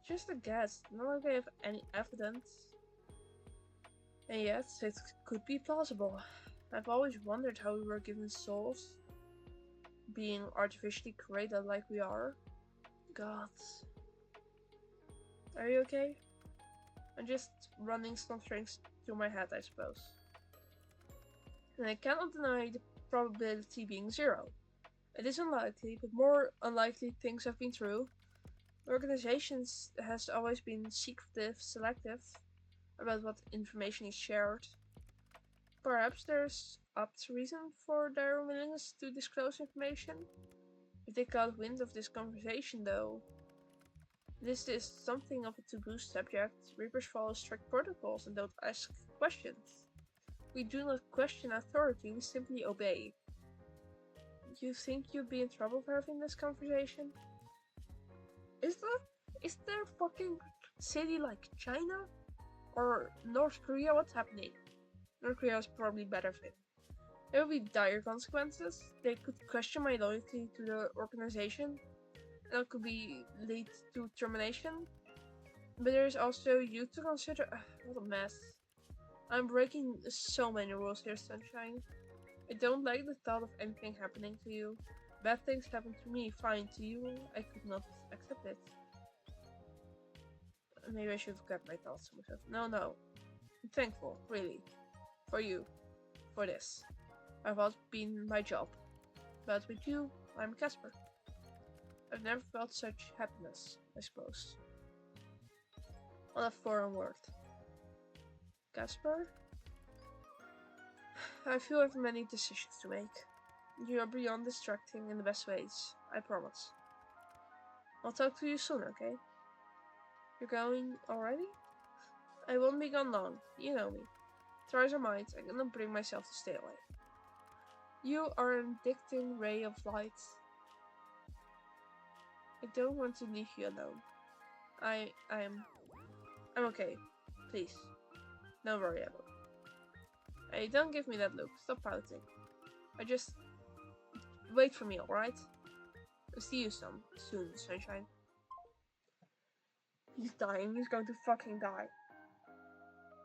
Just a guess. Not like I have any evidence. And yet, it could be plausible. I've always wondered how we were given souls, being artificially created like we are. God. Are you okay? I'm just running some strings through my head, I suppose. And I cannot deny the probability being 0. It is unlikely, but more unlikely things have been true. The organization has always been secretive, selective about what information is shared. Perhaps there's opt reason for their willingness to disclose information. If they caught wind of this conversation, though, this is something of a taboo subject. Reapers follow strict protocols and don't ask questions. We do not question authority, we simply obey. You think you'd be in trouble for having this conversation? Is there fucking city like China? Or North Korea? What's happening? North Korea is probably better fit. There will be dire consequences. They could question my loyalty to the organization. That could lead to termination. But there is also you to consider. What a mess. I'm breaking so many rules here, Sunshine. I don't like the thought of anything happening to you. Bad things happen to me, fine. To you, I could not accept it. Maybe I should have kept my thoughts to myself. No. I'm thankful, really. For you. For this. I've always been my job. But with you, I'm Casper. I've never felt such happiness, I suppose. On a foreign word. Casper? I feel I have many decisions to make. You are beyond distracting in the best ways, I promise. I'll talk to you soon, okay? You're going already? I won't be gone long, you know me. Try as I might, I cannot bring myself to stay away. You are an addicting ray of light. I don't want to leave you alone. I'm okay. Please. Don't worry about it. Hey, don't give me that look. Stop pouting. Wait for me, alright? I'll see you soon, Sunshine. He's dying. He's going to fucking die.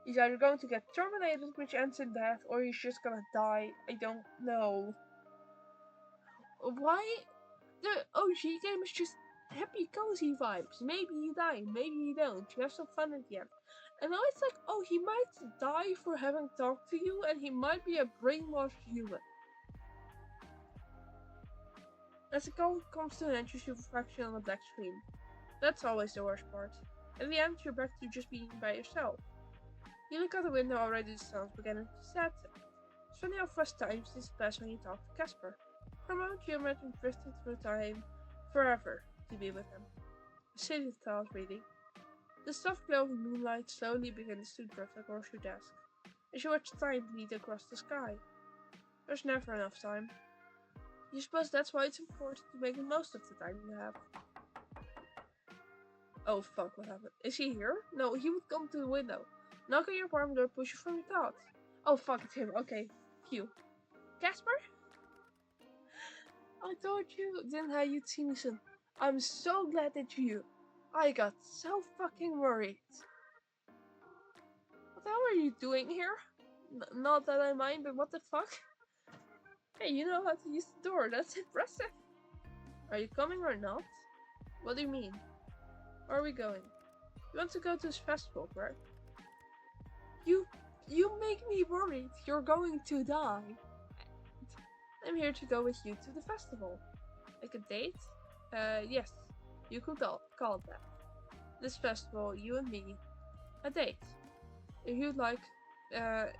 He's either going to get terminated, which ends in death, or he's just gonna die. I don't know. Why? The OG game is just happy, cozy vibes. Maybe you die, maybe you don't. You have some fun at the end. And now it's like, oh, he might die for having talked to you, and he might be a brainwashed human. As the call comes to an end, you see a reflection on the black screen. That's always the worst part. In the end, you're back to just being by yourself. You look out the window already, the sun's beginning to set. It's funny how fast times this pass when you talk to Casper. For a moment, you imagine drifting through time forever to be with him. A silly thought, really. The soft glow of moonlight slowly begins to drift across your desk, as you watch time bleed across the sky. There's never enough time. You suppose that's why it's important to make the most of the time you have. Oh fuck, what happened? Is he here? No, he would come to the window. Knock on your apartment door, push you from your thoughts. Oh fuck, it's him. Okay, Q. Casper? I told you, didn't I, you'd see me soon. I'm so glad that you. I got so fucking worried. What the hell are you doing here? Not that I mind, but what the fuck? Hey, you know how to use the door. That's impressive. Are you coming or not? What do you mean? Where are we going? You want to go to this festival, correct? You make me worried. You're going to die. I'm here to go with you to the festival. Like a date? Yes. You could call it that. This festival, you and me. A date. If you'd like,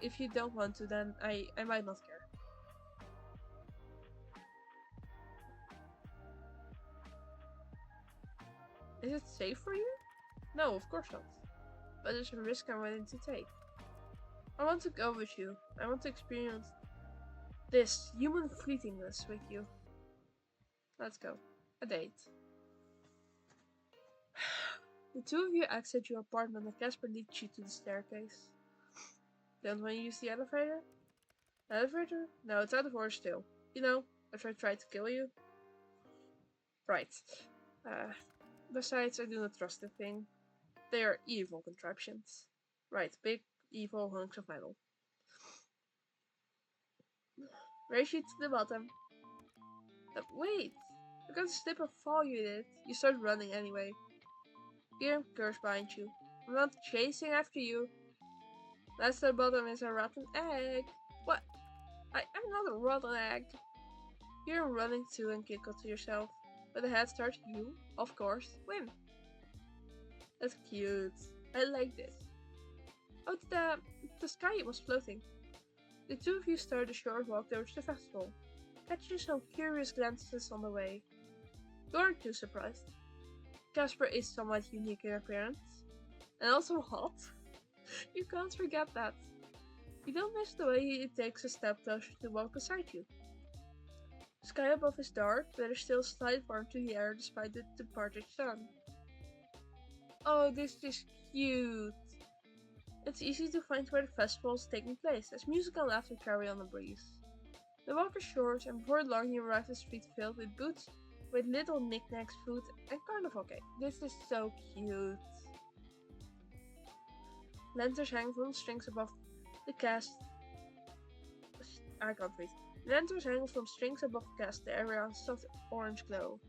if you don't want to, then I might not care. Is it safe for you? No, of course not. But there's a risk I'm willing to take. I want to go with you. I want to experience this human fleetingness with you. Let's go. A date. The two of you exit your apartment and Casper leads you to the staircase. Don't want to use the elevator? The elevator? No, it's out of order still. You know, if I tried to kill you. Right. Besides, I do not trust the thing. They are evil contraptions. Right, big, evil hunks of metal. Race you to the bottom. Wait! You're gonna slip and fall, you did. You start running anyway. Here, curse behind you. I'm not chasing after you. Next to the bottom is a rotten egg. What? I'm not a rotten egg. You're running too and giggle to yourself. With a head start, you, of course, win. That's cute. I like this. Oh, the sky was floating. The two of you start a short walk towards the festival, catching some curious glances on the way. You aren't too surprised. Casper is somewhat unique in appearance, and also hot. You can't forget that. You don't miss the way he takes a step closer to walk beside you. The sky above is dark, but there's still slight warmth to the air despite the departed sun. Oh, this is cute! It's easy to find where the festival is taking place, as music and laughter carry on the breeze. The walk is short, and before long you arrive at a street filled with booths with little knickknacks, food, and carnival cake. This is so cute. Lanterns hang from strings above the cast. I can't read. Lanterns hang from strings above the cast area in soft orange glow.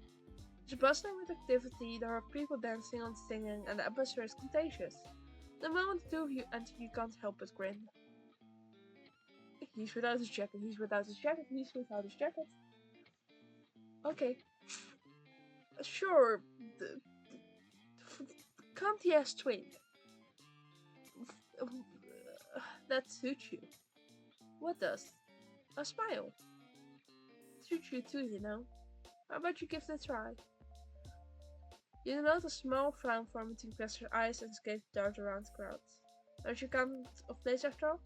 It's bustling with activity, there are people dancing and singing, and the atmosphere is contagious. The moment the two of you enter, you can't help but grin. He's without his jacket, he's without his jacket, he's without his jacket. Okay. Sure, can't he ask twin? That suits you. What does? A smile. Suits you too, you know. How about you give it a try? You note a small frown form between Casper's eyes and his gaze dart around the crowd. Don't you count of place after all?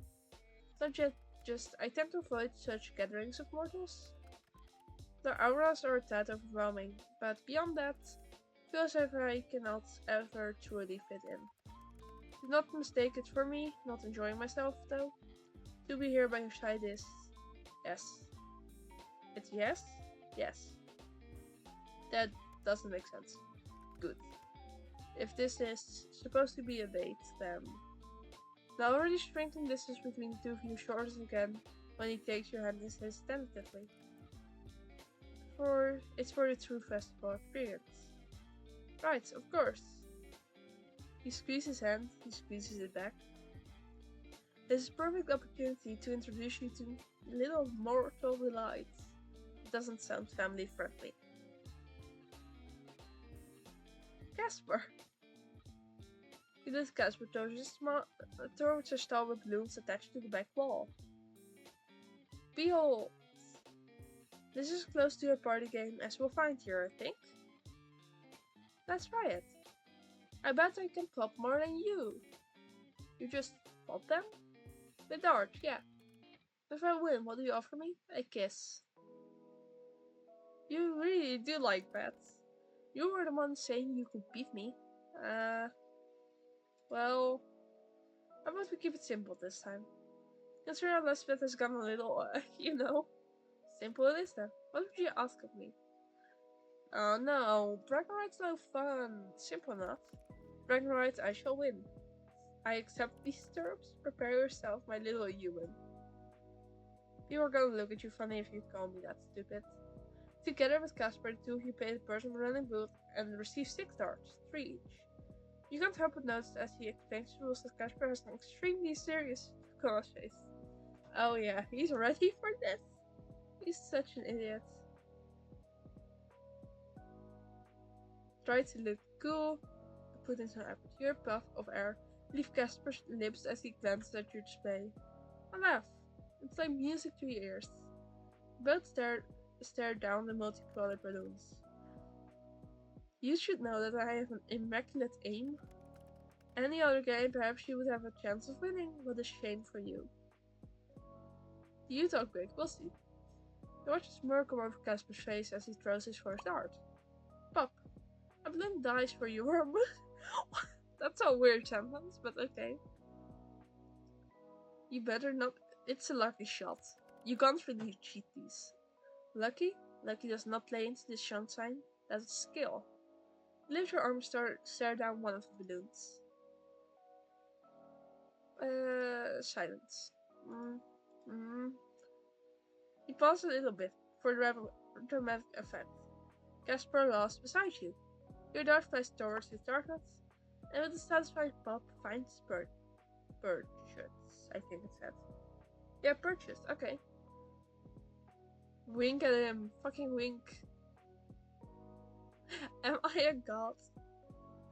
Don't you just I tend to avoid such gatherings of mortals? Their auras are a tad overwhelming, but beyond that, feels as if I cannot ever truly fit in. Do not mistake it for me, not enjoying myself though. To be here by your side is yes. It's yes? Yes. That doesn't make sense. Good. If this is supposed to be a date, then the already strengthened distance between the two of you shortens again when he takes your hand and says tentatively. It's for the true festival experience. Right, of course. He squeezes his hand, he squeezes it back. This is a perfect opportunity to introduce you to little mortal delights. It doesn't sound family friendly. Casper! He leads Casper towards a stall with balloons attached to the back wall. Behold! This is as close to a party game as we'll find here, I think. Let's try it. I bet I can pop more than you. You just pop them? With darts, yeah. If I win, what do you offer me? A kiss. You really do like bats. You were the one saying you could beat me. Well, how about we keep it simple this time? Consider Elizabeth has gone a little, Simple it is then. What would you ask of me? Oh no, Dragonrite's no fun. Simple enough. Dragonrite, I shall win. I accept these terms. Prepare yourself, my little human. People are gonna look at you funny if you call me that stupid. Together with Casper, the two of you pay the person running booth and receive 6 darts, 3 each. You can't help but notice as he explains the rules that Casper has an extremely serious look on his face. Oh yeah, he's ready for this. He's such an idiot. Try to look cool, put in some aperture puff of air, leave Casper's lips as he glances at your display. A laugh. It's like music to your ears. Both stare down the multicolored balloons. You should know that I have an immaculate aim. Any other game, perhaps you would have a chance of winning. What a shame for you. You talk big, we'll see. You watch a smirk come over Casper's face as he throws his first dart. Pop. A balloon dies for you, or That's a weird sentence, but okay. You better not. It's a lucky shot. You can't really cheat these. Lucky? Lucky does not play into this sunshine. That's skill. Lift your arm, stare down one of the balloons. Silence. He paused a little bit for the dramatic effect. Casper lost beside you. Your dart flies towards his target, and with a satisfied pop, finds purchase, I think it said. Yeah, purchased, okay. Wink at him, fucking wink. Am I a god?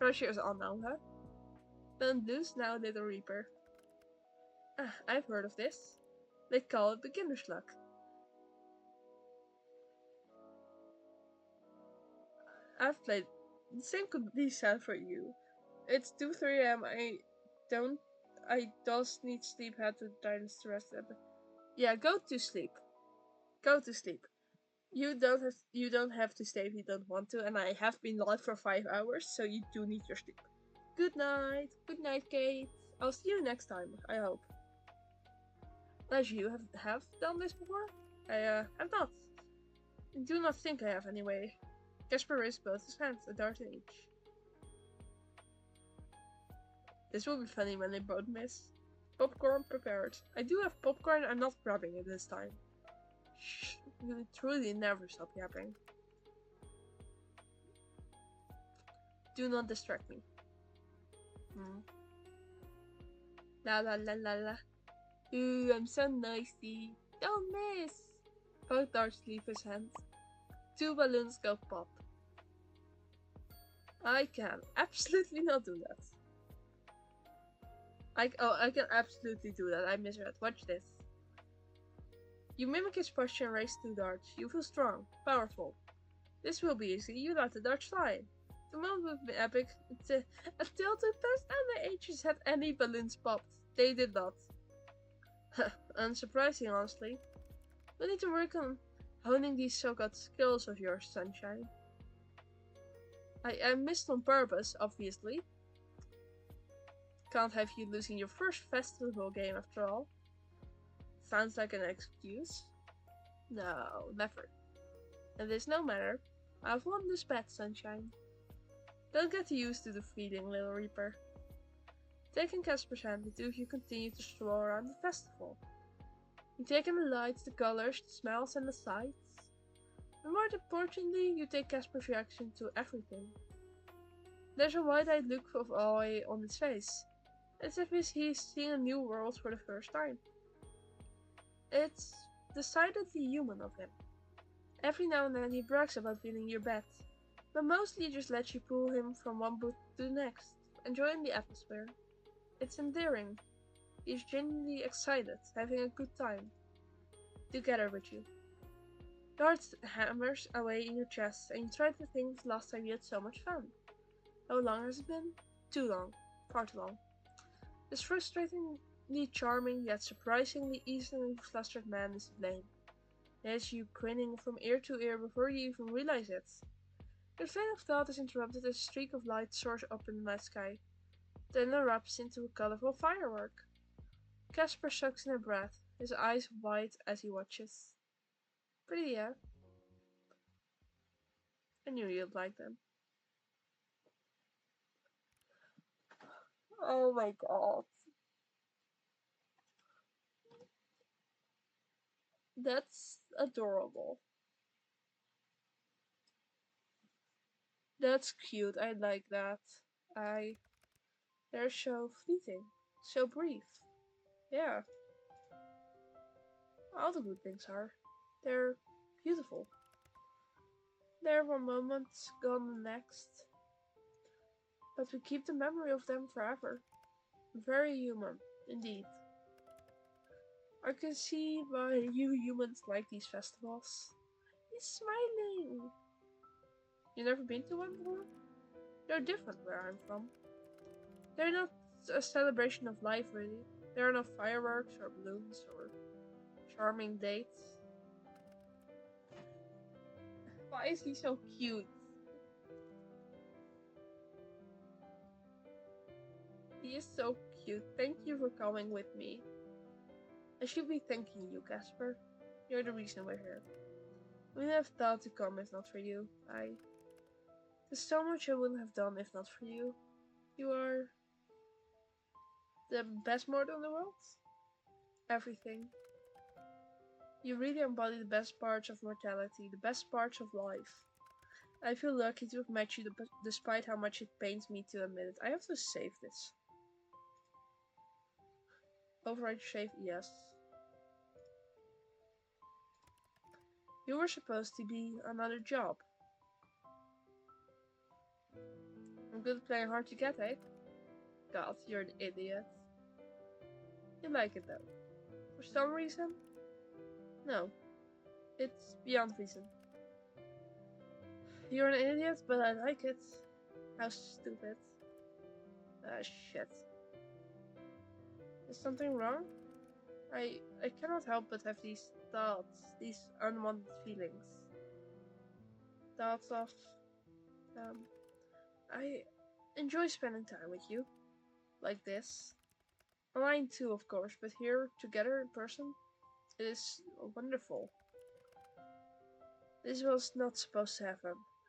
Pressure is on now, huh? Then lose now, little Reaper. I've heard of this. They call it beginner's luck. I've played. The same could be said for you. It's 2-3 am. I does need sleep. Had to dance the rest of it. Yeah, go to sleep. Go to sleep. You don't have to stay if you don't want to, and I have been live for 5 hours, so you do need your sleep. Good night. Good night, Kate. I'll see you next time, I hope. As you have done this before? I have not. I do not think I have anyway. Casper raised both his hands, a dart in each. This will be funny when they both miss. Popcorn prepared. I do have popcorn, I'm not grabbing it this time. Shh, you truly never stop yapping. Do not distract me. La la la la la. Ooh, I'm so noisy. Don't miss. Both darts leave his hand. 2 balloons go pop. I can absolutely not do that. I can absolutely do that. I misread. Watch this. You mimic his posture and raise 2 darts. You feel strong, powerful. This will be easy. You let the darts fly. The moment would be epic until the best and the ages had any balloons popped. They did not. Unsurprising, honestly. We need to work on honing these so-called skills of yours, Sunshine. I missed on purpose, obviously. Can't have you losing your first festival game after all. Sounds like an excuse. No, never. And this no matter. I've won this bet, Sunshine. Don't get used to the feeling, little Reaper. Taking Casper's hand, the two of you continue to stroll around the festival. You take in the lights, the colors, the smells, and the sights. And more importantly, you take Casper's reaction to everything. There's a wide-eyed look of awe on his face, as if he's seeing a new world for the first time. It's decidedly human of him. Every now and then he brags about winning your bet, but mostly he just lets you pull him from one boot to the next, enjoying the atmosphere. It's endearing. He's genuinely excited, having a good time. Together with you. Your heart hammers away in your chest, and you try to think of the last time you had so much fun. How long has it been? Too long. Far too long. This frustratingly charming, yet surprisingly easily flustered man is to blame. He has you grinning from ear to ear before you even realize it. Your train of thought is interrupted as a streak of light soars up in the night sky, then erupts into a colorful firework. Casper sucks in a breath, his eyes wide as he watches. Pretty, yeah? I knew you'd like them. Oh my god. That's adorable. That's cute, I like that. They're so fleeting, so brief. Yeah, all the good things are. They're beautiful. They're one moment, gone the next. But we keep the memory of them forever. Very human, indeed. I can see why you humans like these festivals. He's smiling. You never been to one before? They're different where I'm from. They're not a celebration of life, really. There are no fireworks or balloons or charming dates. Why is he so cute? He is so cute. Thank you for coming with me. I should be thanking you, Casper. You're the reason we're here. I wouldn't have thought to come if not for you. There's so much I wouldn't have done if not for you. You are the best mortal in the world. Everything. You really embody the best parts of mortality, the best parts of life. I feel lucky to have met you despite how much it pains me to admit it. I have to save this. Override save, yes. You were supposed to be another job. I'm good at playing hard to get, eh? God, you're an idiot. You like it though. For some reason? No. It's beyond reason. You're an idiot, but I like it. How stupid. Shit. Is something wrong? I cannot help but have these thoughts, these unwanted feelings. Thoughts of, I enjoy spending time with you. Like this. Online too, of course, but here, together in person, it is wonderful. This was not supposed to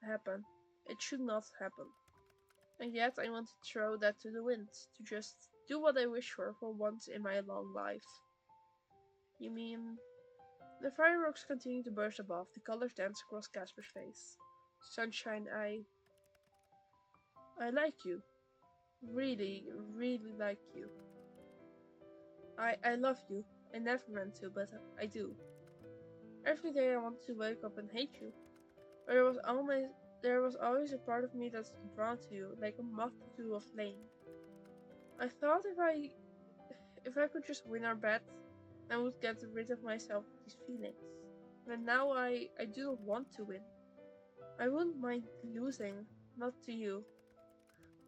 happen. It should not happen. And yet I want to throw that to the wind, to just do what I wish for once in my long life. You mean... The fireworks continue to burst above, the colors dance across Casper's face. Sunshine, I like you. Really, really like you. I love you. I never meant to, but I do. Every day I want to wake up and hate you. There was always a part of me that's drawn to you, like a moth to a flame. I thought if I could just win our bet, I would get rid of myself with these feelings. But now I do not want to win. I wouldn't mind losing, not to you.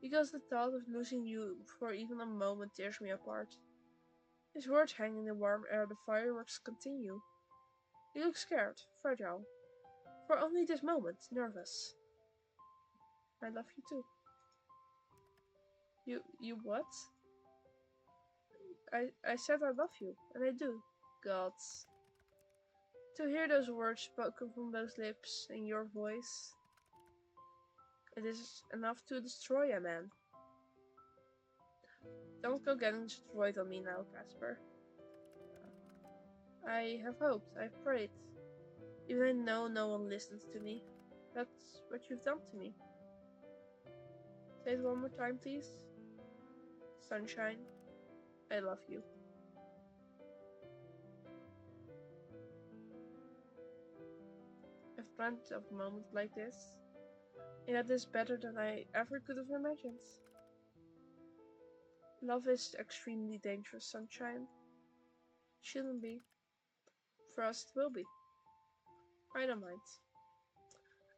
Because the thought of losing you for even a moment tears me apart. His words hang in the warm air, the fireworks continue. You look scared, fragile. For only this moment, nervous. I love you too. You what? I said I love you, and I do. Gods. To hear those words spoken from those lips in your voice, it is enough to destroy a man. Don't go getting destroyed on me now, Casper. I have hoped, I've prayed. Even I know no one listens to me. That's what you've done to me. Say it one more time, please. Sunshine, I love you. I've dreamt of moments like this. And that is better than I ever could have imagined. Love is extremely dangerous, Sunshine. Shouldn't be. For us it will be. I don't mind.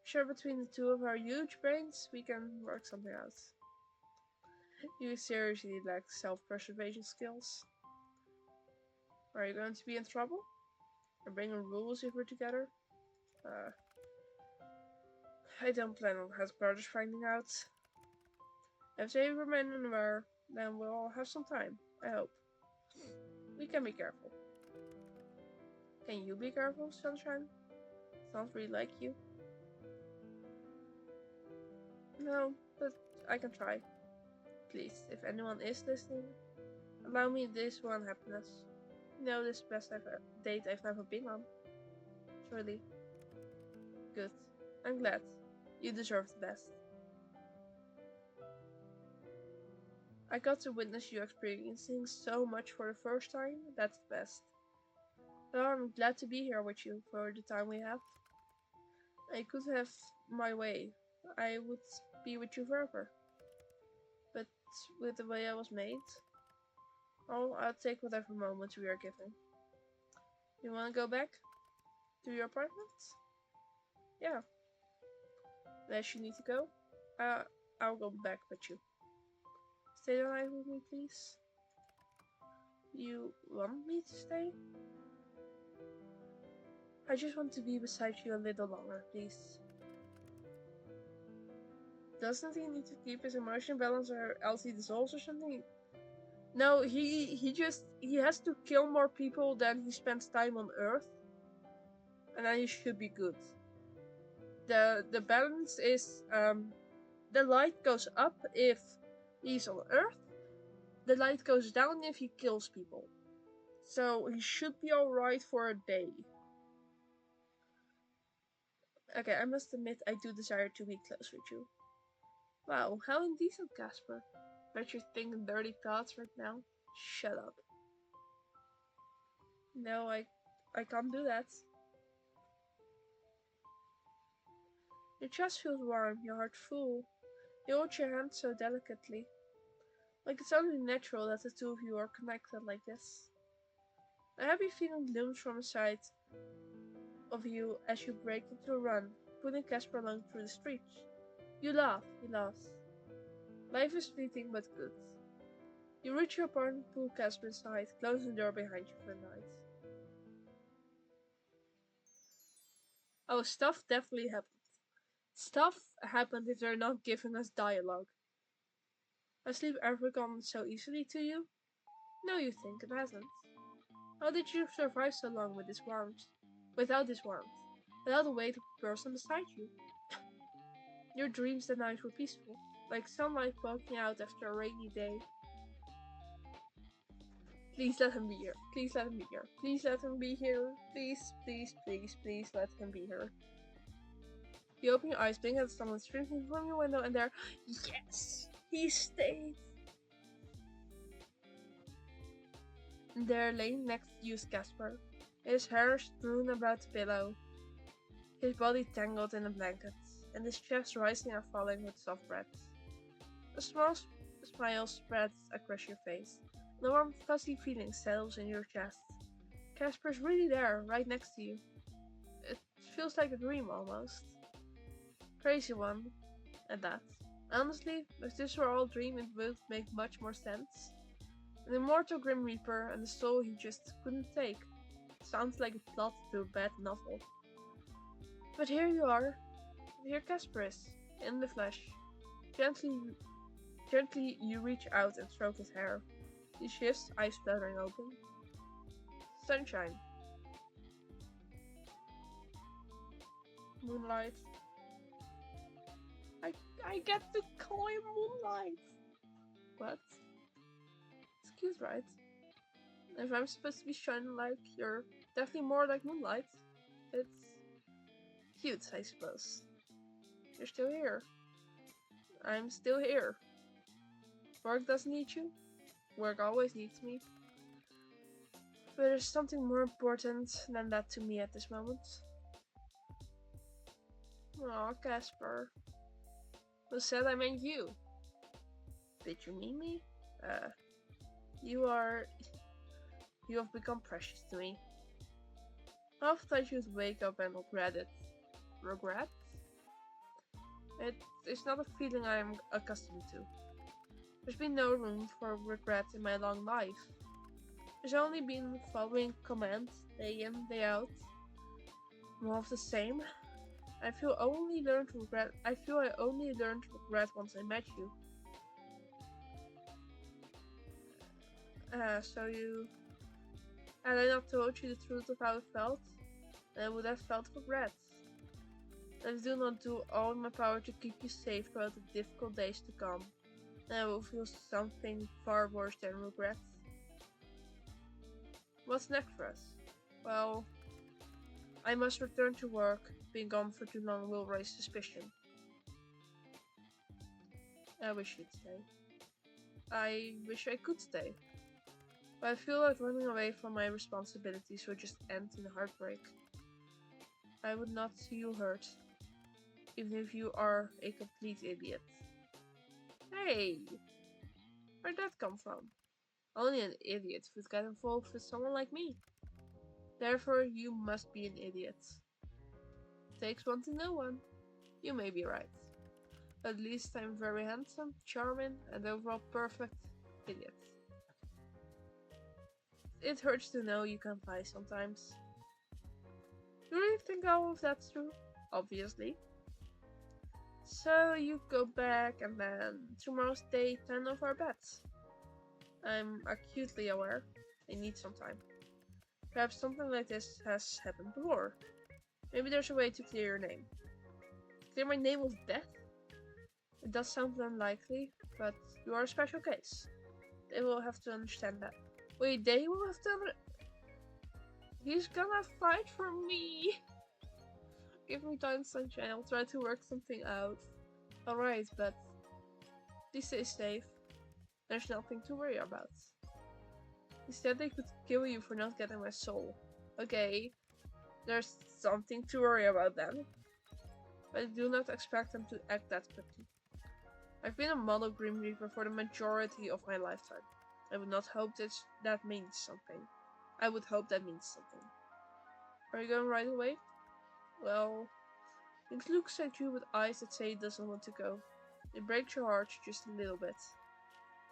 Sure, between the two of our huge brains, we can work something out. You seriously lack self-preservation skills. Are you going to be in trouble? Or bringing rules if we're together? I don't plan on headquarters finding out. If they remain unaware, then we'll all have some time, I hope. We can be careful. Can you be careful, Sunshine? Sounds really like you. No, but I can try. Please, if anyone is listening, allow me this one happiness. You know, this best date I've ever been on. Surely. Good. I'm glad. You deserve the best. I got to witness you experiencing so much for the first time. That's the best. Well, I'm glad to be here with you for the time we have. I could have my way. I would be with you forever. But with the way I was made, oh, I'll take whatever moments we are given. You wanna go back to your apartment? Yeah. Unless you need to go, I'll go back with you. Stay the night with me, please. You want me to stay? I just want to be beside you a little longer, please. Doesn't he need to keep his emotion balance or else he dissolves or something? No, he has to kill more people than he spends time on Earth. And then he should be good. The balance is the light goes up if he's on Earth. The light goes down if he kills people. So he should be alright for a day. Okay, I must admit I do desire to be close with you. Wow, how indecent, Casper. Bet you're thinking dirty thoughts right now. Shut up. No, I can't do that. Your chest feels warm, your heart full. You hold your hand so delicately. Like it's only natural that the two of you are connected like this. A happy feeling looms from the side of you as you break into a run, pulling Casper along through the streets. You laugh, he laughs. Life is fleeting but good. You reach your apartment, pull Casper inside, closing the door behind you for the night. Oh, stuff definitely happened. Stuff happened if they're not giving us dialogue. Has sleep ever gone so easily to you? No, you think it hasn't. How did you survive so long with this warmth? Without this warmth? Without a weight of a person beside you? Your dreams that night were peaceful, like sunlight poking out after a rainy day. Please let him be here. Please let him be here. Please let him be here. Please, please, please, please let him be here. You open your eyes, blink at someone streaming from your window, and there, yes, he stayed. And there, laying next to you, is Casper, his hair strewn about the pillow, his body tangled in the blankets, and his chest rising and falling with soft breaths. A small smile spreads across your face, and a warm, fuzzy feeling settles in your chest. Casper's really there, right next to you. It feels like a dream almost. Crazy one, at that. Honestly, if this were all a dream, it would make much more sense. An immortal Grim Reaper and a soul he just couldn't take. Sounds like a plot to a bad novel. But here you are. Here Casper is, in the flesh. Gently you reach out and stroke his hair. He shifts, eyes fluttering open. Sunshine. Moonlight. I get to call him Moonlight. What? It's cute, right? If I'm supposed to be shining like, you're definitely more like Moonlight. It's cute, I suppose. You're still here. I'm still here. Work doesn't need you. Work always needs me. But there's something more important than that to me at this moment. Aw, Casper. Who said I meant you? Did you mean me? You have become precious to me. Half thought you'd wake up and regret it. Regret? It's not a feeling I am accustomed to. There's been no room for regret in my long life. There's only been following commands, day in, day out. More of the same. I feel I only learned regret once I met you. So you... Had I not told you the truth of how I felt, then I would have felt regret. I do not do all in my power to keep you safe throughout the difficult days to come. Then I will feel something far worse than regret. What's next for us? Well, I must return to work. Being gone for too long will raise suspicion. I wish you'd stay. I wish I could stay. But I feel like running away from my responsibilities will just end in heartbreak. I would not see you hurt, even if you are a complete idiot. Hey! Where'd that come from? Only an idiot would get involved with someone like me. Therefore, you must be an idiot. Takes one to know one. You may be right. At least I'm very handsome, charming, and overall perfect idiot. It hurts to know you can lie sometimes. Do you really think all of that's true? Obviously. So you go back and then tomorrow's day 10 of our bets. I'm acutely aware. I need some time. Perhaps something like this has happened before. Maybe there's a way to clear your name. Clear my name of death? It does sound unlikely, but you are a special case. They will have to understand that. Wait, they will have to He's gonna fight for me! Give me time, sunshine. I'll try to work something out. Alright, but please stay safe. There's nothing to worry about. Instead, they could kill you for not getting my soul. Okay, there's something to worry about then. But I do not expect them to act that quickly. I've been a model Grim Reaper for the majority of my lifetime. I would not hope that means something. I would hope that means something. Are you going right away? Well, it looks at you with eyes that say it doesn't want to go. It breaks your heart just a little bit.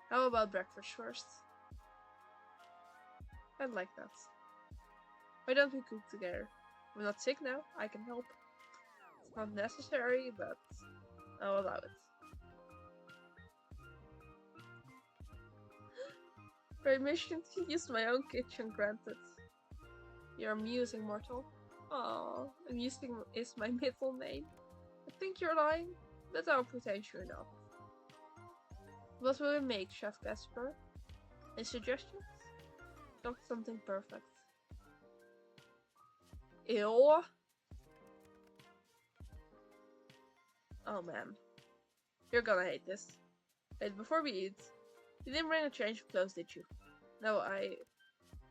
How about breakfast first? I'd like that. Why don't we cook together? I'm not sick now, I can help. It's not necessary, but I'll allow it. Permission to use my own kitchen granted. You're amusing, mortal. Aww, amusing is my middle name. I think you're lying, but I'll pretend you're not. What will we make, Chef Casper? Any suggestions? Not something perfect. Ew. Oh man. You're gonna hate this. Wait, before we eat, you didn't bring a change of clothes, did you? No, I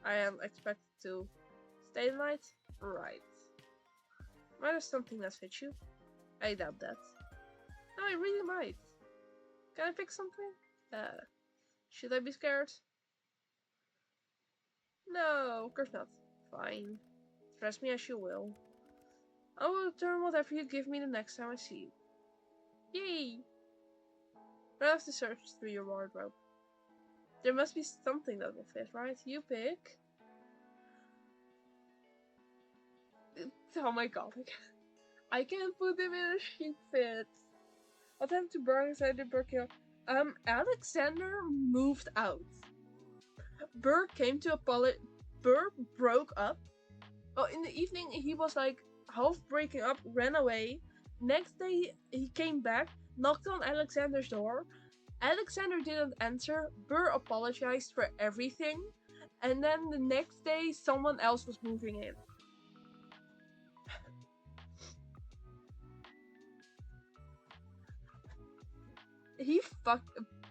am expected to stay the night? Right. Might have something that fits you. I doubt that. No, I really might. Can I pick something? Should I be scared? No, of course not. Fine. Dress me as you will. I will return whatever you give me the next time I see you. Yay! I have to search through your wardrobe. There must be something that will fit, right? You pick. Oh my god. I can't put him in a sheep fit. What happened to Burr inside the Burr? Alexander moved out. Burr came to apologize. Burr broke up. Oh, in the evening he was like half breaking up, ran away. Next day he came back, knocked on Alexander's door. Alexander didn't answer. Burr apologized for everything. And then the next day someone else was moving in.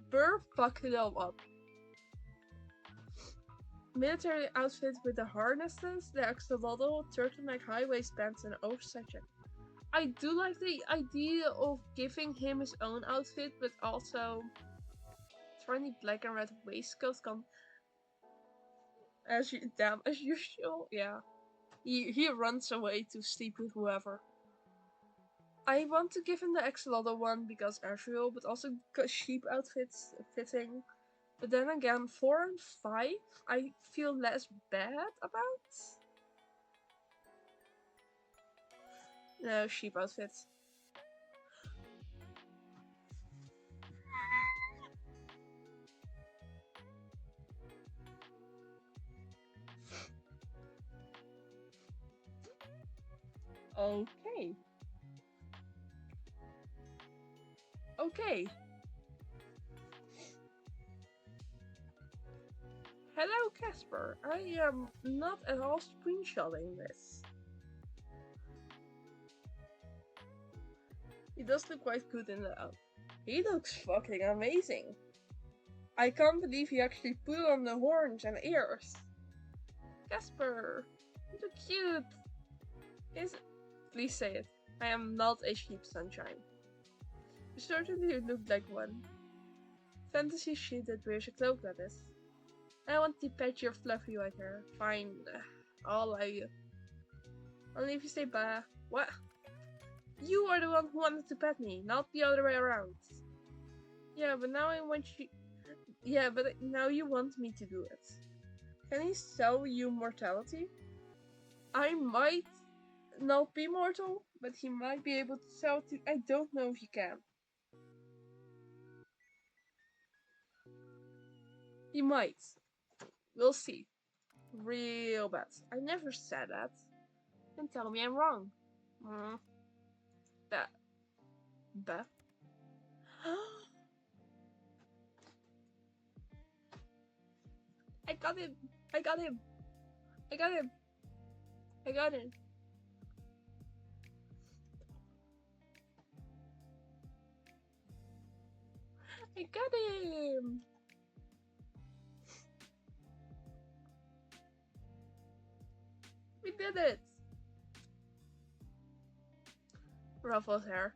Burr fucked it all up. Military outfit with the harnesses, the axolotl, turtleneck high waist pants, and oversized jacket. I do like the idea of giving him his own outfit, but also tiny black and red waistcoats come as usual. Yeah, he runs away to sleep with whoever. I want to give him the axolotl one because Azrael, but also because sheep outfits fitting. But then again, 4 and 5, I feel less bad about. No, sheep outfits. Okay. Okay. Hello, Casper. I am not at all screenshotting this. He does look quite good in the He looks fucking amazing. I can't believe he actually put on the horns and ears. Casper, you look cute. Please say it. I am not a sheep, sunshine. You certainly look like one. Fantasy sheep that wears a cloak, that is. I want to pet your fluffy white hair. Fine. I'll allow you. Only if you say bah. What? You are the one who wanted to pet me, not the other way around. Yeah, but now I want you. Yeah, but now you want me to do it. Can he sell you mortality? I might not be mortal, but he might be able to sell to. I don't know if he can. He might. We'll see. Real bad. I never said that. Then tell me I'm wrong. Mm. That. That. I got him. I got him. I got him. I got him. I got him. We did it. Ruffles hair.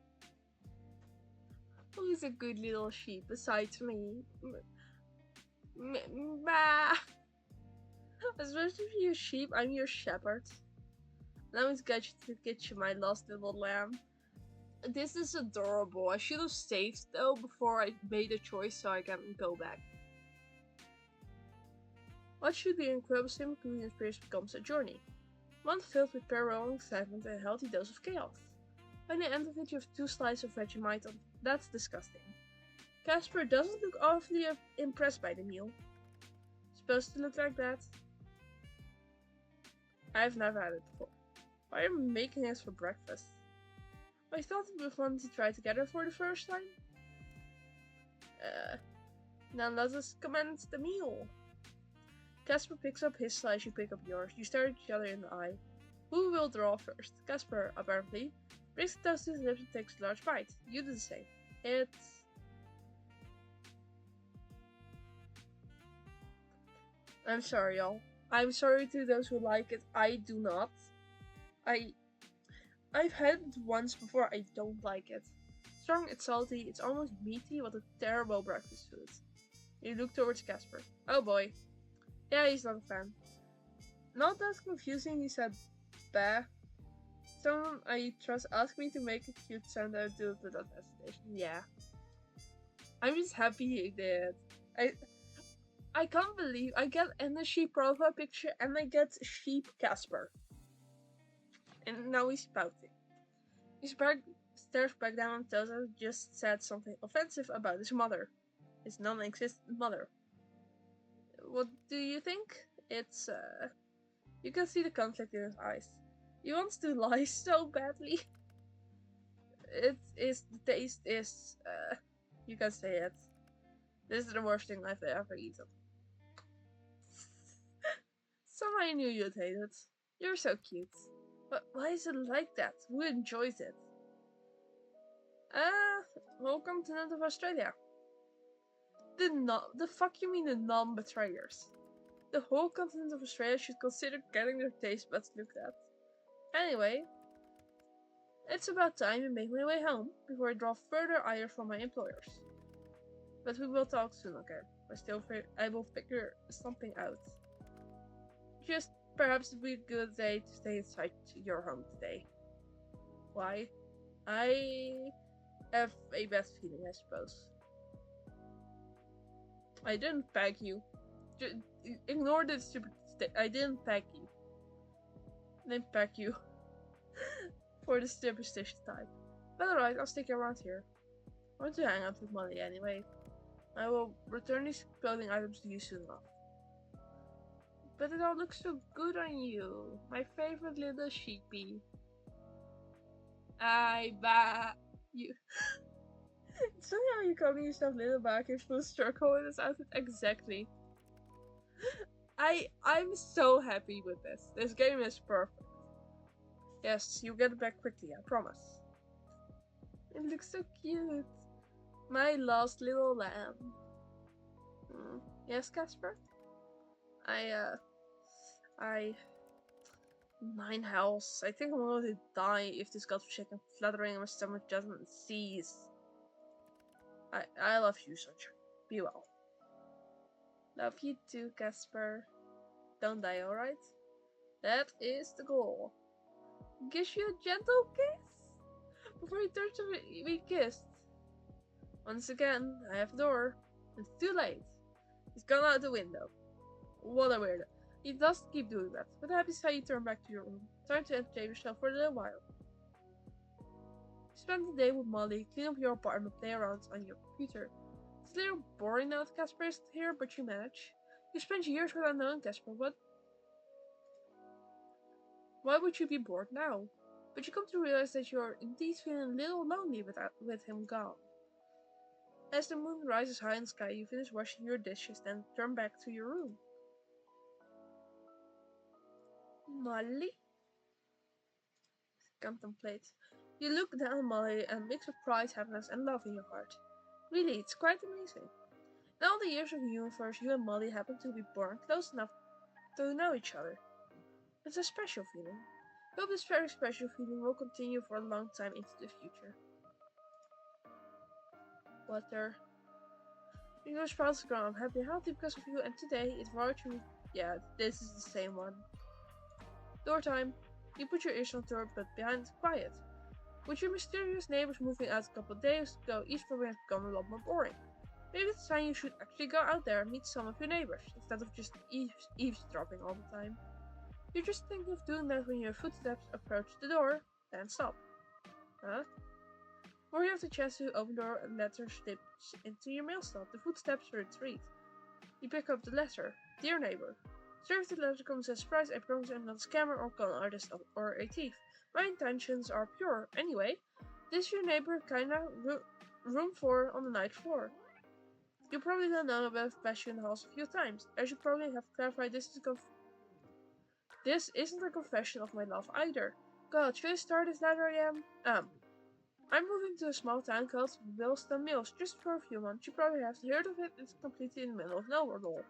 Who's a good little sheep besides me? Bah. Especially if you're a sheep, I'm your shepherd. Now it's got you to get you, my lost little lamb. This is adorable. I should have saved though before I made a choice so I can go back. What should be an incredible sim conclusion experience becomes a journey. One filled with peril, excitement, and a healthy dose of chaos. By the end of it, you have 2 slices of Vegemite on. That's disgusting. Casper doesn't look awfully impressed by the meal. Supposed to look like that? I've never had it before. Why are you making this for breakfast? I thought it was fun to try together for the first time. Now let us commence the meal. Casper picks up his slice, you pick up yours. You stare at each other in the eye. Who will draw first? Casper, apparently, brings the toast to his lips and takes a large bite. You do the same. I'm sorry, y'all. I'm sorry to those who like it. I do not. I've had it once before. I don't like it. Strong, it's salty, it's almost meaty. What a terrible breakfast food. You look towards Casper. Oh boy. Yeah, he's not a fan. Not that confusing, he said, bah. Someone I trust asked me to make a cute sound I do it without hesitation. Yeah. I'm just happy he did. I can't believe I get in the sheep profile picture and I get sheep Casper. And now he's pouting. He stares back down and tells us just said something offensive about his mother. His non-existent mother. What do you think? It's, You can see the conflict in his eyes. He wants to lie so badly. The taste is, you can say it. This is the worst thing I've ever eaten. Somehow I knew you'd hate it. You're so cute. But why is it like that? Who enjoys it? Whole continent of Australia. The fuck you mean the non-betrayers? The whole continent of Australia should consider getting their taste buds looked at. Anyway, it's about time I make my way home before I draw further ire from my employers. But we will talk soon, okay? I will figure something out. Just perhaps it would be a good day to stay inside your home today. Why? I have a bad feeling, I suppose. I didn't beg you. Ignore the stupid I didn't beg you. I didn't beg you for the superstitious type. But alright, I'll stick around here. I want to hang out with Molly anyway. I will return these clothing items to you soon enough. But it all looks so good on you. My favorite little sheepy. You. It's funny how you're calling yourself little back in full circle with this outfit. Exactly. I'm so happy with this. This game is perfect. Yes, you'll get it back quickly, I promise. It looks so cute. My lost little lamb. Yes, Casper? Nine health. I think I'm going to die if this godforsaken fluttering in my stomach doesn't cease. I love you, sunshine. Be well. Love you too, Casper. Don't die, alright? That is the goal. Gives you a gentle kiss? before he turns to be kissed. Once again, I have the door. It's too late. He's gone out the window. What a weirdo. He does keep doing that, but happy is how you turn back to your room. Time to entertain yourself for a little while. You spend the day with Molly, clean up your apartment, play around on your computer. It's a little boring now that Casper isn't here, but you manage. You spent years without knowing Casper, but why would you be bored now? But you come to realize that you're indeed feeling a little lonely with him gone. As the moon rises high in the sky, you finish washing your dishes, then turn back to your room. Molly? Contemplate. You look down on Molly and a mix of pride, happiness, and love in your heart. Really, it's quite amazing. In all the years of the universe, you and Molly happen to be born close enough to know each other. It's a special feeling. I hope this very special feeling will continue for a long time into the future. Water. Your sprouts grow. I'm happy and healthy because of you, and today it's virtually. Yeah, this is the same one. Door time. You put your ears on the door, but behind quiet. With your mysterious neighbors moving out a couple of days ago, each program has become a lot more boring. Maybe it's time you should actually go out there and meet some of your neighbors, instead of just eavesdropping all the time. You're just thinking of doing that when your footsteps approach the door, then stop. Huh? Before you have the chance to open the door, a letter slips into your mail slot. The footsteps retreat. You pick up the letter. Dear neighbor. Sir, if the letter comes as a surprise, I promise I'm not a scammer or con artist or a thief. My intentions are pure. Anyway, this is your neighbor, kinda room 4 on the ninth floor. You probably don't know about Passion in the Halls a few times. I should probably have clarified this isn't a confession of my love either. God, should I start this letter again? I'm moving to a small town called Wilston Mills just for a few months. You probably have heard of it. It's completely in the middle of nowhere. Lol.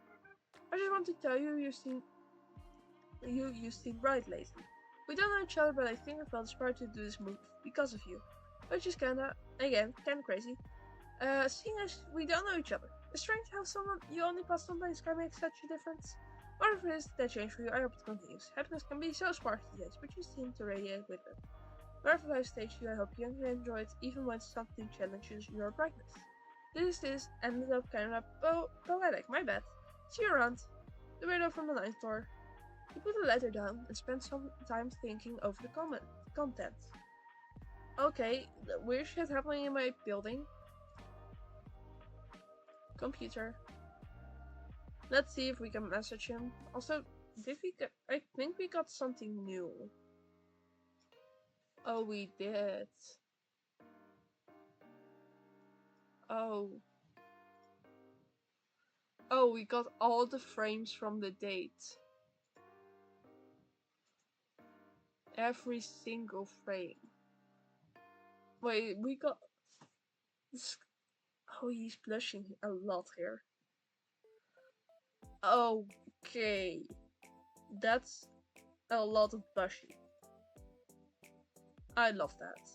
I just want to tell you, you seem bright lately. We don't know each other, but I think I felt inspired to do this move because of you. Which is kinda crazy. Seeing as we don't know each other. It's strange how someone you only passed on by can make such a difference. Whatever it is that changed for you, I hope it continues. Happiness can be so sparse these days, but you seem to radiate with it. Wherever life takes you, I hope you enjoy it, even when something challenges your brightness. This ended up kind of poetic, my bad. See you around. The widow from the ninth floor. You put the letter down and spent some time thinking over the contents. Okay, weird shit happening in my building. Computer. Let's see if we can message him. Also, I think we got something new. Oh, we did. Oh. Oh, we got all the frames from the date. Every single frame. Wait, we got... Oh, he's blushing a lot here. Okay. That's a lot of blushing. I love that.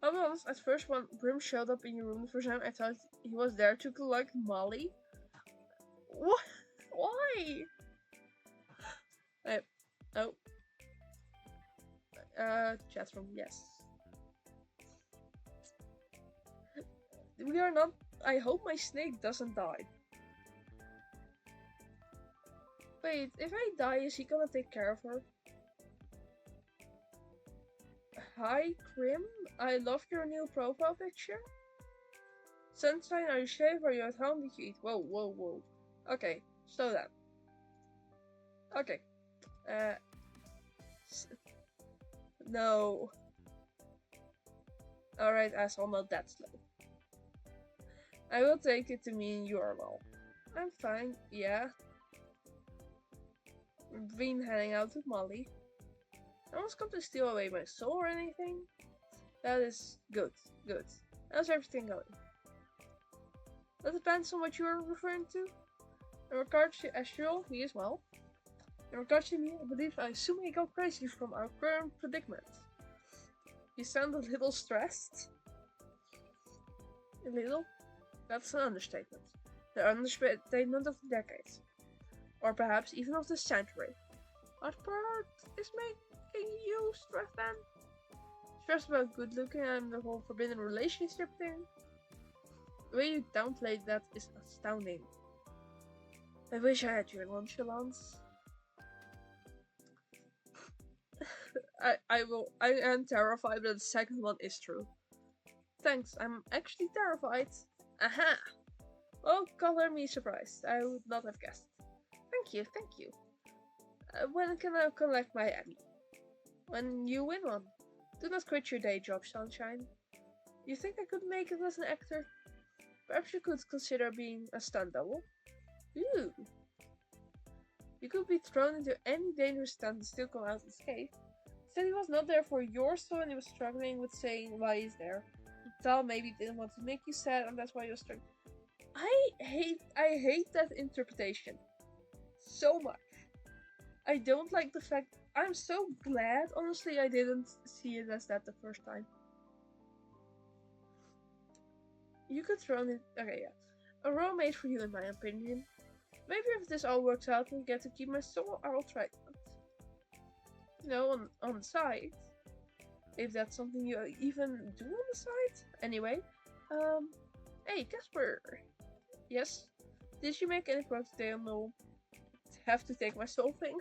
I'll be honest, at first when Grim showed up in your room the first time, I thought he was there to collect Molly. What? Why? Oh. Chat room, yes. We are not... I hope my snake doesn't die. Wait, if I die, is he gonna take care of her? Hi, Grim. I love your new profile picture. Sunshine, are you shaved? Are you at home? Did you eat? Whoa. Okay, slow down. Okay. No. Alright, asshole, not that slow. I will take it to mean you are well. I'm fine, yeah. Been hanging out with Molly. No one's come to steal away my soul or anything. That is good. How's everything going? That depends on what you are referring to. In regards to Astral, he is well. In regards to me, I assume he got crazy from our current predicament. You sound a little stressed. A little? That's an understatement. The understatement of the decade. Or perhaps even of the century. What part is making you stressed then? Stressed about good looking and the whole forbidden relationship thing? The way you downplayed that is astounding. I wish I had your nonchalance. I am terrified, but the second one is true. Thanks, I'm actually terrified. Aha! Well, color me surprised. I would not have guessed. Thank you, thank you. When can I collect my Emmy? When you win one. Do not quit your day job, Sunshine. You think I could make it as an actor? Perhaps you could consider being a stunt double? Ooh. You could be thrown into any dangerous stunt and still come out unscathed. Said he was not there for your soul and he was struggling with saying why he's there. Tal maybe didn't want to make you sad and that's why you're struggling. I hate that interpretation so much. I don't like the fact. I'm so glad, honestly, I didn't see it as that the first time. You could throw in. Okay, yeah. A role made for you, in my opinion. Maybe if this all works out and get to keep my soul, I will try it. You know, on the side. If that's something you even do on the side. Anyway, hey, Casper. Yes? Did you make any progress today on the have to take my soul thing?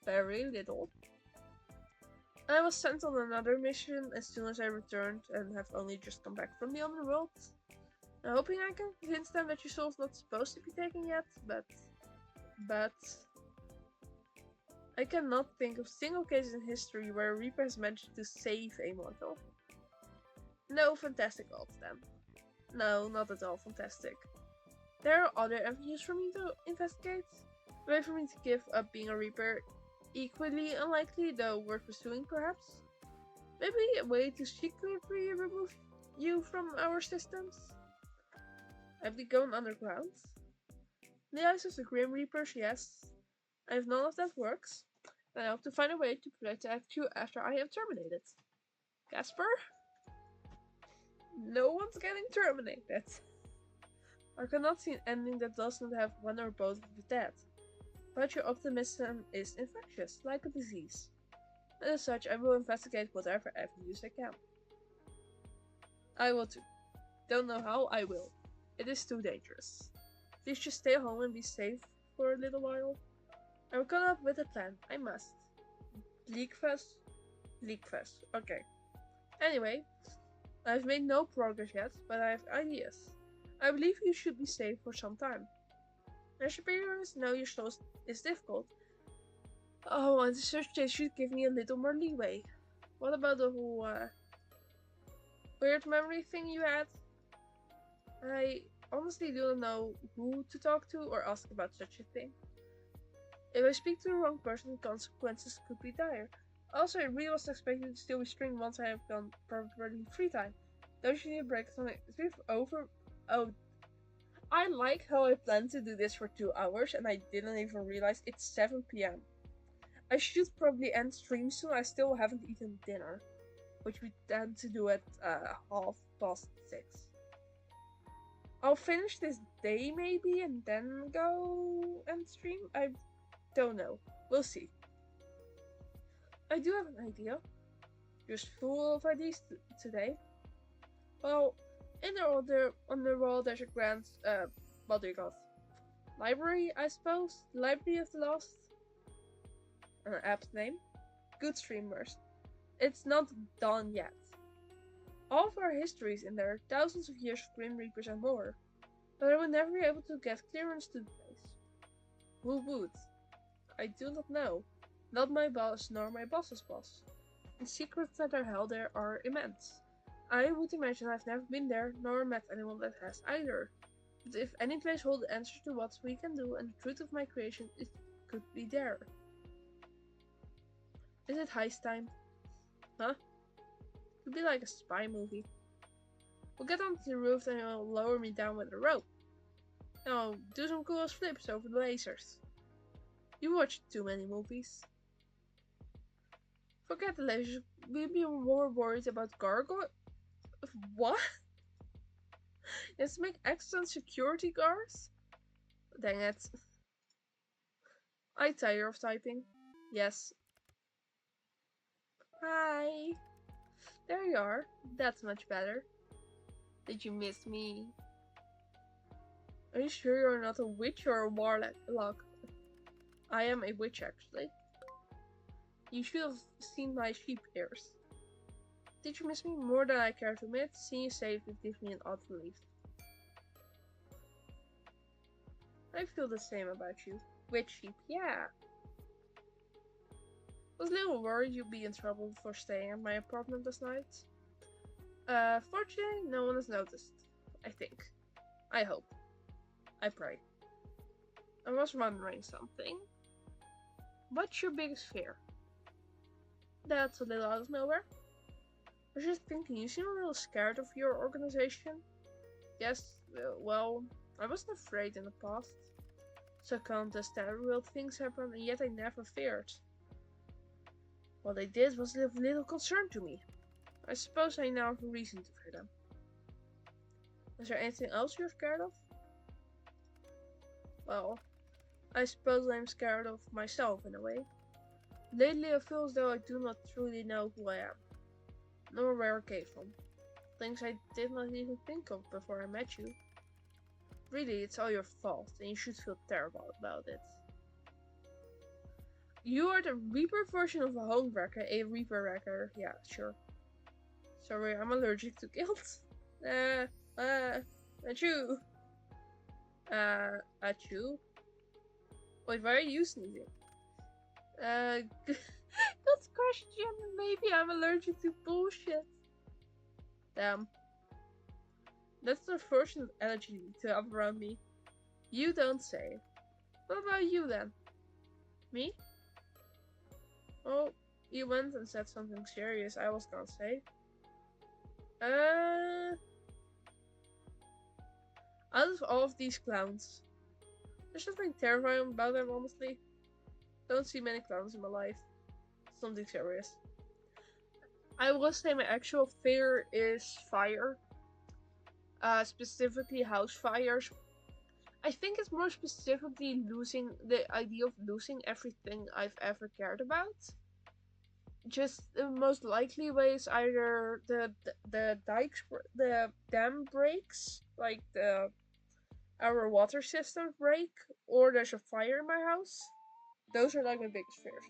Very little. I was sent on another mission as soon as I returned and have only just come back from the underworld. I'm hoping I can convince them that your soul's not supposed to be taken yet, but I cannot think of a single case in history where a Reaper has managed to save a mortal. No fantastic odds then. No, not at all fantastic. There are other avenues for me to investigate. A way for me to give up being a Reaper, equally unlikely, though worth pursuing perhaps. Maybe a way to secretly remove you from our systems? Have they gone underground? In the eyes of the Grim Reapers, yes. And if none of that works, then I hope to find a way to protect you after I am terminated. Casper? No one's getting terminated. I cannot see an ending that does not have one or both of the dead. But your optimism is infectious, like a disease. And as such, I will investigate whatever avenues I can. I will too. Don't know how, I will. It is too dangerous. Please just stay home and be safe for a little while. I will come up with a plan. I must. Leakfest? Leakfest. Okay. Anyway, I've made no progress yet, but I have ideas. I believe you should be safe for some time. Your superiors know your soul is difficult. Oh, and such they should give me a little more leeway. What about the whole weird memory thing you had? I honestly don't know who to talk to or ask about such a thing. If I speak to the wrong person, the consequences could be dire. Also, I really was expecting to still be streaming once I have gone properly free time. Don't you need a break? It's over. Oh, I like how I planned to do this for 2 hours and I didn't even realize it's 7 p.m. I should probably end stream soon. I still haven't eaten dinner, which we tend to do at 6:30. I'll finish this day maybe and then go and stream. I don't know. We'll see. I do have an idea. Just full of ideas today. Well, in the underworld there's a grand what do you call it? Library, I suppose? Library of the Lost? An apt name. Good streamers. It's not done yet. All of our histories in there, thousands of years of Grim Reapers and more. But I will never be able to get clearance to the place. Who would? I do not know. Not my boss, nor my boss's boss. The secrets that are held there are immense. I would imagine I've never been there, nor met anyone that has either. But if any place holds the answer to what we can do and the truth of my creation, it could be there. Is it heist time? Huh? Could be like a spy movie. We'll get onto the roof and he'll lower me down with a rope. Now, do some cool flips over the lasers. You watch too many movies. Forget the lasers. We'll be more worried about gargoyle. What? Let's make excellent security guards? Dang it. I tire of typing. Yes. Hi. There you are. That's much better. Did you miss me? Are you sure you're not a witch or a warlock? I am a witch, actually. You should have seen my sheep ears. Did you miss me more than I care to admit? Seeing you safe it gives me an odd relief. I feel the same about you. Witch sheep, yeah. Was a little worried you'd be in trouble for staying at my apartment this night. Fortunately, no one has noticed. I think. I hope. I pray. I was wondering something. What's your biggest fear? That's a little out of nowhere. I was just thinking, you seem a little scared of your organization. Yes, well, I wasn't afraid in the past. So countless terrible things happened, and yet I never feared. What they did was of little concern to me. I suppose I now have a reason to fear them. Is there anything else you're scared of? Well, I suppose I'm scared of myself in a way. Lately I feel as though I do not truly know who I am, nor where I came from. Things I did not even think of before I met you. Really, it's all your fault, and you should feel terrible about it. You are the Reaper version of a homewrecker, a Reaper wrecker. Yeah, sure. Sorry, I'm allergic to guilt. Achoo. Achoo. Wait, why are you sneezing? Good question. Maybe I'm allergic to bullshit. Damn. That's the unfortunate allergy to have around me. You don't say. What about you then? Me? Oh, you went and said something serious I was gonna say. Out of all of these clowns, there's something terrifying about them, honestly. Don't see many clowns in my life. Something serious. I will say my actual fear is fire. Specifically house fires. I think it's more specifically losing the idea of losing everything I've ever cared about. Just the most likely way is either the dikes, the dam breaks, like our water system break, or there's a fire in my house. Those are like my biggest fears.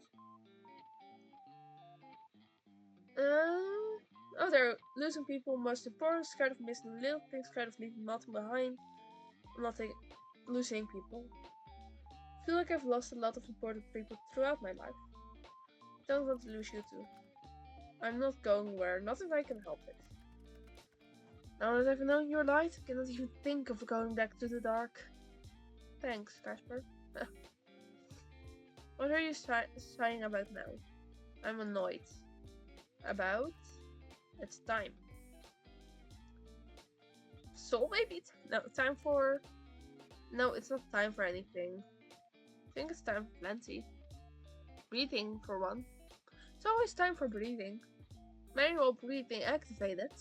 Oh, they're losing people most important, scared of missing little things, scared of leaving nothing behind, nothing, losing people. I feel like I've lost a lot of important people throughout my life. Don't want to lose you too. I'm not going where, not if I can help it. Now that I've known your light, I cannot even think of going back to the dark. Thanks, Casper. What are you sighing about now? I'm annoyed. About? It's time. Soul maybe? No, time for... No, it's not time for anything. I think it's time for plenty. Breathing, for one. It's always time for breathing. Manual breathing activated.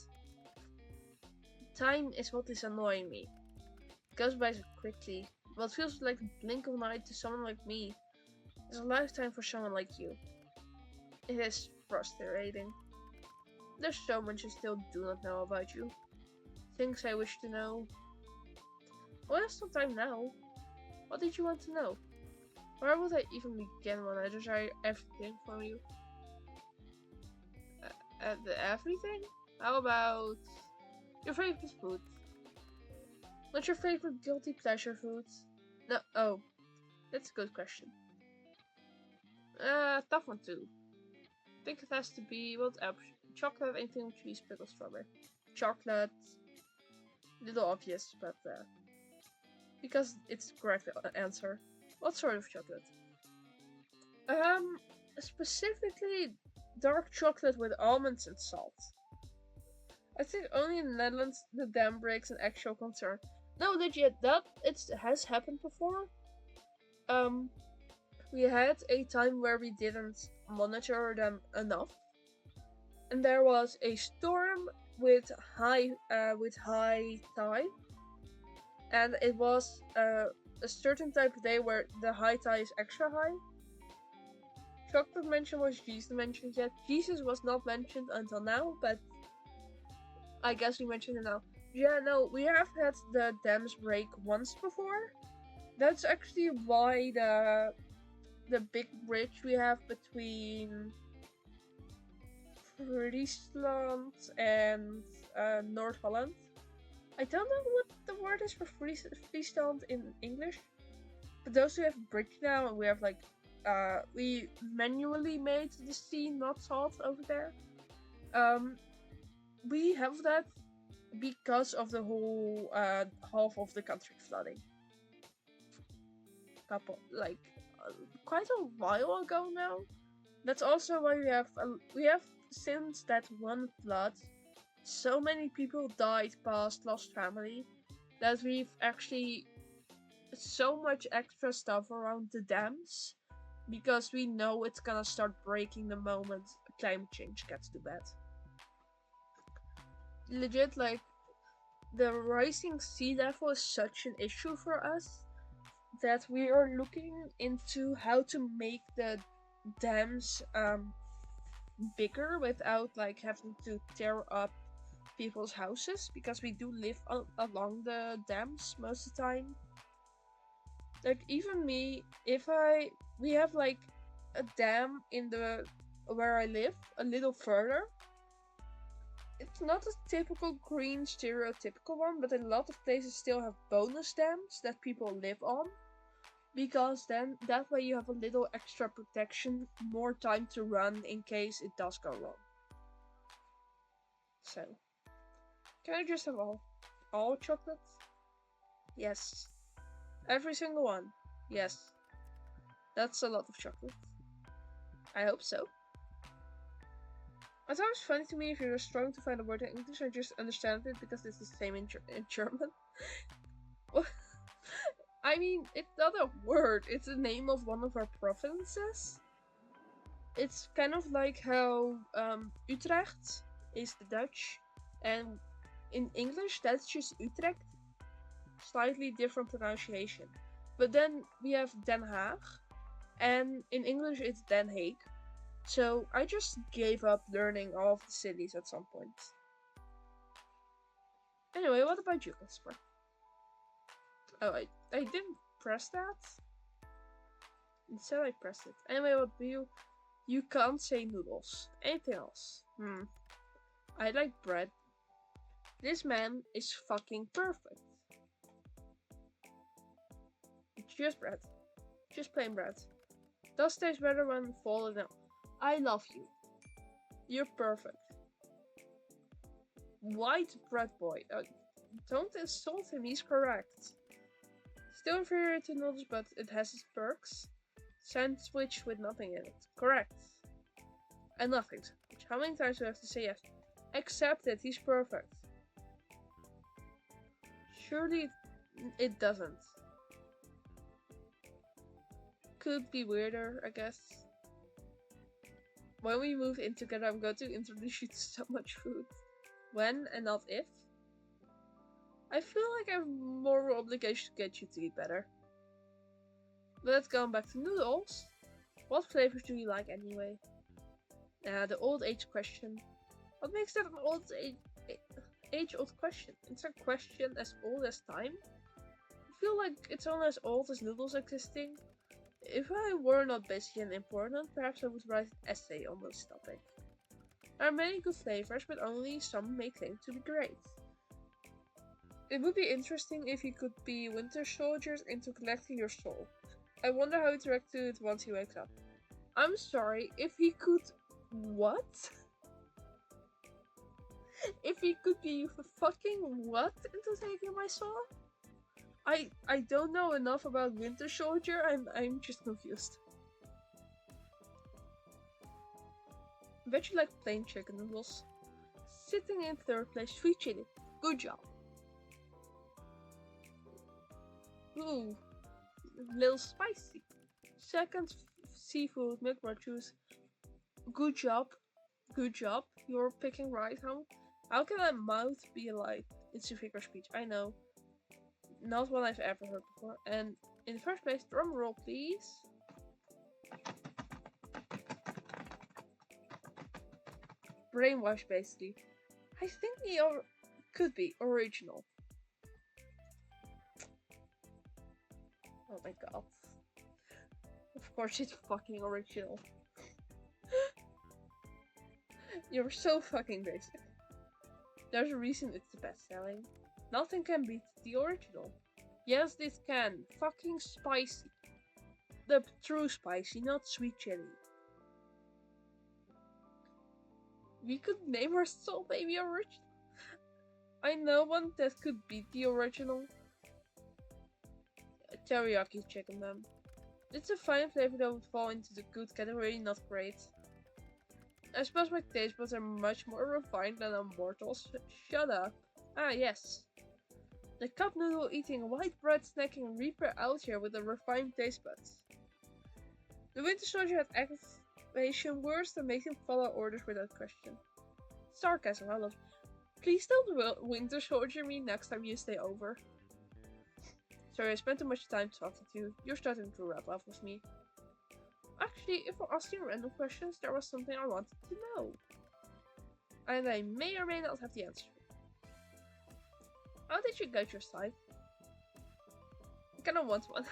Time is what is annoying me. It goes by so quickly. What feels like a blink of an eye to someone like me is a lifetime for someone like you. It is frustrating. There's so much I still do not know about you. Things I wish to know. Well, there's no time now. What did you want to know? Where would I even begin when I desire everything from you? Everything? How about your favorite food? What's your favorite guilty pleasure food? No, oh, that's a good question. Tough one too. I think it has to be, what else? Chocolate, anything with cheese, pickles, strawberry. Chocolate. Little obvious, but because it's the correct answer. What sort of chocolate? Specifically dark chocolate with almonds and salt. I think only in the Netherlands the dam breaks an actual concern. No, legit, that it has happened before. We had a time where we didn't monitor them enough, and there was a storm with high tide, and it was a certain type of day where the high tide is extra high. chocolate mention was Jesus mentioned yet. Jesus was not mentioned until now, but I guess we mentioned it now. Yeah, no, we have had the dams break once before. That's actually why the big bridge we have between Friesland and North Holland. I don't know what the word is for Friesland in English, but those who have bridge now, and we have like we manually made the sea not salt over there. We have that because of the whole half of the country flooding. Quite a while ago now. That's also why we have since that one flood, so many people died past lost family that we've actually so much extra stuff around the dams because we know it's gonna start breaking the moment climate change gets too bad. Legit, like, the rising sea level is such an issue for us that we are looking into how to make the dams bigger without like having to tear up people's houses, because we do live along the dams most of the time. Like, even me, we have like a dam in the where I live a little further. It's not a typical green stereotypical one, but a lot of places still have bonus dams that people live on, because then that way you have a little extra protection, more time to run in case it does go wrong. So, can I just have all chocolates? Yes. Every single one. Yes. That's a lot of chocolate. I hope so. It's always funny to me if you're struggling to find a word in English, I just understand it because it's the same in German. I mean, it's not a word, it's the name of one of our provinces. It's kind of like how Utrecht is the Dutch, and in English that's just Utrecht. Slightly different pronunciation. But then we have Den Haag, and in English it's Den Haag. So I just gave up learning all of the cities at some point. Anyway, what about you, Casper? Oh, I didn't press that. Instead I pressed it. Anyway, what do you? You can't say noodles. Anything else? I like bread. This man is fucking perfect. Just bread. Just plain bread. Does taste better when folded in. I love you. You're perfect. White bread boy. Don't insult him, he's correct. Still inferior to noodles, but it has its perks. Sandwich with nothing in it. Correct. And nothing sandwich. How many times do I have to say yes? Accept it, he's perfect. Surely it doesn't. Could be weirder, I guess. When we move in together, I'm going to introduce you to so much food. When and not if. I feel like I have more obligation to get you to eat better. But let's go back to noodles. What flavors do you like anyway? The old age question. What makes that an old age-old question? It's a question as old as time. I feel like it's only as old as noodles existing. If I were not busy and important, perhaps I would write an essay on this topic. There are many good flavors, but only some may claim to be great. It would be interesting if he could be winter soldiers into collecting your soul. I wonder how he'd react to it once he wakes up. I'm sorry, if he could... What? If he could be fucking what into taking my soul? I don't know enough about Winter Soldier, I'm just confused. Bet you like plain chicken noodles. Sitting in third place, sweet chili. Good job. Ooh, little spicy. Second, seafood, milk bread juice. Good job. Good job. You're picking right, huh? How can a mouth be like? It's a figure of speech, I know. Not one I've ever heard before. And in the first place, drum roll please. brainwashed, basically. I think he could be original. Oh my god. Of course it's fucking original. You're so fucking basic. There's a reason it's the best selling. Nothing can beat the original. Yes, this can. Fucking spicy. The true spicy, not sweet chili. We could name our soul baby original. I know one that could beat the original. Teriyaki chicken then. It's a fine flavor that would fall into the good category, not great. I suppose my taste buds are much more refined than a mortal's. Shut up. Ah, yes. The cup noodle eating, white bread snacking reaper out here with a refined taste buds. The Winter Soldier had activation words that make him follow orders without question. Sarcasm, I love. Please don't Winter Soldier me next time you stay over. Sorry, I spent too much time talking to you. You're starting to wrap up with me. Actually, if we're asking random questions, there was something I wanted to know. And I may or may not have the answer. How did you get your sight? I kinda want one.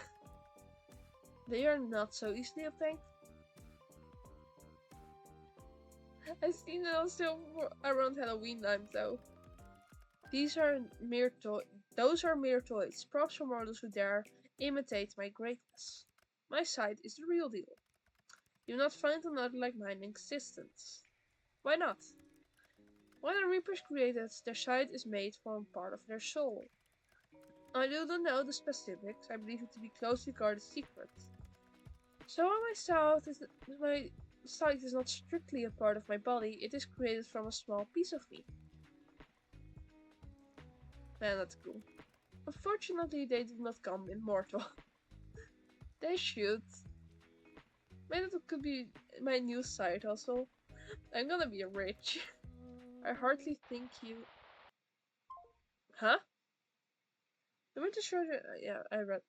They are not so easily obtained. I've seen them still around Halloween time though. Those are mere toys. Props for models who dare imitate my greatness. My sight is the real deal. You will not find another like mine in existence. Why not? When the Reapers created, their sight is made from part of their soul. I do not know the specifics. I believe it to be closely guarded secret. So my sight is not strictly a part of my body. It is created from a small piece of me. Man, that's cool. Unfortunately, they do not come in mortal. They should. Maybe that could be my new side hustle. I'm gonna be rich. I hardly think you. Huh? The Winter Soldier. Yeah, I read.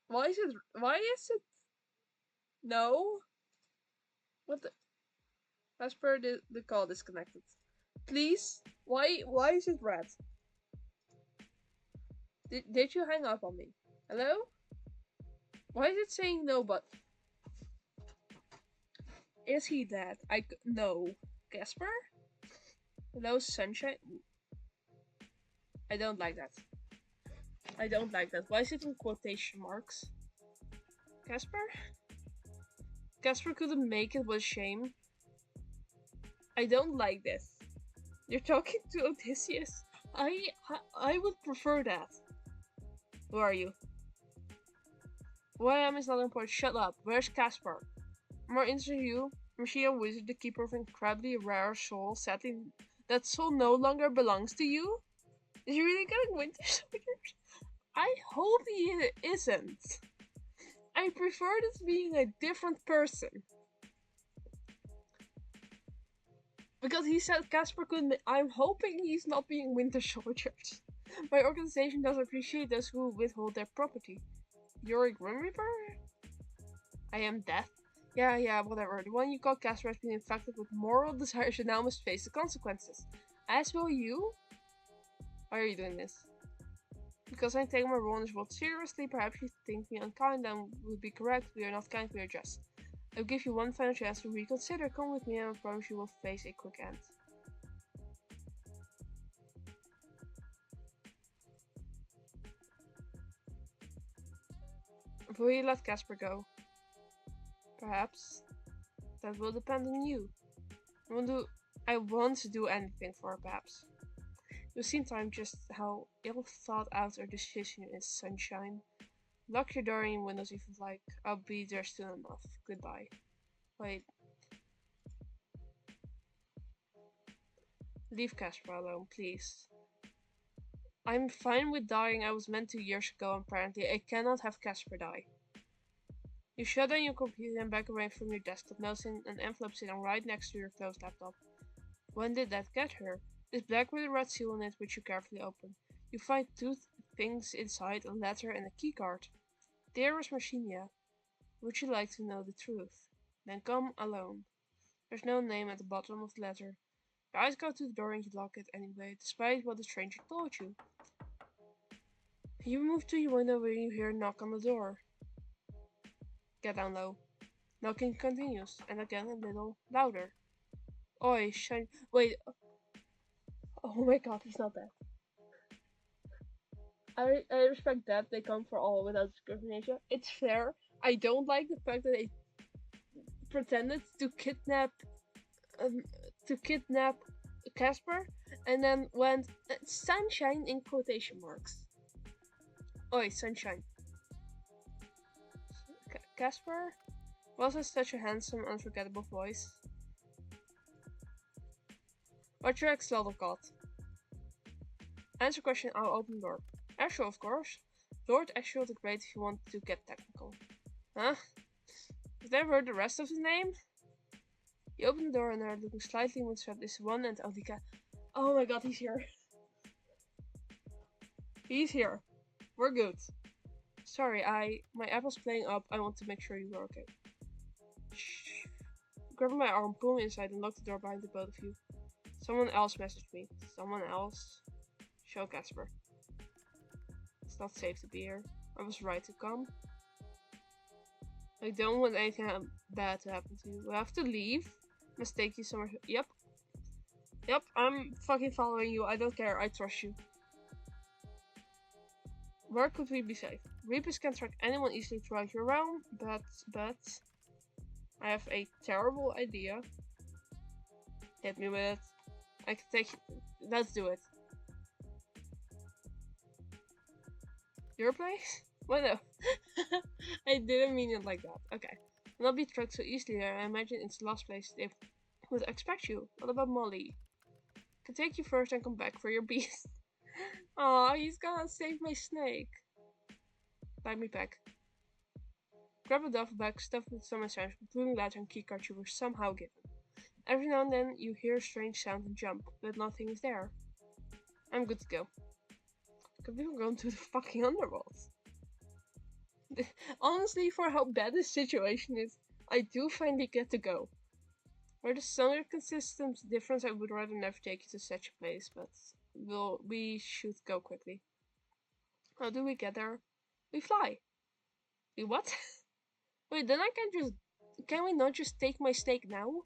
Why is it? Why is it? No. What the? As per the call disconnected. Please. Why is it red? Did you hang up on me? Hello? Why is it saying no? But is he dead? No. Casper? Hello, sunshine. I don't like that. I don't like that. Why is it in quotation marks? Casper? Casper couldn't make it, was shame. I don't like this. You're talking to Odysseus? I would prefer that. Who are you? Who I am is not important. Shut up. Where's Casper? More interested in you. She a wizard, the keeper of incredibly rare soul. Sadly, that soul no longer belongs to you? Is he really getting Winter Soldiers? I hope he isn't. I prefer this being a different person. Because he said Casper couldn't. I'm hoping he's not being Winter Soldiers. My organization doesn't appreciate those who withhold their property. You're a Grim Reaper? I am Death. Yeah, whatever. The one you call Casper has been infected with moral desires and now must face the consequences. As will you? Why are you doing this? Because I take my role in this world seriously. Perhaps you think me unkind and would be correct. We are not kind, we are just. I'll give you one final chance to reconsider. Come with me and I promise you will face a quick end. Will you let Casper go? Perhaps. That will depend on you. I won't do anything for her, perhaps. You've seen time just how ill thought out our decision is, sunshine. Lock your door and your windows if you like. I'll be there soon enough. Goodbye. Wait. Leave Casper alone, please. I'm fine with dying. I was meant to years ago, apparently. I cannot have Casper die. You shut down your computer and back away from your desktop, noticing an envelope sitting right next to your closed laptop. When did that get her? It's black with a red seal on it, which you carefully open. You find two things inside, a letter and a keycard. Dearest Marcinia, would you like to know the truth? Then come alone. There's no name at the bottom of the letter. Your eyes go to the door and you lock it anyway, despite what the stranger told you. You move to your window when you hear a knock on the door. Get down low. Knocking continues, and again a little louder. Oi, shine. Wait. Oh my god, he's not dead. I respect that they come for all without discrimination. It's fair. I don't like the fact that they pretended um, to kidnap Casper, and then went sunshine in quotation marks. Oi, sunshine. Casper was such a handsome, unforgettable voice. What's your ex of God? Answer question, I'll open the door. Ashel, of course. Lord Ashel the Great if you want to get technical. Huh? Have you ever heard the rest of his name? You open the door and are looking slightly mood-swept is one and only cat. Oh my god, he's here. He's here. We're good. Sorry, my apple's playing up. I want to make sure you are okay. Shh. Grab my arm, pull me inside, and lock the door behind the both of you. Someone else messaged me. Someone else? Show Casper. It's not safe to be here. I was right to come. I don't want anything bad to happen to you. We have to leave. Must take you somewhere. Yep. Yep, I'm fucking following you. I don't care. I trust you. Where could we be safe? Reapers can track anyone easily throughout your realm, but I have a terrible idea. Hit me with it. I can take. Let's do it. Your place? Well, no. I didn't mean it like that. Okay. Will not be tracked so easily there. I imagine it's the last place they would expect you. What about Molly? Can take you first and come back for your beast. Aw, he's gonna save my snake. Let me back. Grab a duffel bag, stuff with some essentials, including ladder and keycard you were somehow given. Every now and then you hear a strange sound and jump, but nothing is there. I'm good to go. Could we go to the fucking underworld? Honestly, for how bad this situation is, I do finally get to go. Where the solar system's difference, I would rather never take you to such a place, but we should go quickly. How do we get there? We fly. We what? Wait, then can we not just take my steak now?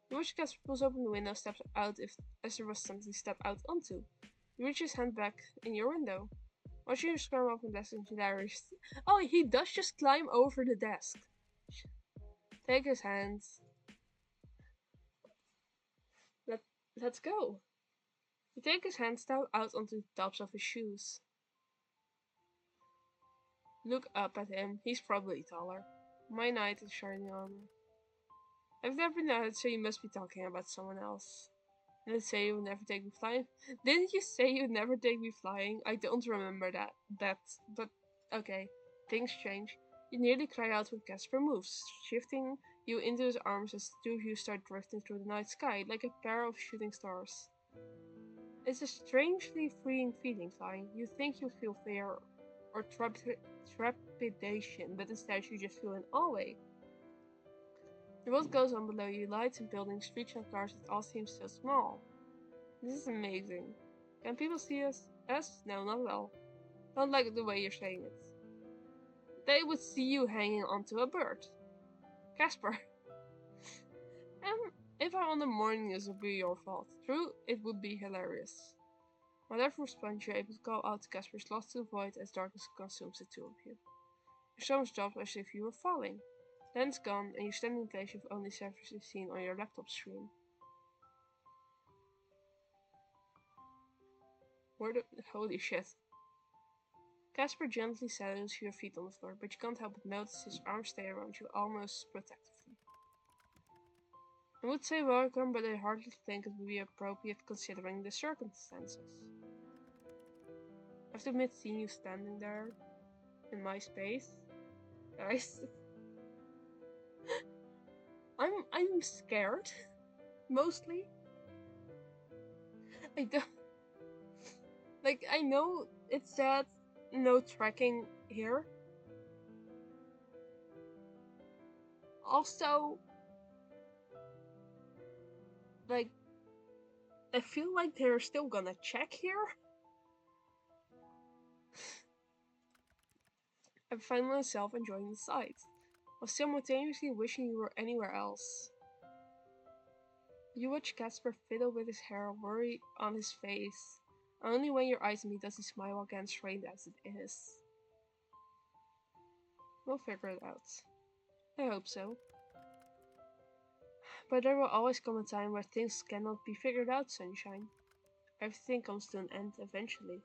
The watch Casper pulls open the window, steps out as there was something to step out onto. He reaches his hand back in your window. Watching him scramble up and desk is hilarious. Oh, he does just climb over the desk. Take his hands. Let's go. You take his hand, step out onto the tops of his shoes. Look up at him. He's probably taller. My knight is shining armor. I've never been knighted, so you must be talking about someone else. Didn't say you would never take me flying. Didn't you say you'd never take me flying? I don't remember that. But okay. Things change. You nearly cry out when Casper moves, shifting you into his arms as the two of you start drifting through the night sky like a pair of shooting stars. It's a strangely freeing feeling, flying. You think you feel fear or trepidation, but instead you just feel an awe. The world goes on below you, lights and buildings, streets and cars, it all seems so small. This is amazing. Can people see us? Us? No, not at all. Not like the way you're saying it. They would see you hanging onto a bird. Casper. If I'm on the morning news, it would be your fault. True, it would be hilarious. Whatever response you're able to call out to Casper is lost to the void as darkness consumes the two of you. Your stomach drops as if you were falling. Then it's gone, and you stand in place you've only separately seen on your laptop screen. Holy shit. Casper gently settles your feet on the floor, but you can't help but notice his arms stay around you almost protectively. I would say welcome, but I hardly think it would be appropriate considering the circumstances. I have to admit, seeing you standing there in my space, guys, I'm scared. Mostly. I don't like. I know it said no tracking here. Also, Like, I feel like they're still gonna check here. I find myself enjoying the sight, while simultaneously wishing you were anywhere else. You watch Casper fiddle with his hair, worry on his face. Only when your eyes meet does he smile again, strained as it is. We'll figure it out. I hope so. But there will always come a time where things cannot be figured out, sunshine. Everything comes to an end eventually.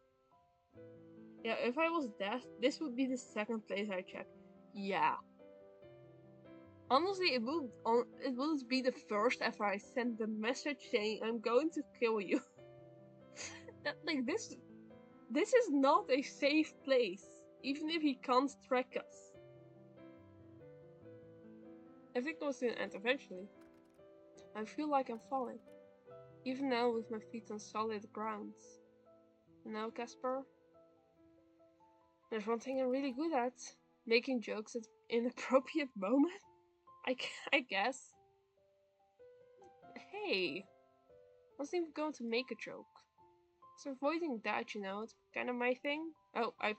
Yeah, if I was deaf, this would be the second place I check. Yeah. Honestly, it wouldn't be the first after I sent the message saying I'm going to kill you. This is not a safe place, even if he can't track us. Everything comes to an end eventually. I feel like I'm falling, even now with my feet on solid ground. Now, Casper, there's one thing I'm really good at: making jokes at inappropriate moments. I guess. Hey, I wasn't even going to make a joke. So avoiding that, you know, it's kind of my thing. Oh, I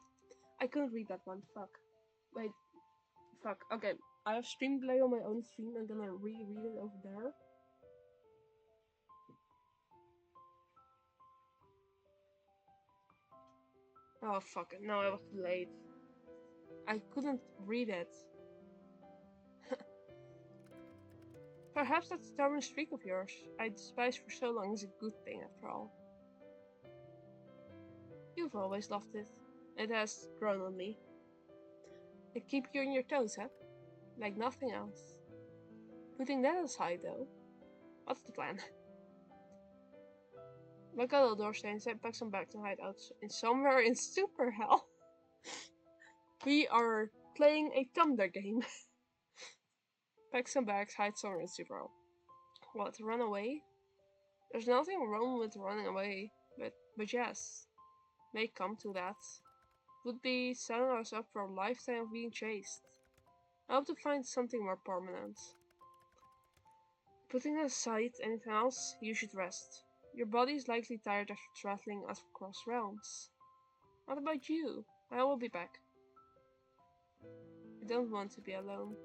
couldn't read that one. Fuck. Wait. Fuck. Okay. I have stream delay on my own stream. I'm gonna reread it over there. Oh fuck it. No, I was too late. I couldn't read it. Perhaps that stubborn streak of yours I despised for so long is a good thing after all. You've always loved it. It has grown on me. It keeps you on your toes, huh? Like nothing else. Putting that aside though, what's the plan? Look at the door and set back some bags and hide out in somewhere in super hell. We are playing a thunder game. Pack some bags, hide somewhere in super hell. What, run away? There's nothing wrong with running away, but yes, may come to that. Would be setting us up for a lifetime of being chased. I hope to find something more permanent. Putting aside anything else, you should rest. Your body is likely tired after traveling across realms. What about you? I will be back. I don't want to be alone.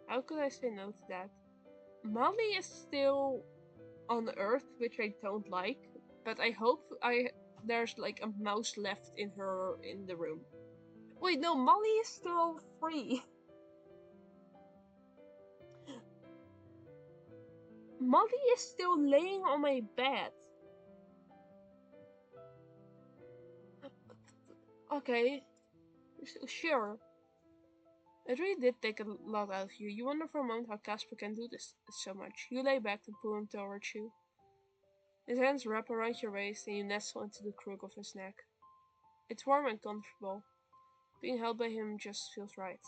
How could I say no to that? Molly is still on Earth, which I don't like, but I hope there's like a mouse left in the room. Wait, no, Molly is still free. Molly is still laying on my bed. Okay, sure. It really did take a lot out of you. You wonder for a moment how Casper can do this so much. You lay back and pull him towards you. His hands wrap around your waist and you nestle into the crook of his neck. It's warm and comfortable. Being held by him just feels right.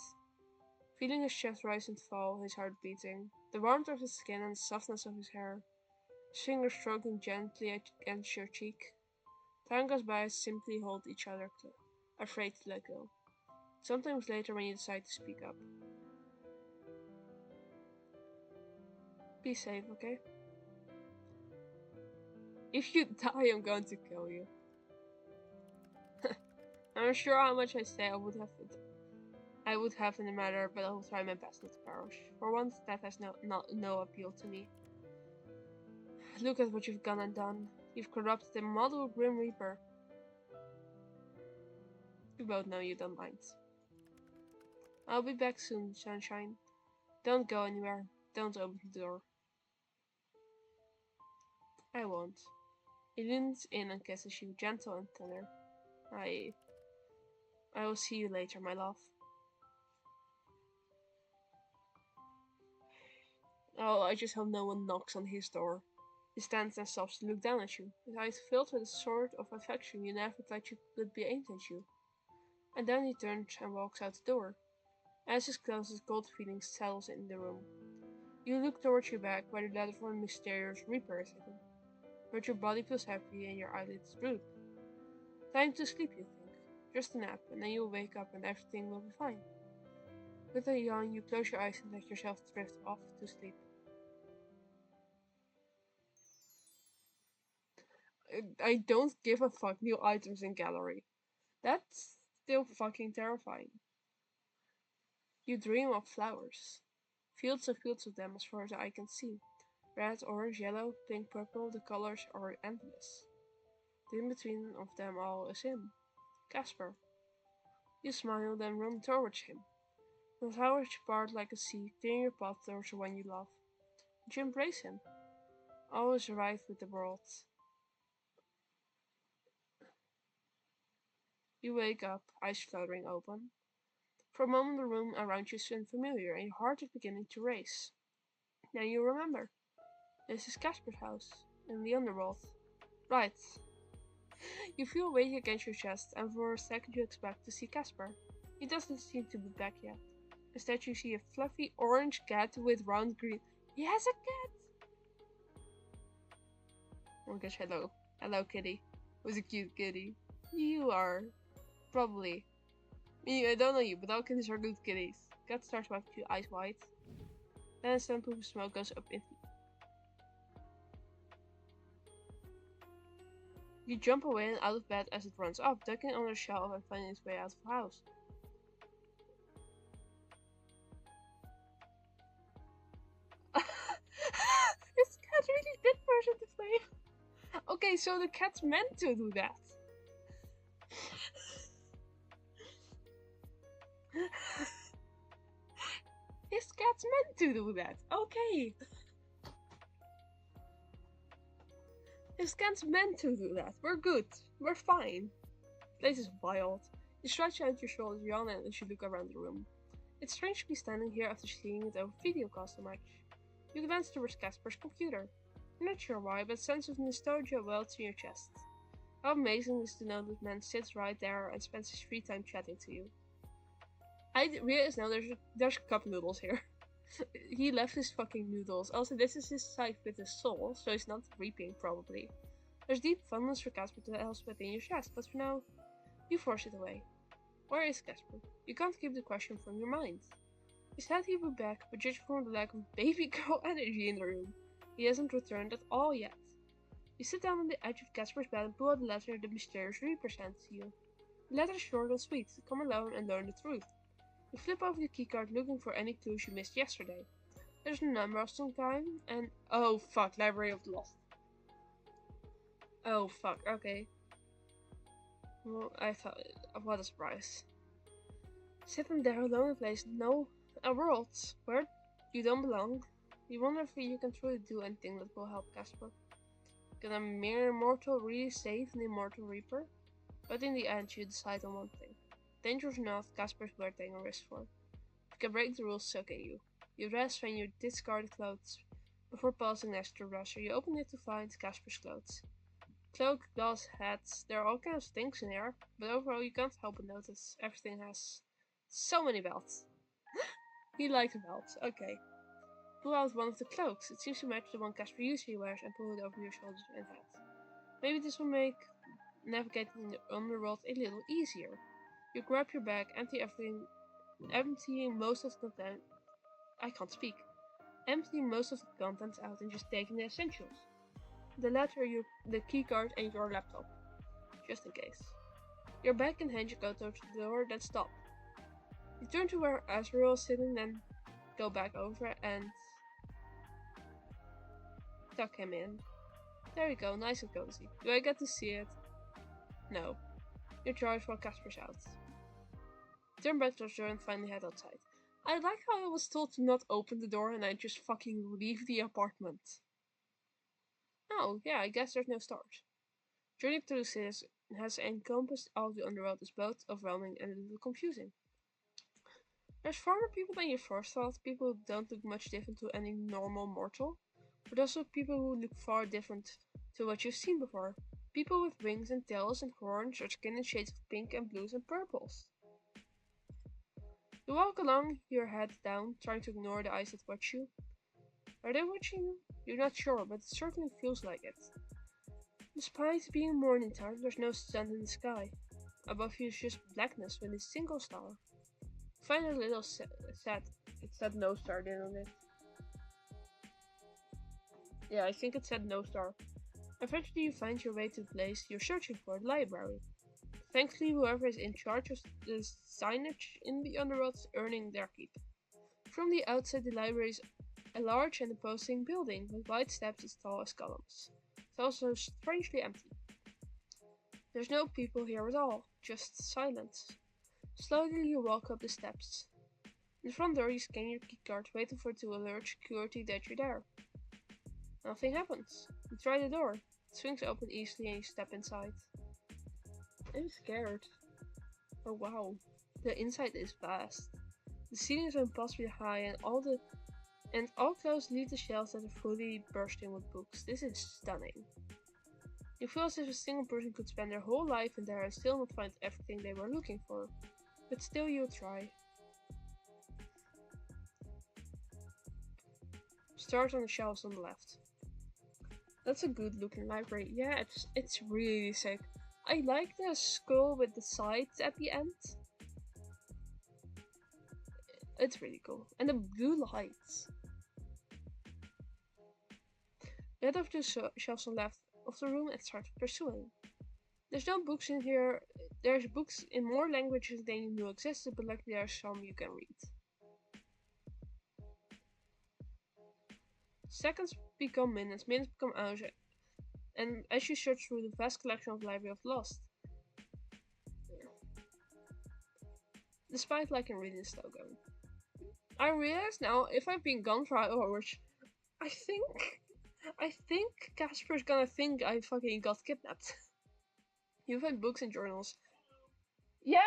Feeling his chest rise and fall, his heart beating, the warmth of his skin and the softness of his hair, his fingers stroking gently against your cheek. Time goes by as simply hold each other afraid to let go. Sometimes later when you decide to speak up. Be safe, okay? If you die, I'm going to kill you. I'm not sure how much I say I would have in the matter, but I will try my best not to perish. For once, that has no appeal to me. Look at what you've gone and done. You've corrupted the model Grim Reaper. We both know you don't mind. I'll be back soon, sunshine. Don't go anywhere. Don't open the door. I won't. He leans in and kisses you, gentle and tender. I will see you later, my love. Oh, I just hope no one knocks on his door. He stands and stops to look down at you, his eyes filled with a sort of affection you never thought you could be aimed at you. And then he turns and walks out the door. As his closest cold feeling settles in the room. You look towards your back where the letter from a mysterious Reaper is hidden. But your body feels heavy and your eyelids droop. Time to sleep, you think. Just a nap, and then you'll wake up and everything will be fine. With a yawn, you close your eyes and let yourself drift off to sleep. I don't give a fuck. New items in gallery. That's still fucking terrifying. You dream of flowers. Fields of them as far as the eye can see. Red, orange, yellow, pink, purple, the colors are endless. The in-between of them all is him. Casper. You smile, then run towards him. The flowers part like a sea, clearing your path towards the one you love. And you embrace him. All is right with the world. You wake up, eyes fluttering open. For a moment the room around you seems familiar, and your heart is beginning to race. Then you remember. This is Casper's house, in the underworld. Right. You feel a weight against your chest, and for a second you expect to see Casper. He doesn't seem to be back yet. Instead you see a fluffy orange cat with round green. He has a cat! Oh gosh, hello. Hello, kitty. Who's a cute kitty? You are. Probably. I don't know you, but all kitties are good kitties. Cat starts with your eyes wide. Then a sudden puff of smoke goes up in. You jump away and out of bed as it runs up, ducking under a shelf and finding its way out of the house. This cat really did burst into flame. Okay, so the cat's meant to do that. This cat's meant to do that. Okay. This cat's meant to do that. We're good. We're fine. This is wild. You stretch out your shoulders, yawn, and as you look around the room. It's strange to be standing here after seeing it over video call so much. You glance towards Casper's computer. You're not sure why, but a sense of nostalgia wells in your chest. How amazing is to know this man sits right there and spends his free time chatting to you. I realize now there's cup noodles here. He left his fucking noodles. Also, this is his side with his soul, so he's not reaping, probably. There's deep fondness for Casper that helps within your chest, but for now, you force it away. Where is Casper? You can't keep the question from your mind. He said he'd be back, but judging from the lack of baby girl energy in the room, he hasn't returned at all yet. You sit down on the edge of Casper's bed and pull out the letter the mysterious Reaper sent to you. The letter is short and sweet. Come alone and learn the truth. You flip over the keycard looking for any clues you missed yesterday. There's a number of some kind, and oh fuck, Library of the Lost. Oh fuck, okay. Well, I thought, what a surprise. Sitting there alone in a place, no, a world where you don't belong. You wonder if you can truly do anything that will help Casper. Can a mere mortal really save an immortal Reaper? But in the end, you decide on one thing. Dangerous enough, Casper's worth taking a risk for. If you can break the rules, so can you. You rest when you discard the clothes. Before pausing next to the dresser, you open it to find Casper's clothes. Cloak, gloves, hats, there are all kinds of things in there, but overall you can't help but notice everything has so many belts. He likes belts, okay. Pull out one of the cloaks. It seems to match the one Casper usually wears and pull it over your shoulders and head. Maybe this will make navigating the underworld a little easier. You grab your bag, emptying most of the contents. I can't speak. Emptying most of the contents out and just taking the essentials. The letter, the keycard, and your laptop. Just in case. Your bag in hand, you go towards the door, then stop. You turn to where Azrael is sitting, then go back over and tuck him in. There you go, nice and cozy. Do I get to see it? No. You charge while Casper's out. Turn back to the door and finally head outside. I like how I was told to not open the door and I just fucking leave the apartment. Oh, yeah, I guess there's no stars. Journey through the city has encompassed all the underworld is both overwhelming and a little confusing. There's far more people than you first thought, people who don't look much different to any normal mortal, but also people who look far different to what you've seen before. People with wings and tails and horns or skin in shades of pink and blues and purples. You walk along, your head down, trying to ignore the eyes that watch you. Are they watching you? You're not sure, but it certainly feels like it. Despite being morning time, there's no sun in the sky. Above you is just blackness with a single star. I find it a little sad. It said no star, didn't it? Yeah, I think it said no star. Eventually you find your way to the place you're searching for, the library. Thankfully, whoever is in charge of the signage in the underworld is earning their keep. From the outside, the library is a large and imposing building with wide steps as tall as columns. It's also strangely empty. There's no people here at all, just silence. Slowly you walk up the steps. In the front door you scan your keycard, waiting for it to alert security that you're there. Nothing happens. You try the door. It swings open easily and you step inside. I'm scared. Oh wow. The inside is vast. The ceilings are impossibly high and all close lead to shelves that are fully bursting with books. This is stunning. You feel as if a single person could spend their whole life in there and still not find everything they were looking for. But still you try. Start on the shelves on the left. That's a good looking library. Yeah, it's really sick. I like the skull with the sides at the end. It's really cool. And the blue lights. Get off the shelves on the left of the room and start pursuing. There's no books in here. There's books in more languages than you knew existed, but luckily there are some you can read. Seconds become minutes become hours, and as you search through the vast collection of Library of Lost. Despite liking reading, it's still going. I realize now, if I've been gone for hours, I think Casper's gonna think I fucking got kidnapped. You find books and journals. Yeah?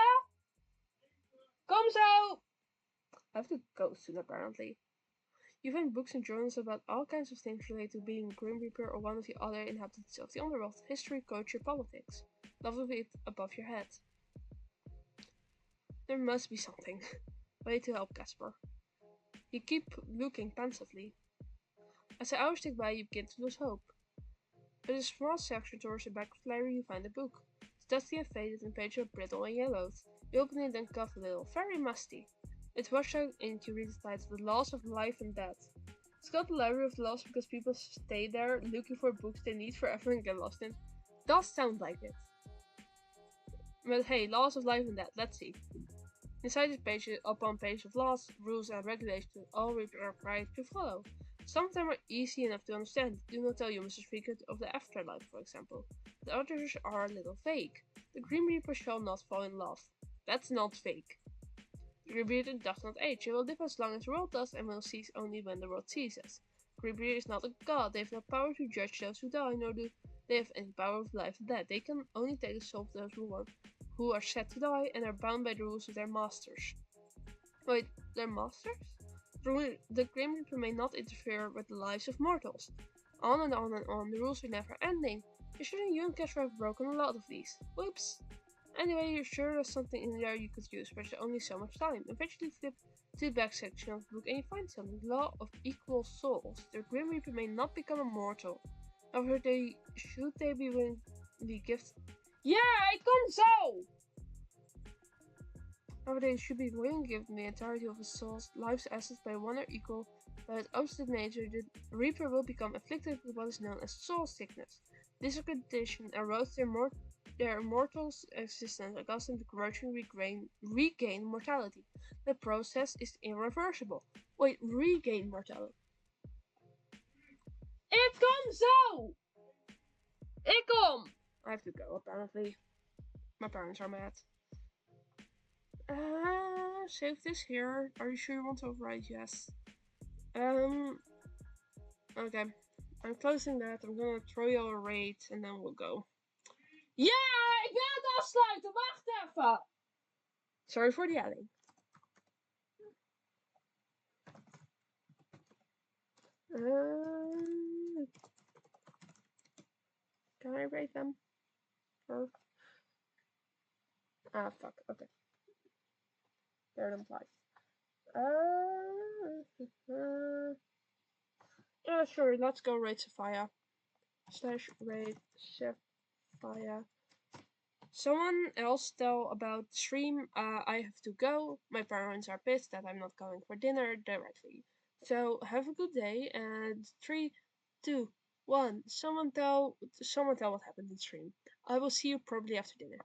Come so! I have to go soon, apparently. You find books and journals about all kinds of things related to being a Grim Reaper or one of the other inhabitants of the underworld. History, culture, politics. Love of it above your head. There must be something. Way to help Casper. You keep looking pensively. As the hours tick by, you begin to lose hope. At a small section towards the back of the library, you find a book. It's dusty and faded and pages are brittle and yellowed. You open it and cough a little. Very musty. It's washed out and you read the title, The Laws of Life and Death. It's called the Library of the Lost because people stay there looking for books they need forever and get lost in. Does sound like it. But hey, Laws of Life and Death, let's see. Inside this page is upon page of laws, rules and regulations all required to follow. Some of them are easy enough to understand. Do not tell you Mr. Secret of the afterlife, for example. The others are a little vague. The Grim Reaper shall not fall in love. That's not fake. The Grim Reaper does not age. It will live as long as the world does and will cease only when the world ceases. Grim Reaper is not a god. They have no power to judge those who die, nor do they have any power of life and death. They can only take the soul of those who are set to die and are bound by the rules of their masters. Wait, their masters? The Grim Reaper may not interfere with the lives of mortals. On and on and on, the rules are never ending. You're sure you and Casper have broken a lot of these. Whoops! Anyway, you're sure there's something in there you could use, but there's only so much time. Eventually flip to the back section of the book and you find something. The Law of Equal Souls. The Grim Reaper may not become immortal. However, should they be willing to be gifted. Yeah, I come so! However, they should be willing to give the entirety of his soul's life's assets by one or equal by its opposite nature, the Reaper will become afflicted with what is known as soul sickness. This condition erodes their mortal's existence and causes them to gradually regain mortality. The process is irreversible. Wait, regain mortality? Ik kom zo! Ik kom! I have to go, apparently. My parents are mad. Save this here. Are you sure you want to override? Yes. Okay. I'm closing that. I'm gonna throw you a raid and then we'll go. Ja, ik wil het afsluiten. Wacht even. Sorry for the yelling. Can I rate them? Or fuck. Okay. They're implied. Yeah, sure. Let's go raid Sophia. /raid Sophia. Someone else tell about the stream. I have to go. My parents are pissed that I'm not going for dinner directly. So have a good day and 3, 2, One, someone tell what happened in stream. I will see you probably after dinner.